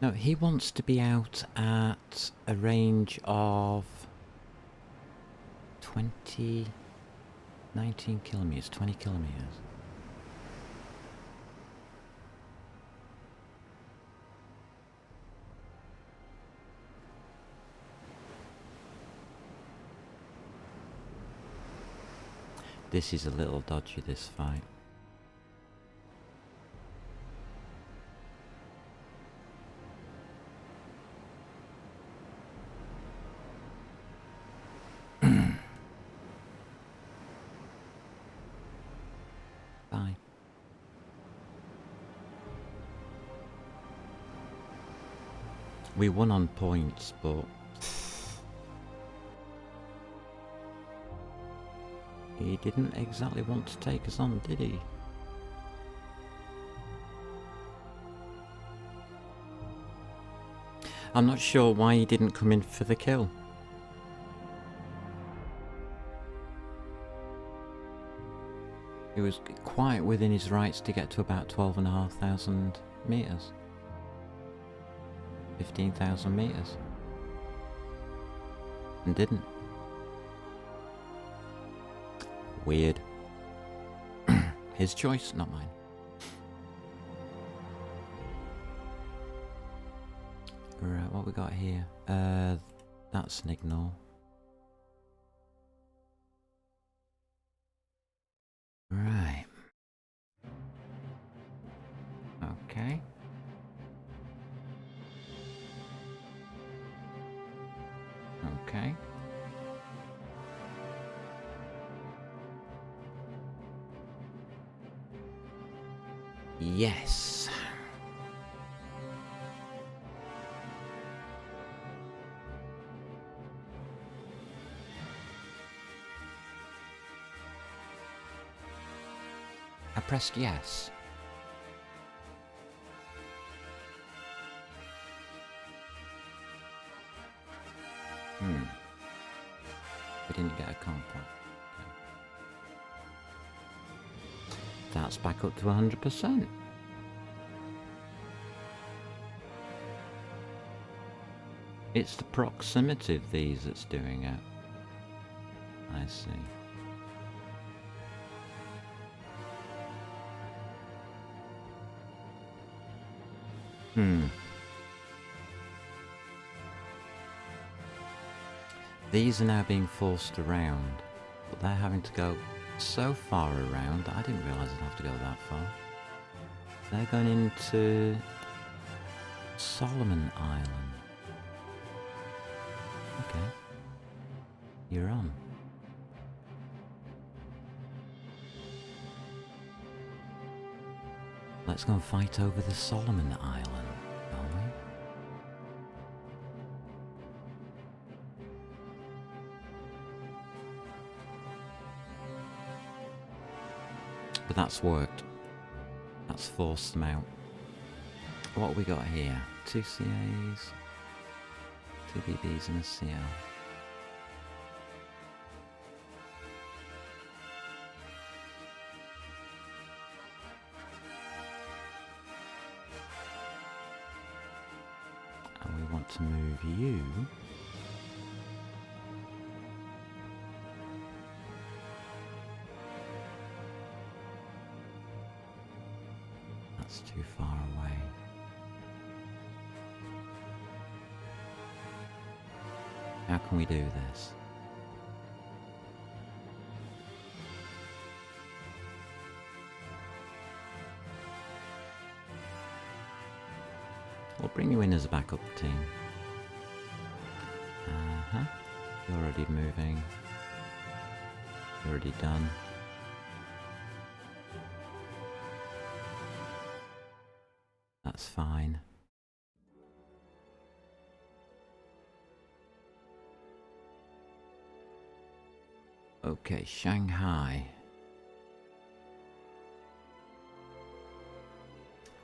No, he wants to be out at a range of 19 kilometers, 20 kilometers. This is a little dodgy, this fight. Bye. We won on points, but he didn't exactly want to take us on, did he? I'm not sure why he didn't come in for the kill. He was quite within his rights to get to about 12,500 metres. 15,000 metres. And didn't. Weird. His choice, not mine. Right, what we got here? That's an ignore. Right. Okay. Okay. Yes. I pressed yes. We didn't get a comp point. Okay. That's back up to 100%. It's the proximity of these that's doing it. I see. These are now being forced around, but they're having to go so far around that I didn't realise I'd have to go that far. They're going into Solomon Island. Okay. You're on. Let's go and fight over the Solomon Island, shall we? But that's worked. That's forced them out. What have we got here? 2 CAs, 2 BBs and a CL. And we want to move you. That's too far away. How can we do this? We'll bring you in as a backup team. You're already moving. You're already done. That's fine. Okay, Shanghai.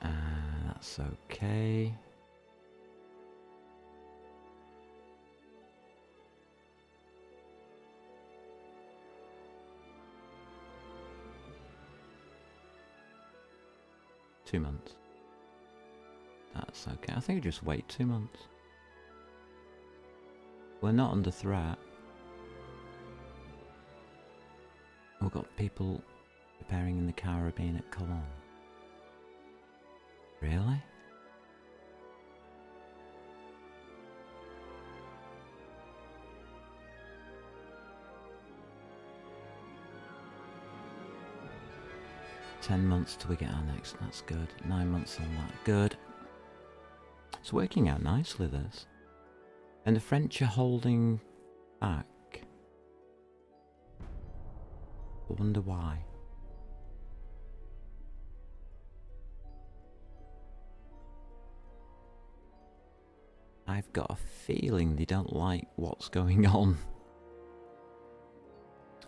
That's okay. Two months. That's okay. I think just wait 2 months. We're not under threat. We've got people preparing in the Caribbean at Cologne. Really? "10 months till we get our next." That's good. 9 months on that. Good. It's working out nicely, this. And the French are holding back. I wonder why. I've got a feeling they don't like what's going on.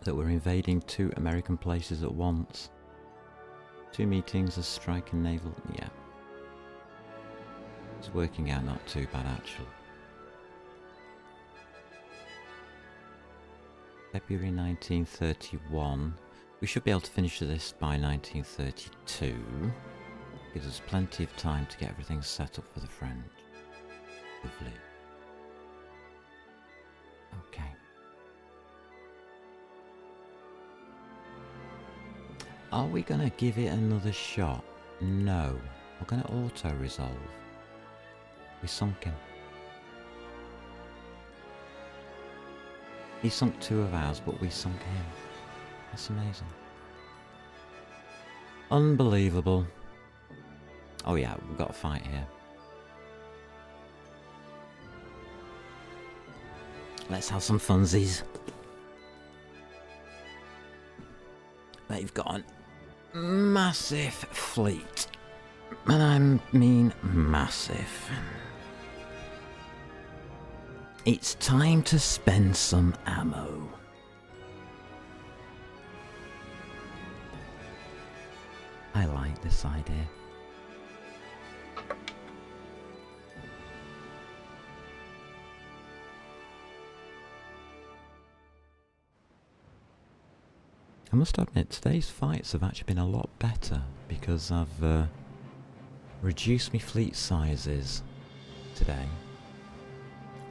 That we're invading 2 American places at once. 2 meetings, a strike and naval... yeah. It's working out not too bad actually. February 1931. We should be able to finish this by 1932. Gives us plenty of time to get everything set up for the French. Lovely. Okay. Are we going to give it another shot? No. We're going to auto-resolve. We sunk him. He sunk 2 of ours, but we sunk him. That's amazing. Unbelievable. Oh yeah, we've got a fight here. Let's have some funsies. They've got a massive fleet. And I mean massive. It's time to spend some ammo. I like this idea. I must admit, today's fights have actually been a lot better because I've reduced my fleet sizes today,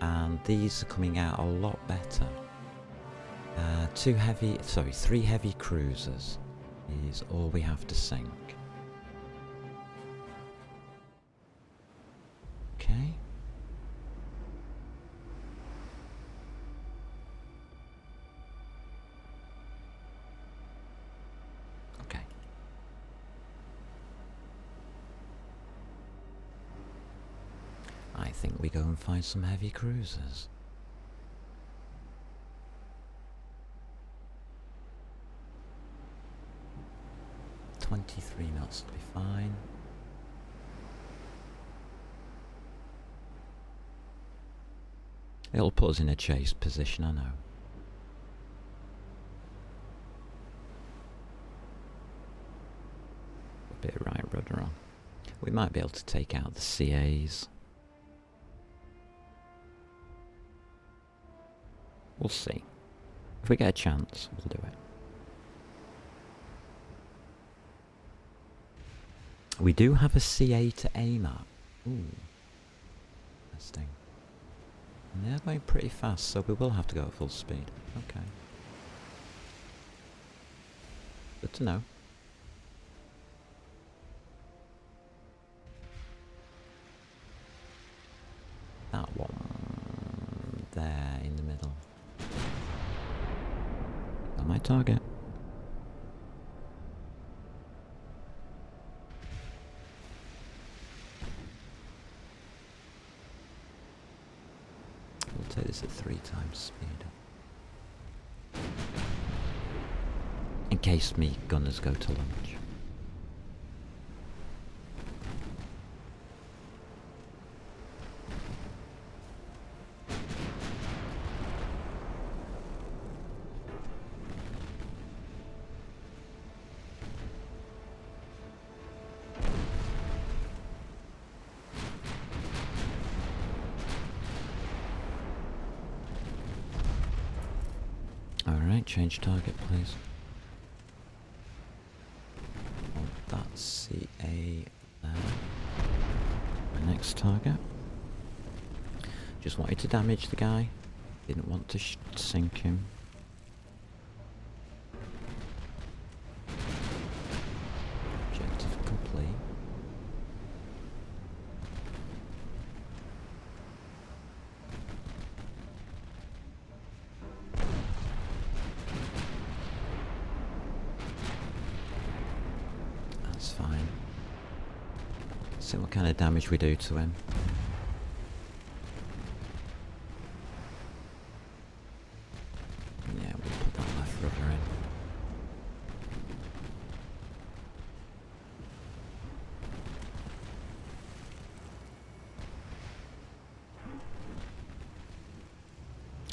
and these are coming out a lot better. 3 heavy cruisers is all we have to sink. Okay. Okay. I think we go and find some heavy cruisers. .23 knots to be fine. It'll put us in a chase position, I know. A bit of right rudder on. We might be able to take out the CAs. We'll see. If we get a chance, we'll do it. We do have a CA to aim at. Ooh. Interesting. And they're going pretty fast, so we will have to go at full speed. Okay. Good to know. That one there in the middle. Not my target. We'll take this at 3 times speed. In case me gunners go to lunch. Alright, change target please. Oh, that's CA there. My next target. Just wanted to damage the guy. Didn't want to sink him. Objective complete. That's fine. See what kind of damage we do to him. Yeah, we'll put that left rudder in.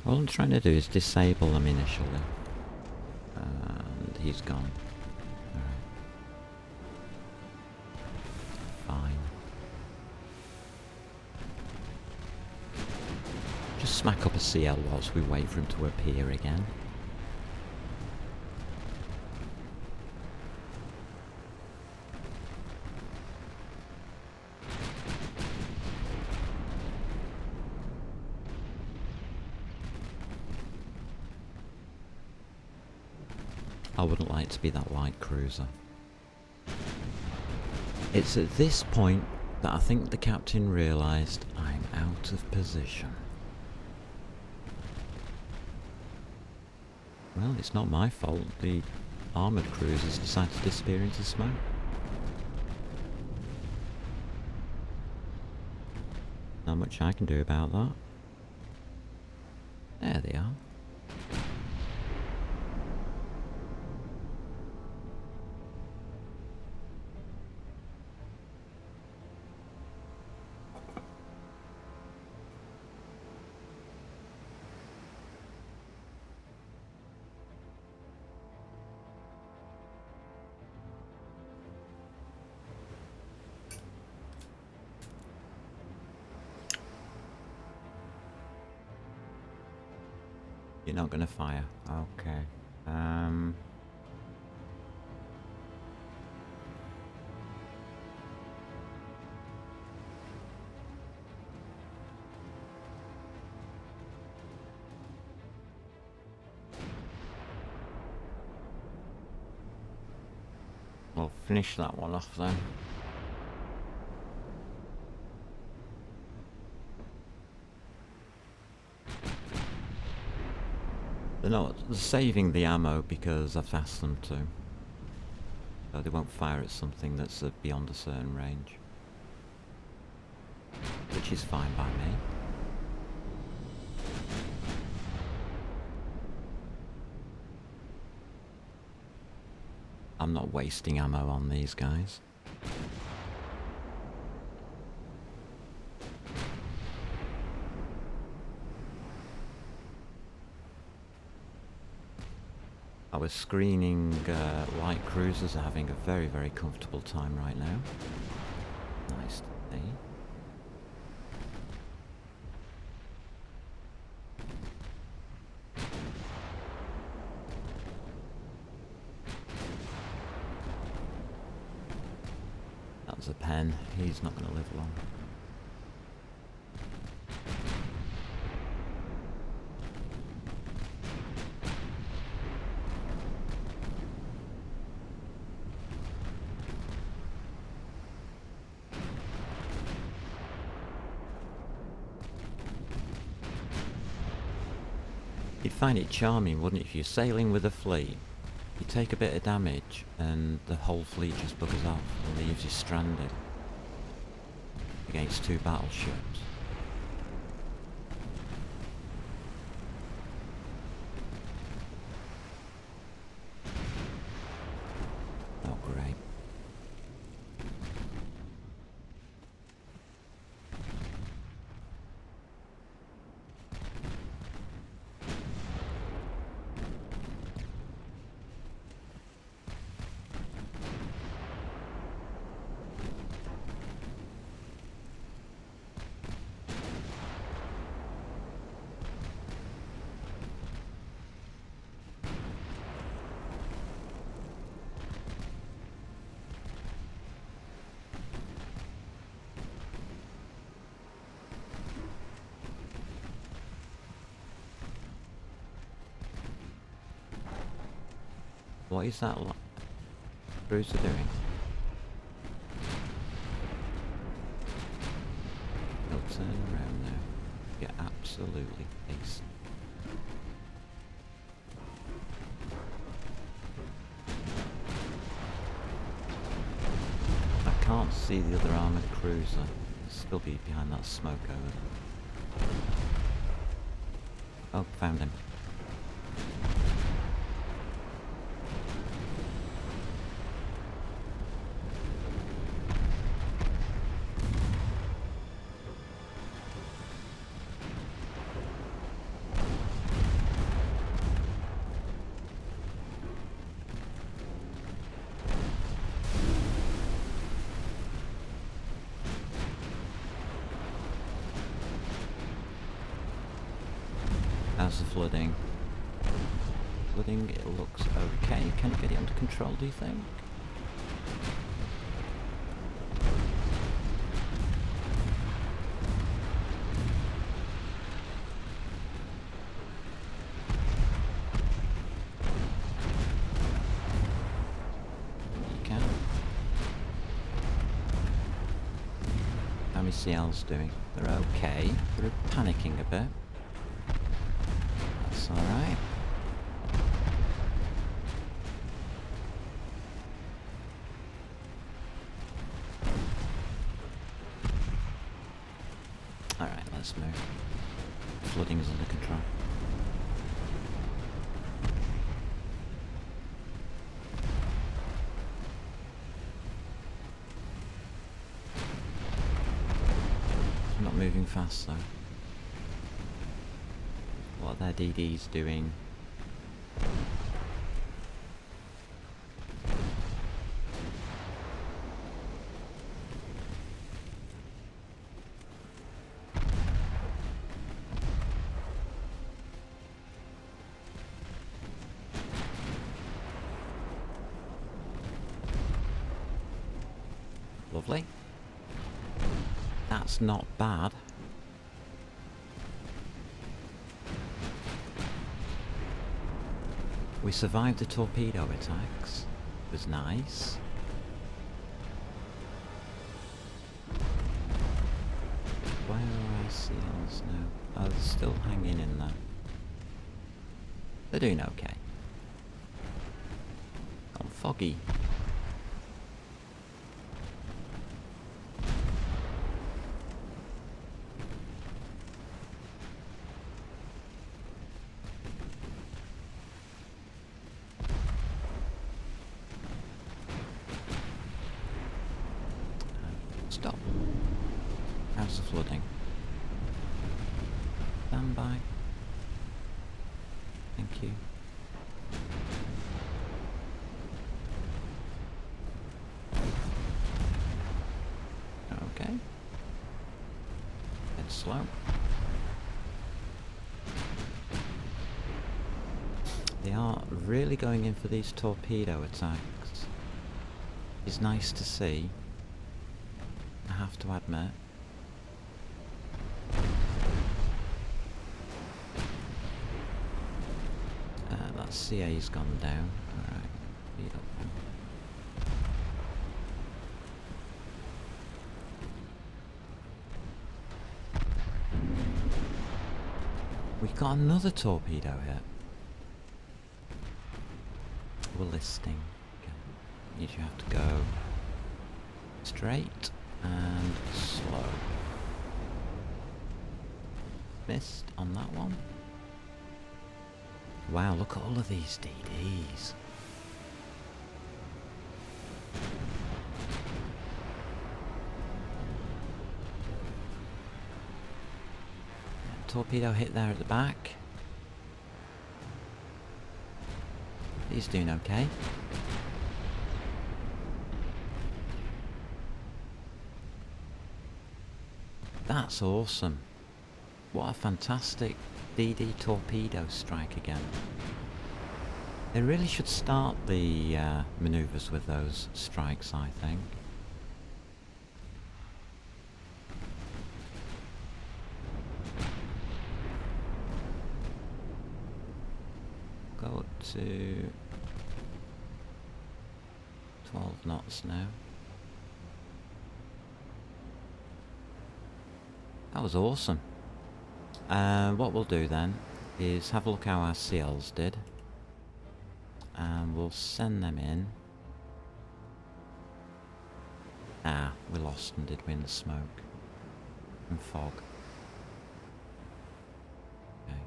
All I'm trying to do is disable them initially. And he's gone. Alright. Fine. Just smack up a CL whilst we wait for him to appear again. I wouldn't like to be that light cruiser. It's at this point that I think the captain realised I'm out of position. Well, it's not my fault. The armoured cruisers decided to disappear into smoke. Not much I can do about that. There they are. You're not gonna fire. Okay. We'll finish that one off then. They're saving the ammo because I've asked them to. So they won't fire at something that's beyond a certain range. Which is fine by me. I'm not wasting ammo on these guys. Our screening light cruisers are having a very, very comfortable time right now. Nice to see. That was a pen. He's not going to live long. You'd find it charming, wouldn't it, if you're sailing with a fleet, you take a bit of damage and the whole fleet just buggers off and leaves you stranded against two battleships. Oh, great. What is that cruiser doing? They'll turn around now. Get absolutely paced. I can't see the other armoured cruiser. It'll still be behind that smoke over there. Oh, found him. How's the flooding? Flooding, it looks okay. Can you get it under control, do you think? You can. How many CLs doing? They're okay. They're panicking a bit. That's alright. Alright, let's move. Flooding is under control. I'm not moving fast though. What are their DDs doing? Lovely. That's not bad. We survived the torpedo attacks. It was nice. Where are our seals now? Oh, they're still hanging in there. They're doing okay. Oh, foggy. Stop. How's the flooding? Stand by. Thank you. Okay. It's slow. They are really going in for these torpedo attacks. It's nice to see. I have to admit. That CA's gone down. Alright, speed up now. We got another torpedo hit. We're listing. Okay. You have to go straight and slow. Missed on that one. Wow, look at all of these DDs. Torpedo hit there at the back. He's doing okay. That's awesome. What a fantastic DD torpedo strike again. They really should start the manoeuvres with those strikes, I think. Go up to 12 knots now. That was awesome. What we'll do then is have a look how our CLs did. And we'll send them in. Ah, we lost them, did we, in the smoke and fog. Okay.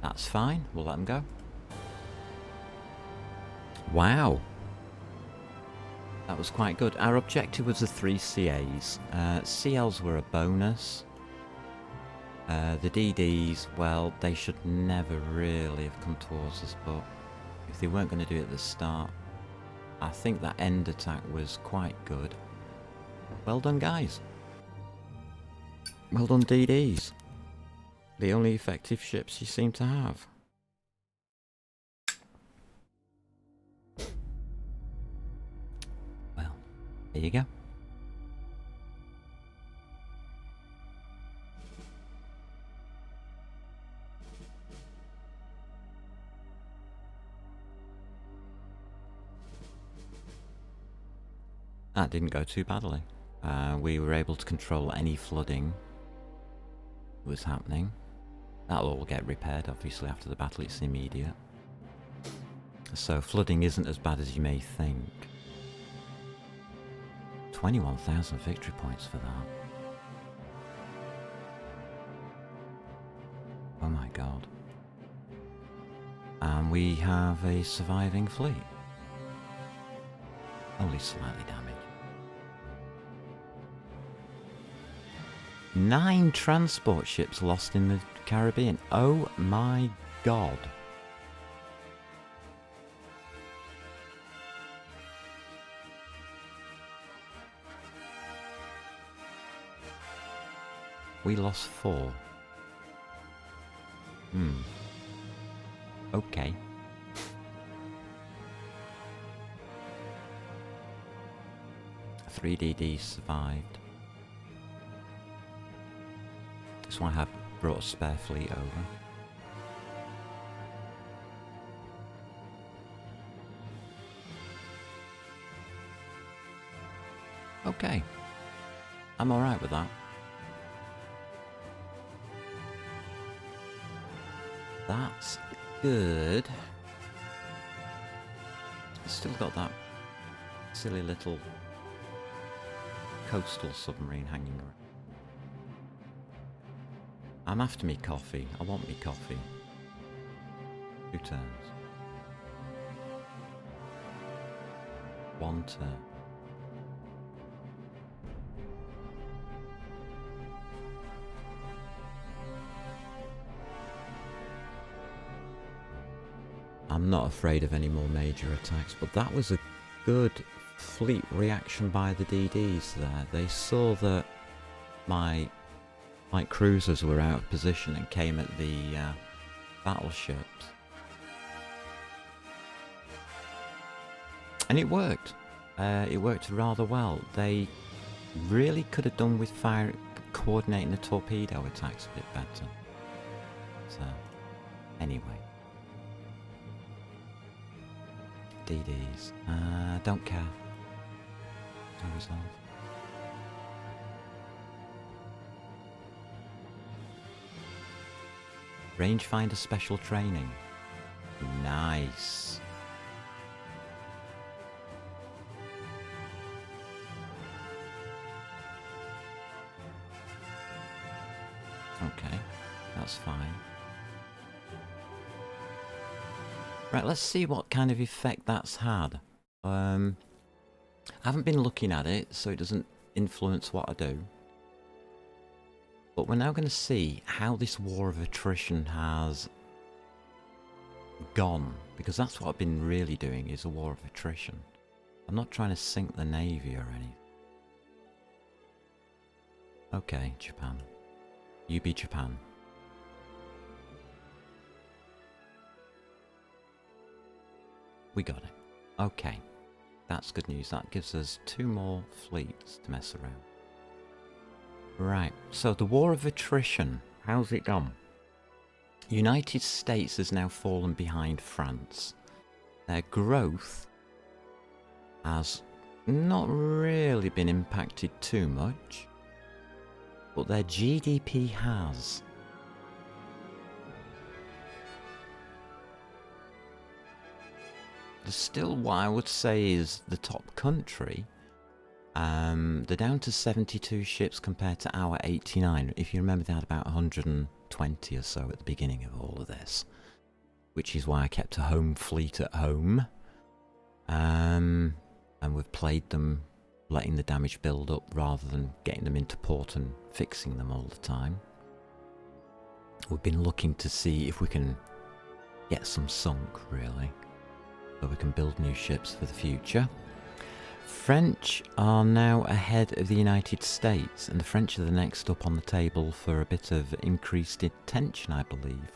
That's fine, we'll let them go. Wow. That was quite good. Our objective was the 3 CAs. CLs were a bonus. The DDs, well, they should never really have come towards us, but if they weren't going to do it at the start, I think that end attack was quite good. Well done, guys. Well done, DDs. The only effective ships you seem to have. Well, there you go. That didn't go too badly. We were able to control any flooding that was happening. That'll all get repaired, obviously, after the battle. It's immediate. So flooding isn't as bad as you may think. 21,000 victory points for that. Oh my god. And we have a surviving fleet. Only slightly damaged. 9 transport ships lost in the Caribbean. Oh my god. We lost 4. Okay. Three DDs survived. That's why I have brought a spare fleet over. Okay. I'm alright with that. That's good. Still got that silly little coastal submarine hanging around. I'm after me coffee. I want me coffee. 2 turns. 1 turn. I'm not afraid of any more major attacks, but that was a good fleet reaction by the DDs there. They saw that my light cruisers were out of position and came at the battleships. And it worked. It worked rather well. They really could have done with coordinating the torpedo attacks a bit better. So, anyway. DDs. Don't care. No resolve. Rangefinder special training. Nice. Okay, that's fine. Right, let's see what kind of effect that's had. I haven't been looking at it, so it doesn't influence what I do. But we're now going to see how this war of attrition has gone, because that's what I've been really doing, is a war of attrition. I'm not trying to sink the navy or anything. Okay, Japan. You be Japan. We got it. Okay. That's good news. That gives us 2 more fleets to mess around. Right. So the war of attrition. How's it gone? United States has now fallen behind France. Their growth has not really been impacted too much, but their GDP has. They're still what I would say is the top country. They're down to 72 ships compared to our 89. If you remember, they had about 120 or so at the beginning of all of this, which is why I kept a home fleet at home. And we've played them letting the damage build up rather than getting them into port and fixing them all the time. We've been looking to see if we can get some sunk, really, so we can build new ships for the future. French are now ahead of the United States, and the French are the next up on the table for a bit of increased tension, I believe.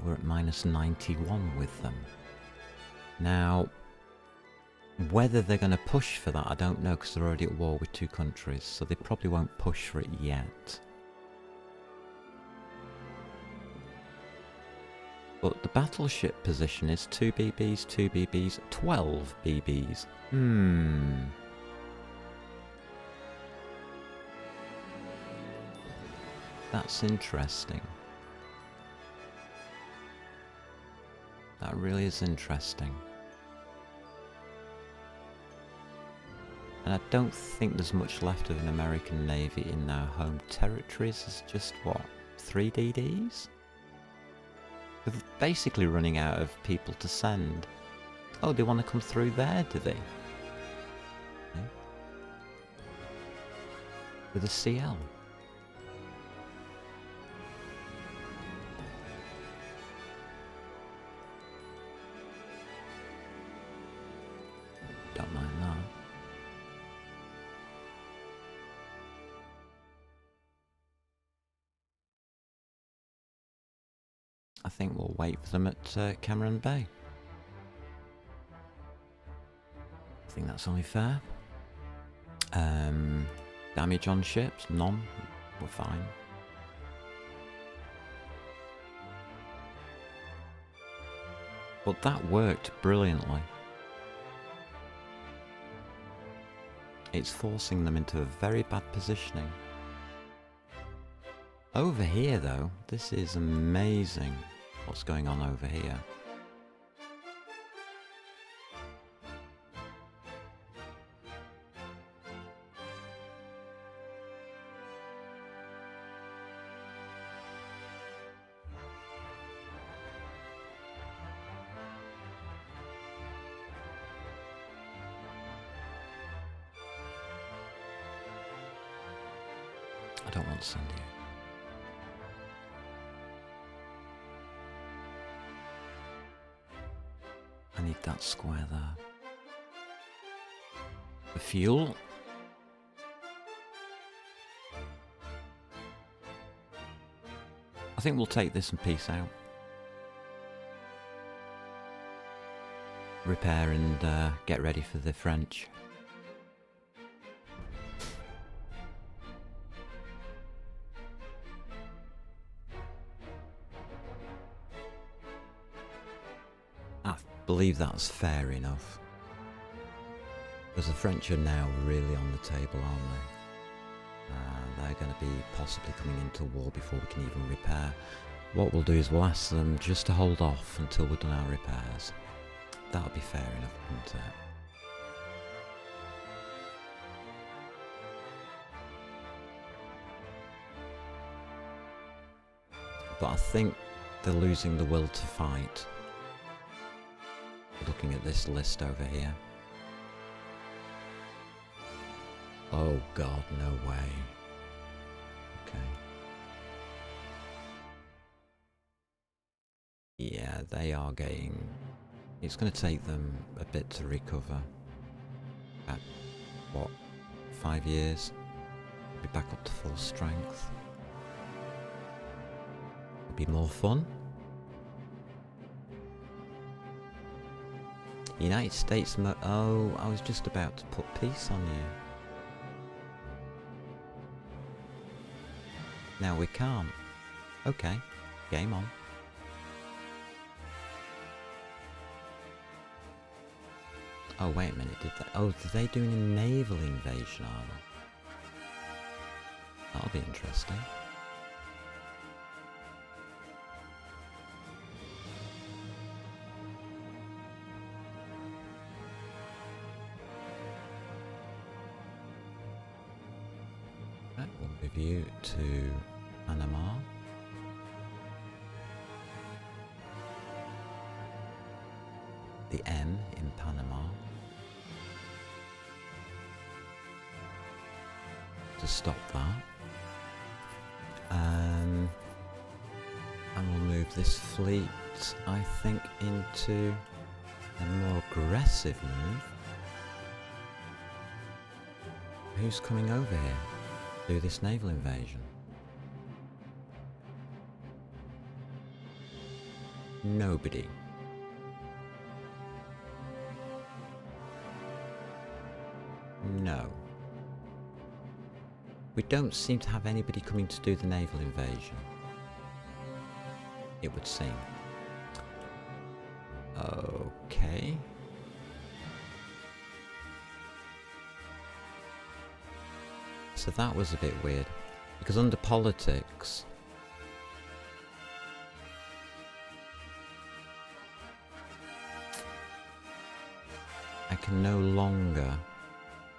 We're at minus 91 with them. Now, whether they're going to push for that, I don't know, because they're already at war with two countries, so they probably won't push for it yet. But the battleship position is 2 BBs, 2 BBs, 12 BBs. That's interesting. That really is interesting. And I don't think there's much left of an American Navy in our home territories. It's just, what, 3 DDs? They're basically running out of people to send. Oh, they want to come through there, do they? Okay. With a CL. Don't mind that. I think we'll wait for them at Cameron Bay. I think that's only fair. Damage on ships? None. We're fine. But that worked brilliantly. It's forcing them into a very bad positioning. Over here though, this is amazing what's going on over here. I don't want to send you. I need that square there. The fuel. I think we'll take this and peace out. Repair and get ready for the French. I believe that's fair enough. Because the French are now really on the table, aren't they? They're going to be possibly coming into war before we can even repair. What we'll do is we'll ask them just to hold off until we've done our repairs. That'll be fair enough, wouldn't it? But I think they're losing the will to fight. Looking at this list over here. Oh God, no way. Okay. Yeah, they are getting... It's going to take them a bit to recover. At, what, 5 years? Be back up to full strength. It'll be more fun. United States oh, I was just about to put peace on you. Now we can't. Okay, game on. Oh, wait a minute, are they doing a naval invasion, are they? That'll be interesting. Right, we'll review to Panama. The M in Panama. To stop that. And we'll move this fleet, I think, into a more aggressive move. Who's coming over here to do this naval invasion? Nobody. No. We don't seem to have anybody coming to do the naval invasion, it would seem. Okay. So that was a bit weird, because under politics, I can no longer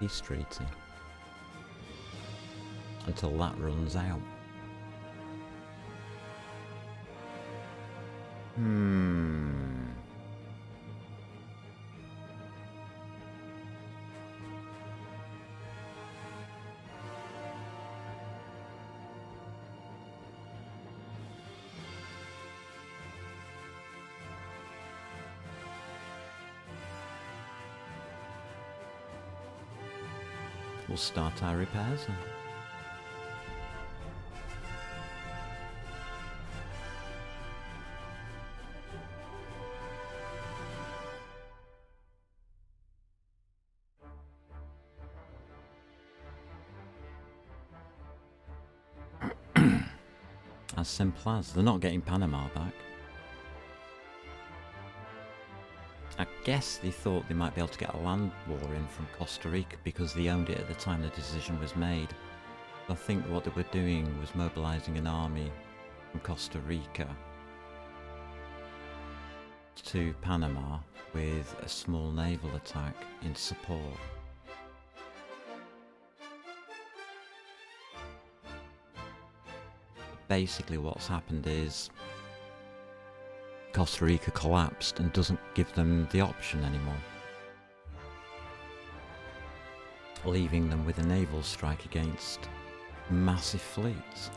peace treaty until that runs out. We'll start our repairs then. As simple as. They're not getting Panama back. I guess they thought they might be able to get a land war in from Costa Rica because they owned it at the time the decision was made. I think what they were doing was mobilising an army from Costa Rica to Panama with a small naval attack in support. Basically what's happened is Costa Rica collapsed and doesn't give them the option anymore, leaving them with a naval strike against massive fleets.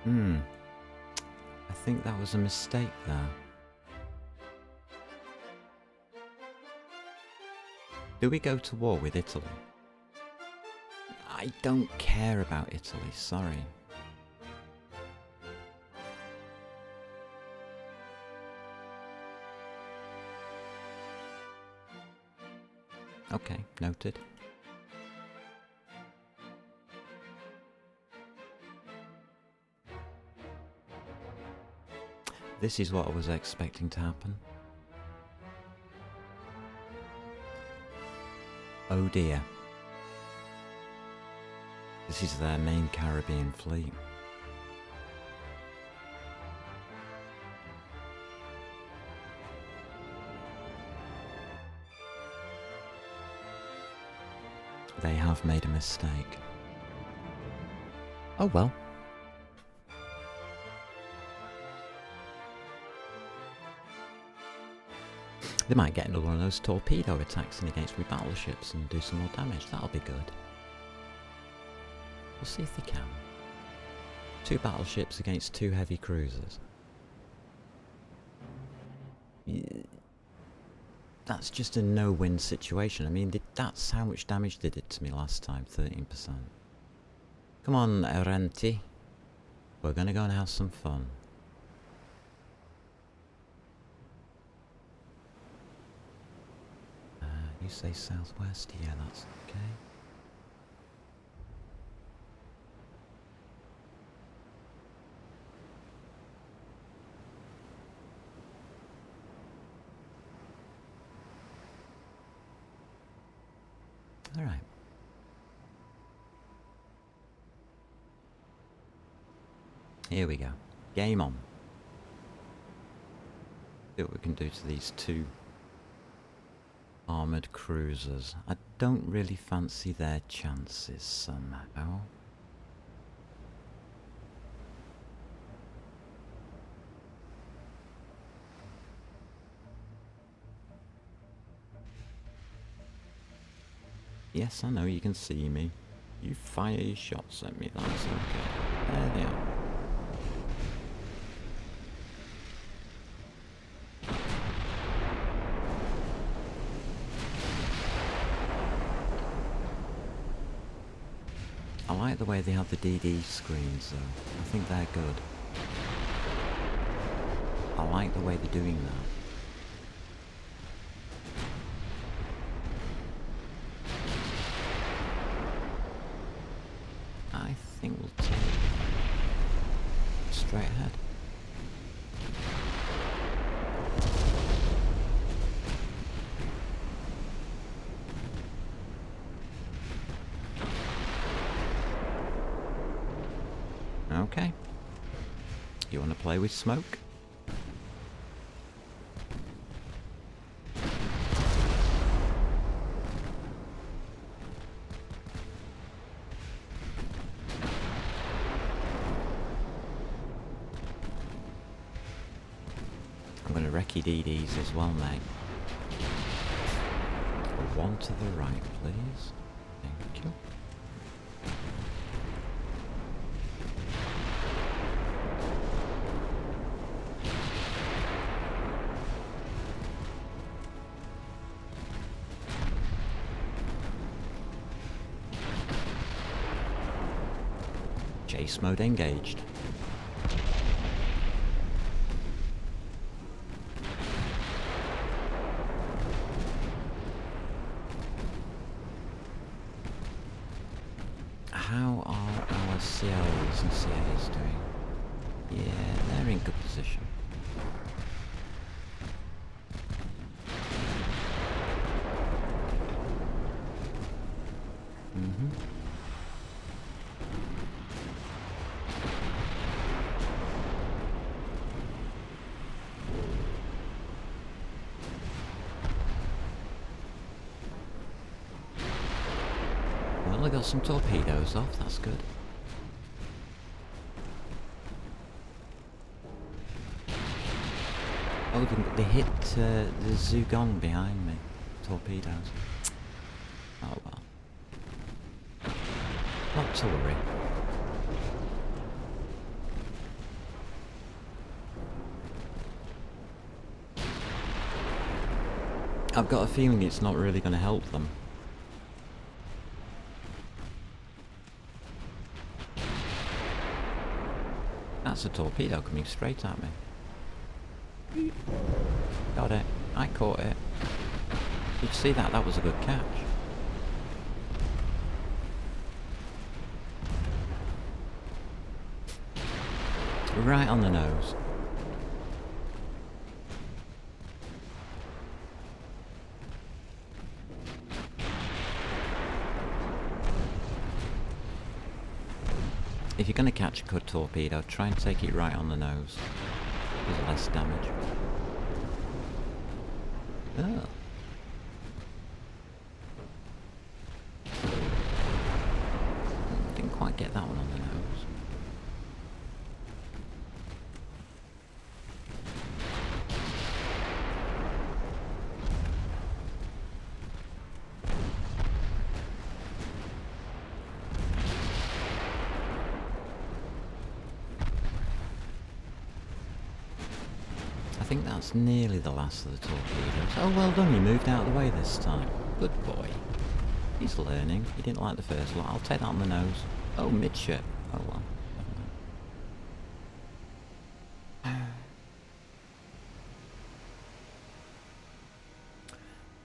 I think that was a mistake there. Do we go to war with Italy? I don't care about Italy, sorry. Okay, noted. This is what I was expecting to happen. Oh dear. This is their main Caribbean fleet. They have made a mistake. Oh well. They might get another one of those torpedo attacks in against me battleships and do some more damage. That'll be good. We'll see if they can. 2 battleships against 2 heavy cruisers. Yeah. That's just a no-win situation. I mean, that's how much damage they did to me last time, 13%. Come on, Arenti. We're gonna go and have some fun. You say southwest? Yeah, that's okay. All right. Here we go. Game on. See what we can do to these 2 armoured cruisers. I don't really fancy their chances somehow. Yes, I know you can see me. You fire your shots at me, that's okay. There they are. like the way they have the DD screens though. I think they're good. I like the way they're doing that. I think we'll take straight ahead. Okay. You want to play with smoke? I'm going to recce DDs as well, mate. One to the right, please. Thank you. Chase mode engaged. How are our CLs and CAs doing? Yeah, they're in good position. Well, I got some torpedoes off, that's good. Oh, they hit the Zugong behind me. Torpedoes. Oh well. Not to worry. I've got a feeling it's not really going to help them. That's a torpedo coming straight at me. Got it. I caught it. Did you see that? That was a good catch. Right on the nose. If you're going to catch a good torpedo, try and take it right on the nose. There's less damage. Oh. Didn't quite get that one on the nose. I think that's nearly the last of the torpedoes. Oh, well done, you moved out of the way this time. Good boy. He's learning. He didn't like the first lot. I'll take that on the nose. Oh, midship. Oh, well.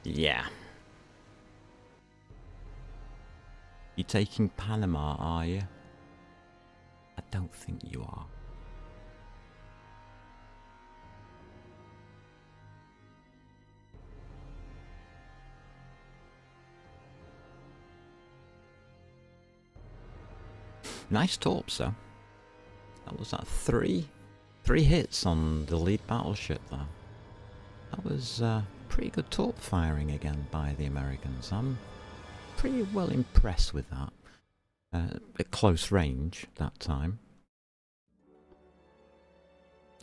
Yeah. You taking Panama, are you? I don't think you are. Nice torps, though. That was that three hits on the lead battleship, though. That was pretty good torp firing again by the Americans. I'm pretty well impressed with that. At close range that time.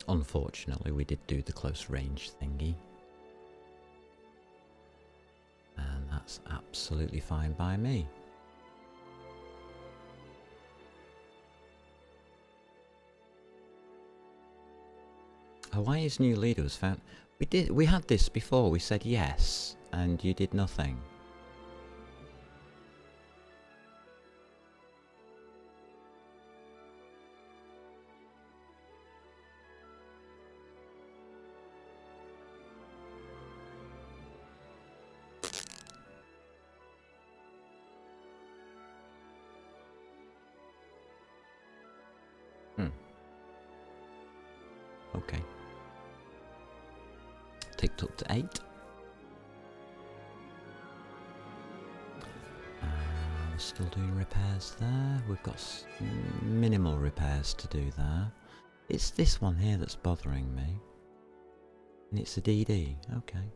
Unfortunately, we did do the close range thingy. And that's absolutely fine by me. Hawaii's new leader was found. We had this before. We said yes, and you did nothing. Okay. Ticked up to 8. We're still doing repairs there. We've got minimal repairs to do there. It's this one here that's bothering me. And it's a DD. Okay.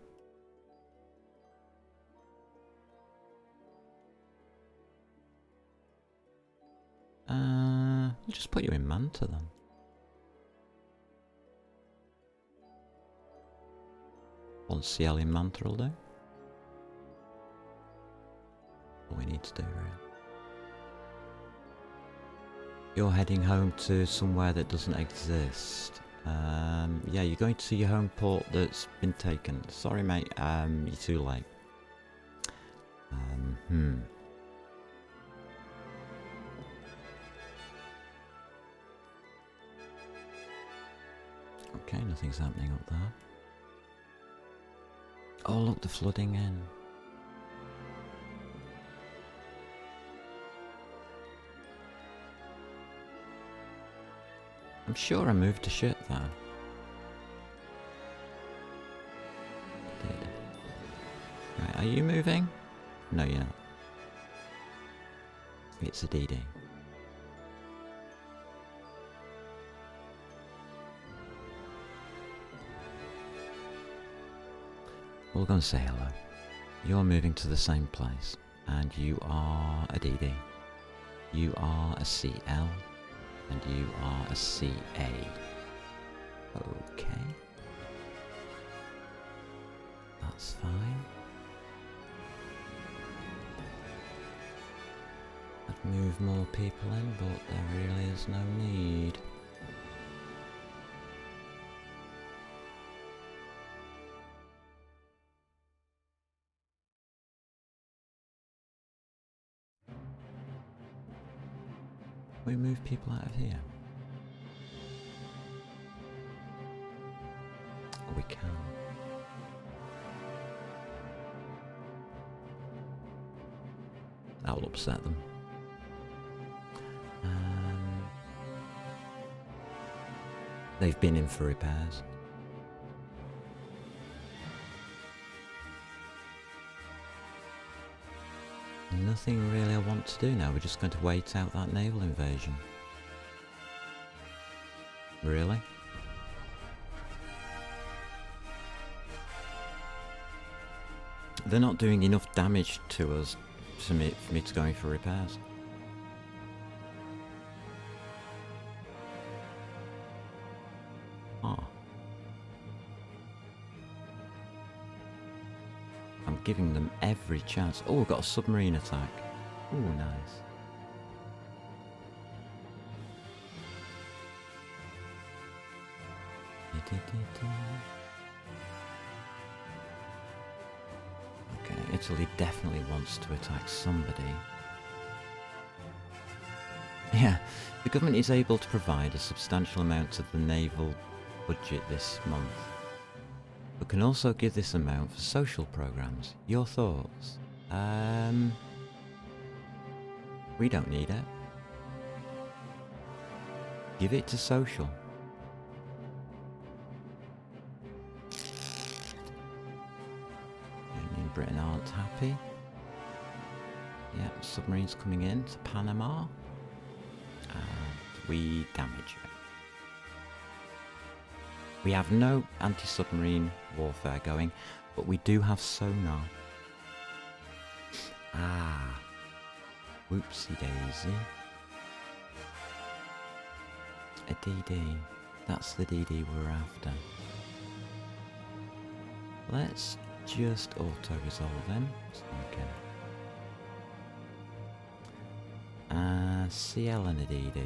We'll just put you in Manta then. One CL in Manta will do. What we need to do, really. You're heading home to somewhere that doesn't exist. Yeah, you're going to your home port that's been taken. Sorry, mate. You're too late. Okay, nothing's happening up there. Oh, look, the flooding in. I'm sure I moved to shit there. I did. Right, are you moving? No, you're not. It's a DD. We're going to say hello. You're moving to the same place, and you are a DD. You are a CL, and you are a CA. Okay. That's fine. I'd move more people in, but there really is no need. We move people out of here. We can. That will upset them. They've been in for repairs. Nothing really I want to do now. We're just going to wait out that naval invasion. Really? They're not doing enough damage to us for me to go in for repairs. Ah. I'm giving them every chance. Oh, we've got a submarine attack. Ooh, nice. Okay, Italy definitely wants to attack somebody. Yeah, the government is able to provide a substantial amount of the naval budget this month, but can also give this amount for social programs. Your thoughts? We don't need it. Give it to social. Germany and Britain aren't happy. Yeah, submarines coming in to Panama. And we damage it. We have no anti-submarine warfare going, but we do have sonar. Ah. Whoopsie daisy. A DD. That's the DD we're after. Let's just auto-resolve him. Okay. CL and a DD.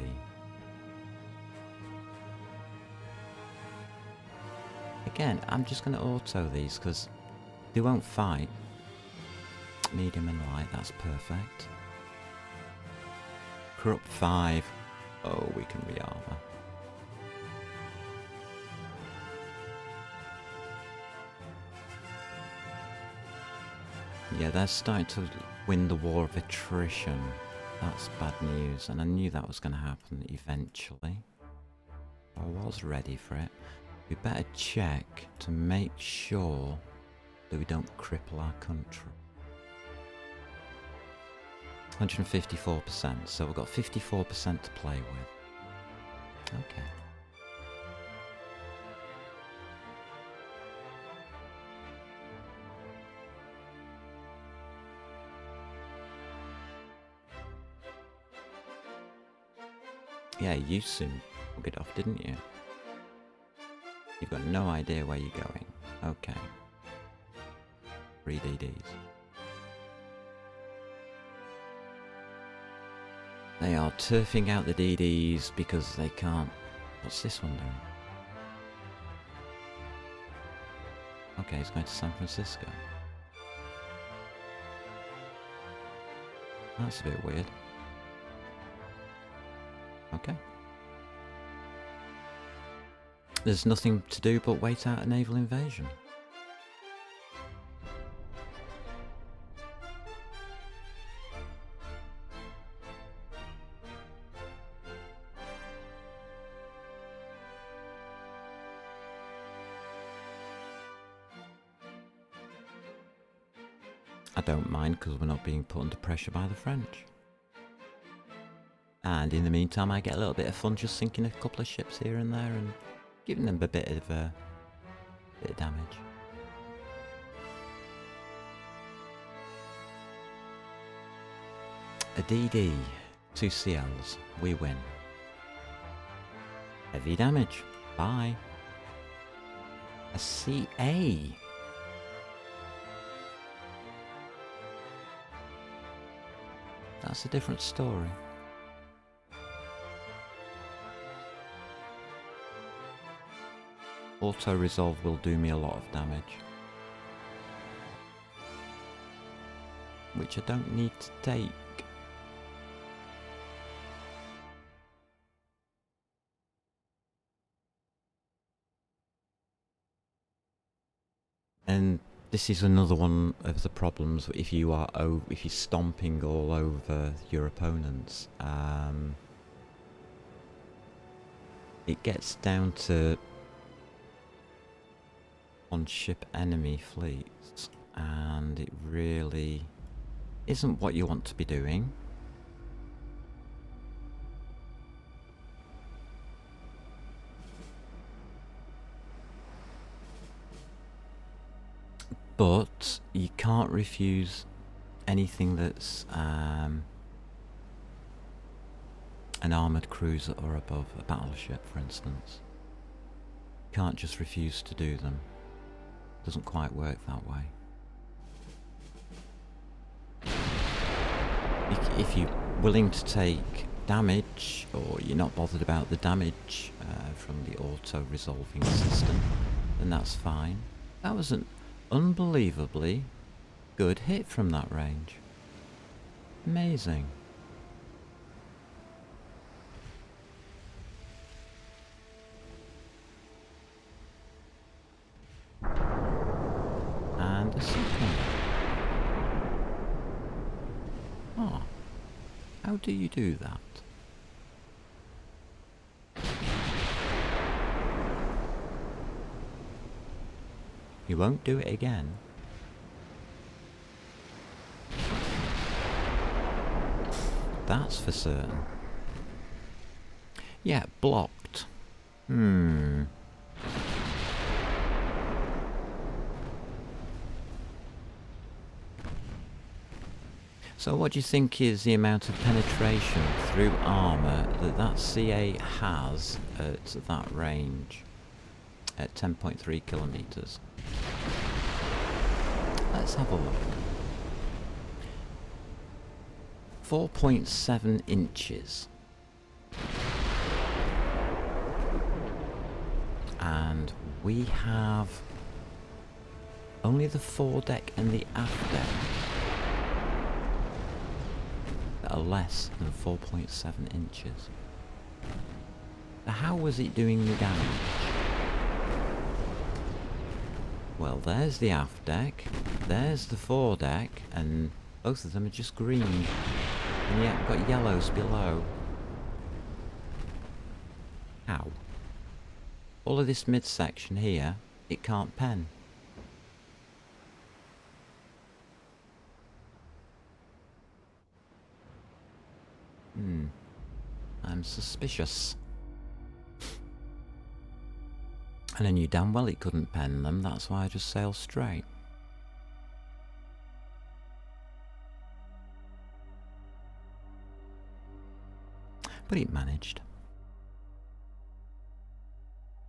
Again, I'm just going to auto these because they won't fight. Medium and light, that's perfect. Corrupt 5. Oh, we can re-armor. Yeah, they're starting to win the war of attrition. That's bad news, and I knew that was going to happen eventually. I was ready for it. We better check to make sure that we don't cripple our country. 154%, so we've got 54% to play with. Okay. Yeah, you soon took it off, didn't you? You've got no idea where you're going. Okay. 3 DDs. They are turfing out the DDs because they can't... What's this one doing? Okay, he's going to San Francisco. That's a bit weird. Okay. There's nothing to do but wait out a naval invasion. I don't mind because we're not being put under pressure by the French. And in the meantime I get a little bit of fun just sinking a couple of ships here and there and giving them a bit of damage. A DD, 2 CLs, we win. Heavy damage, bye. A CA. That's a different story. Auto-resolve will do me a lot of damage. Which I don't need to take. And this is another one of the problems if you are if you're stomping all over your opponents. It gets down to on-ship enemy fleets, and it really isn't what you want to be doing. But you can't refuse anything that's an armoured cruiser or above, a battleship for instance. You can't just refuse to do them. Doesn't quite work that way. If you're willing to take damage, or you're not bothered about the damage from the auto-resolving system, then that's fine. That was an unbelievably good hit from that range. Amazing. And a second. Oh, how do you do that? You won't do it again. That's for certain. Yeah, blocked. So what do you think is the amount of penetration through armour that that CA has at that range? At 10.3 kilometres. Let's have a look. 4.7 inches. And we have only the foredeck and the aft deck that are less than 4.7 inches. So how was it doing the damage? Well, there's the aft deck, there's the foredeck, and both of them are just green. And yet we've got yellows below. How? All of this midsection here, it can't pen. I'm suspicious. And I knew damn well it couldn't pen them, that's why I just sailed straight. But it managed.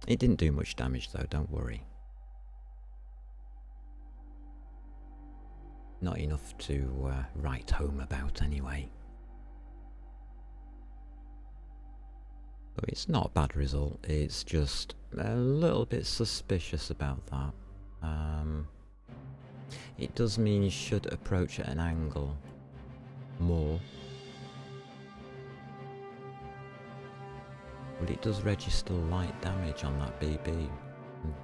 It didn't do much damage though, don't worry. Not enough to write home about anyway. But it's not a bad result, it's just a little bit suspicious about that. It does mean you should approach at an angle more. But it does register light damage on that BB. I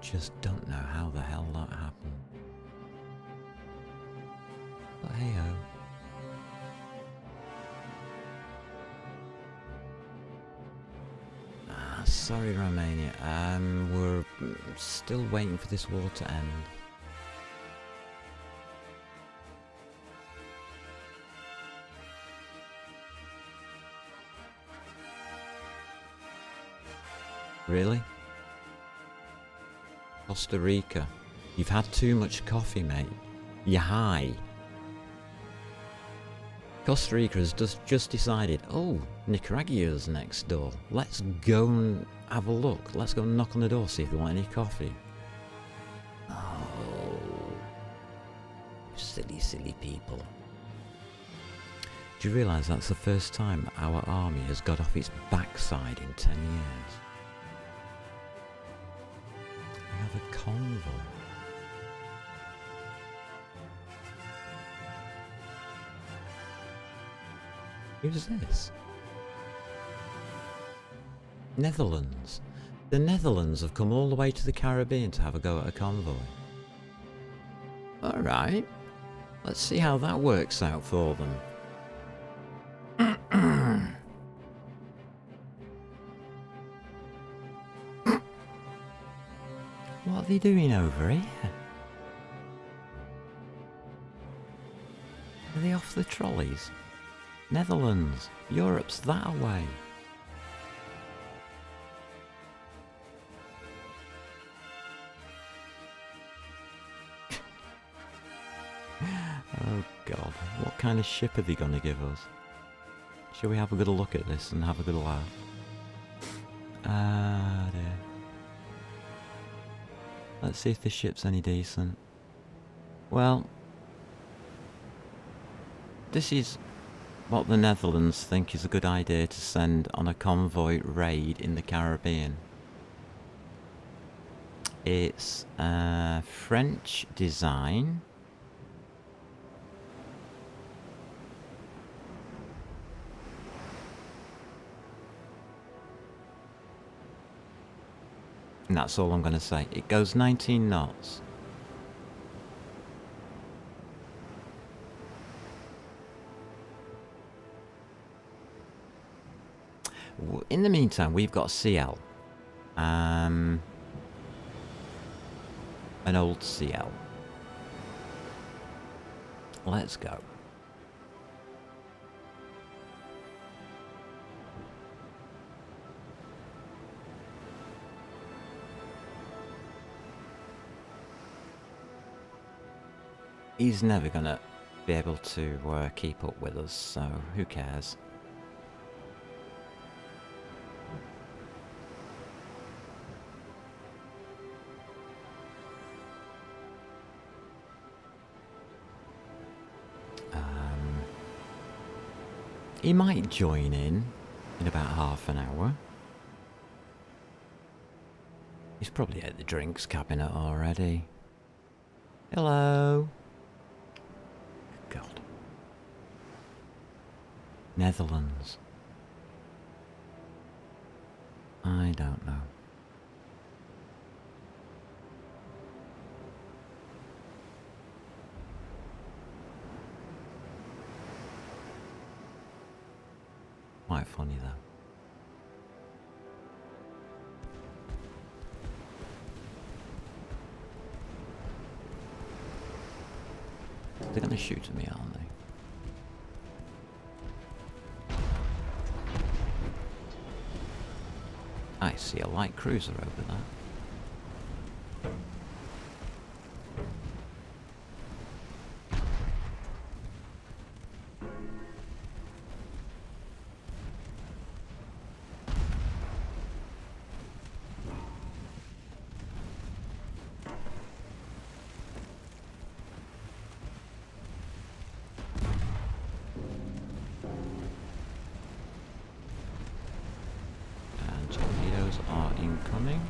just don't know how the hell that happened. But hey ho. Sorry Romania, we're still waiting for this war to end. Really? Costa Rica. You've had too much coffee, mate. You're high. Costa Rica has just decided, oh, Nicaragua's next door. Let's go and have a look. Let's go and knock on the door, see if they want any coffee. Oh, silly, silly people. Do you realise that's the first time our army has got off its backside in 10 years? We have a convoy. Who's this? Netherlands. The Netherlands have come all the way to the Caribbean to have a go at a convoy. Alright. Let's see how that works out for them. What are they doing over here? Are they off the trolleys? Netherlands, Europe's that away. Oh God, what kind of ship are they going to give us? Shall we have a good look at this and have a good laugh? Ah dear. Let's see if this ship's any decent. Well, this is what the Netherlands think is a good idea to send on a convoy raid in the Caribbean. It's French design. And that's all I'm going to say. It goes 19 knots. In the meantime, we've got CL. An old CL. Let's go. He's never gonna be able to keep up with us, so who cares? He might join in about half an hour. He's probably at the drinks cabinet already. Hello. God. Netherlands. I don't know. Quite funny though. They're going to shoot at me, aren't they? I see a light cruiser over there. And torpedoes are incoming.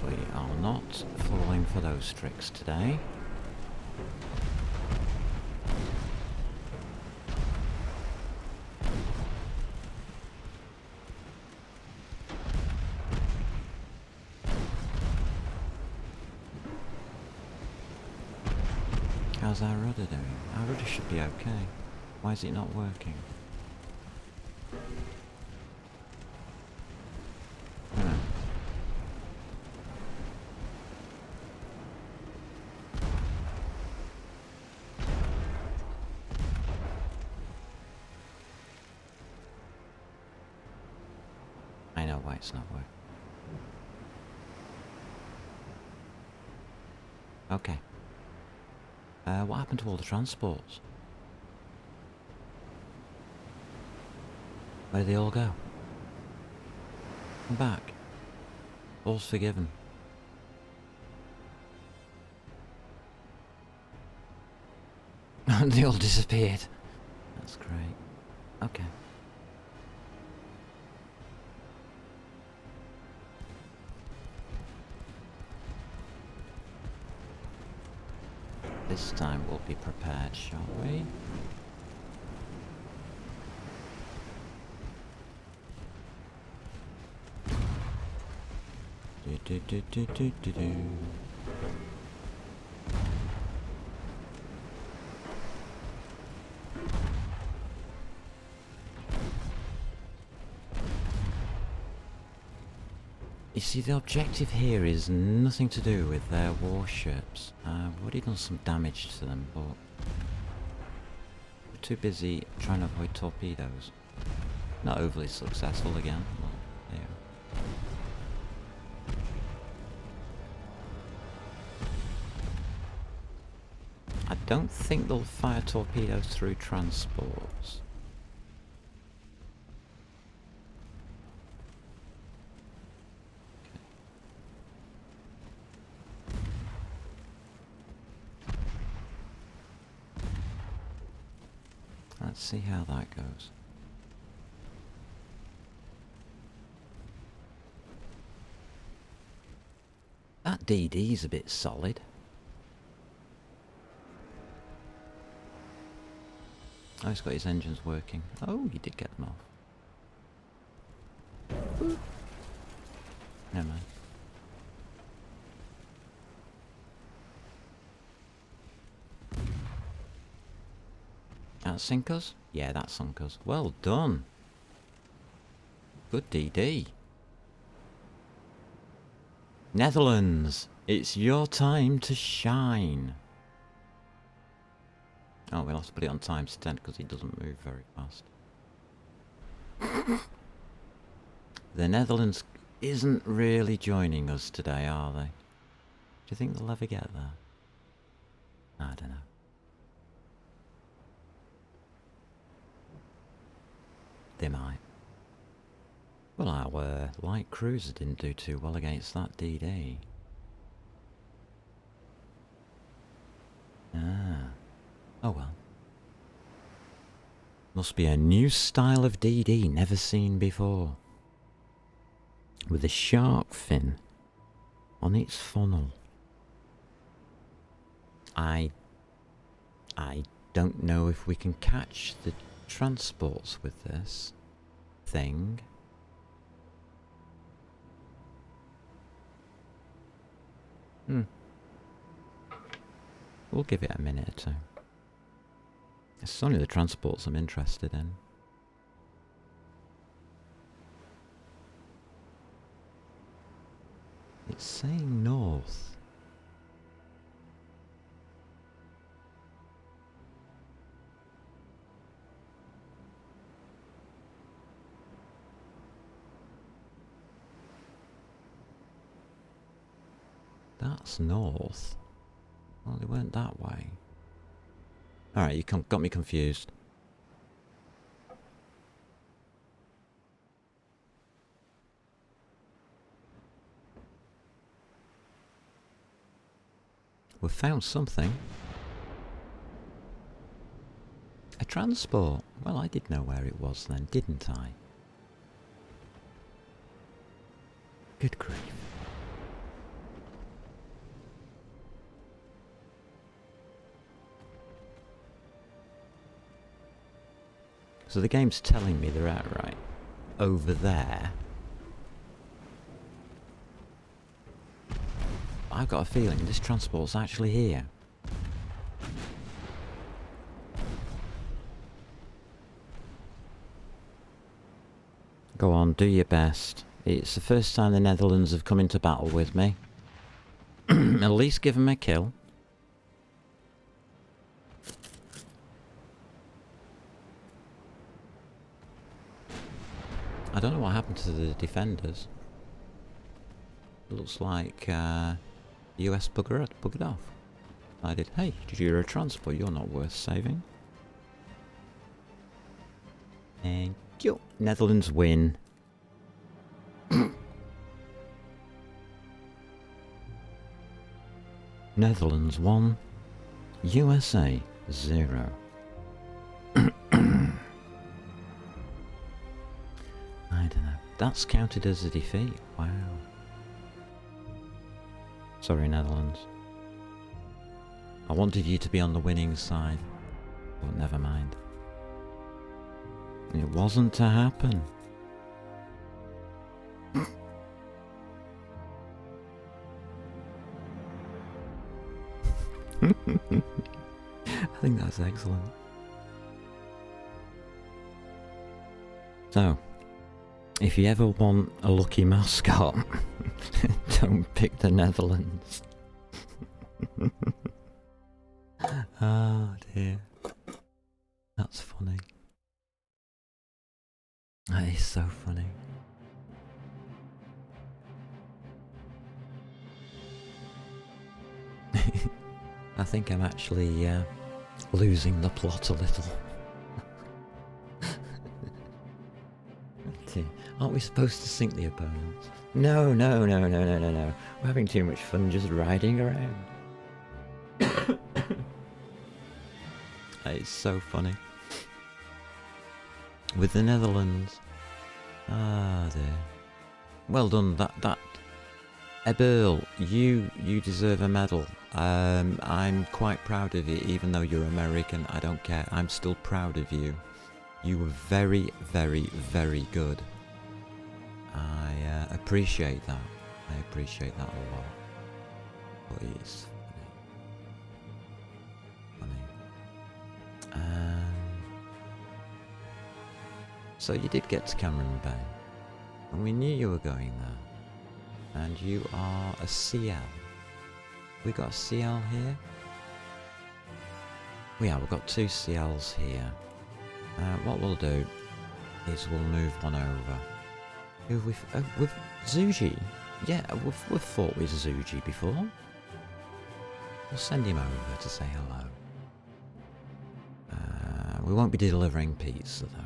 We are not falling for those tricks today. How's our rudder doing? Our rudder should be okay. Why is it not working? Hmm. I know why it's not working. Okay. What happened to all the transports? Where did they all go? Come back. All's forgiven. They all disappeared. That's great. Okay. This time we'll be prepared, shall we? Do. You see, the objective here is nothing to do with their warships. We've already done some damage to them, but we're too busy trying to avoid torpedoes. Not overly successful again. Well, there. I don't think they'll fire torpedoes through transports. Let's see how that goes. That DD's a bit solid. Oh, he's got his engines working. Oh, he did get them off. Boop. Never mind. That sink us? Yeah, that sunk us. Well done. Good DD. Netherlands, it's your time to shine. Oh, we'll have to put it on times 10 because it doesn't move very fast. The Netherlands isn't really joining us today, are they? Do you think they'll ever get there? I don't know. They might. Well, our light cruiser didn't do too well against that DD. Ah. Oh well. Must be a new style of DD never seen before. With a shark fin on its funnel. I don't know if we can catch the transports with this thing. Hmm. We'll give it a minute or two. It's only the transports I'm interested in. It's saying north. That's north. Well, they weren't that way. Alright, you got me confused. We've found something. A transport. Well, I did know where it was then, didn't I? Good grief. So the game's telling me they're outright over there. I've got a feeling this transport's actually here. Go on, do your best. It's the first time the Netherlands have come into battle with me. At least give them a kill. I don't know what happened to the defenders. It looks like US buggered off. I did. Hey, you're a transport, you're not worth saving. Thank you. Netherlands win. Netherlands 1, USA 0. I don't know. That's counted as a defeat. Wow. Sorry, Netherlands. I wanted you to be on the winning side, but never mind. It wasn't to happen. I think that's excellent. So, if you ever want a lucky mascot, don't pick the Netherlands. Oh dear. That's funny. That is so funny. I think I'm actually losing the plot a little. Aren't we supposed to sink the opponents? No. We're having too much fun just riding around. It's so funny. With the Netherlands. Ah dear. Well done. That Eberl, you deserve a medal. I'm quite proud of you, even though you're American. I don't care. I'm still proud of you. You were very, very, very good. I appreciate that. I appreciate that a lot. But it's funny. So you did get to Cameron Bay, and we knew you were going there. And you are a CL. We got a CL here? Yeah, we've got 2 CLs here. What we'll do is we'll move one over. Who with Zuji? Yeah, we've fought with Zuji before. We'll send him over to say hello. We won't be delivering pizza though.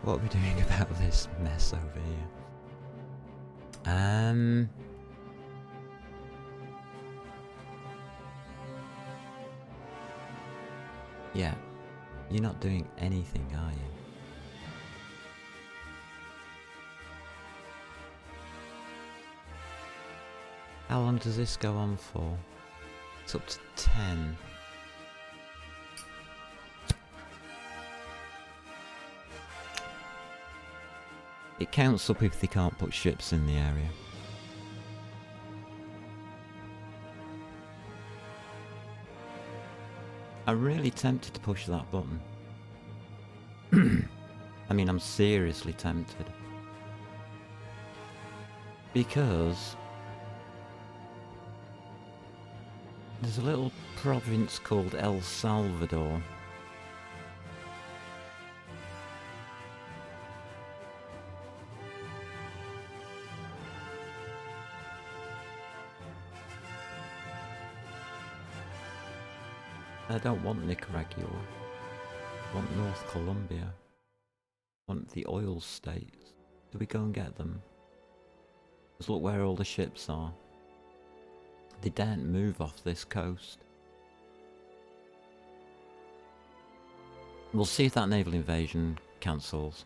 What are we doing about this mess over here? Yeah, you're not doing anything, are you? How long does this go on for? It's up to 10. It counts up if they can't put ships in the area. I'm really tempted to push that button. I mean, I'm seriously tempted. Because there's a little province called El Salvador. I don't want Nicaragua. I want North Colombia. I want the oil states. Do we go and get them? Just look where all the ships are. They daren't move off this coast. We'll see if that naval invasion cancels.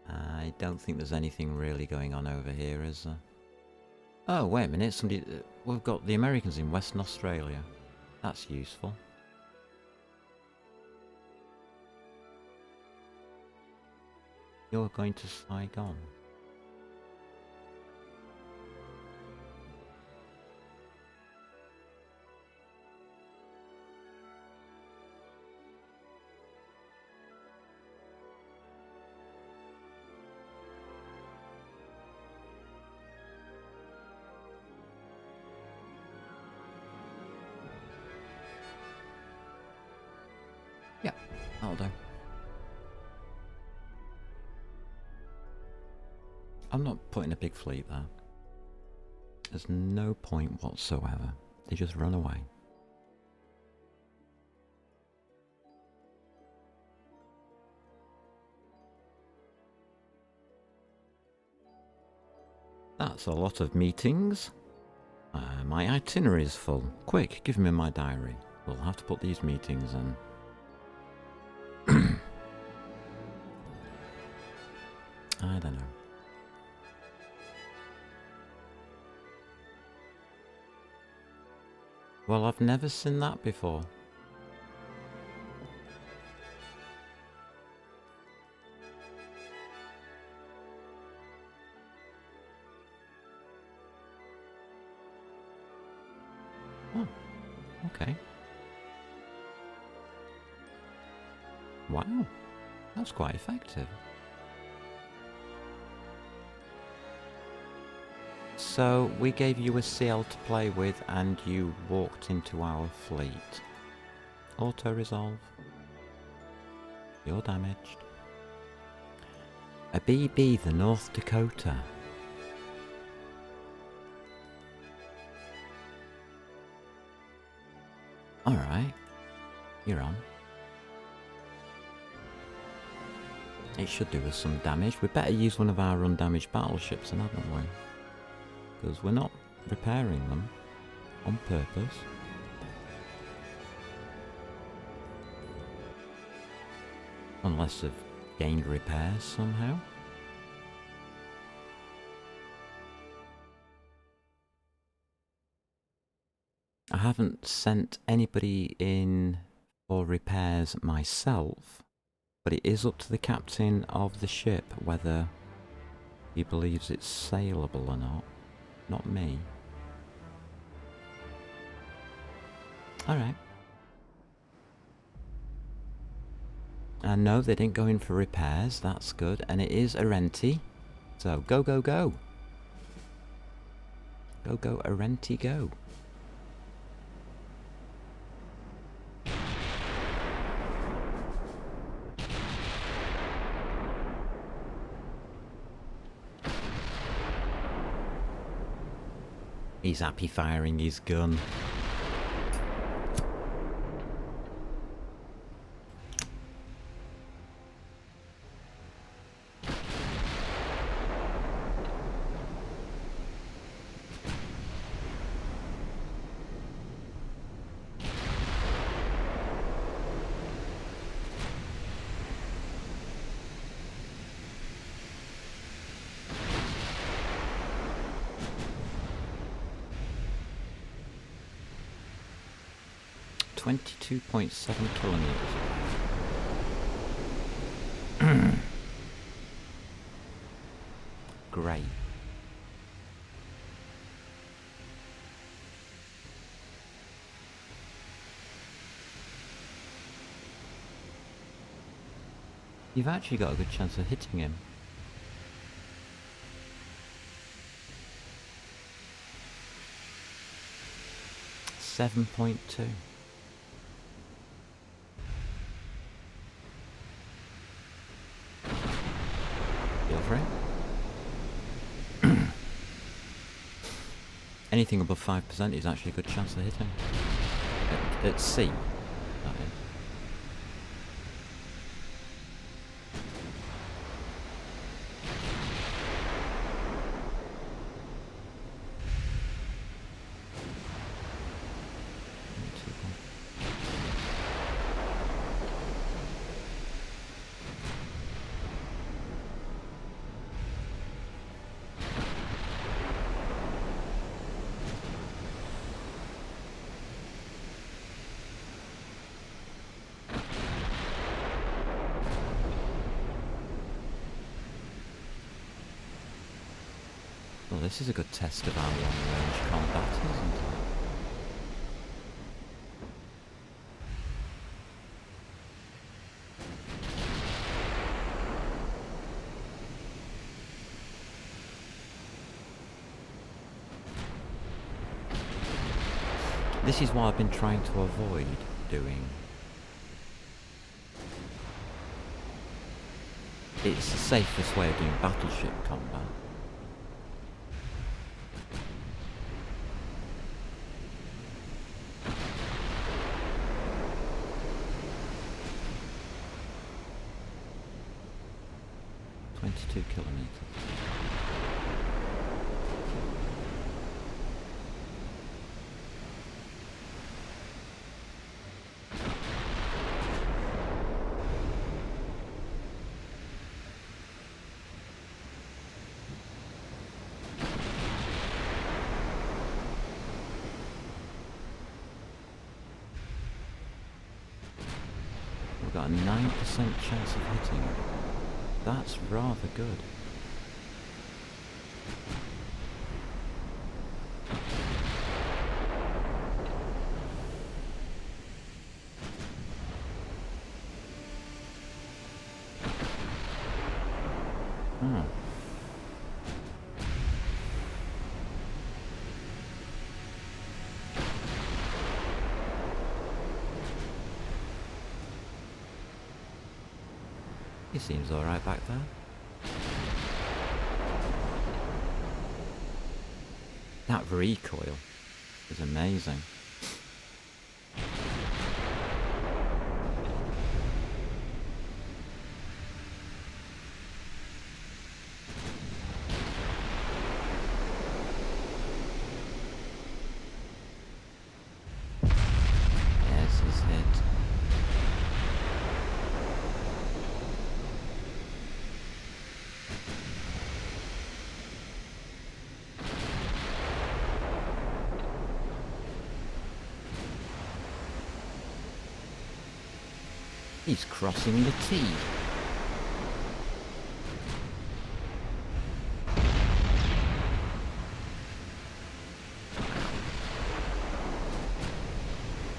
I don't think there's anything really going on over here, is there? Oh, wait a minute, we've got the Americans in Western Australia. That's useful. You're going to Saigon. Yeah, that'll do. I'm not putting a big fleet there. There's no point whatsoever. They just run away. That's a lot of meetings. My itinerary is full. Quick, give me my diary. We'll have to put these meetings in. I don't know. Well, I've never seen that before. Oh, okay. Wow, that's quite effective. So, we gave you a CL to play with and you walked into our fleet. Auto-resolve. You're damaged. A BB, the North Dakota. Alright. You're on. It should do us some damage. We better use one of our undamaged battleships, then, haven't we? Because we're not repairing them on purpose. Unless they've gained repairs somehow. I haven't sent anybody in for repairs myself, but it is up to the captain of the ship whether he believes it's saleable or not. Not me. Alright. And no, they didn't go in for repairs. That's good. And it is Arenti. So, go, go, go. Go, go, Arenti, go. He's happy firing his gun. .7 kilometers. great. You've actually got a good chance of hitting him. .2. Feel for it. Anything above 5% is actually a good chance of hitting. At C, that is. Well, this is a good test of how long-range combat is, isn't it? This is what I've been trying to avoid doing. It's the safest way of doing battleship combat. .22 kilometers. We've got a 9% chance of hitting it. That's rather good. He seems alright back there. That recoil is amazing. There's his hit. He's crossing the T.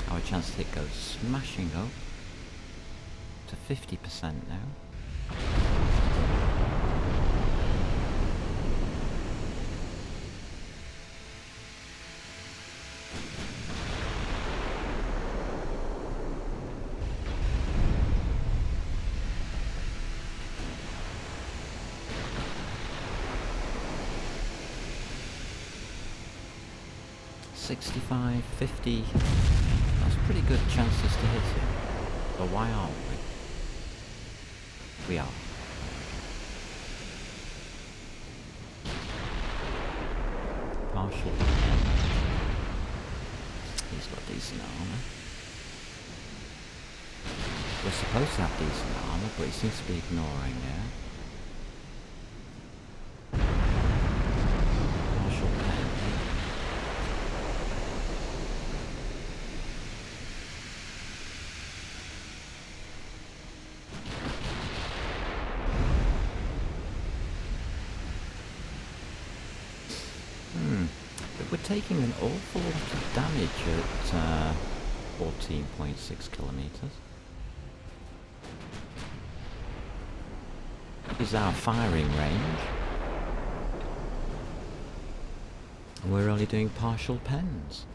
Our chance to hit goes smashing up to 50% now. .65, 50, that's pretty good chances to hit him. But why aren't we? We are. Partial. He's got decent armour. We're supposed to have decent armour, but he seems to be ignoring it. Partial pen. taking an awful lot of damage at 14.6 kilometers. Is our firing range. And we're only doing partial pens.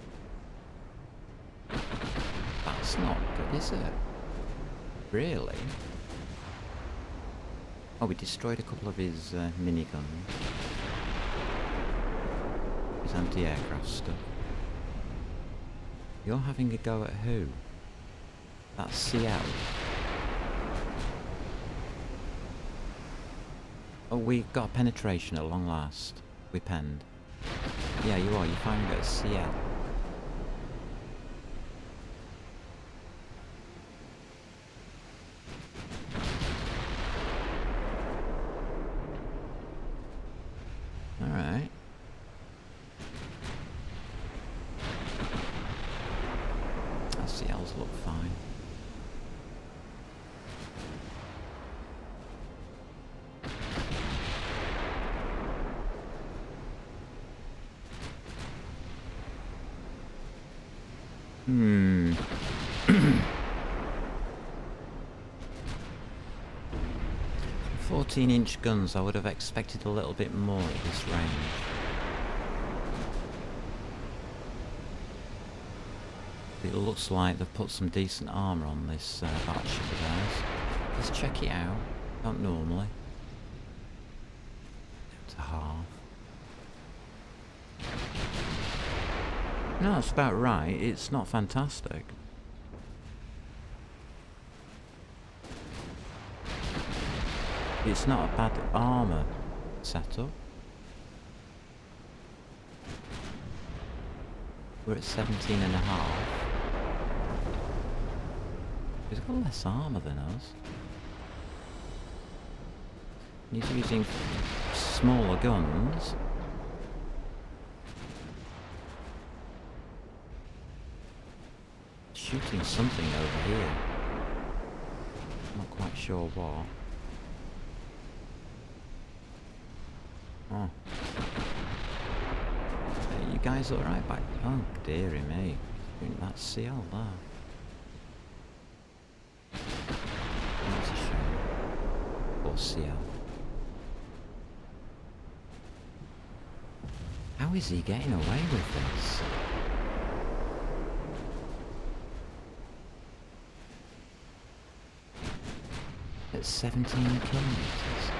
That's not good, is it? Really? Oh, we destroyed a couple of his miniguns. His anti-aircraft stuff. You're having a go at who? That's CL. Oh, we got a penetration at long last. We penned. Yeah, you are. You're firing at CL. Alright. CLs look fine. Hmm. 14-inch guns, I would have expected a little bit more at this range. It looks like they've put some decent armour on this battleship of theirs. Let's check it out. Not normally. To half. No, that's about right. It's not fantastic. It's not a bad armour setup. We're at 17 and a half. He's got less armour than us. He's using smaller guns. Shooting something over here. Not quite sure what. Oh. Are you guys alright back? Oh, dearie me. That's CL there. That's a shame. Or CL. How is he getting away with this? At 17 kilometers.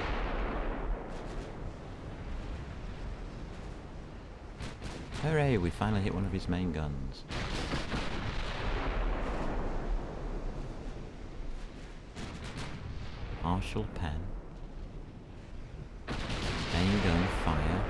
Hooray, we finally hit one of his main guns. Partial pen. Main gun fire.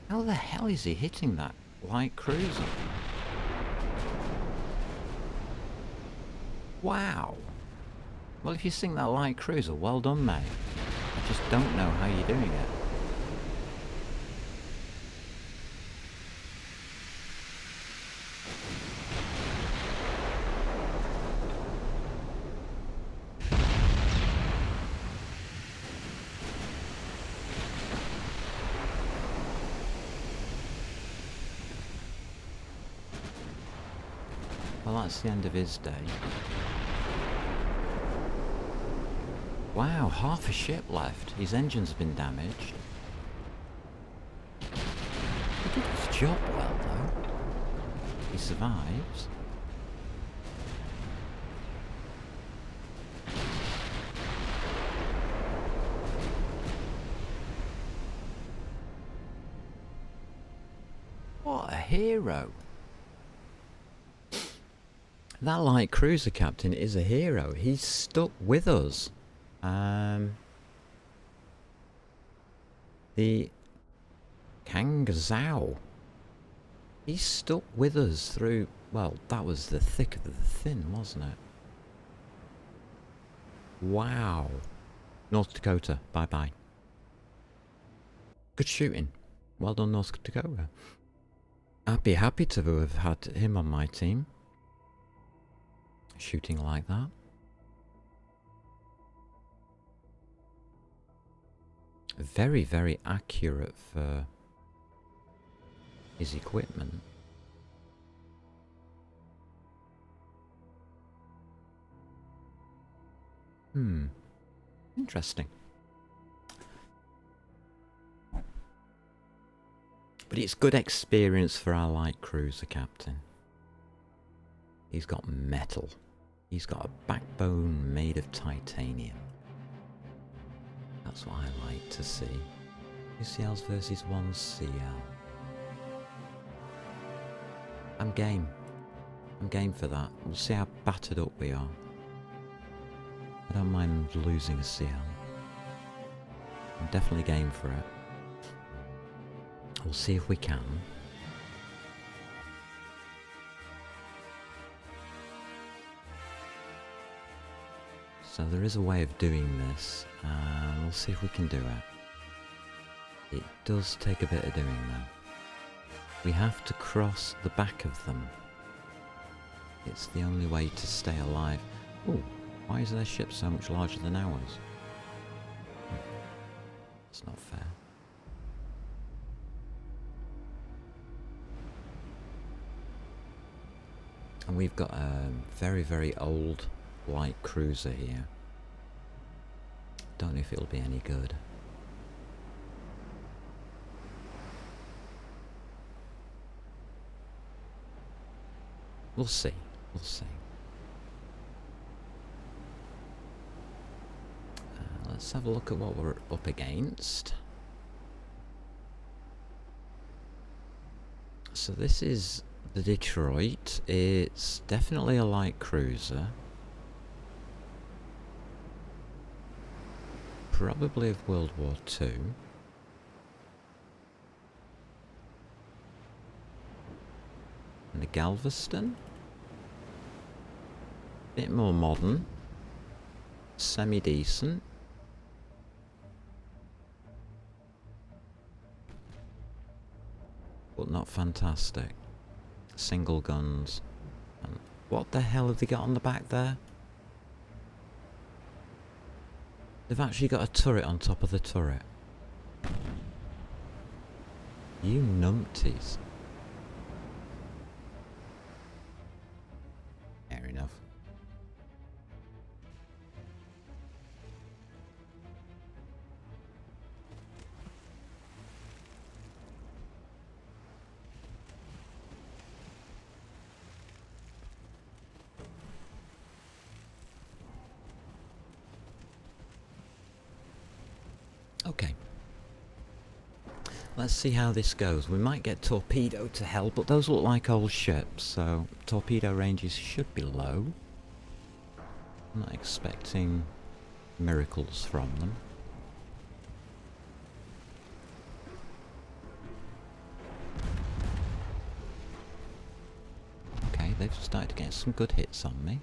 How the hell is he hitting that light cruiser? Wow. Well, if you sink that light cruiser, well done, mate. I just don't know how you're doing it. Well, that's the end of his day. Wow, half a ship left. His engine's been damaged. He did his job well, though. He survives. What a hero. That light cruiser captain is a hero. He's stuck with us. The Kangzhou. He stuck with us through, well, that was the thick of the thin, wasn't it? Wow. North Dakota, bye-bye. Good shooting. Well done, North Dakota. I'd be happy to have had him on my team. shooting like that. Very, very accurate for his equipment. Interesting. But it's good experience for our light cruiser captain. He's got metal. He's got a backbone made of titanium. That's what I like to see. 2 CLs versus 1 CL. I'm game. I'm game for that. We'll see how battered up we are. I don't mind losing a CL. I'm definitely game for it. We'll see if we can. So there is a way of doing this, and we'll see if we can do it. It does take a bit of doing though. We have to cross the back of them. It's the only way to stay alive. Oh, why is their ship so much larger than ours? It's not fair. And we've got a very, very old light cruiser here. Don't know if it'll be any good. We'll see. We'll see. Let's have a look at what we're up against. So this is the Detroit. It's definitely a light cruiser. Probably of World War II. And the Galveston. Bit more modern. Semi-decent. But not fantastic. Single guns. And what the hell have they got on the back there? They've actually got a turret on top of the turret. You numpties. Fair enough. Okay. Let's see how this goes. We might get torpedo to help, but those look like old ships, so torpedo ranges should be low. I'm not expecting miracles from them. Okay, they've started to get some good hits on me.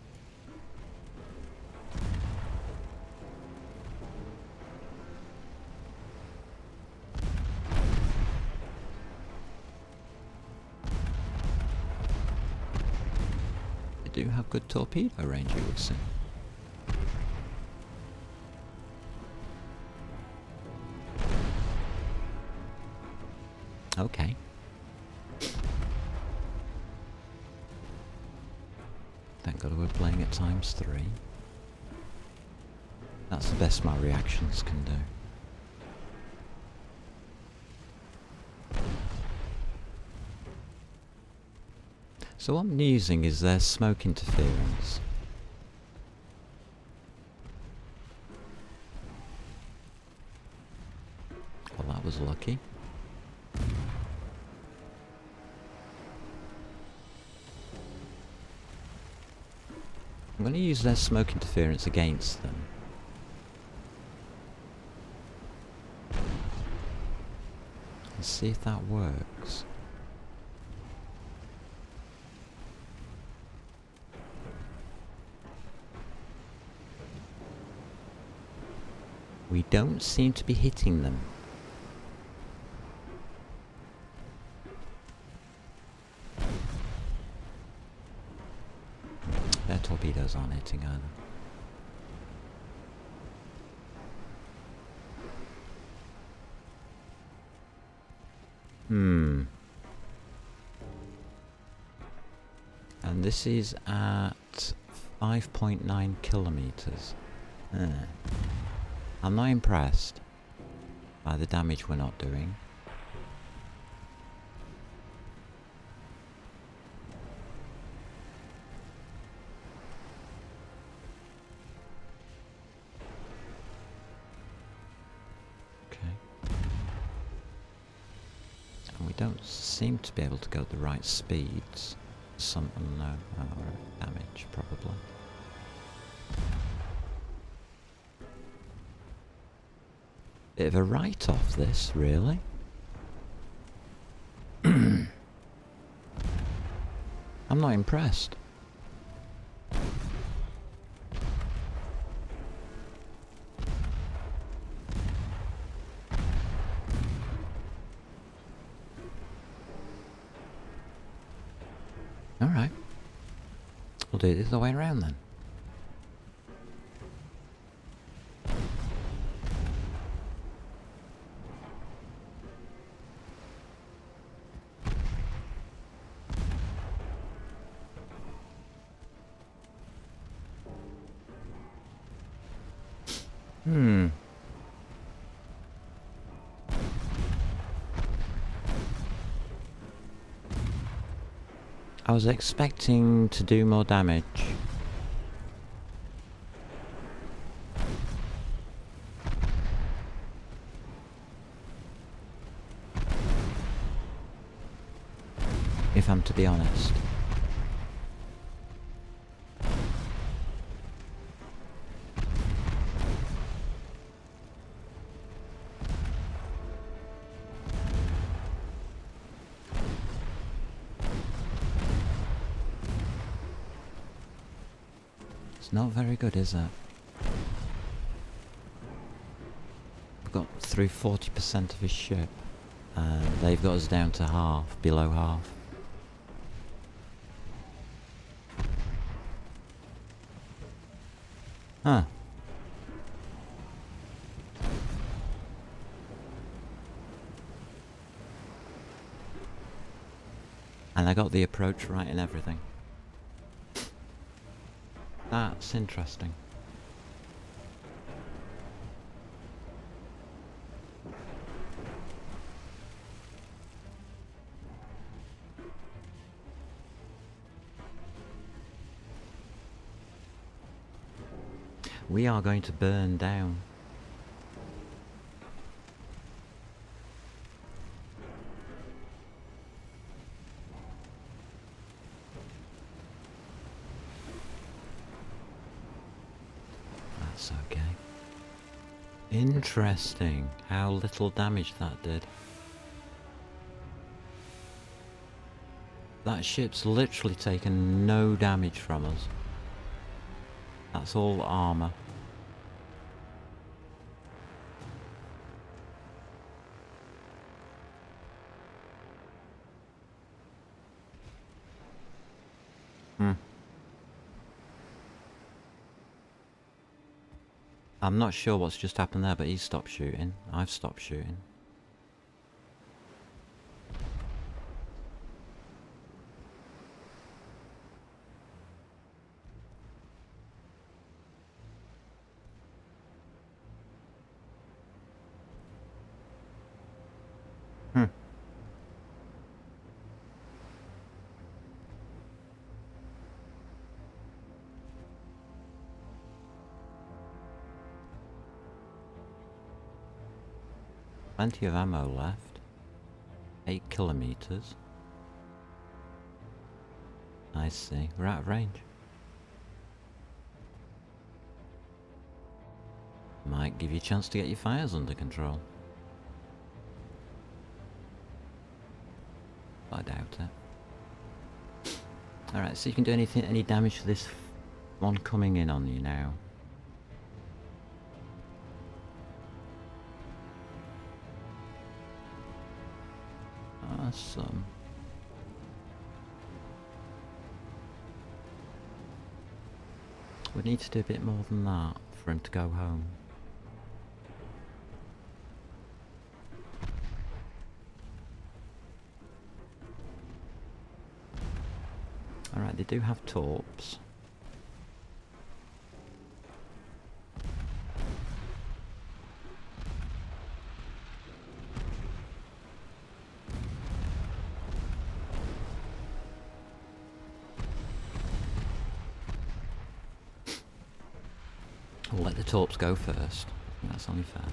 Do have good torpedo range, you would say. Okay. Thank God we're playing at ×3. That's the best my reactions can do. So what I'm using is their smoke interference. Well, that was lucky. I'm going to use their smoke interference against them. And see if that works. We don't seem to be hitting them. Their torpedoes arrows aren't hitting either. And this is at 5.9 kilometers. I'm not impressed by the damage we're not doing. And we don't seem to be able to go at the right speeds. Some unknown damage, probably. Bit of a write-off, this, really. I'm not impressed. Alright. We'll do it the other way around then. I was expecting to do more damage. If I'm to be honest. Not very good, is it? We've got through 40% of his ship, and they've got us down to half, below half. Huh. And I got the approach right and everything. That's interesting. We are going to burn down. That's okay. Interesting how little damage that did. That ship's literally taken no damage from us. That's all armor. I'm not sure what's just happened there, but he's stopped shooting. I've stopped shooting. Plenty of ammo left. 8 kilometers. I see. We're out of range. Might give you a chance to get your fires under control. But I doubt it. Alright, so you can do any damage to this one coming in on you now. Awesome. would need to do a bit more than that for him to go home. Alright, they do have torps. We'll let the torps go first. I think that's only fair.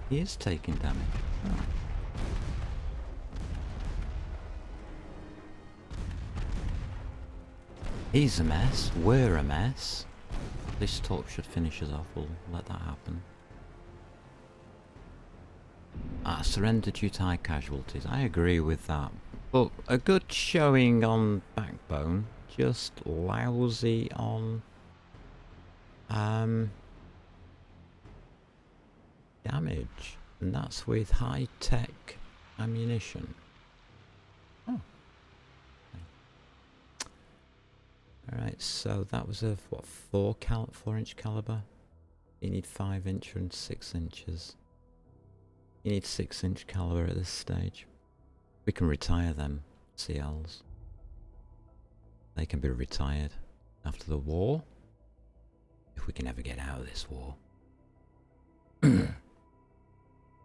He is taking damage. Oh. He's a mess. We're a mess. This torp should finish us off. We'll let that happen. Surrender due to high casualties. I agree with that. But a good showing on backbone. Just lousy on... damage. And that's with high-tech ammunition. Oh. Alright, so that was a, what, 4-inch caliber? You need 5-inch and 6 inches. You need 6-inch caliber at this stage. We can retire them, CLs. They can be retired after the war. If we can ever get out of this war.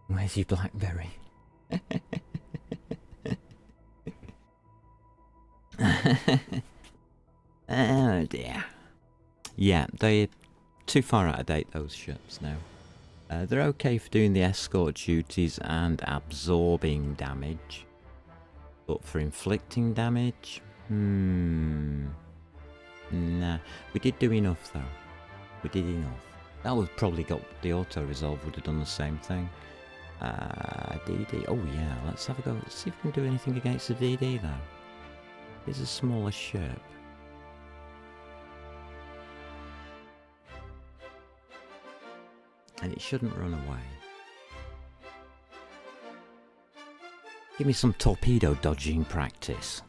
Where's your Blackberry? Oh dear. Yeah, they're too far out of date, those ships now. They're okay for doing the escort duties and absorbing damage. But for inflicting damage? Nah. We did do enough though. We did enough. That would probably got the auto-resolve would have done the same thing. DD. Oh yeah, let's have a go. Let's see if we can do anything against the DD though. It's a smaller ship. And it shouldn't run away. Give me some torpedo dodging practice.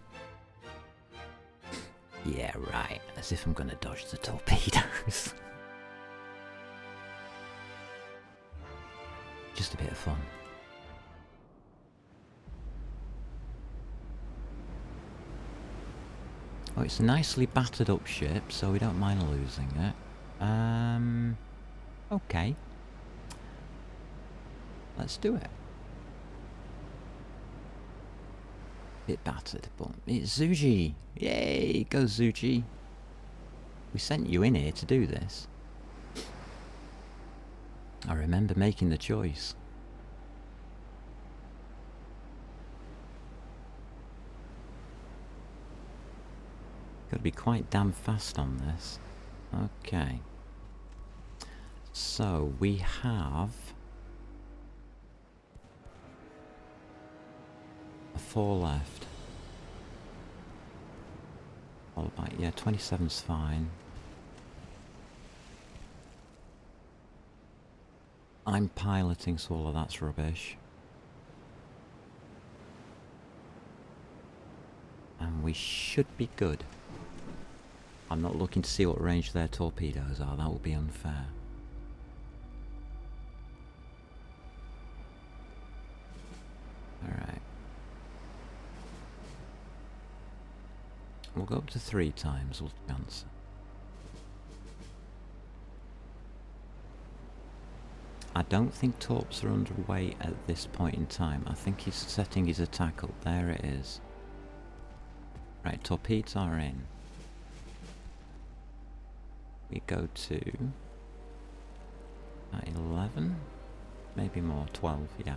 Yeah, right. As if I'm gonna dodge the torpedoes. Just a bit of fun. Oh, it's a nicely battered up ship, so we don't mind losing it. Okay. Let's do it. Bit battered, but it's Zuji! Yay! Go Zuji! We sent you in here to do this. I remember making the choice. Gotta be quite damn fast on this. Okay. So we have a 4 left. All about, yeah, 27's fine. I'm piloting, so all of that's rubbish. And we should be good. I'm not looking to see what range their torpedoes are, that would be unfair. Alright. We'll go up to 3 times, we'll chance it. I don't think torps are underway at this point in time. I think he's setting his attack up. There it is. Right, torpedoes are in. We go to 11, maybe more, 12, yeah.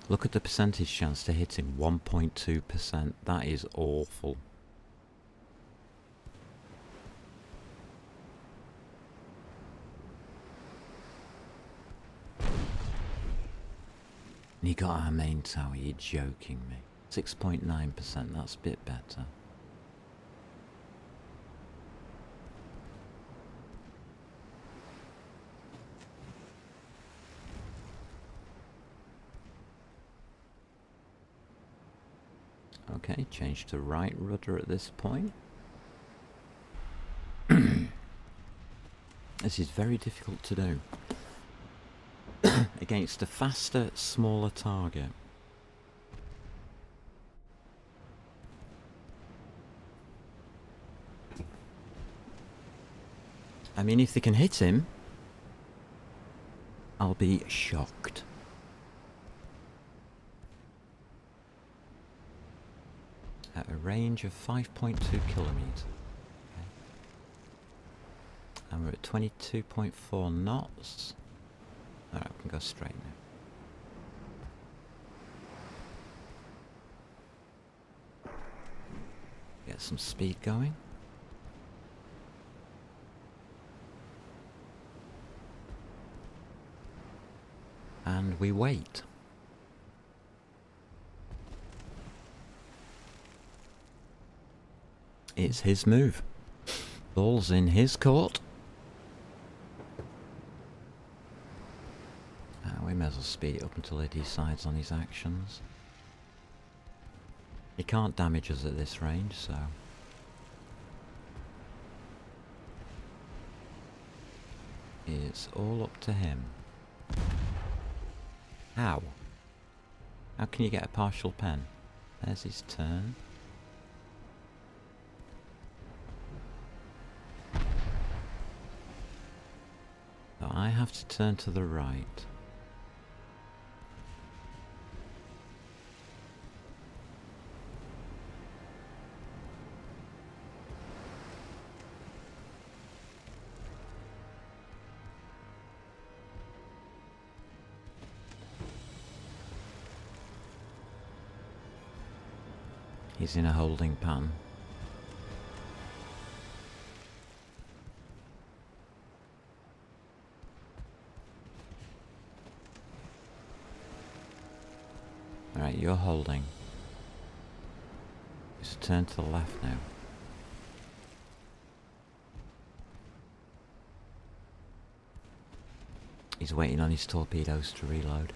Look at the percentage chance to hit him, 1.2%. That is awful. And he got our main tower, you're joking me. 6.9%, that's a bit better. Okay, change to right rudder at this point. This is very difficult to do against a faster, smaller target. I mean, if they can hit him, I'll be shocked. At a range of 5.2 kilometers. Okay. And we're at 22.4 knots. Alright, we can go straight now. Get some speed going. And we wait. It's his move. Ball's in his court. We may as well speed it up until he decides on his actions. He can't damage us at this range, so... it's all up to him. How? How can you get a partial pen? There's his turn. So I have to turn to the right. He's in a holding pattern. Alright, you're holding. Just turn to the left now. He's waiting on his torpedoes to reload.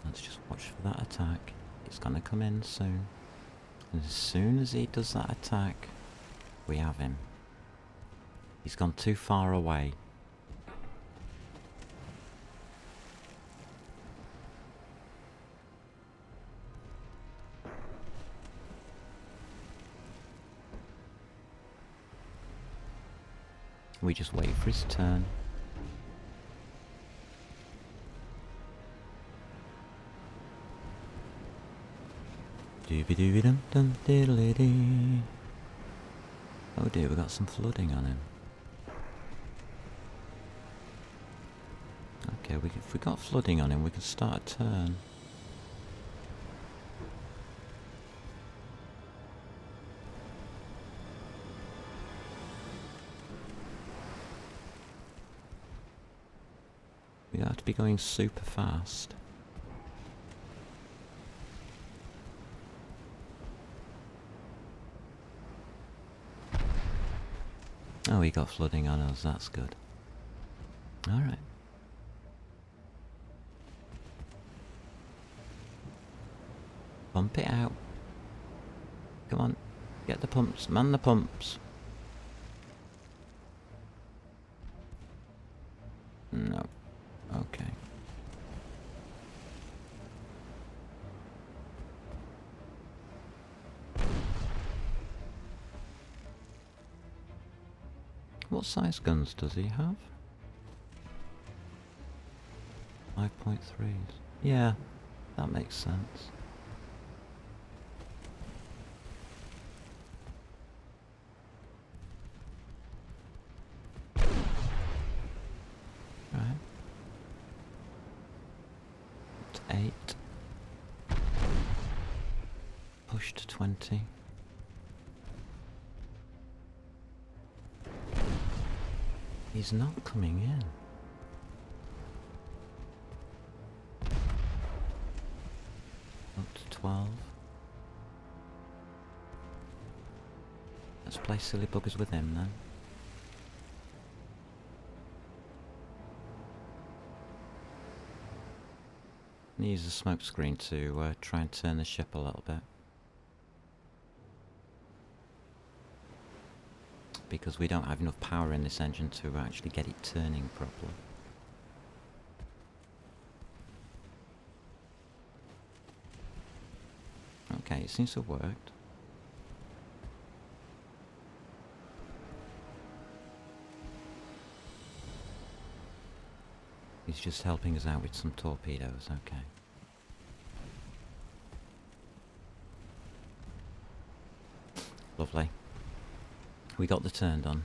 Let's just watch for that attack. It's gonna come in soon. And as soon as he does that attack, we have him. He's gone too far away. We just wait for his turn. Dooby-dooby-dum-dum diddly-dee. Oh dear, we got some flooding on him. Okay, if we got flooding on him, we can start a turn. We have to be going super fast. Oh, we got flooding on us, that's good. Alright. Pump it out. Come on, get the pumps, man the pumps. No. Okay. What size guns does he have? 5.3s. Yeah, that makes sense. Right. It's 8. push to 20. He's not coming in. Up to 12. Let's play silly buggers with him then. Use the smoke screen to try and turn the ship a little bit. Because we don't have enough power in this engine to actually get it turning properly. Okay, it seems to have worked. He's just helping us out with some torpedoes, okay. Lovely. We got the turn done.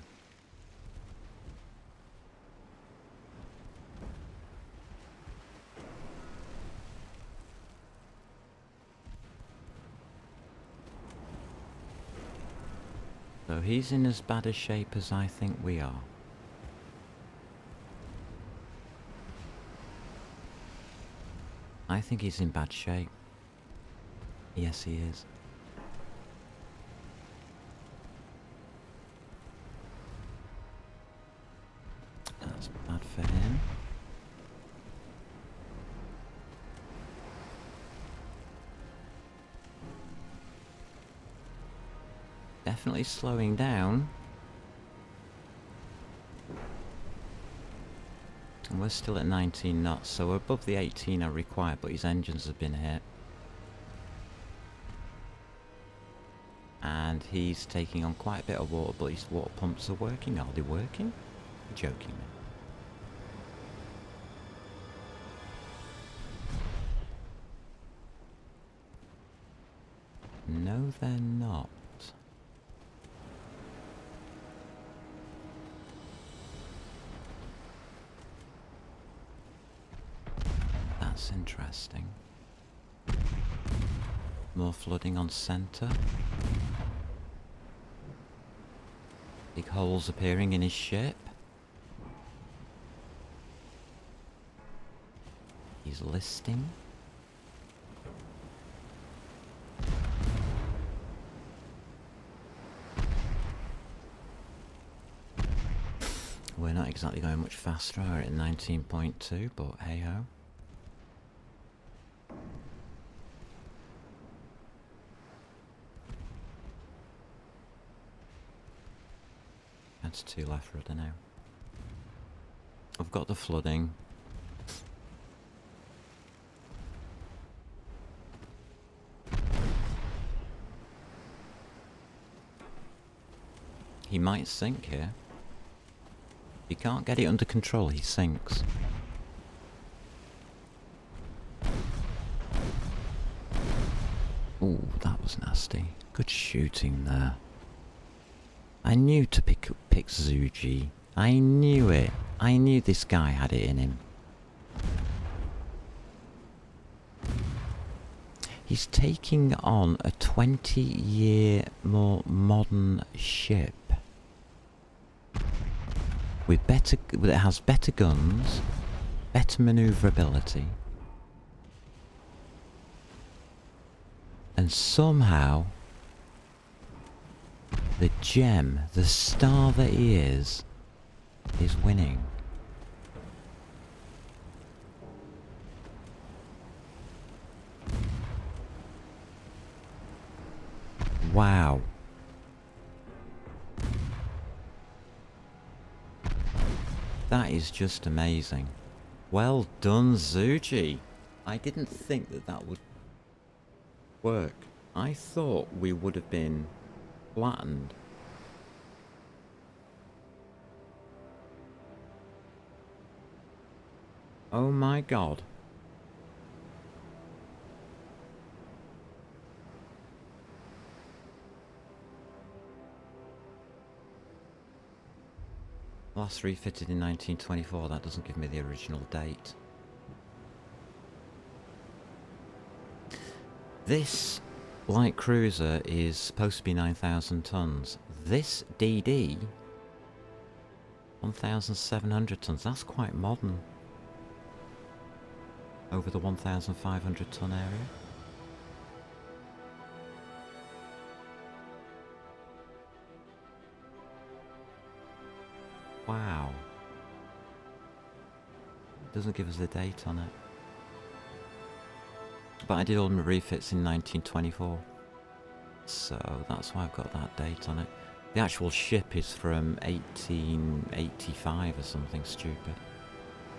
So he's in as bad a shape as I think we are. I think he's in bad shape. Yes, he is. That's bad for him. Definitely slowing down. And we're still at 19 knots, so we're above the 18 are required, but his engines have been hit. And he's taking on quite a bit of water, but his water pumps are working. Are they working? You're joking me. No, they're not. That's interesting. More flooding on centre. Big holes appearing in his ship. He's listing. We're not exactly going much faster. We're at 19.2, but hey ho. That's 2 left rudder now. I've got the flooding. He might sink here. If you can't get it under control, he sinks. Ooh, that was nasty. Good shooting there. I knew to pick Zuji. I knew it. I knew this guy had it in him. He's taking on a 20-year more modern ship. With better, it has better guns, better maneuverability. And somehow, the gem, the star that he is winning. Wow. That is just amazing. Well done, Zuji. I didn't think that that would work. I thought we would have been flattened. Oh my god. Last refitted in 1924, that doesn't give me the original date. This Light cruiser is supposed to be 9,000 tons. This DD, 1,700 tons. That's quite modern. Over the 1,500 ton area. Wow. Doesn't give us a date on it. But I did all my refits in 1924. So that's why I've got that date on it. The actual ship is from 1885 or something stupid.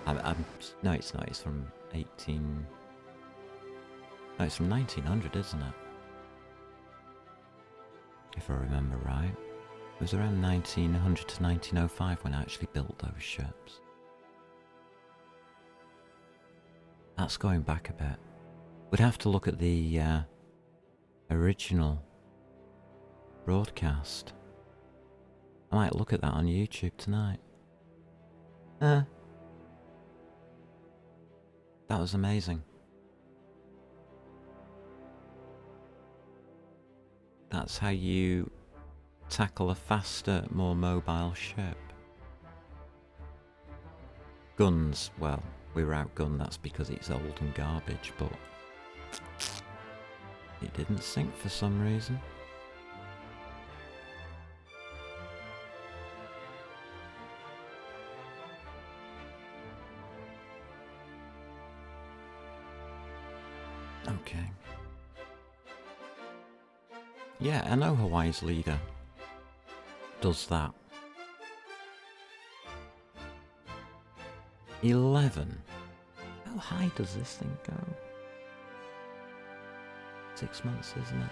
No, it's not. It's from 18... No, it's from 1900, isn't it? If I remember right. It was around 1900 to 1905 when I actually built those ships. That's going back a bit. We'd have to look at the original broadcast. I might look at that on YouTube tonight. That was amazing. That's how you tackle a faster, more mobile ship. Guns, well, we were outgunned, that's because it's old and garbage, but it didn't sink for some reason. Okay. Yeah, I know Hawaii's leader does that. 11. How high does this thing go? 6 months, isn't it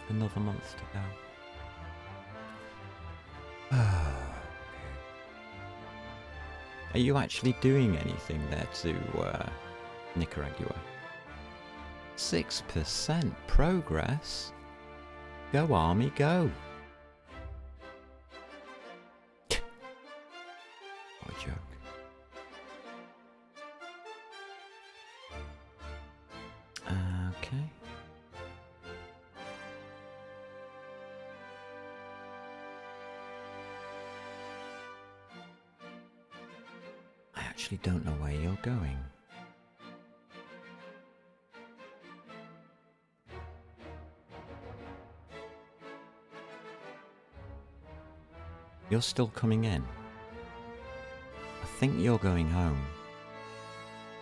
then? Another month to go. Are you actually doing anything there to Nicaragua? 6% progress? Go army, go! What a joke. Okay. I actually don't know where you're going. You're still coming in. I think you're going home.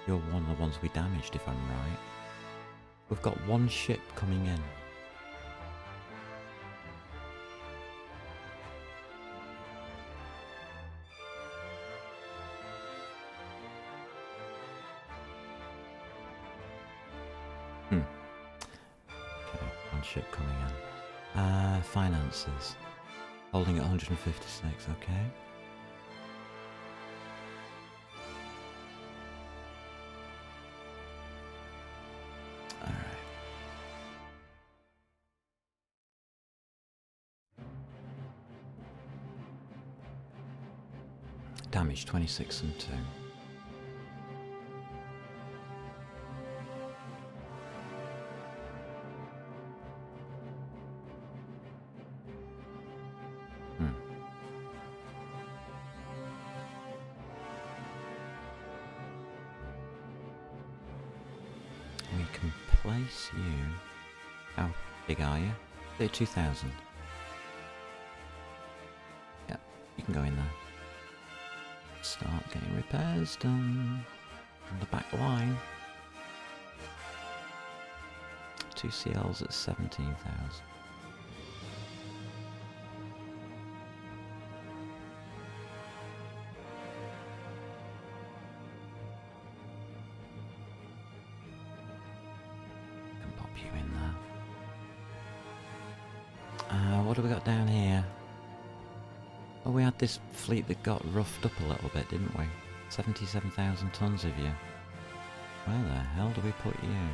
You're one of the ones we damaged, if I'm right. We've got one ship coming in. Okay, one ship coming in. Finances. Holding at 156, okay. Alright. Damage 26 and 2. We can place you... How big are you? 32,000. Yeah, you can go in there. Start getting repairs done on the back line. 2 CLs at 17,000. Can pop you in there. What have we got down here? Oh, we had this fleet that got roughed up a little bit, didn't we? 77,000 tons of you. Where the hell do we put you?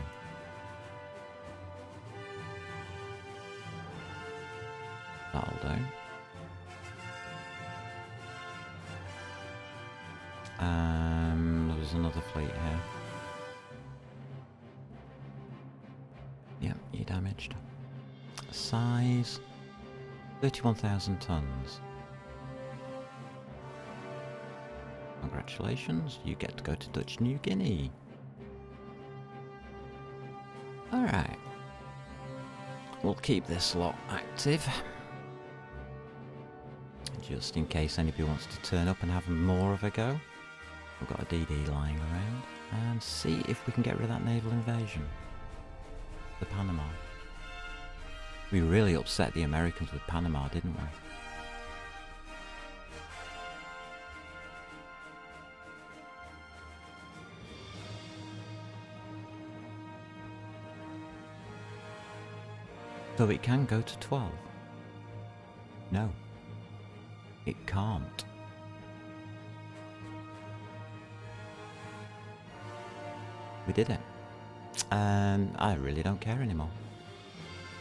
That'll do. There was another fleet here. damaged. Size 31,000 tons. Congratulations, you get to go to Dutch New Guinea. Alright. We'll keep this lot active. Just in case anybody wants to turn up and have more of a go. We've got a DD lying around. And see if we can get rid of that naval invasion. The Panama. We really upset the Americans with Panama, didn't we? So it can go to 12. No. It can't. We did it. I really don't care anymore.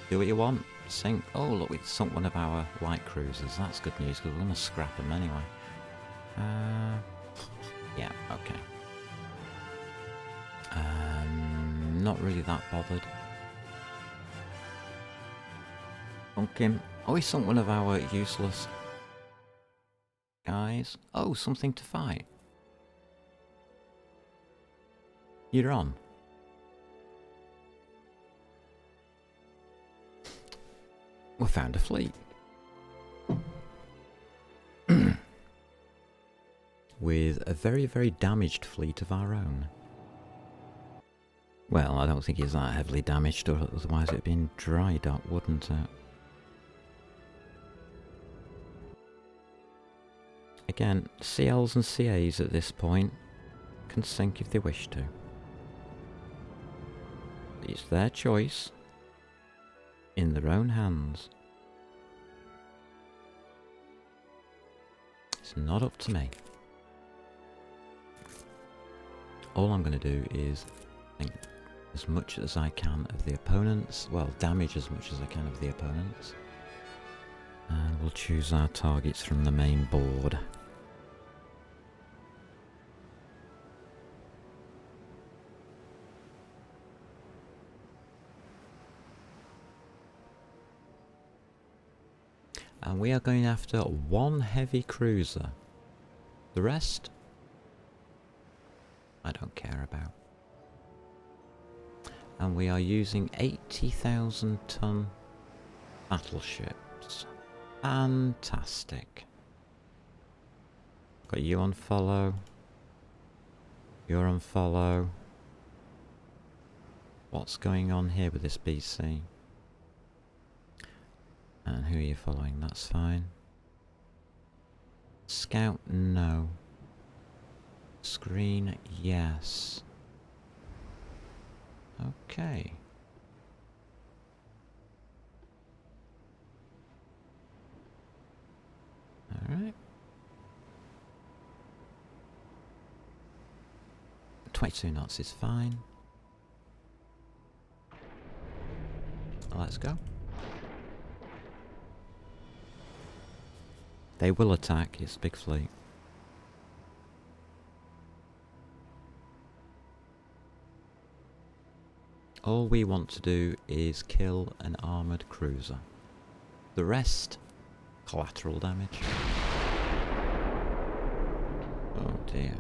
Do what you want. Sink. Oh, look, we sunk one of our light cruisers. That's good news because we're going to scrap them anyway. Yeah, okay. Not really that bothered. Sunk him. Oh, he sunk one of our useless guys. Oh, something to fight. You're on. We found a fleet. With a very, very damaged fleet of our own. Well, I don't think it's that heavily damaged, or otherwise it'd been dry dock, wouldn't it? Again, CLs and CAs at this point can sink if they wish to. It's their choice, in their own hands. It's not up to me. All I'm going to do is think as much as I can of the opponents, well, damage as much as I can of the opponents. And we'll choose our targets from the main board. And we are going after one heavy cruiser. The rest, I don't care about. And we are using 80,000 ton battleships. Fantastic. Got you on follow. You're on follow. What's going on here with this BC? And who are you following? That's fine. Scout, no. Screen, yes. Okay. Alright. 22 knots is fine. Let's go. They will attack, it's a big fleet. All we want to do is kill an armoured cruiser. The rest, collateral damage. Oh dear.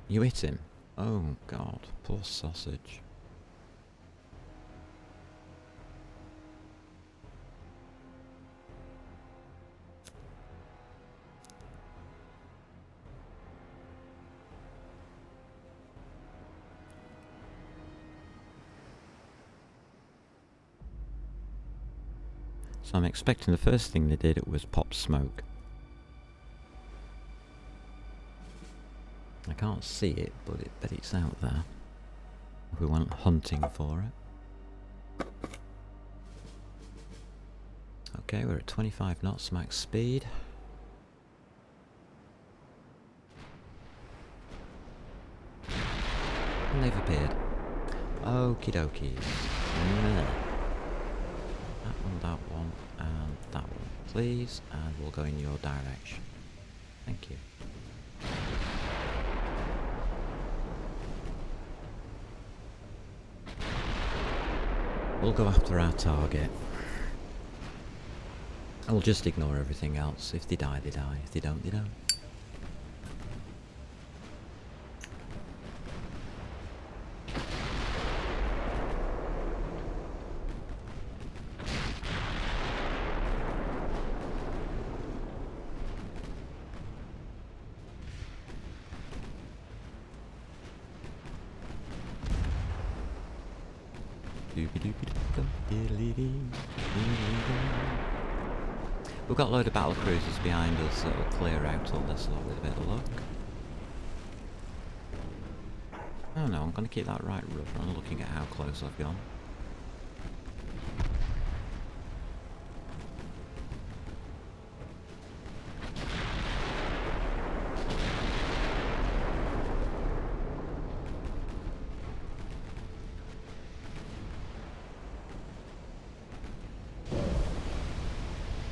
You hit him? Oh god, poor sausage. So I'm expecting the first thing they did was pop smoke. I can't see it, but it's out there. We went hunting for it. Okay, we're at 25 knots max speed. And they've appeared. Okie dokie. That one, and that one, please, and we'll go in your direction. Thank you. We'll go after our target. I'll just ignore everything else. If they die, they die. If they don't, they don't. We've got a load of battle cruisers behind us that will clear out all this lot with a bit of luck. Oh no, I'm going to keep that right rudder on, looking at how close I've gone.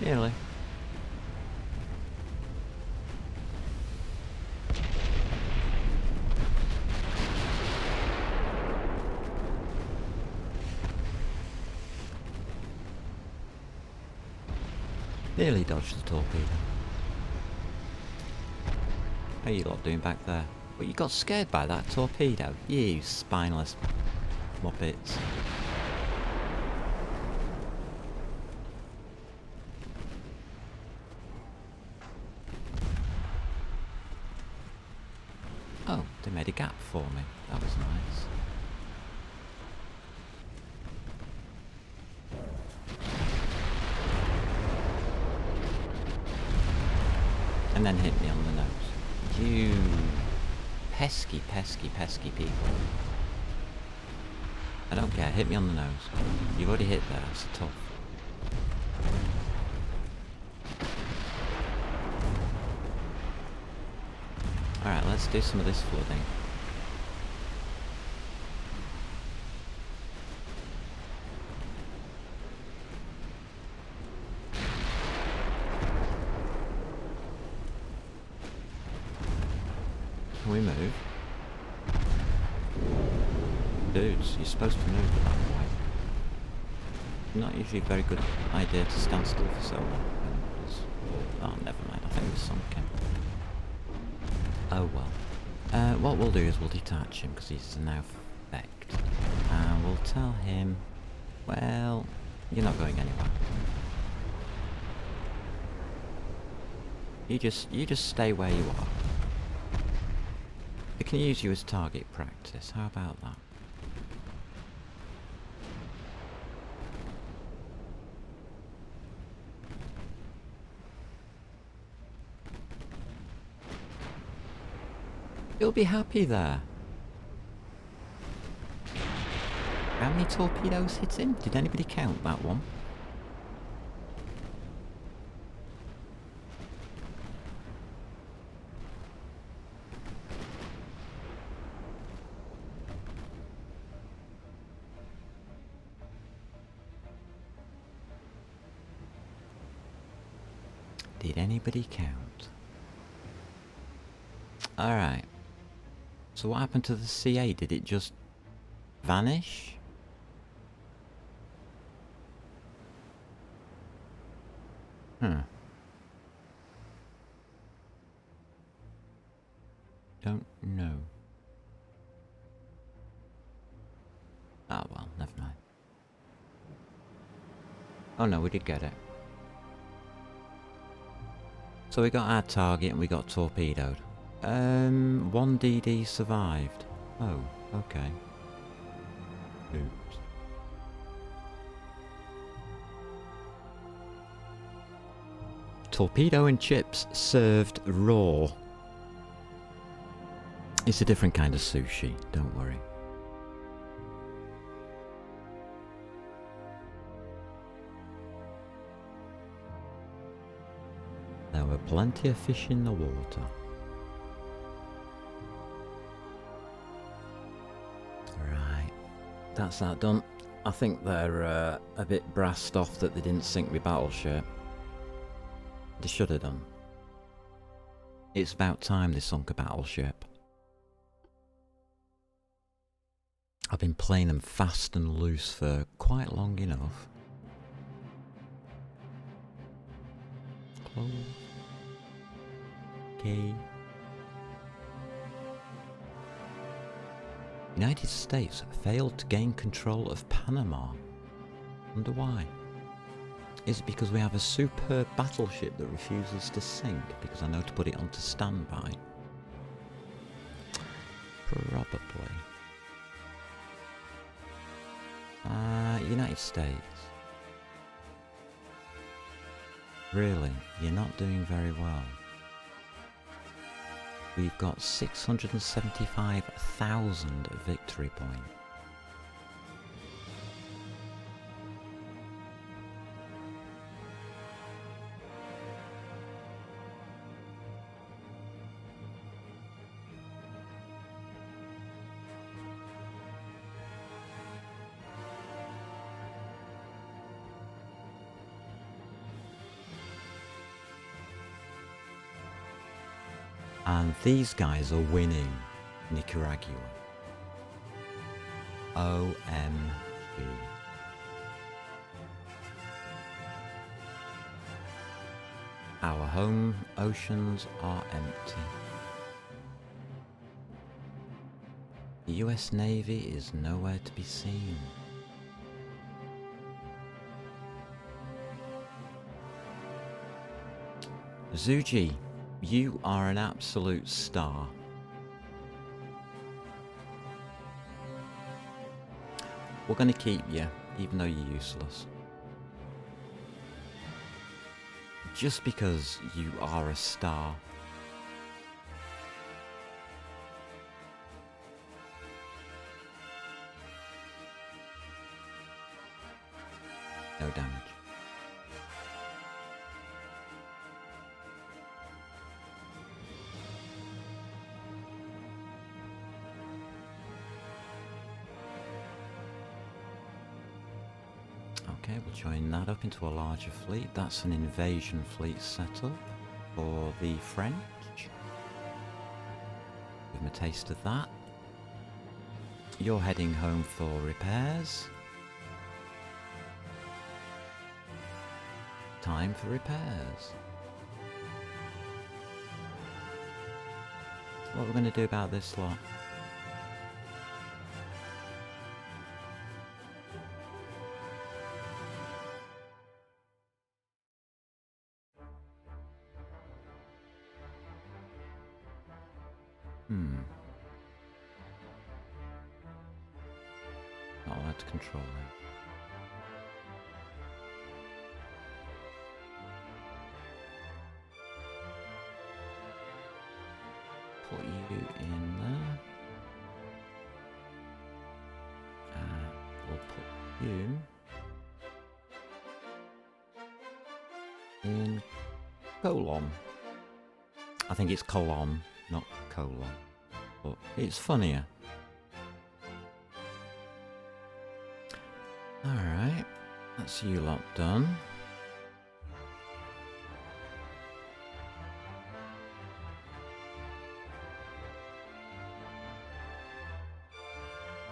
Nearly. Nearly dodged the torpedo. How are you lot doing back there? But you got scared by that torpedo, you spineless muppets. Oh, they made a gap for me. That was nice. And then hit me on the nose. You pesky, pesky, pesky people. I don't care, hit me on the nose. You've already hit there, it's tough. Alright, let's do some of this flooding. Can we move? Dudes, you're supposed to move that way. Not usually a very good idea to stand still for so long. Oh, never mind, I think we're sunken. Oh well. What we'll do is we'll detach him, because he's now fecked. And we'll tell him, well, you're not going anywhere. You just stay where you are. We can use you as target practice, how about that? You'll be happy there. How many torpedoes hit him? Did anybody count that one? Did anybody count? Alright. So what happened to the CA? Did it just vanish? Don't know. Ah well, never mind. Oh no, we did get it. So we got our target and we got torpedoed. 1 DD survived. Oh, okay. Oops. Torpedo and chips served raw. It's a different kind of sushi, don't worry. There were plenty of fish in the water. Right, that's that done. I think they're a bit brassed off that they didn't sink my battleship. They should have done. It's about time they sunk a battleship. I've been playing them fast and loose for quite long enough. Close. Okay. United States failed to gain control of Panama. Wonder why? Is it because we have a superb battleship that refuses to sink? Because I know to put it onto standby. Probably. United States. Really, you're not doing very well. We've got 675,000 victory points. And these guys are winning Nicaragua. OMG. Our home oceans are empty. The US Navy is nowhere to be seen. Zuji, you are an absolute star. We're going to keep you, even though you're useless. Just because you are a star. No damage. Okay, we'll join that up into a larger fleet. That's an invasion fleet setup for the French. Give them a taste of that. You're heading home for repairs. Time for repairs. What are we going to do about this lot? Not allowed to control it. Put you in there. We'll put you in colon. I think it's colon, not colon. But it's funnier. Alright, that's you lot done.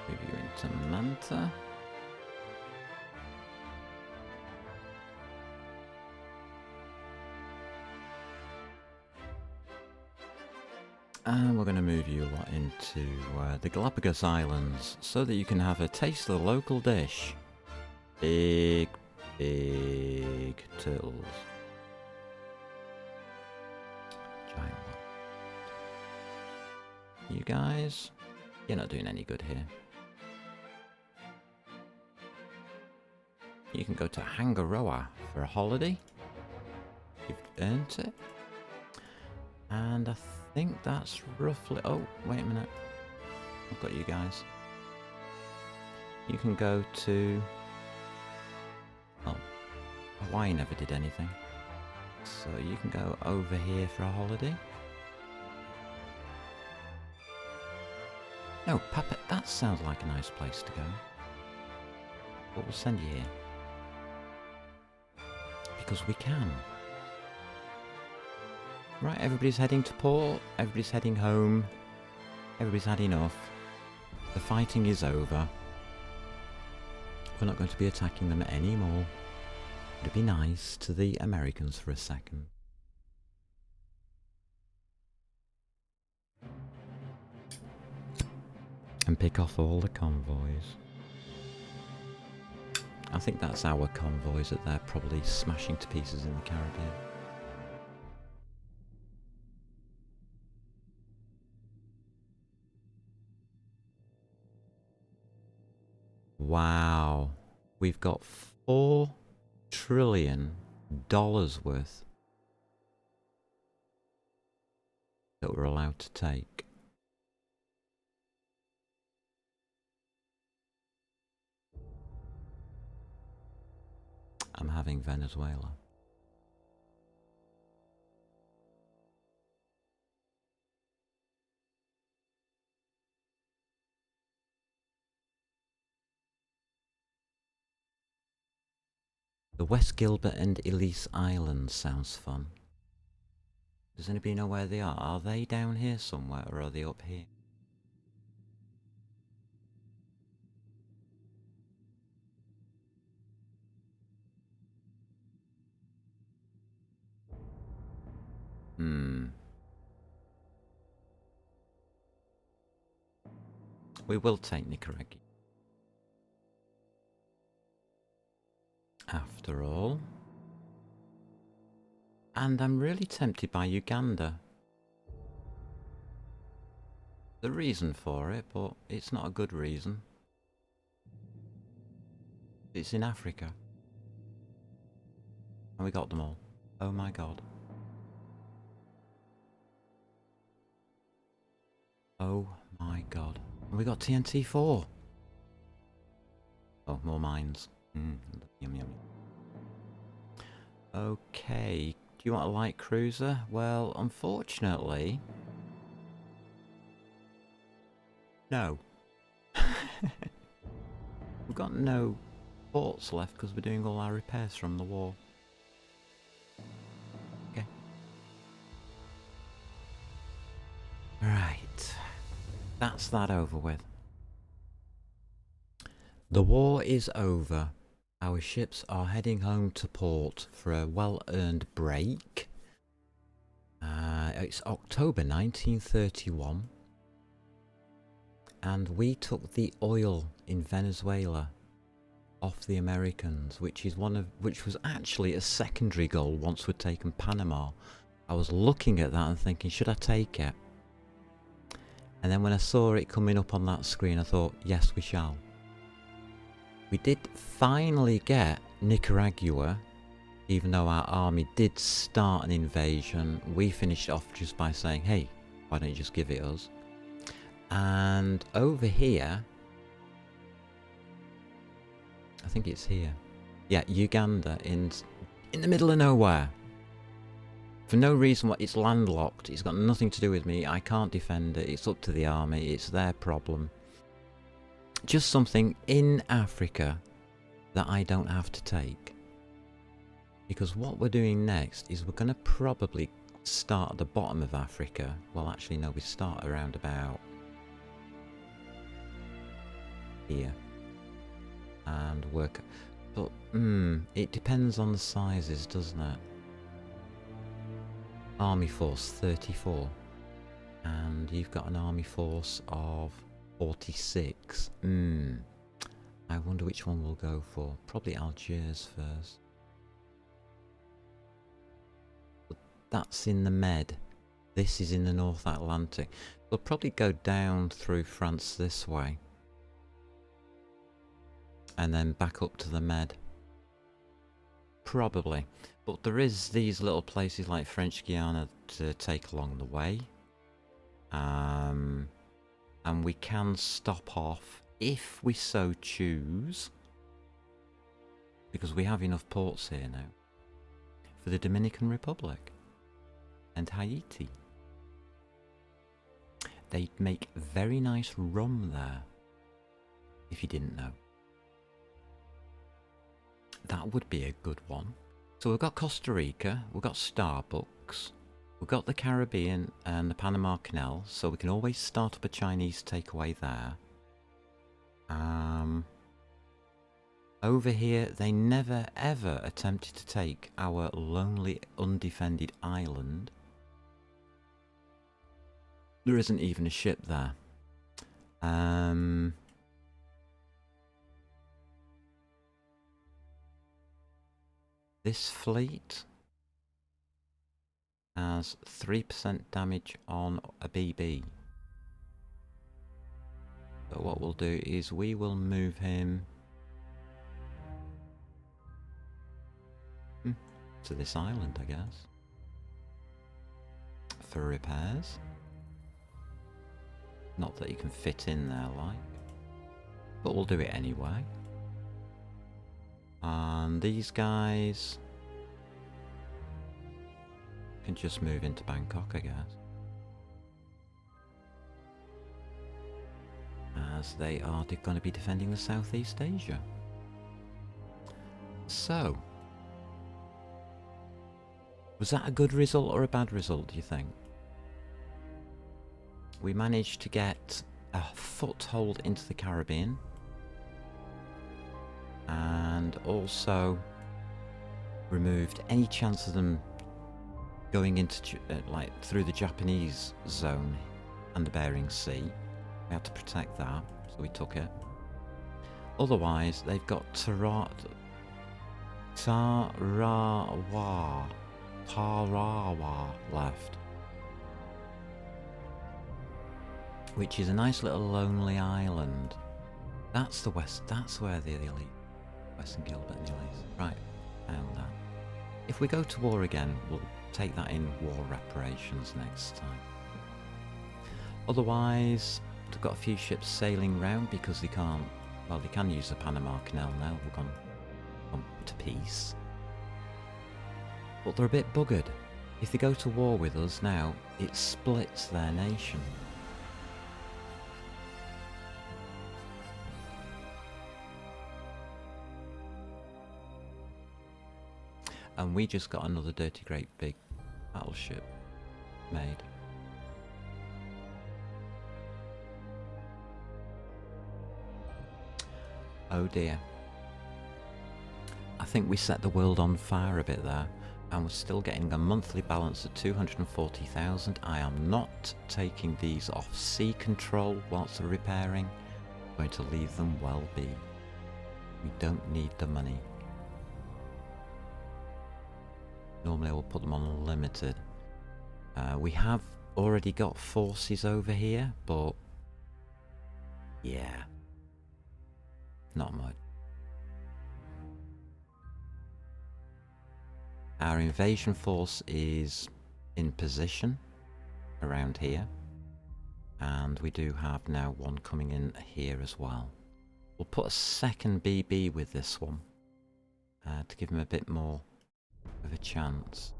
Move you into Manta. And we're going to move you lot into the Galapagos Islands so that you can have a taste of the local dish. Big turtles. Giant one. You guys, you're not doing any good here. You can go to Hangaroa for a holiday. You've earned it. And I think that's roughly... Oh, wait a minute. I've got you guys. You can go to... Oh, Hawaii never did anything. So you can go over here for a holiday. No, Papa, that sounds like a nice place to go. But we'll send you here. Because we can. Right, everybody's heading to port, everybody's heading home, everybody's had enough. The fighting is over. We're not going to be attacking them anymore. It'd be nice to the Americans for a second. And pick off all the convoys. I think that's our convoys that they're probably smashing to pieces in the Caribbean. Wow. We've got $4 trillion worth that we're allowed to take. I'm having Venezuela. The West Gilbert and Ellice Islands sounds fun. Does anybody know where they are? Are they down here somewhere or are they up here? We will take Nicaragua. After all. And I'm really tempted by Uganda. The reason for it, but it's not a good reason. It's in Africa. And we got them all. Oh my god. Oh my god. And we got TNT4. Oh, more mines. Yum yum. Okay. Do you want a light cruiser? Well, unfortunately... no. We've got no ports left because we're doing all our repairs from the war. Okay. Right. That's that over with. The war is over. Our ships are heading home to port for a well-earned break. It's October 1931. And we took the oil in Venezuela off the Americans, which was actually a secondary goal once we'd taken Panama. I was looking at that and thinking, should I take it? And then when I saw it coming up on that screen, I thought, yes, we shall. We did finally get Nicaragua, even though our army did start an invasion. We finished off just by saying, hey, why don't you just give it us? And over here, I think it's here. Yeah, Uganda in the middle of nowhere. For no reason, it's landlocked. It's got nothing to do with me. I can't defend it. It's up to the army. It's their problem. Just something in Africa that I don't have to take. Because what we're doing next is we're going to probably start at the bottom of Africa. Well, actually, no, we start around about here. And work. But, it depends on the sizes, doesn't it? Army force 34. And you've got an army force of 46. I wonder which one we'll go for. Probably Algiers first. But that's in the Med. This is in the North Atlantic. We'll probably go down through France this way. And then back up to the Med. Probably. But there is these little places like French Guiana to take along the way. And we can stop off if we so choose. Because we have enough ports here now. For the Dominican Republic. And Haiti. They make very nice rum there. If you didn't know. That would be a good one. So we've got Costa Rica, we've got Starbucks, we've got the Caribbean and the Panama Canal, so we can always start up a Chinese takeaway there. Over here, they never ever attempted to take our lonely, undefended island. There isn't even a ship there. This fleet has 3% damage on a BB. But what we'll do is we will move him to this island, I guess, for repairs. Not that you can fit in there, like, but we'll do it anyway. And these guys can just move into Bangkok, I guess, as they are going to be defending the Southeast Asia. So, was that a good result or a bad result, do you think? We managed to get a foothold into the Caribbean, and also removed any chance of them going into like through the Japanese zone and the Bering Sea. We had to protect that, so we took it. Otherwise, they've got Tarawa left, which is a nice little lonely island. That's the west. That's where the elite, Western Gilbert and the elites. Right, found that. If we go to war again, we'll take that in war reparations next time. Otherwise, they've got a few ships sailing round because they can't. Well, they can use the Panama Canal now. We've gone to peace, but they're a bit buggered. If they go to war with us now, it splits their nation. And we just got another dirty great big battleship made. Oh dear. I think we set the world on fire a bit there, and we're still getting a monthly balance of 240,000. I am not taking these off sea control whilst they're repairing. I'm going to leave them well be. We don't need the money. Normally I will put them on unlimited. We have already got forces over here, but yeah, not much. Our invasion force is in position around here, and we do have now one coming in here as well. We'll put a second BB with this one to give him a bit more of a chance.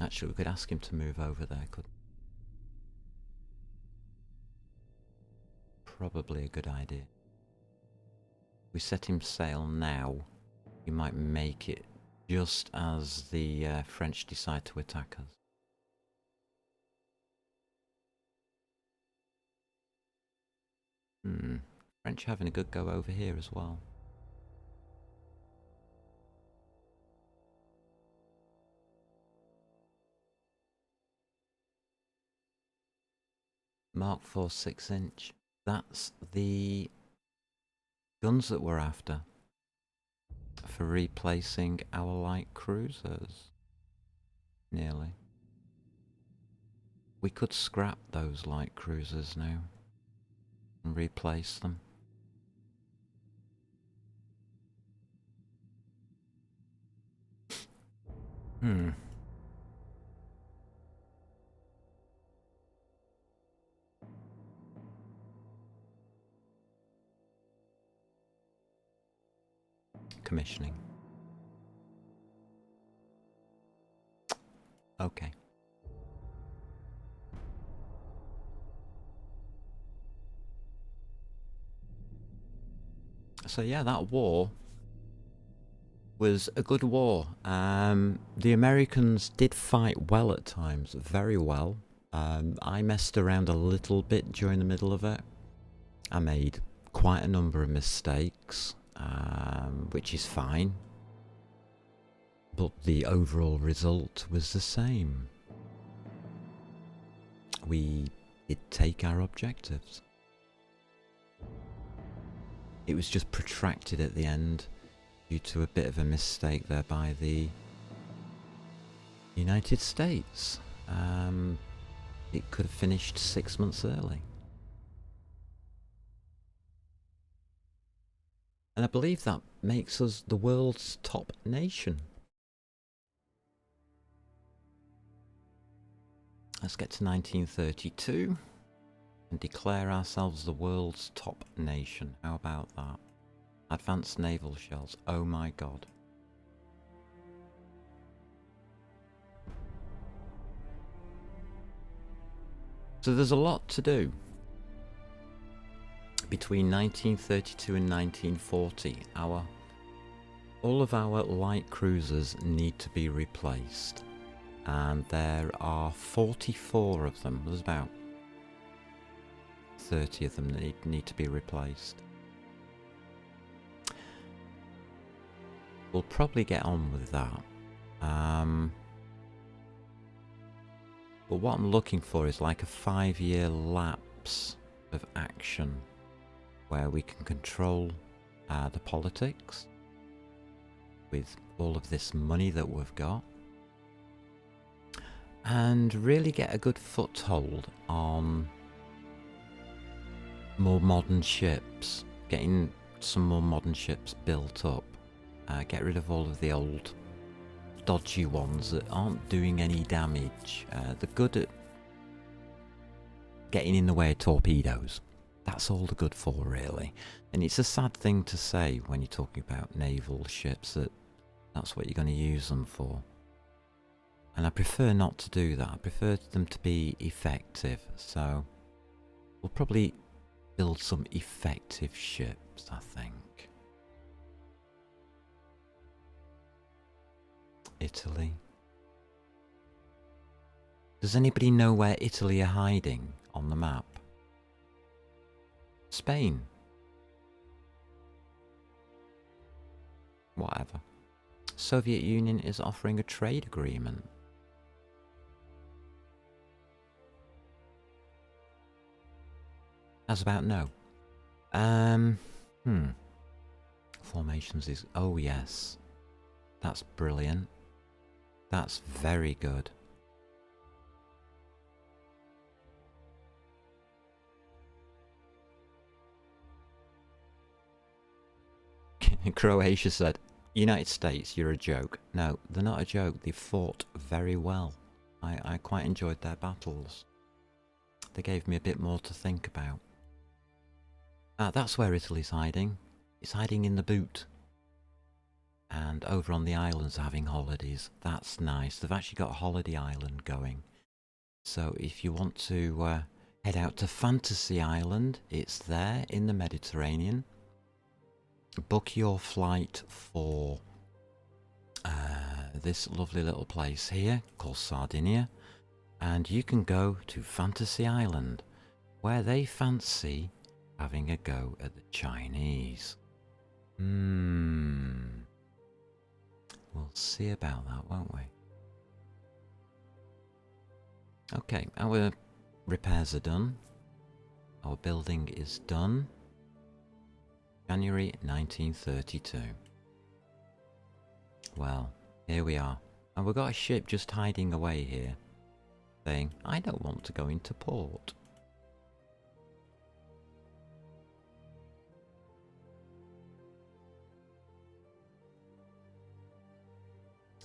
Actually, we could ask him to move over there, couldn't we? Probably a good idea. If we set him sail now, we might make it just as the French decide to attack us. French having a good go over here as well. Mark IV 6-inch. That's the guns that we're after for replacing our light cruisers. Nearly. We could scrap those light cruisers now and replace them. Commissioning. Okay. So yeah, that war was a good war. The Americans did fight well at times, very well. I messed around a little bit during the middle of it. I made quite a number of mistakes, which is fine, but the overall result was the same. We did take our objectives. It was just protracted at the end due to a bit of a mistake there by the United States. It could have finished 6 months early. And I believe that makes us the world's top nation. Let's get to 1932 and declare ourselves the world's top nation. How about that? Advanced naval shells. Oh my god. So there's a lot to do. Between 1932 and 1940, all of our light cruisers need to be replaced. And there are 44 of them. There's about 30 of them that need to be replaced. We'll probably get on with that. But what I'm looking for is like a 5-year lapse of action where we can control the politics with all of this money that we've got and really get a good foothold on more modern ships, getting some more modern ships built up, get rid of all of the old dodgy ones that aren't doing any damage. They're good at getting in the way of torpedoes. That's all they're good for, really. And it's a sad thing to say when you're talking about naval ships that that's what you're going to use them for. And I prefer not to do that. I prefer them to be effective. So we'll probably build some effective ships, I think. Italy. Does anybody know where Italy are hiding on the map? Spain. Whatever. Soviet Union is offering a trade agreement. How's about no? Formations is... Oh yes. That's brilliant. That's very good. Croatia said, United States, you're a joke. No, they're not a joke. They fought very well. I quite enjoyed their battles. They gave me a bit more to think about. That's where Italy's hiding. It's hiding in the boot. And over on the islands having holidays. That's nice. They've actually got a holiday island going. So if you want to head out to Fantasy Island, it's there in the Mediterranean. Book your flight for this lovely little place here called Sardinia, and you can go to Fantasy Island where they fancy having a go at the Chinese. We'll see about that, won't we? Okay, our repairs are done. Our building is done. January 1932. Well, here we are. And we've got a ship just hiding away here, saying, I don't want to go into port.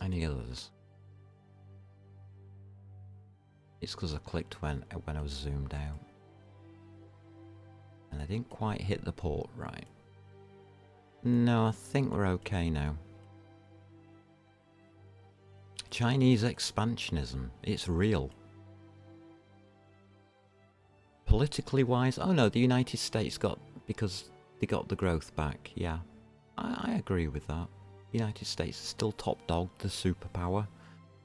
Any others? It's because I clicked when I was zoomed out. And I didn't quite hit the port right. No, I think we're okay now. Chinese expansionism. It's real. Politically wise, oh no, the United States because they got the growth back. Yeah, I agree with that. The United States is still top dog, the superpower.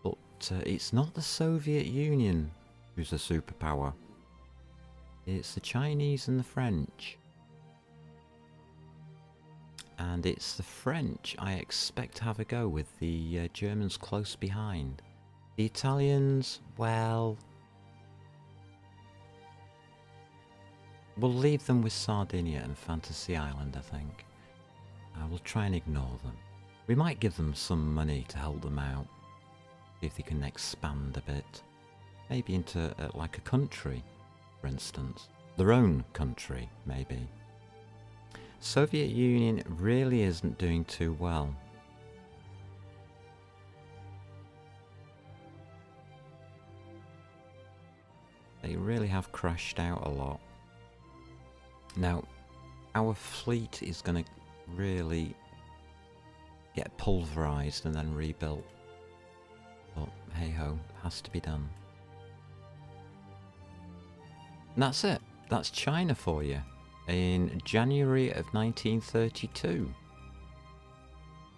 But it's not the Soviet Union who's a superpower. It's the Chinese and the French. And it's the French I expect to have a go with, the Germans close behind. The Italians, well, we'll leave them with Sardinia and Fantasy Island, I think. We'll try and ignore them. We might give them some money to help them out, see if they can expand a bit. Maybe into like a country, for instance. Their own country, maybe. Soviet Union really isn't doing too well. They really have crashed out a lot. Now, our fleet is going to really get pulverized and then rebuilt. But hey ho, has to be done. And that's it. That's China for you. In January of 1932.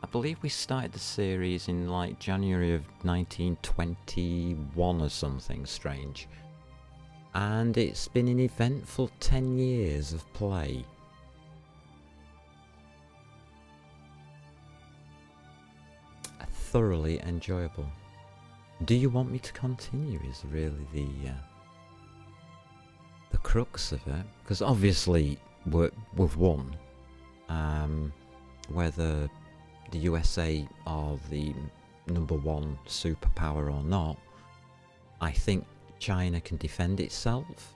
I believe we started the series in like January of 1921 or something strange. And it's been an eventful 10 years of play. Thoroughly enjoyable. Do you want me to continue is really the crux of it, because obviously we've won. Whether the USA are the #1 superpower or not, I think China can defend itself.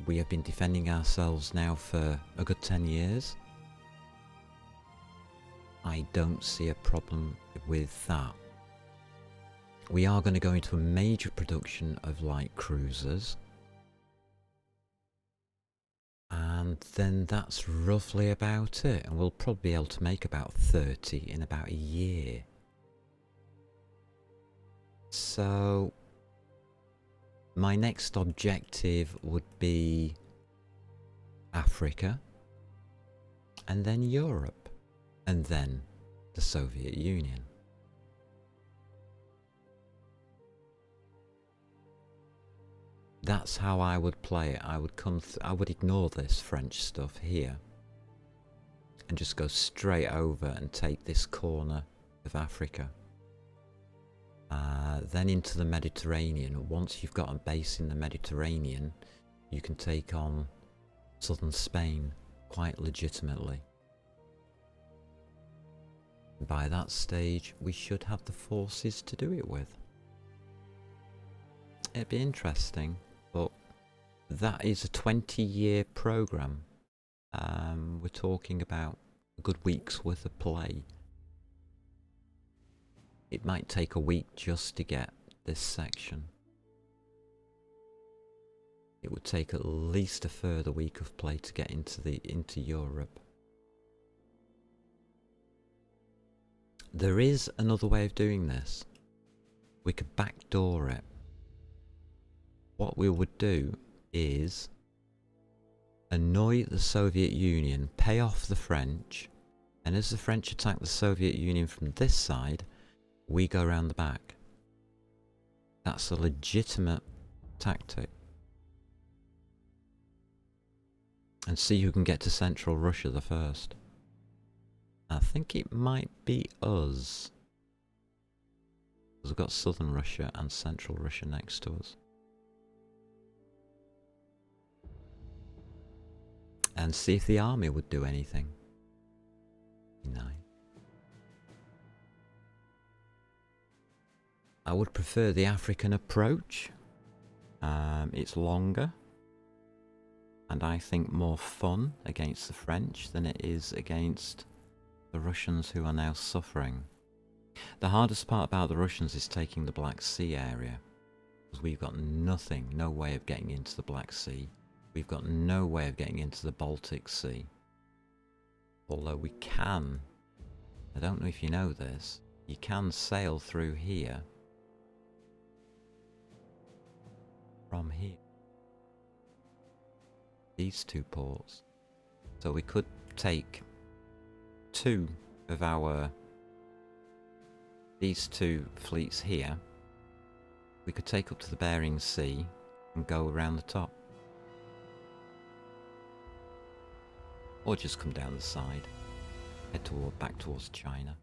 We have been defending ourselves now for a good 10 years. I don't see a problem with that. We are going to go into a major production of light cruisers. And then that's roughly about it. And we'll probably be able to make about 30 in about a year. So my next objective would be Africa, and then Europe, and then the Soviet Union. That's how I would play it. I would ignore this French stuff here and just go straight over and take this corner of Africa. Then into the Mediterranean. Once you've got a base in the Mediterranean, you can take on southern Spain quite legitimately. By that stage, we should have the forces to do it with. It'd be interesting, but that is a 20-year program. We're talking about a good week's worth of play. It might take a week just to get this section. It would take at least a further week of play to get into Europe. There is another way of doing this. We could backdoor it. What we would do is annoy the Soviet Union, pay off the French, and as the French attack the Soviet Union from this side, we go around the back. That's a legitimate tactic. And see who can get to Central Russia the first. I think it might be us. Because we've got Southern Russia and Central Russia next to us. And see if the army would do anything. No. I would prefer the African approach. It's longer. And I think more fun against the French than it is against the Russians who are now suffering. The hardest part about the Russians is taking the Black Sea area. Because we've got nothing, no way of getting into the Black Sea. We've got no way of getting into the Baltic Sea. Although we can, I don't know if you know this, you can sail through here. From here. These two ports. So we could take these two fleets here. We could take up to the Bering Sea and go around the top. Or just come down the side. head back towards China.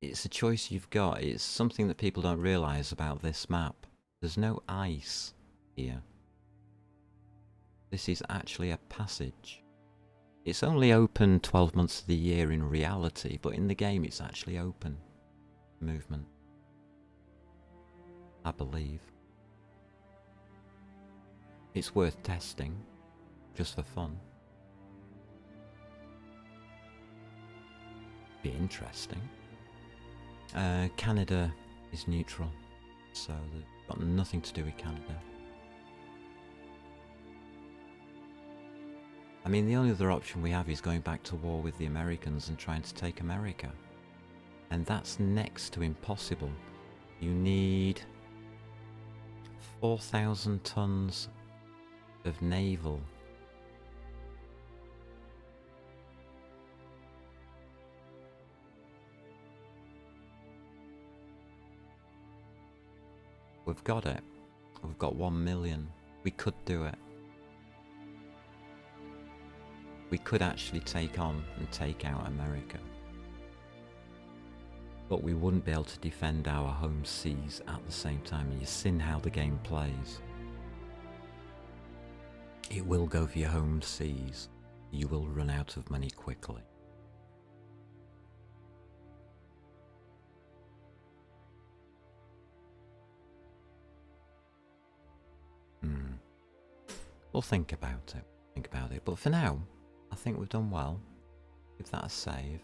It's a choice you've got. It's something that people don't realise about this map. There's no ice here. This is actually a passage. It's only open 12 months of the year in reality, but in the game it's actually open movement, I believe. It's worth testing, just for fun. Be interesting. Canada is neutral, so they've got nothing to do with Canada. I mean, the only other option we have is going back to war with the Americans and trying to take America. And that's next to impossible. You need 4,000 tons of naval. We've got it. We've got 1 million. We could do it. We could actually take on and take out America. But we wouldn't be able to defend our home seas at the same time. You've seen how the game plays. It will go for your home seas. You will run out of money quickly. We'll think about it. But for now, I think we've done well. Give that a save.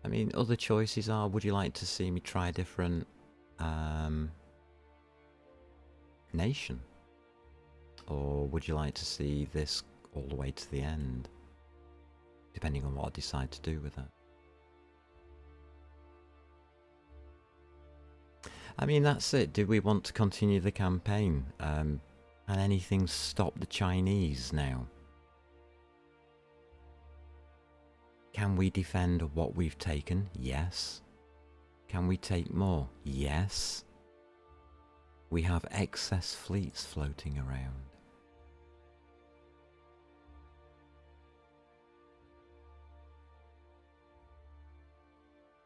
I mean, other choices are, would you like to see me try a different nation? Or would you like to see this all the way to the end? Depending on what I decide to do with it. I mean, that's it. Do we want to continue the campaign? Can anything stop the Chinese now? Can we defend what we've taken? Yes. Can we take more? Yes. We have excess fleets floating around.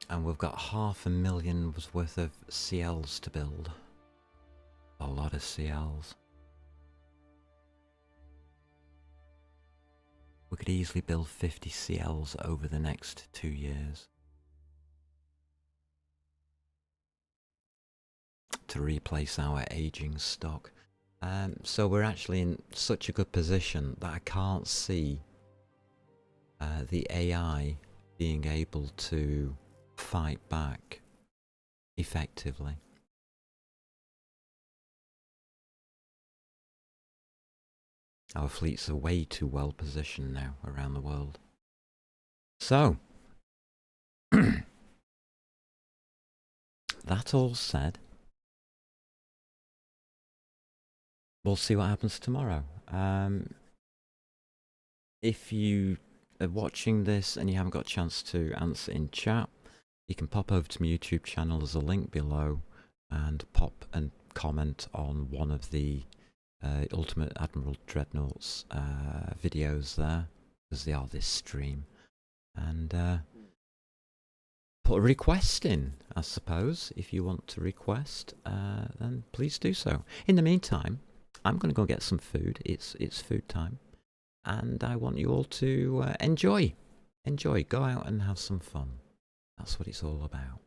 And we've got 500,000 worth of CLs to build. A lot of CLs. We could easily build 50 CLs over the next 2 years. To replace our aging stock. So we're actually in such a good position that I can't see the AI being able to fight back effectively. Our fleets are way too well positioned now around the world. So, that all said, we'll see what happens tomorrow. If you are watching this and you haven't got a chance to answer in chat, you can pop over to my YouTube channel. There's a link below, and pop and comment on one of the Ultimate Admiral Dreadnoughts videos there, because they are this stream, and put a request in, I suppose. If you want to request, then please do so. In the meantime, I'm going to go get some food. It's food time, and I want you all to enjoy. Go out and have some fun. That's what it's all about.